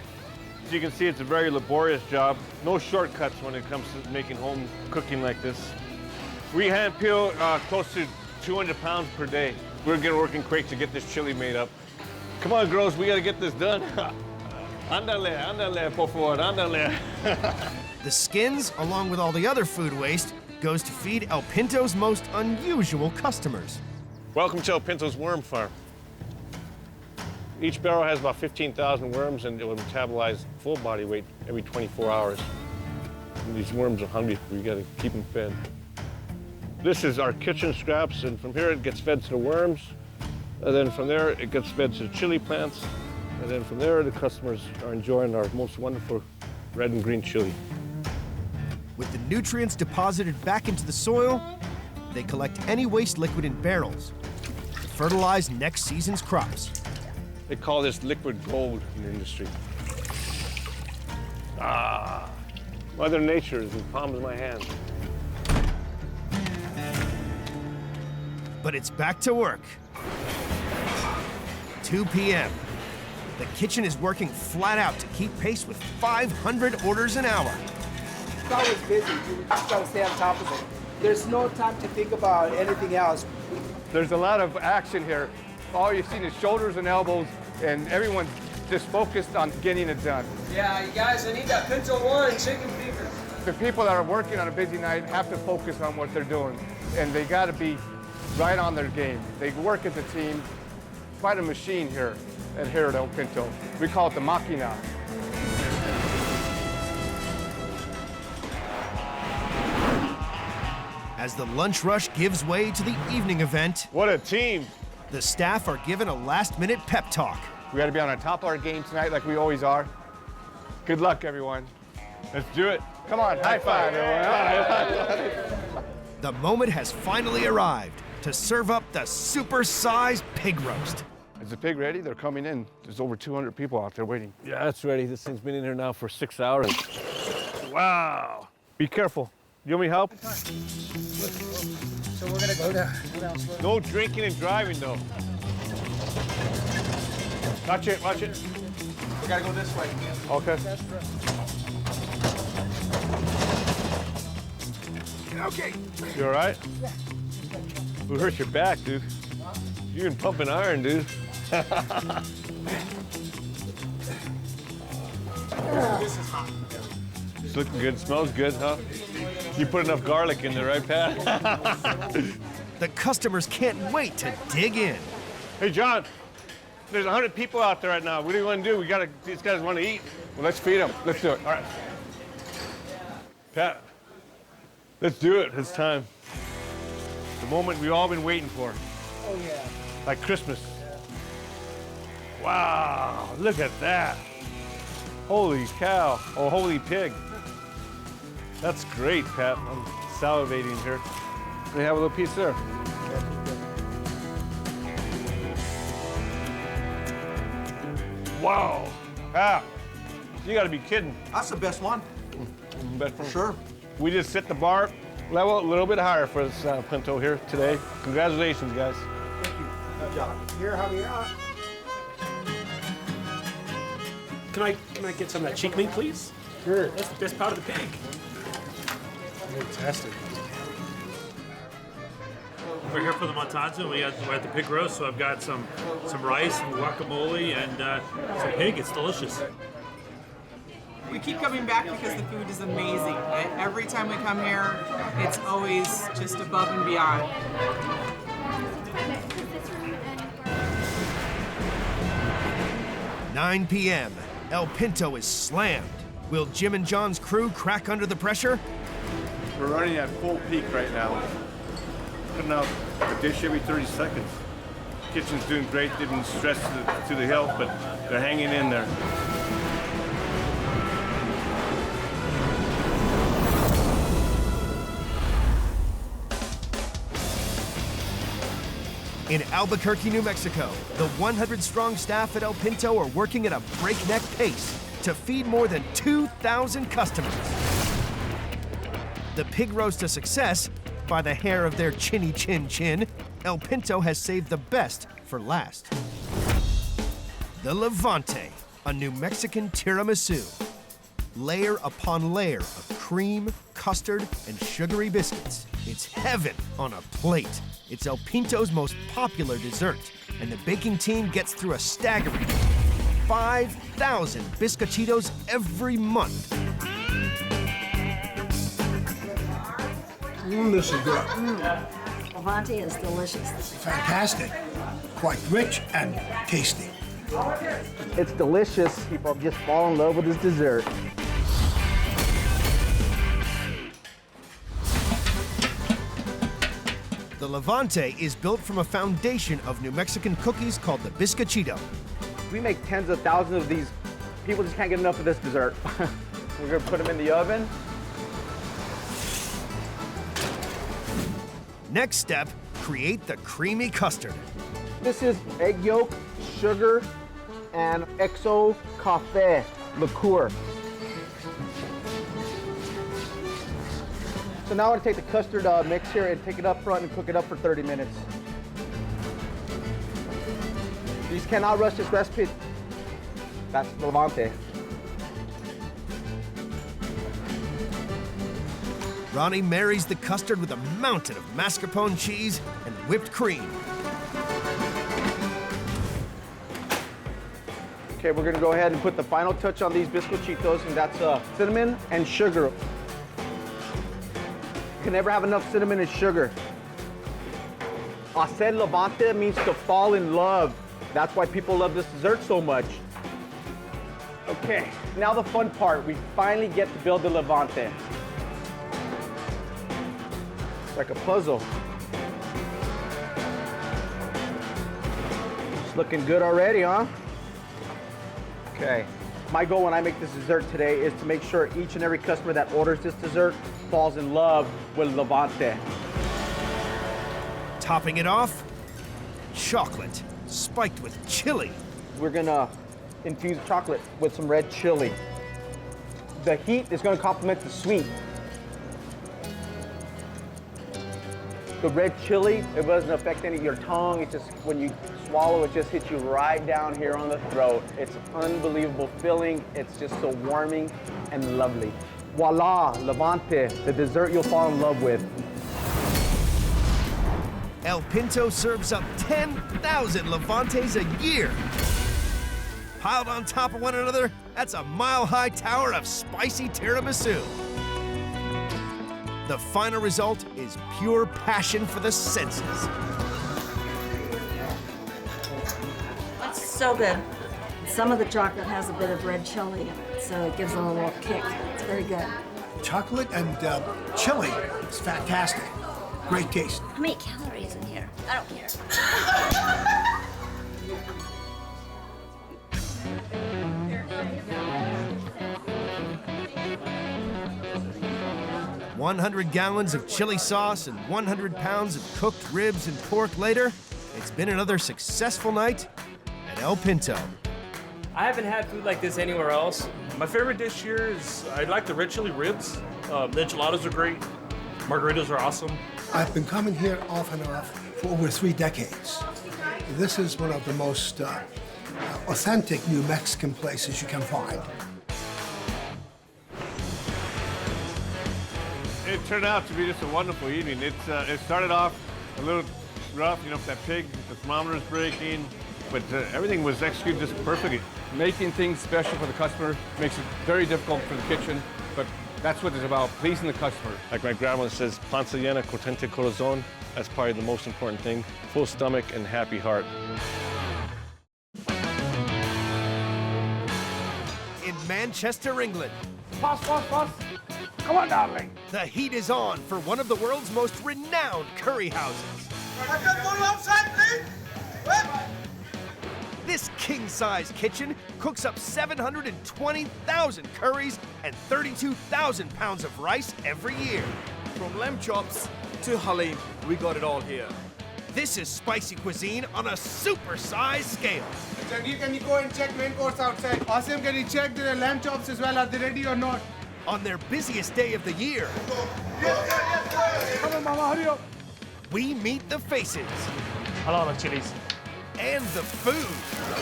As you can see, it's a very laborious job. No shortcuts when it comes to making home cooking like this. We hand peel close to 200 pounds per day. We're getting working quick to get this chili made up. Come on, girls, we gotta get this done. Ándale, ándale, por favor, ándale. The skins, along with all the other food waste, goes to feed El Pinto's most unusual customers. Welcome to El Pinto's worm farm. Each barrel has about 15,000 worms, and it will metabolize full body weight every 24 hours. And these worms are hungry. We got to keep them fed. This is our kitchen scraps, and from here it gets fed to the worms. And then from there it gets fed to the chili plants. And then from there the customers are enjoying our most wonderful red and green chili. With the nutrients deposited back into the soil, they collect any waste liquid in barrels to fertilize next season's crops. They call this liquid gold in the industry. Ah, Mother Nature is in the palm of my hand. But it's back to work. 2 p.m. The kitchen is working flat out to keep pace with 500 orders an hour. It's always busy. You just gotta stay on top of it. There's no time to think about anything else. There's a lot of action here. All you've seen is shoulders and elbows, and everyone's just focused on getting it done. Yeah, you guys, I need that Pinto one chicken fingers. The people that are working on a busy night have to focus on what they're doing, and they got to be right on their game. They work as a team. Quite a machine here at El Pinto. We call it the Machina. As the lunch rush gives way to the evening event, what a team! The staff are given a last-minute pep talk. We got to be on top of our game tonight like we always are. Good luck, everyone. Let's do it. Come on, high five, everyone. The moment has finally arrived to serve up the super-sized pig roast. Is the pig ready? They're coming in. There's over 200 people out there waiting. Yeah, it's ready. This thing's been in here now for 6 hours. Wow. Be careful. You want me help? So we're gonna go down slow. No drinking and driving, though. Watch it, watch it. We gotta go this way. Okay. Okay. You all right? Yeah. Who hurt your back, dude? You've been pumping iron, dude. This is hot. It's looking good, smells good, huh? You put enough garlic in there, right, Pat? The customers can't wait to dig in. Hey, John, there's 100 people out there right now. What do you want to do? These guys want to eat. Well, let's feed them. Let's do it. All right. Pat, let's do it. It's time. The moment we've all been waiting for. Oh, yeah. Like Christmas. Wow, look at that. Holy cow, or holy pig. That's great, Pat. I'm salivating here. Let me have a little piece there. Wow. Ah, you gotta be kidding. That's the best one. Best one. Sure. We just set the bar level a little bit higher for this Pinto here today. Congratulations, guys. Thank you. Good job. Here, Javier. Can I get some of that cheek meat, please? Sure. That's the best part of the pig. Fantastic. We're here for the montaza. We're at the pig roast, so I've got some rice, some guacamole, and some pig. It's delicious. We keep coming back because the food is amazing. Every time we come here, it's always just above and beyond. 9 p.m. El Pinto is slammed. Will Jim and John's crew crack under the pressure? We're running at full peak right now. Putting out a dish every 30 seconds. Kitchen's doing great. They've been stressed to the hilt, but they're hanging in there. In Albuquerque, New Mexico, the 100-strong staff at El Pinto are working at a breakneck pace to feed more than 2,000 customers. The pig roast a success by the hair of their chinny chin chin. El Pinto has saved the best for last. The Levante, a New Mexican tiramisu. Layer upon layer of cream, custard, and sugary biscuits. It's heaven on a plate. It's El Pinto's most popular dessert, and the baking team gets through a staggering 5,000 biscochitos every month. This is good. Levante is delicious. Fantastic. Quite rich and tasty. It's delicious. People just fall in love with this dessert. The Levante is built from a foundation of New Mexican cookies called the biscochito. We make tens of thousands of these. People just can't get enough of this dessert. We're gonna put them in the oven. Next step, create the creamy custard. This is egg yolk, sugar, and XO Café liqueur. So now I'm gonna take the custard mix here and take it up front and cook it up for 30 minutes. You just cannot rush this recipe. That's Levante. Ronnie marries the custard with a mountain of mascarpone cheese and whipped cream. Okay, we're gonna go ahead and put the final touch on these biscochitos, and that's cinnamon and sugar. You can never have enough cinnamon and sugar. Hacer Levante means to fall in love. That's why people love this dessert so much. Okay, now the fun part. We finally get to build the Levante. It's like a puzzle. It's looking good already, huh? Okay. My goal when I make this dessert today is to make sure each and every customer that orders this dessert falls in love with Levante. Topping it off, chocolate spiked with chili. We're gonna infuse chocolate with some red chili. The heat is gonna complement the sweet. The red chili, it doesn't affect any of your tongue. It's just, when you swallow, it just hits you right down here on the throat. It's unbelievable filling. It's just so warming and lovely. Voila, Levante, the dessert you'll fall in love with. El Pinto serves up 10,000 Levantes a year. Piled on top of one another, that's a mile-high tower of spicy tiramisu. The final result is pure passion for the senses. It's so good. Some of the chocolate has a bit of red chili in it, so it gives it a little kick. It's very good. Chocolate and chili, it's fantastic. Great taste. How many calories in here? I don't care. 100 gallons of chili sauce and 100 pounds of cooked ribs and pork later, it's been another successful night at El Pinto. I haven't had food like this anywhere else. My favorite dish here is I like the red chili ribs. The enchiladas are great. Margaritas are awesome. I've been coming here off and off for over 3 decades. This is one of the most authentic New Mexican places you can find. It turned out to be just a wonderful evening. It started off a little rough, you know, with that pig, the thermometer's breaking, but everything was executed just perfectly. Making things special for the customer makes it very difficult for the kitchen, but that's what it's about, pleasing the customer. Like my grandma says, panza llena, contente corazón. That's probably the most important thing. Full stomach and happy heart. In Manchester, England. Boss. Come on, darling. The heat is on for one of the world's most renowned curry houses. This king-size kitchen cooks up 720,000 curries and 32,000 pounds of rice every year. From lamb chops to halim, we got it all here. This is spicy cuisine on a super-sized scale. Jagdeep, can you go and check main course outside? Asim, can you check the lamb chops as well? Are they ready or not? On their busiest day of the year, Come on, Mama, hurry up. we meet the faces. A lot of chilies. And the food.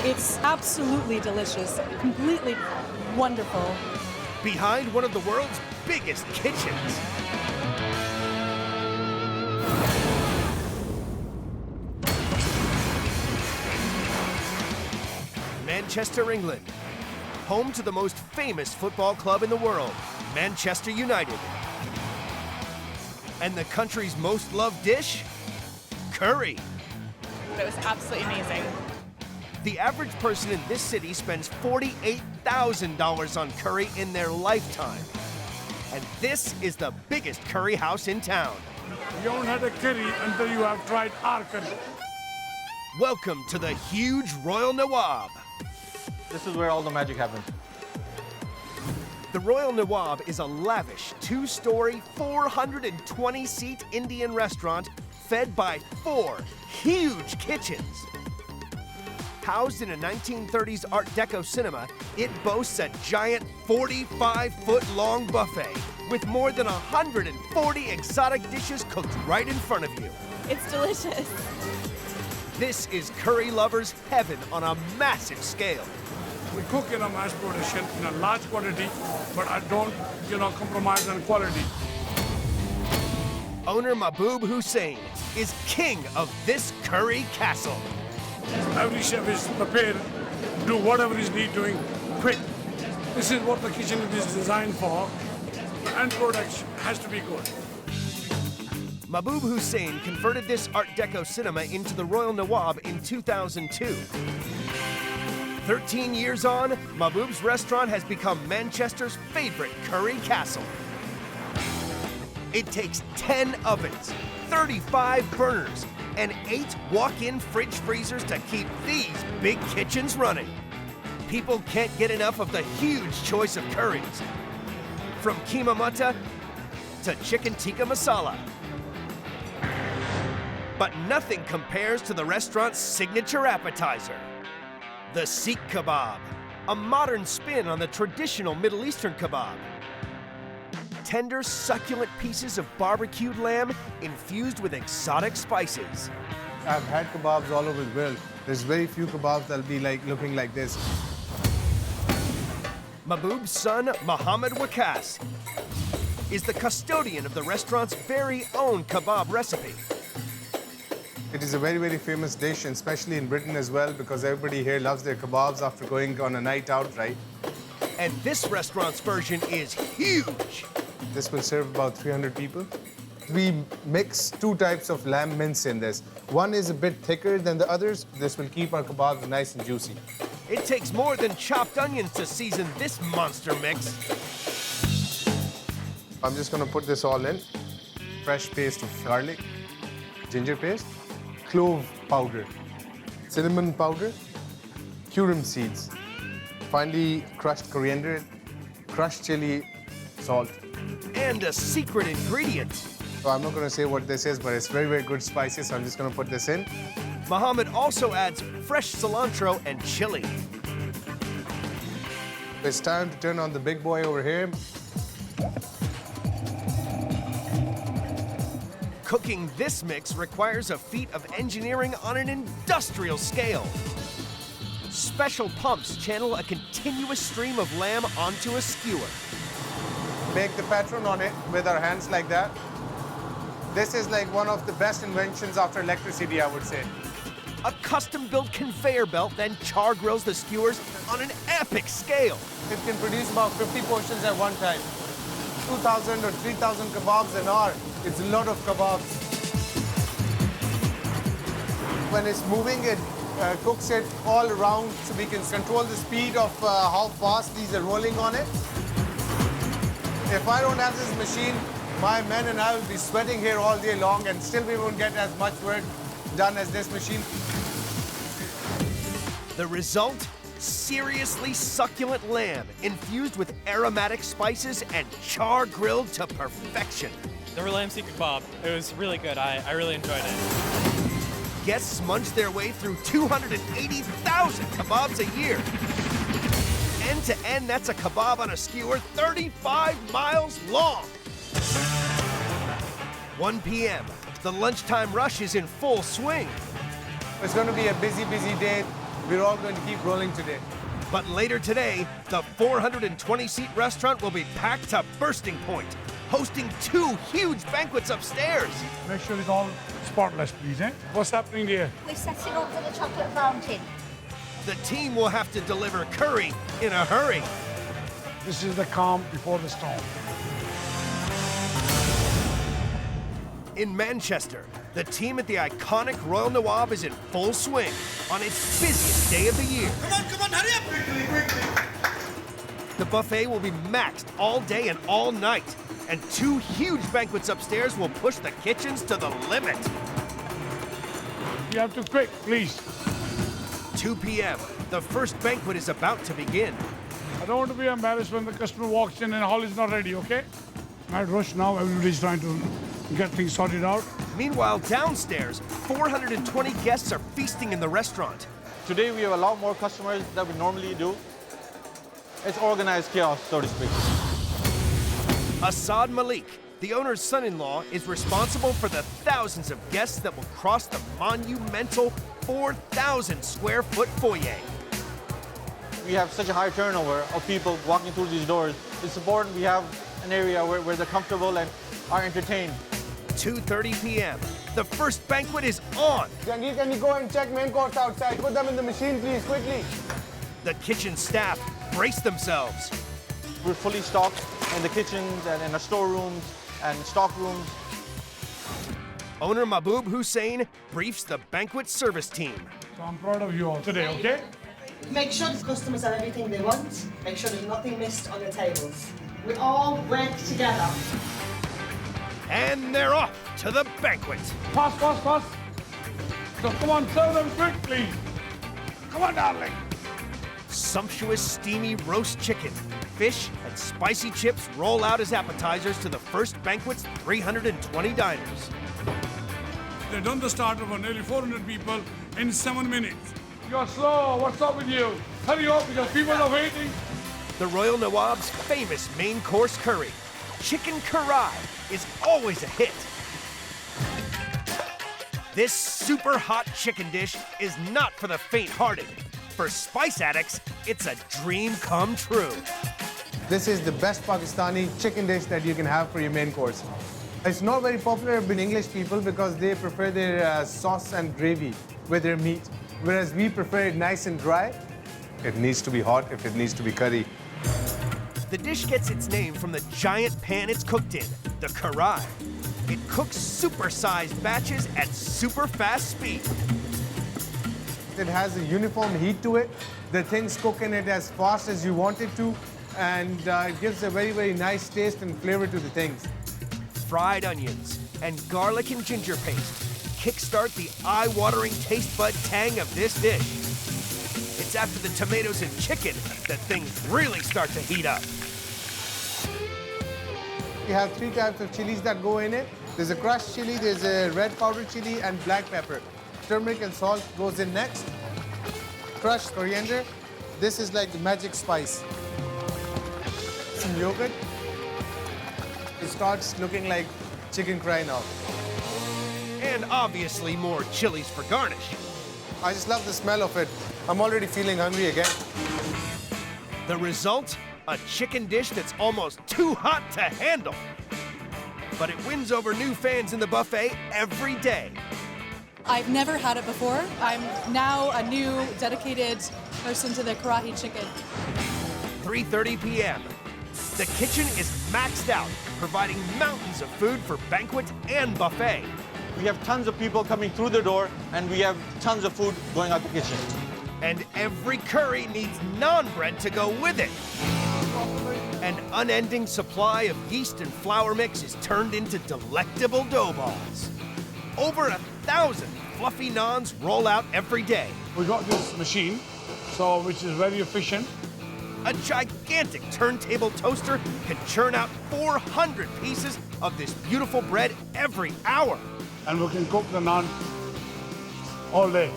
It's absolutely delicious, completely wonderful. Behind one of the world's biggest kitchens. Manchester, England. Home to the most famous football club in the world, Manchester United. And the country's most loved dish? Curry. It was absolutely amazing. The average person in this city spends $48,000 on curry in their lifetime. And this is the biggest curry house in town. You haven't had a curry until you have tried our curry. Welcome to the huge Royal Nawab. This is where all the magic happens. The Royal Nawab is a lavish 2-story, 420-seat Indian restaurant fed by 4 huge kitchens. Housed in a 1930s Art Deco cinema, it boasts a giant 45-foot-long buffet with more than 140 exotic dishes cooked right in front of you. It's delicious. This is curry lovers' heaven on a massive scale. We cook in a mass production in a large quantity, but I don't, compromise on quality. Owner Mahbub Hussain is king of this curry castle. Every chef is prepared to do whatever is needed doing quick. This is what the kitchen is designed for. The end product has to be good. Mahbub Hussain converted this Art Deco cinema into the Royal Nawab in 2002. 13 years on, Mahbub's restaurant has become Manchester's favorite curry castle. It takes 10 ovens, 35 burners, and 8 walk-in fridge freezers to keep these big kitchens running. People can't get enough of the huge choice of curries. From keema mutton to chicken tikka masala. But nothing compares to the restaurant's signature appetizer. The Sikh kebab, a modern spin on the traditional Middle Eastern kebab. Tender, succulent pieces of barbecued lamb infused with exotic spices. I've had kebabs all over the world. There's very few kebabs that'll be looking like this. Mahbub's son, Mohammed Wakas, is the custodian of the restaurant's very own kebab recipe. It is a very, very famous dish, and especially in Britain as well, because everybody here loves their kebabs after going on a night out, right? And this restaurant's version is huge. This will serve about 300 people. We mix two types of lamb mince in this. One is a bit thicker than the others. This will keep our kebabs nice and juicy. It takes more than chopped onions to season this monster mix. I'm just gonna put this all in. Fresh paste of garlic, ginger paste, clove powder, cinnamon powder, cumin seeds, finely crushed coriander, crushed chili, salt. And a secret ingredient. So I'm not gonna say what this is, but it's very, very good spices, so I'm just gonna put this in. Mohammed also adds fresh cilantro and chili. It's time to turn on the big boy over here. Cooking this mix requires a feat of engineering on an industrial scale. Special pumps channel a continuous stream of lamb onto a skewer. Make the pattern on it with our hands like that. This is like one of the best inventions after electricity, I would say. A custom-built conveyor belt then char grills the skewers on an epic scale. It can produce about 50 portions at one time. 2,000 or 3,000 kebabs an hour. It's a lot of kebabs. When it's moving, it cooks it all around so we can control the speed of how fast these are rolling on it. If I don't have this machine, my men and I will be sweating here all day long, and still we won't get as much work done as this machine. The result? Seriously succulent lamb infused with aromatic spices and char grilled to perfection. The lamb secret kebab, it was really good. I really enjoyed it. Guests munch their way through 280,000 kebabs a year. End to end, that's a kebab on a skewer 35 miles long. 1 p.m., the lunchtime rush is in full swing. It's going to be a busy, busy day. We're all going to keep rolling today. But later today, the 420-seat restaurant will be packed to bursting point, hosting 2 huge banquets upstairs. Make sure it's all spotless, please, eh? What's happening there? We're setting up for the chocolate fountain. The team will have to deliver curry in a hurry. This is the calm before the storm. In Manchester, the team at the iconic Royal Nawab is in full swing on its busiest day of the year. Come on, hurry up! Quickly. The buffet will be maxed all day and all night, and 2 huge banquets upstairs will push the kitchens to the limit. You have to quick, please. 2 p.m., the first banquet is about to begin. I don't want to be embarrassed when the customer walks in and the hall is not ready, okay? Might rush now, everybody's trying to get things sorted out. Meanwhile, downstairs, 420 guests are feasting in the restaurant. Today we have a lot more customers than we normally do. It's organized chaos, so to speak. Assad Malik, the owner's son-in-law, is responsible for the thousands of guests that will cross the monumental 4,000 square foot foyer. We have such a high turnover of people walking through these doors. It's important we have an area where they're comfortable and are entertained. 2:30 p.m. The first banquet is on. Jangir, can you go and check main course outside? Put them in the machine, please, quickly. The kitchen staff brace themselves. We're fully stocked in the kitchens and in our storerooms and stock rooms. Owner Mahbub Hussein briefs the banquet service team. So I'm proud of you all today, okay? Make sure the customers have everything they want. Make sure there's nothing missed on the tables. We all work together. And they're off to the banquet. Pass. So come on, serve them quick, please. Come on, darling. Sumptuous, steamy roast chicken, fish, and spicy chips roll out as appetizers to the first banquet's 320 diners. They've done the starter for nearly 400 people in 7 minutes. You're slow. What's up with you? Hurry up because people are waiting. The Royal Nawab's famous main course curry, chicken karai, is always a hit. This super hot chicken dish is not for the faint-hearted. For spice addicts, it's a dream come true. This is the best Pakistani chicken dish that you can have for your main course. It's not very popular with English people because they prefer their sauce and gravy with their meat, whereas we prefer it nice and dry. It needs to be hot if it needs to be curry. The dish gets its name from the giant pan it's cooked in, the karai. It cooks super-sized batches at super fast speed. It has a uniform heat to it. The things cook in it as fast as you want it to, and it gives a very, very nice taste and flavor to the things. Fried onions and garlic and ginger paste kickstart the eye-watering taste bud tang of this dish. It's after the tomatoes and chicken that things really start to heat up. We have 3 types of chilies that go in it. There's a crushed chili, there's a red powdered chili, and black pepper. Turmeric and salt goes in next. Crushed coriander. This is like the magic spice. Some yogurt. It starts looking like chicken fry now. And obviously more chilies for garnish. I just love the smell of it. I'm already feeling hungry again. The result? A chicken dish that's almost too hot to handle. But it wins over new fans in the buffet every day. I've never had it before. I'm now a new dedicated person to the karahi chicken. 3:30 p.m. The kitchen is maxed out, providing mountains of food for banquet and buffet. We have tons of people coming through the door, and we have tons of food going out the kitchen. And every curry needs naan bread to go with it. An unending supply of yeast and flour mix is turned into delectable dough balls. Over 1,000 fluffy naans roll out every day. We got this machine, which is very efficient. A gigantic turntable toaster can churn out 400 pieces of this beautiful bread every hour. And we can cook the naan all day.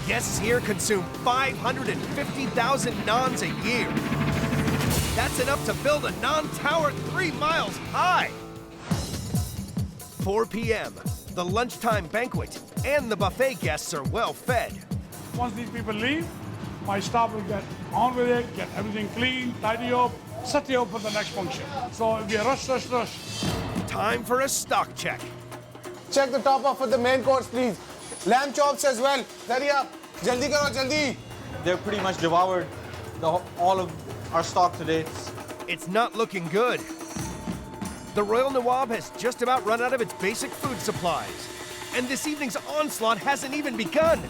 Guests here consume 550,000 naans a year. That's enough to build a naan tower 3 miles high. 4 p.m. The lunchtime banquet and the buffet guests are well fed. Once these people leave, my staff will get on with it, get everything clean, tidy up, set you up for the next function. So it'll be a rush. Time for a stock check. Check the top off for the main course, please. Lamb chops as well. Hurry up. Jaldi karo, jaldi. They're pretty much devoured all of our stock today. It's not looking good. The Royal Nawab has just about run out of its basic food supplies. And this evening's onslaught hasn't even begun.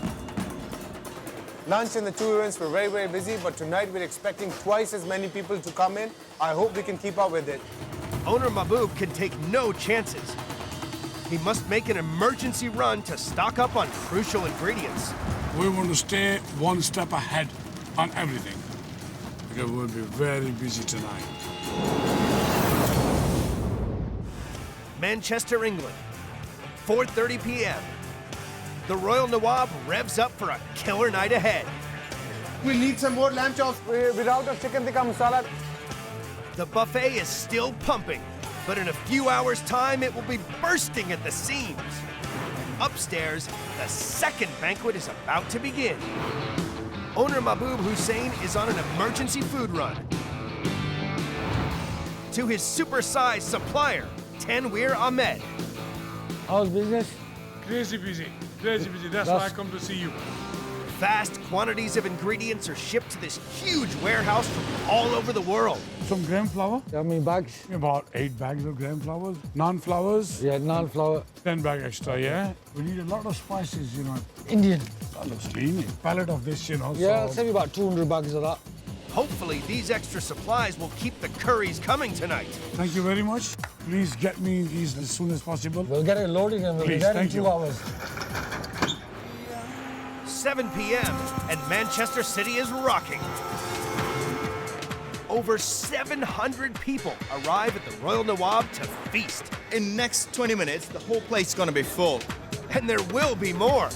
Lunch in the 2 events were very, very busy, but tonight we're expecting twice as many people to come in. I hope we can keep up with it. Owner Mahbub can take no chances. He must make an emergency run to stock up on crucial ingredients. We want to stay one step ahead on everything, because we'll be very busy tonight. Manchester, England, 4:30 p.m. The Royal Nawab revs up for a killer night ahead. We need some more lamb chops without a chicken tikka masala. The buffet is still pumping, but in a few hours' time, it will be bursting at the seams. Upstairs, the second banquet is about to begin. Owner Mahbub Hussain is on an emergency food run. To his super-sized supplier, Tanweer Ahmed. How's business? Crazy busy. That's why I come to see you. Vast quantities of ingredients are shipped to this huge warehouse from all over the world. Some gram flour. How many bags? About 8 bags of gram flour. Non-flours. Yeah, non-flour. 10 bags extra, yeah? We need a lot of spices, you know. Indian. That looks clean. Pallet of this, you know. Yeah, so... I'll save you about 200 bags of that. Hopefully, these extra supplies will keep the curries coming tonight. Thank you very much. Please get me these as soon as possible. We'll get it loaded and we'll be there in 2 hours. 7 p.m. and Manchester City is rocking. Over 700 people arrive at the Royal Nawab to feast. In the next 20 minutes, the whole place is going to be full. And there will be more.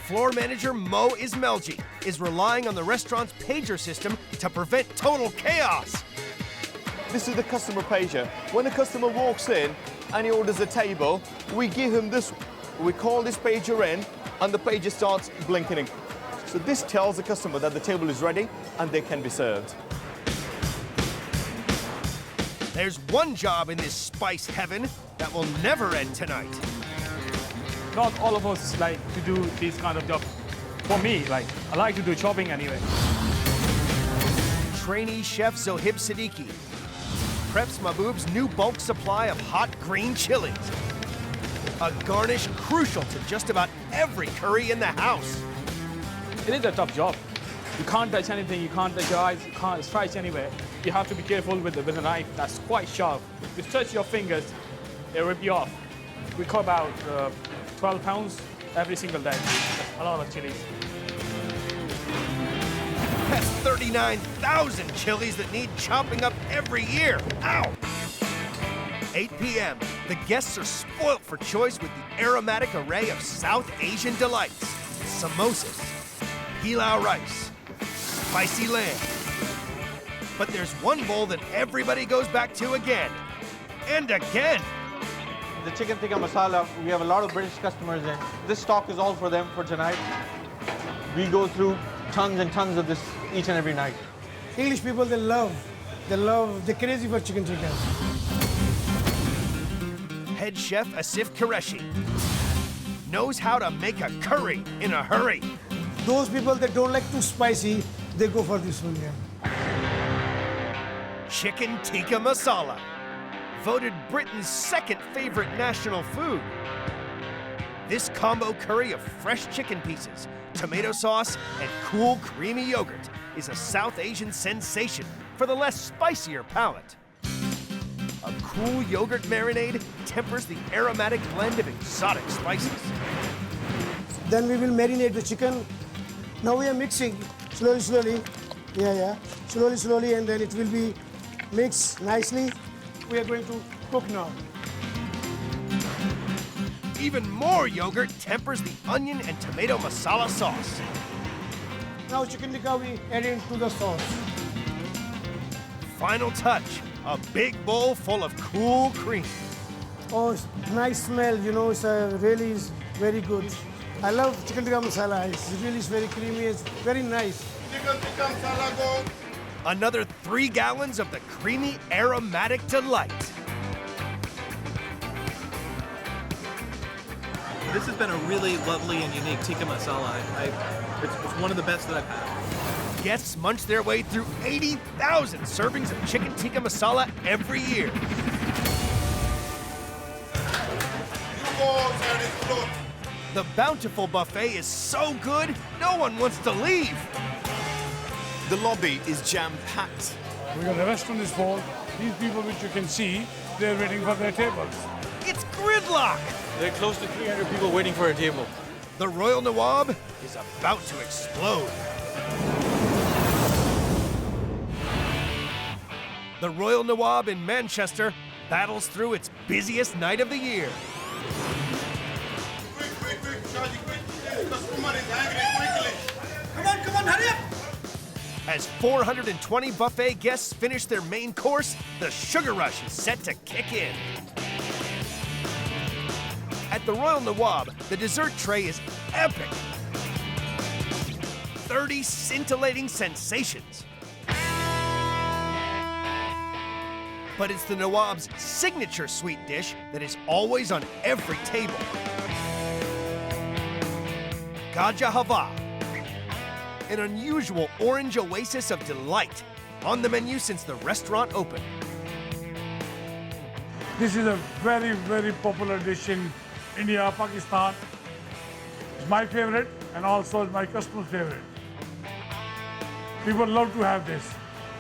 Floor manager Mo Ismelji is relying on the restaurant's pager system to prevent total chaos. This is the customer pager. When a customer walks in and he orders a table, we give him this, we call this pager in, and the pager starts blinking. So this tells the customer that the table is ready and they can be served. There's one job in this spice heaven that will never end tonight. Not all of us like to do this kind of job. For me, like, I like to do chopping anyway. Trainee chef Zohib Siddiqui preps Mahboob's new bulk supply of hot green chilies. A garnish crucial to just about every curry in the house. It is a tough job. You can't touch anything, you can't touch your eyes, you can't strike anywhere. You have to be careful with a knife that's quite sharp. If you touch your fingers, it'll rip you off. We cook about 12 pounds every single day. That's a lot of chilies. That's 39,000 chilies that need chopping up every year. Ow! 8 p.m. The guests are spoilt for choice with the aromatic array of South Asian delights. Samosas, pilau rice, spicy lamb. But there's one bowl that everybody goes back to again and again. The chicken tikka masala, we have a lot of British customers and this stock is all for them for tonight. We go through tons and tons of this each and every night. English people, they're crazy for chicken tikka. Head chef Asif Qureshi knows how to make a curry in a hurry. Those people that don't like too spicy, they go for this one, yeah. Chicken tikka masala, voted Britain's second favorite national food. This combo curry of fresh chicken pieces, tomato sauce, and cool creamy yogurt is a South Asian sensation for the less spicier palate. A cool yogurt marinade tempers the aromatic blend of exotic spices. Then we will marinate the chicken. Now we are mixing slowly. Yeah. Slowly, and then it will be mixed nicely. We are going to cook now. Even more yogurt tempers the onion and tomato masala sauce. Now chicken tikka we add into the sauce. Final touch, a big bowl full of cool cream. Oh, it's nice smell, you know, it's really is very good. I love chicken tikka masala. It's really very creamy, it's very nice. Chicken tikka masala go. Another 3 gallons of the creamy, aromatic delight. This has been a really lovely and unique tikka masala. It's one of the best that I've had. Guests munch their way through 80,000 servings of chicken tikka masala every year. The bountiful buffet is so good, no one wants to leave. The lobby is jam-packed. We got the restaurant is full. These people which you can see, they're waiting for their tables. It's gridlock. There are close to 300 people waiting for a table. The Royal Nawab is about to explode. The Royal Nawab in Manchester battles through its busiest night of the year. Quick, Shaji, quick. The customer is angry, quickly. Come on, hurry up! As 420 buffet guests finish their main course, the sugar rush is set to kick in. At the Royal Nawab, the dessert tray is epic. 30 scintillating sensations. But it's the Nawab's signature sweet dish that is always on every table. Gaja Hava, an unusual orange oasis of delight, on the menu since the restaurant opened. This is a very, very popular dish in India, Pakistan. It's my favorite and also it's my customer's favorite. People love to have this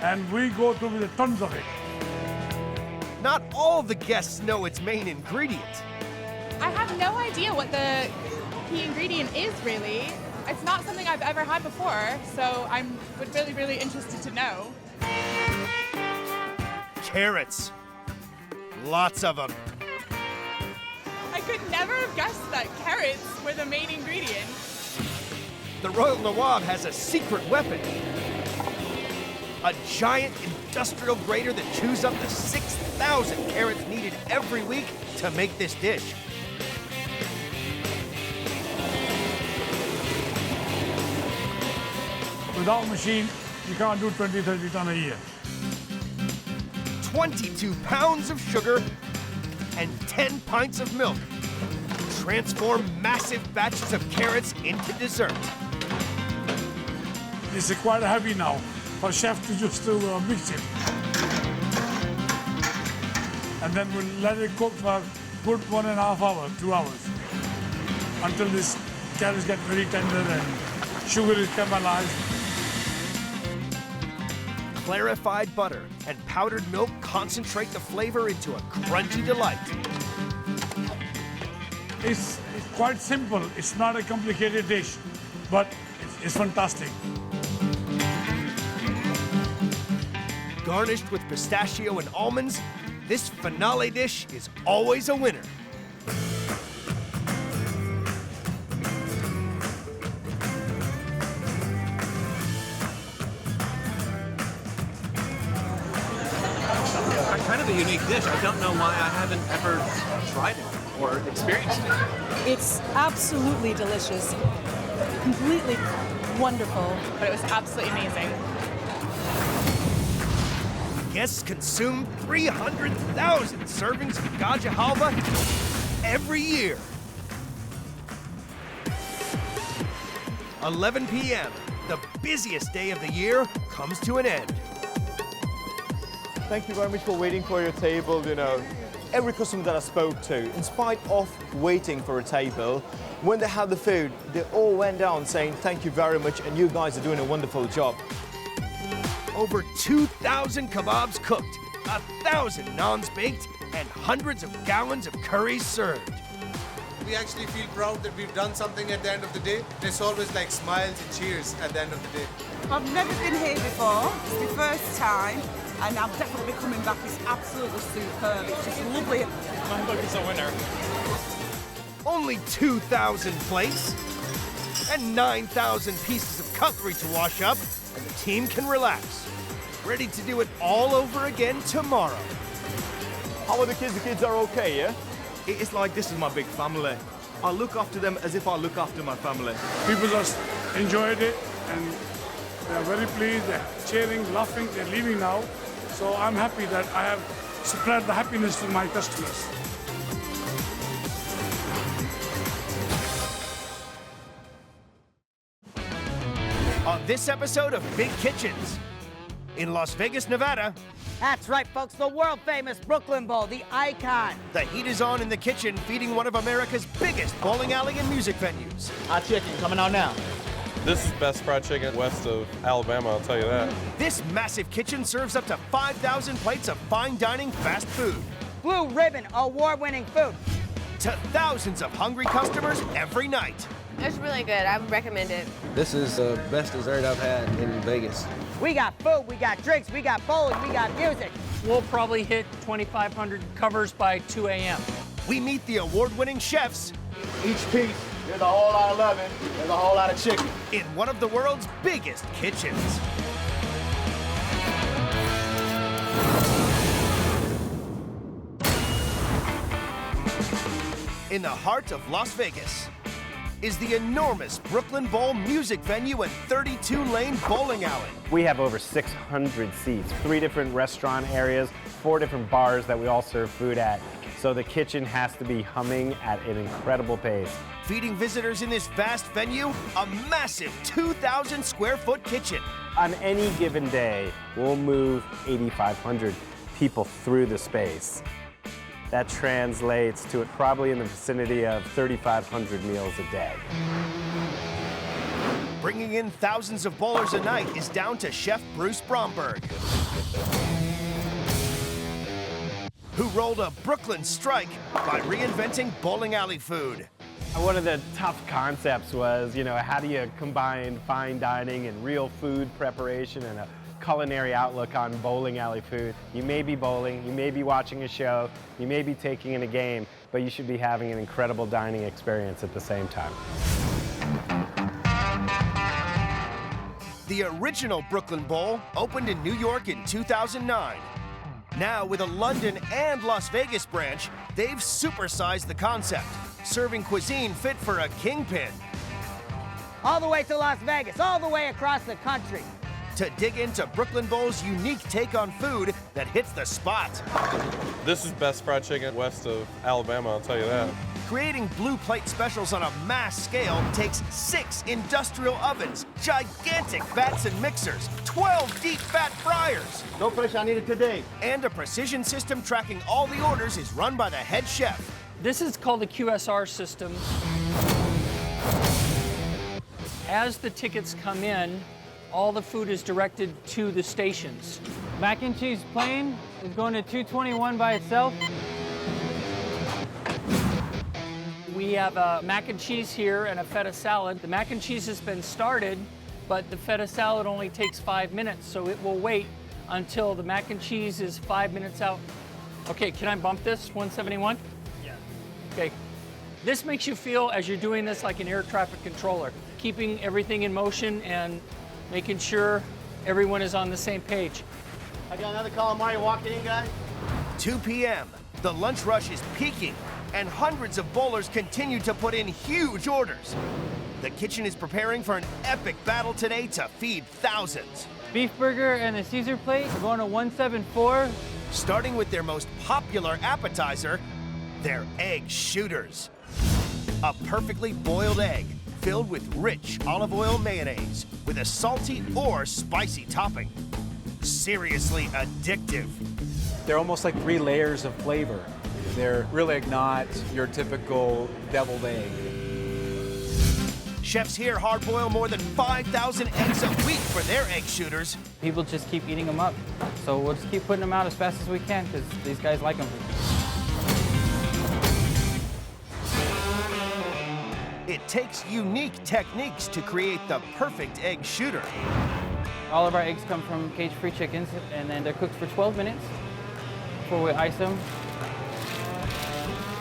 and we go through with tons of it. Not all the guests know its main ingredient. I have no idea what the key ingredient is really. It's not something I've ever had before, so I'm really interested to know. Carrots. Lots of them. I could never have guessed that carrots were the main ingredient. The Royal Nawab has a secret weapon. A giant industrial grater that chews up the 6,000 carrots needed every week to make this dish. Without machine, you can't do 20, 30 ton a year. 22 pounds of sugar and 10 pints of milk. Transform massive batches of carrots into dessert. It's quite heavy now for chef to just to mix it. And then we'll let it cook for good 1.5 hours, 2 hours, until this carrots get very tender and sugar is caramelized. Clarified butter and powdered milk concentrate the flavor into a crunchy delight. It's quite simple. It's not a complicated dish, but it's fantastic. Garnished with pistachio and almonds, this finale dish is always a winner. Kind of a unique dish. I don't know why I haven't ever tried it or experienced it. It's absolutely delicious, completely wonderful. But it was absolutely amazing. Guests consume 300,000 servings of Gaja halva every year. 11 p.m., the busiest day of the year, comes to an end. Thank you very much for waiting for your table. You know, every customer that I spoke to, in spite of waiting for a table, when they had the food, they all went down saying, thank you very much, and you guys are doing a wonderful job. Over 2,000 kebabs cooked, 1,000 naans baked, and hundreds of gallons of curries served. We actually feel proud that we've done something at the end of the day. It's always like smiles and cheers at the end of the day. I've never been here before. It's my first time, and I'll definitely be coming back. It's absolutely superb. It's just lovely. My book is a winner. Only 2,000 plates and 9,000 pieces of cutlery to wash up, and the team can relax. Ready to do it all over again tomorrow. How are the kids? The kids are okay, yeah? It's like this is my big family. I look after them as if I look after my family. People just enjoyed it and they're very pleased, they're cheering, laughing, they're leaving now. So I'm happy that I have spread the happiness to my customers. On this episode of Big Kitchens, in Las Vegas, Nevada, that's right, folks, the world-famous Brooklyn Bowl, the icon. the heat is on in the kitchen, feeding one of America's biggest bowling alley and music venues. Hot chicken coming out now. This is best fried chicken west of Alabama, I'll tell you that. This massive kitchen serves up to 5,000 plates of fine dining fast food. Blue Ribbon award-winning food. To thousands of hungry customers every night. It's really good. I would recommend it. This is the best dessert I've had in Vegas. We got food, we got drinks, we got bowling, we got music. We'll probably hit 2,500 covers by 2 a.m. We meet the award-winning chefs. Each piece, there's a whole lot of lemon, there's a whole lot of chicken. In one of the world's biggest kitchens. In the heart of Las Vegas is the enormous Brooklyn Bowl music venue and 32-lane bowling alley. We have over 600 seats, 3 different restaurant areas, 4 different bars that we all serve food at. So the kitchen has to be humming at an incredible pace. Feeding visitors in this vast venue, a massive 2,000 square foot kitchen. On any given day, we'll move 8,500 people through the space. That translates to probably in the vicinity of 3,500 meals a day. Bringing in thousands of bowlers a night is down to Chef Bruce Bromberg, who rolled a Brooklyn strike by reinventing bowling alley food. One of the tough concepts was, how do you combine fine dining and real food preparation and a culinary outlook on bowling alley food. You may be bowling, you may be watching a show, you may be taking in a game, but you should be having an incredible dining experience at the same time. The original Brooklyn Bowl opened in New York in 2009. Now, with a London and Las Vegas branch, they've supersized the concept, serving cuisine fit for a kingpin. All the way to Las Vegas, all the way across the country. to dig into Brooklyn Bowl's unique take on food that hits the spot. This is best fried chicken west of Alabama, I'll tell you that. Creating blue plate specials on a mass scale takes 6 industrial ovens, gigantic vats and mixers, 12 deep fat fryers. No pressure, I need it today. And a precision system tracking all the orders is run by the head chef. This is called the QSR system. As the tickets come in, all the food is directed to the stations. Mac and cheese plain is going to 221 by itself. We have a mac and cheese here and a feta salad. The mac and cheese has been started, but the feta salad only takes 5 minutes, so it will wait until the mac and cheese is 5 minutes out. Okay, can I bump this, 171? Yeah. Okay. This makes you feel, as you're doing this, like an air traffic controller, keeping everything in motion and making sure everyone is on the same page. I got another calamari walking in, guys. 2 p.m. The lunch rush is peaking, and hundreds of bowlers continue to put in huge orders. The kitchen is preparing for an epic battle today to feed thousands. Beef burger and a Caesar plate are going to 174. Starting with their most popular appetizer, their egg shooters. A perfectly boiled egg filled with rich olive oil mayonnaise with a salty or spicy topping. Seriously addictive. They're almost like 3 layers of flavor. They're really not your typical deviled egg. Chefs here hard-boil more than 5,000 eggs a week for their egg shooters. People just keep eating them up. So we'll just keep putting them out as fast as we can because these guys like them. It takes unique techniques to create the perfect egg shooter. All of our eggs come from cage-free chickens, and then they're cooked for 12 minutes before we ice them.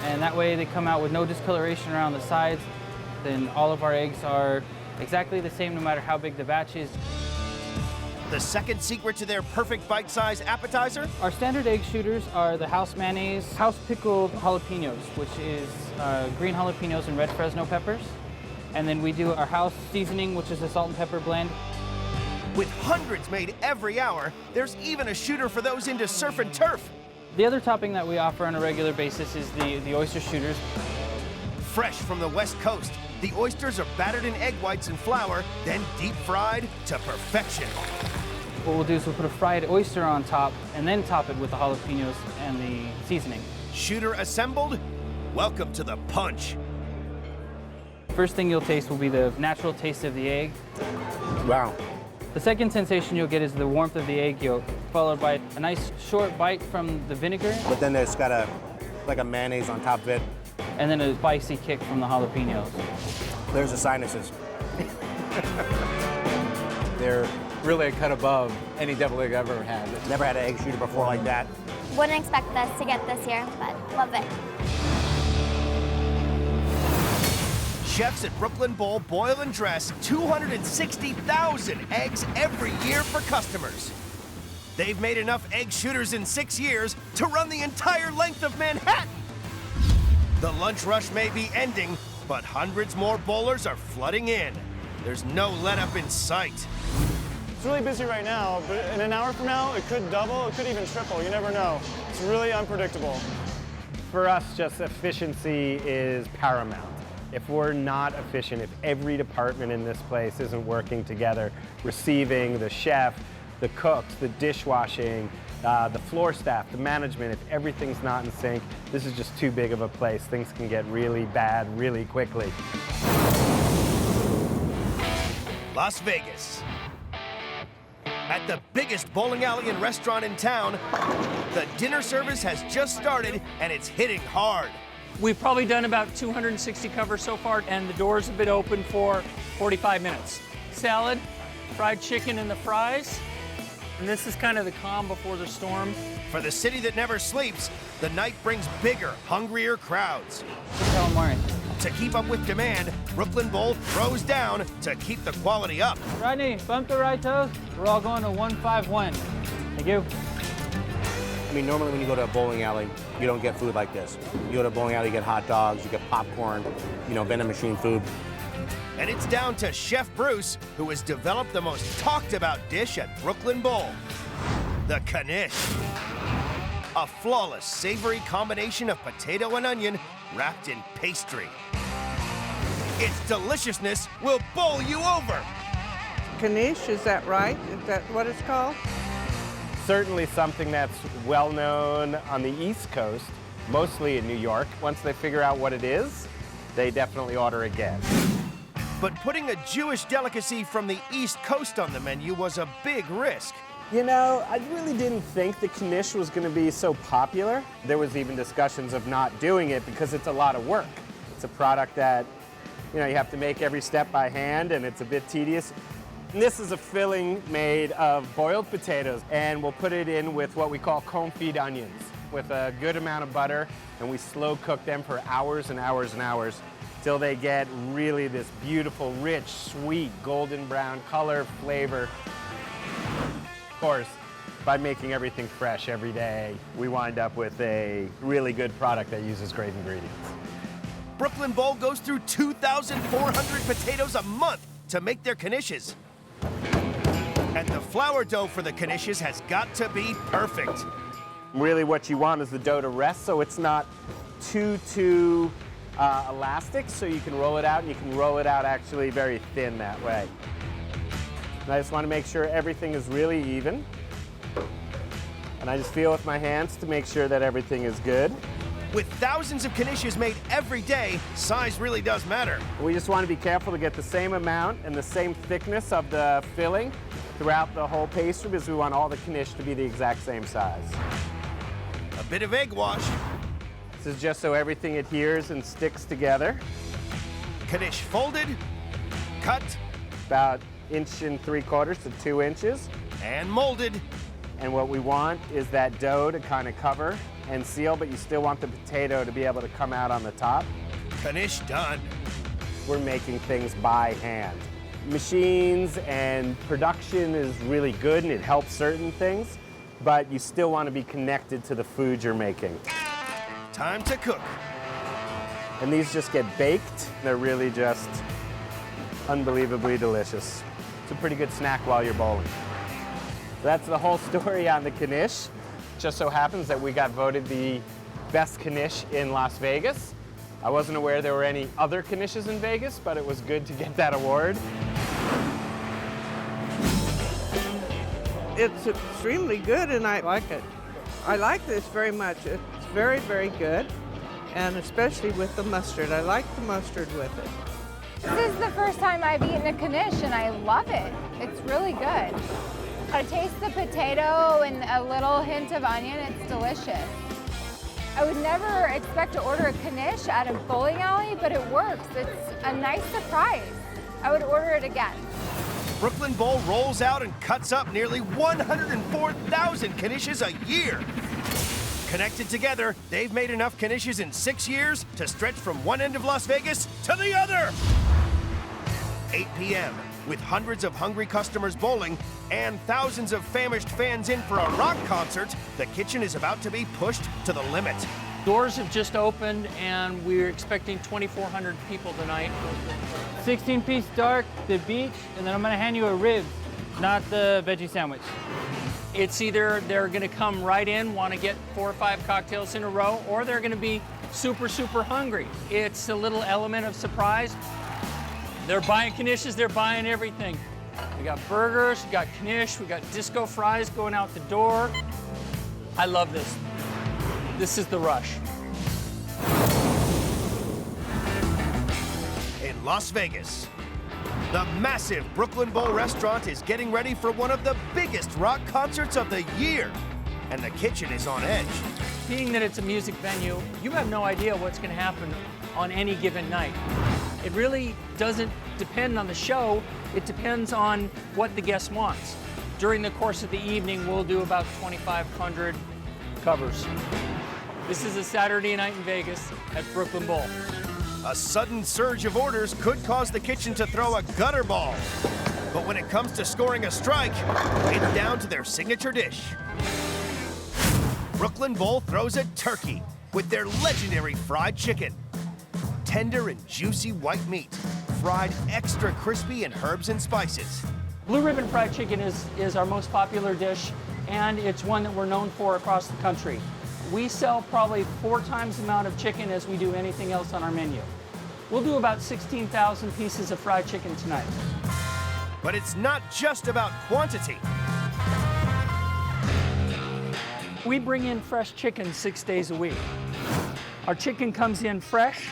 And that way they come out with no discoloration around the sides. Then all of our eggs are exactly the same no matter how big the batch is. The second secret to their perfect bite-sized appetizer? Our standard egg shooters are the house mayonnaise, house pickled jalapenos, which is green jalapenos and red Fresno peppers. And then we do our house seasoning, which is a salt and pepper blend. With hundreds made every hour, there's even a shooter for those into surf and turf. The other topping that we offer on a regular basis is the oyster shooters. Fresh from the West Coast, the oysters are battered in egg whites and flour, then deep fried to perfection. What we'll do is we'll put a fried oyster on top and then top it with the jalapenos and the seasoning. Shooter assembled? Welcome to the punch. First thing you'll taste will be the natural taste of the egg. Wow. The second sensation you'll get is the warmth of the egg yolk, followed by a nice short bite from the vinegar. But then there's got like a mayonnaise on top of it. And then a spicy kick from the jalapenos. There's the sinuses. They're really a cut above any deviled egg I've ever had. Never had an egg shooter before like that. Wouldn't expect us to get this here, but love it. Chefs at Brooklyn Bowl boil and dress 260,000 eggs every year for customers. They've made enough egg shooters in 6 years to run the entire length of Manhattan. The lunch rush may be ending, but hundreds more bowlers are flooding in. There's no let-up in sight. It's really busy right now, but in an hour from now, it could double, it could even triple. You never know. It's really unpredictable. For us, just efficiency is paramount. If we're not efficient, if every department in this place isn't working together, receiving, the chef, the cooks, the dishwashing, the floor staff, the management, if everything's not in sync, this is just too big of a place. Things can get really bad really quickly. Las Vegas. At the biggest bowling alley and restaurant in town, the dinner service has just started and it's hitting hard. We've probably done about 260 covers so far, and the doors have been open for 45 minutes. Salad, fried chicken and the fries, and this is kind of the calm before the storm. For the city that never sleeps, the night brings bigger, hungrier crowds. Calamari. To keep up with demand, Brooklyn Bowl throws down to keep the quality up. Rodney, bump the right toes. We're all going to 151. Thank you. I mean, normally when you go to a bowling alley, you don't get food like this. You go to a bowling alley, you get hot dogs, you get popcorn, vending machine food. And it's down to Chef Bruce, who has developed the most talked about dish at Brooklyn Bowl, the knish. A flawless, savory combination of potato and onion wrapped in pastry. Its deliciousness will bowl you over. Knish, is that right? Is that what it's called? Certainly something that's well known on the East Coast, mostly in New York. Once they figure out what it is, they definitely order again. But putting a Jewish delicacy from the East Coast on the menu was a big risk. You know, I really didn't think the knish was going to be so popular. There was even discussions of not doing it because it's a lot of work. It's a product that, you know, you have to make every step by hand, and it's a bit tedious. And this is a filling made of boiled potatoes, and we'll put it in with what we call confit onions with a good amount of butter, and we slow cook them for hours and hours and hours till they get really this beautiful, rich, sweet, golden brown color, flavor. Of course, by making everything fresh every day, we wind up with a really good product that uses great ingredients. Brooklyn Bowl goes through 2,400 potatoes a month to make their knishes. And the flour dough for the knishes has got to be perfect. Really what you want is the dough to rest so it's not too elastic, so you can roll it out, and you can roll it out actually very thin that way. And I just want to make sure everything is really even. And I just feel with my hands to make sure that everything is good. With thousands of knishes made every day, size really does matter. We just want to be careful to get the same amount and the same thickness of the filling throughout the whole pastry, because we want all the knish to be the exact same size. A bit of egg wash. This is just so everything adheres and sticks together. Knish folded, cut, about 1 3/4 to 2 inches. And molded. And what we want is that dough to kind of cover and seal, but you still want the potato to be able to come out on the top. Knish done. We're making things by hand. Machines and production is really good and it helps certain things, but you still want to be connected to the food you're making. Time to cook. And these just get baked. They're really just unbelievably delicious. It's a pretty good snack while you're bowling. That's the whole story on the knish. Just so happens that we got voted the best knish in Las Vegas. I wasn't aware there were any other knishes in Vegas, but it was good to get that award. It's extremely good, and I like it. I like this very much. It's very, very good, and especially with the mustard. I like the mustard with it. This is the first time I've eaten a knish, and I love it. It's really good. I taste the potato and a little hint of onion. It's delicious. I would never expect to order a knish at a bowling alley, but it works. It's a nice surprise. I would order it again. Brooklyn Bowl rolls out and cuts up nearly 104,000 knishes a year. Connected together, they've made enough knishes in 6 years to stretch from one end of Las Vegas to the other. 8 p.m. With hundreds of hungry customers bowling and thousands of famished fans in for a rock concert, the kitchen is about to be pushed to the limit. Doors have just opened, and we're expecting 2,400 people tonight. 16-piece dark, the beach, and then I'm gonna hand you a ribs, not the veggie sandwich. It's either they're gonna come right in, wanna get 4 or 5 cocktails in a row, or they're gonna be super, super hungry. It's a little element of surprise. They're buying knishes, they're buying everything. We got burgers, we got knish, we got disco fries going out the door. I love this. This is the rush. In Las Vegas, the massive Brooklyn Bowl restaurant is getting ready for one of the biggest rock concerts of the year, and the kitchen is on edge. Being that it's a music venue, you have no idea what's gonna happen on any given night. It really doesn't depend on the show, it depends on what the guest wants. During the course of the evening, we'll do about 2,500 covers. This is a Saturday night in Vegas at Brooklyn Bowl. A sudden surge of orders could cause the kitchen to throw a gutter ball. But when it comes to scoring a strike, it's down to their signature dish. Brooklyn Bowl throws a turkey with their legendary fried chicken. Tender and juicy white meat, fried extra crispy in herbs and spices. Blue ribbon fried chicken is our most popular dish, and it's one that we're known for across the country. We sell probably 4 times the amount of chicken as we do anything else on our menu. We'll do about 16,000 pieces of fried chicken tonight. But it's not just about quantity. We bring in fresh chicken 6 days a week. Our chicken comes in fresh,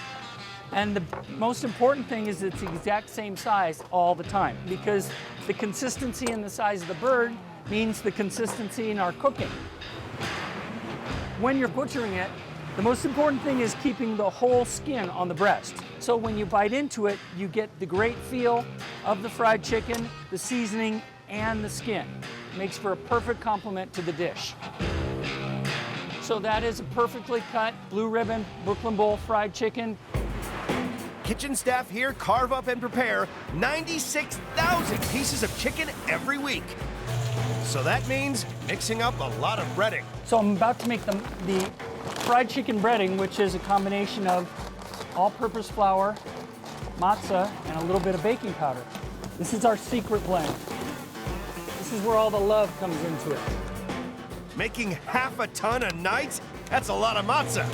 and the most important thing is it's the exact same size all the time, because the consistency and the size of the bird means the consistency in our cooking. When you're butchering it, the most important thing is keeping the whole skin on the breast. So when you bite into it, you get the great feel of the fried chicken, the seasoning, and the skin. It makes for a perfect complement to the dish. So that is a perfectly cut blue ribbon Brooklyn Bowl fried chicken. Kitchen staff here carve up and prepare 96,000 pieces of chicken every week. So that means mixing up a lot of breading. So I'm about to make the fried chicken breading, which is a combination of all-purpose flour, matzah, and a little bit of baking powder. This is our secret blend. This is where all the love comes into it. Making half a ton a night? That's a lot of matzah.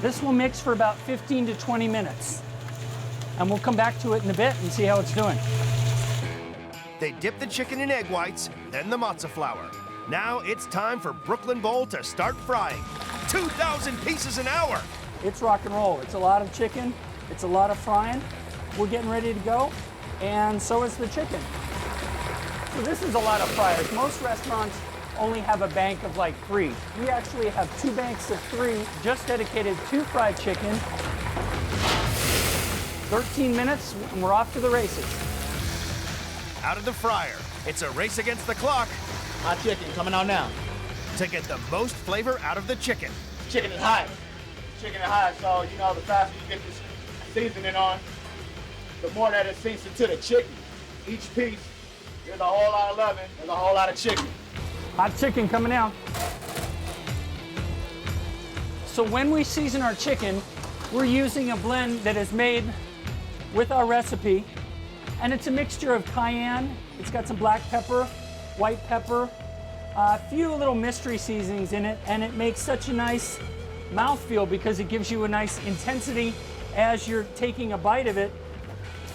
This will mix for about 15 to 20 minutes. And we'll come back to it in a bit and see how it's doing. They dip the chicken in egg whites, then the matzah flour. Now it's time for Brooklyn Bowl to start frying. 2,000 pieces an hour. It's rock and roll. It's a lot of chicken. It's a lot of frying. We're getting ready to go, and so is the chicken. So this is a lot of fryers. Most restaurants only have a bank of like 3. We actually have 2 banks of 3 just dedicated to fried chicken. 13 minutes, and we're off to the races. Out of the fryer, it's a race against the clock. Hot chicken coming out now. To get the most flavor out of the chicken. Chicken is hot. Chicken is hot, so you know the faster you get this seasoning on, the more that it sinks into the chicken. Each piece, there's a whole lot of loving, there's a whole lot of chicken. Hot chicken coming out. So when we season our chicken, we're using a blend that is made with our recipe, and it's a mixture of cayenne, it's got some black pepper, white pepper, a few little mystery seasonings in it, and it makes such a nice mouthfeel because it gives you a nice intensity as you're taking a bite of it.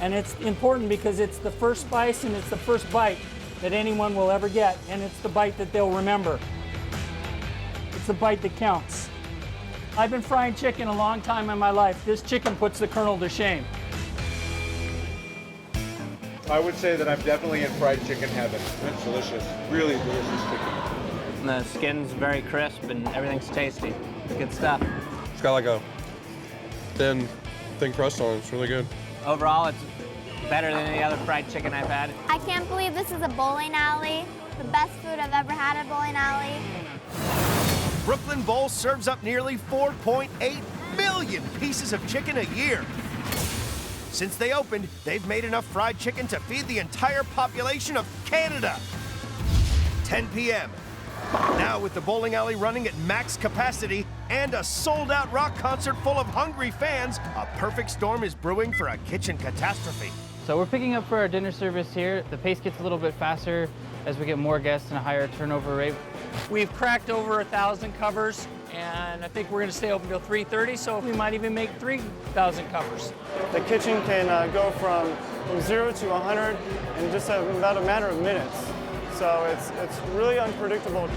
And it's important because it's the first spice and it's the first bite that anyone will ever get, and it's the bite that they'll remember. It's the bite that counts. I've been frying chicken a long time in my life. This chicken puts the Colonel to shame. I would say that I'm definitely in fried chicken heaven. It's delicious, really delicious chicken. And the skin's very crisp and everything's tasty. Good stuff. It's got like a thin crust on it. It's really good. Overall, it's better than any other fried chicken I've had. I can't believe this is a bowling alley. The best food I've ever had at a bowling alley. Brooklyn Bowl serves up nearly 4.8 million pieces of chicken a year. Since they opened, they've made enough fried chicken to feed the entire population of Canada. 10 p.m. Now with the bowling alley running at max capacity and a sold-out rock concert full of hungry fans, a perfect storm is brewing for a kitchen catastrophe. So we're picking up for our dinner service here. The pace gets a little bit faster as we get more guests and a higher turnover rate. We've cracked over 1,000 covers, and I think we're going to stay open till 3:30, so we might even make 3,000 covers. The kitchen can go from 0 to 100 in just about a matter of minutes. So it's really unpredictable.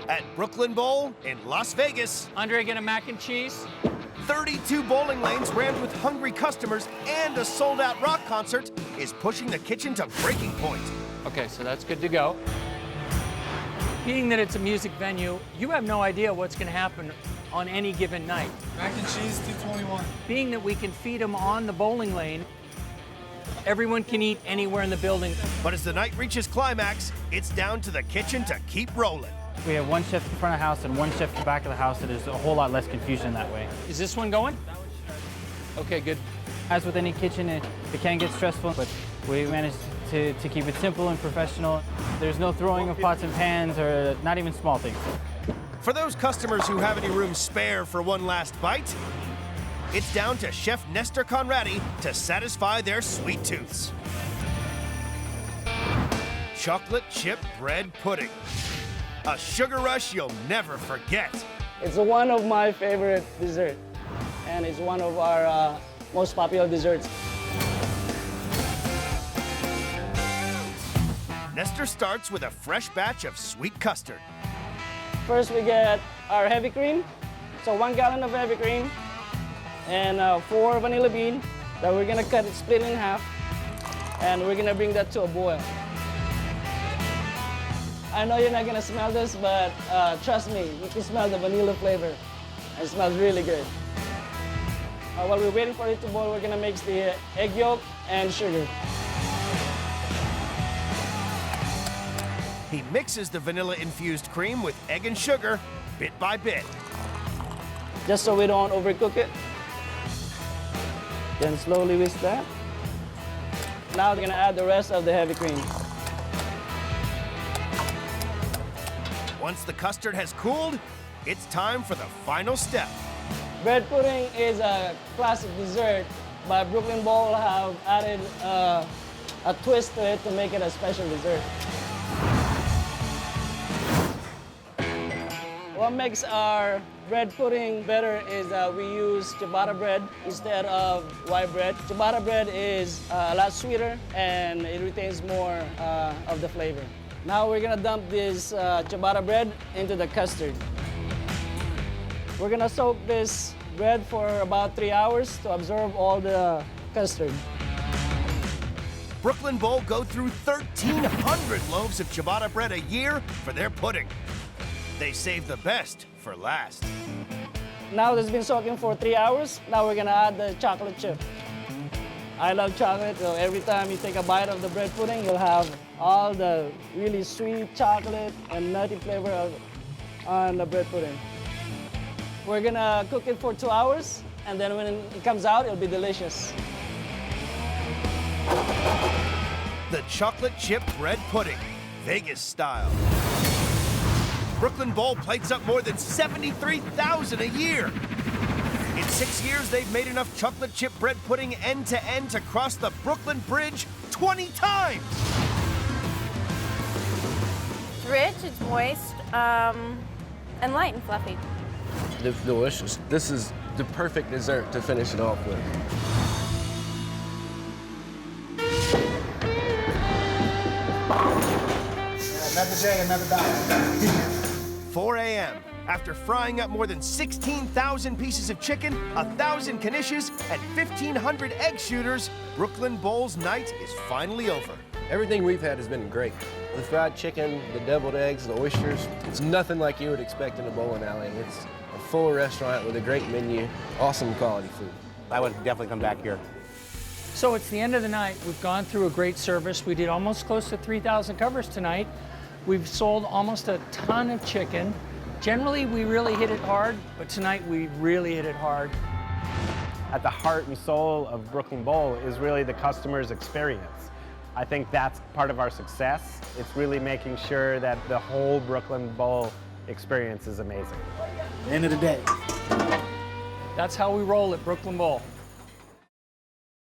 At Brooklyn Bowl in Las Vegas, Andre, get a mac and cheese. 32 bowling lanes rammed with hungry customers and a sold-out rock concert is pushing the kitchen to breaking point. Okay, so that's good to go. Being that it's a music venue, you have no idea what's going to happen on any given night. Mac and cheese, 221. Being that we can feed them on the bowling lane, everyone can eat anywhere in the building. But as the night reaches climax, it's down to the kitchen to keep rolling. We have one chef in front of the house and one chef in the back of the house, so there's a whole lot less confusion that way. Is this one going? Okay, good. As with any kitchen, it can get stressful, but we managed to keep it simple and professional. There's no throwing of pots and pans or not even small things. For those customers who have any room spare for one last bite, It's down to Chef Nestor Conradi to satisfy their sweet tooths. Chocolate chip bread pudding. A sugar rush you'll never forget. It's one of my favorite desserts, and it's one of our most popular desserts. Nestor starts with a fresh batch of sweet custard. First, we get our heavy cream. So 1 gallon of heavy cream and 4 vanilla beans that we're gonna cut it, split in half, and we're gonna bring that to a boil. I know you're not gonna smell this, but trust me, you can smell the vanilla flavor. It smells really good. While we're waiting for it to boil, we're gonna mix the egg yolk and sugar. He mixes the vanilla-infused cream with egg and sugar, bit by bit. Just so we don't overcook it. Then slowly whisk that. Now we're gonna add the rest of the heavy cream. Once the custard has cooled, it's time for the final step. Bread pudding is a classic dessert, but Brooklyn Bowl have added a twist to it to make it a special dessert. What makes our bread pudding better is that we use ciabatta bread instead of white bread. Ciabatta bread is a lot sweeter and it retains more of the flavor. Now we're gonna dump this ciabatta bread into the custard. We're gonna soak this bread for about 3 hours to absorb all the custard. Brooklyn Bowl go through 1,300 loaves of ciabatta bread a year for their pudding. They save the best for last. Now it's been soaking for 3 hours. Now we're gonna add the chocolate chip. I love chocolate, so every time you take a bite of the bread pudding, you'll have all the really sweet chocolate and nutty flavor on the bread pudding. We're gonna cook it for 2 hours, and then when it comes out, it'll be delicious. The chocolate chip bread pudding, Vegas style. Brooklyn Bowl plates up more than 73,000 a year. In 6 years, they've made enough chocolate chip bread pudding end to end to cross the Brooklyn Bridge 20 times. It's rich, it's moist, and light and fluffy. Delicious. This is the perfect dessert to finish it off with. Another day, another dollar. 4 a.m. After frying up more than 16,000 pieces of chicken, 1,000 knishes, and 1,500 egg shooters, Brooklyn Bowl's night is finally over. Everything we've had has been great. The fried chicken, the deviled eggs, the oysters, it's nothing like you would expect in a bowling alley. It's a full restaurant with a great menu, awesome quality food. I would definitely come back here. So it's the end of the night. We've gone through a great service. We did almost close to 3,000 covers tonight. We've sold almost a ton of chicken. Generally, we really hit it hard, but tonight we really hit it hard. At the heart and soul of Brooklyn Bowl is really the customer's experience. I think that's part of our success. It's really making sure that the whole Brooklyn Bowl experience is amazing. End of the day. That's how we roll at Brooklyn Bowl.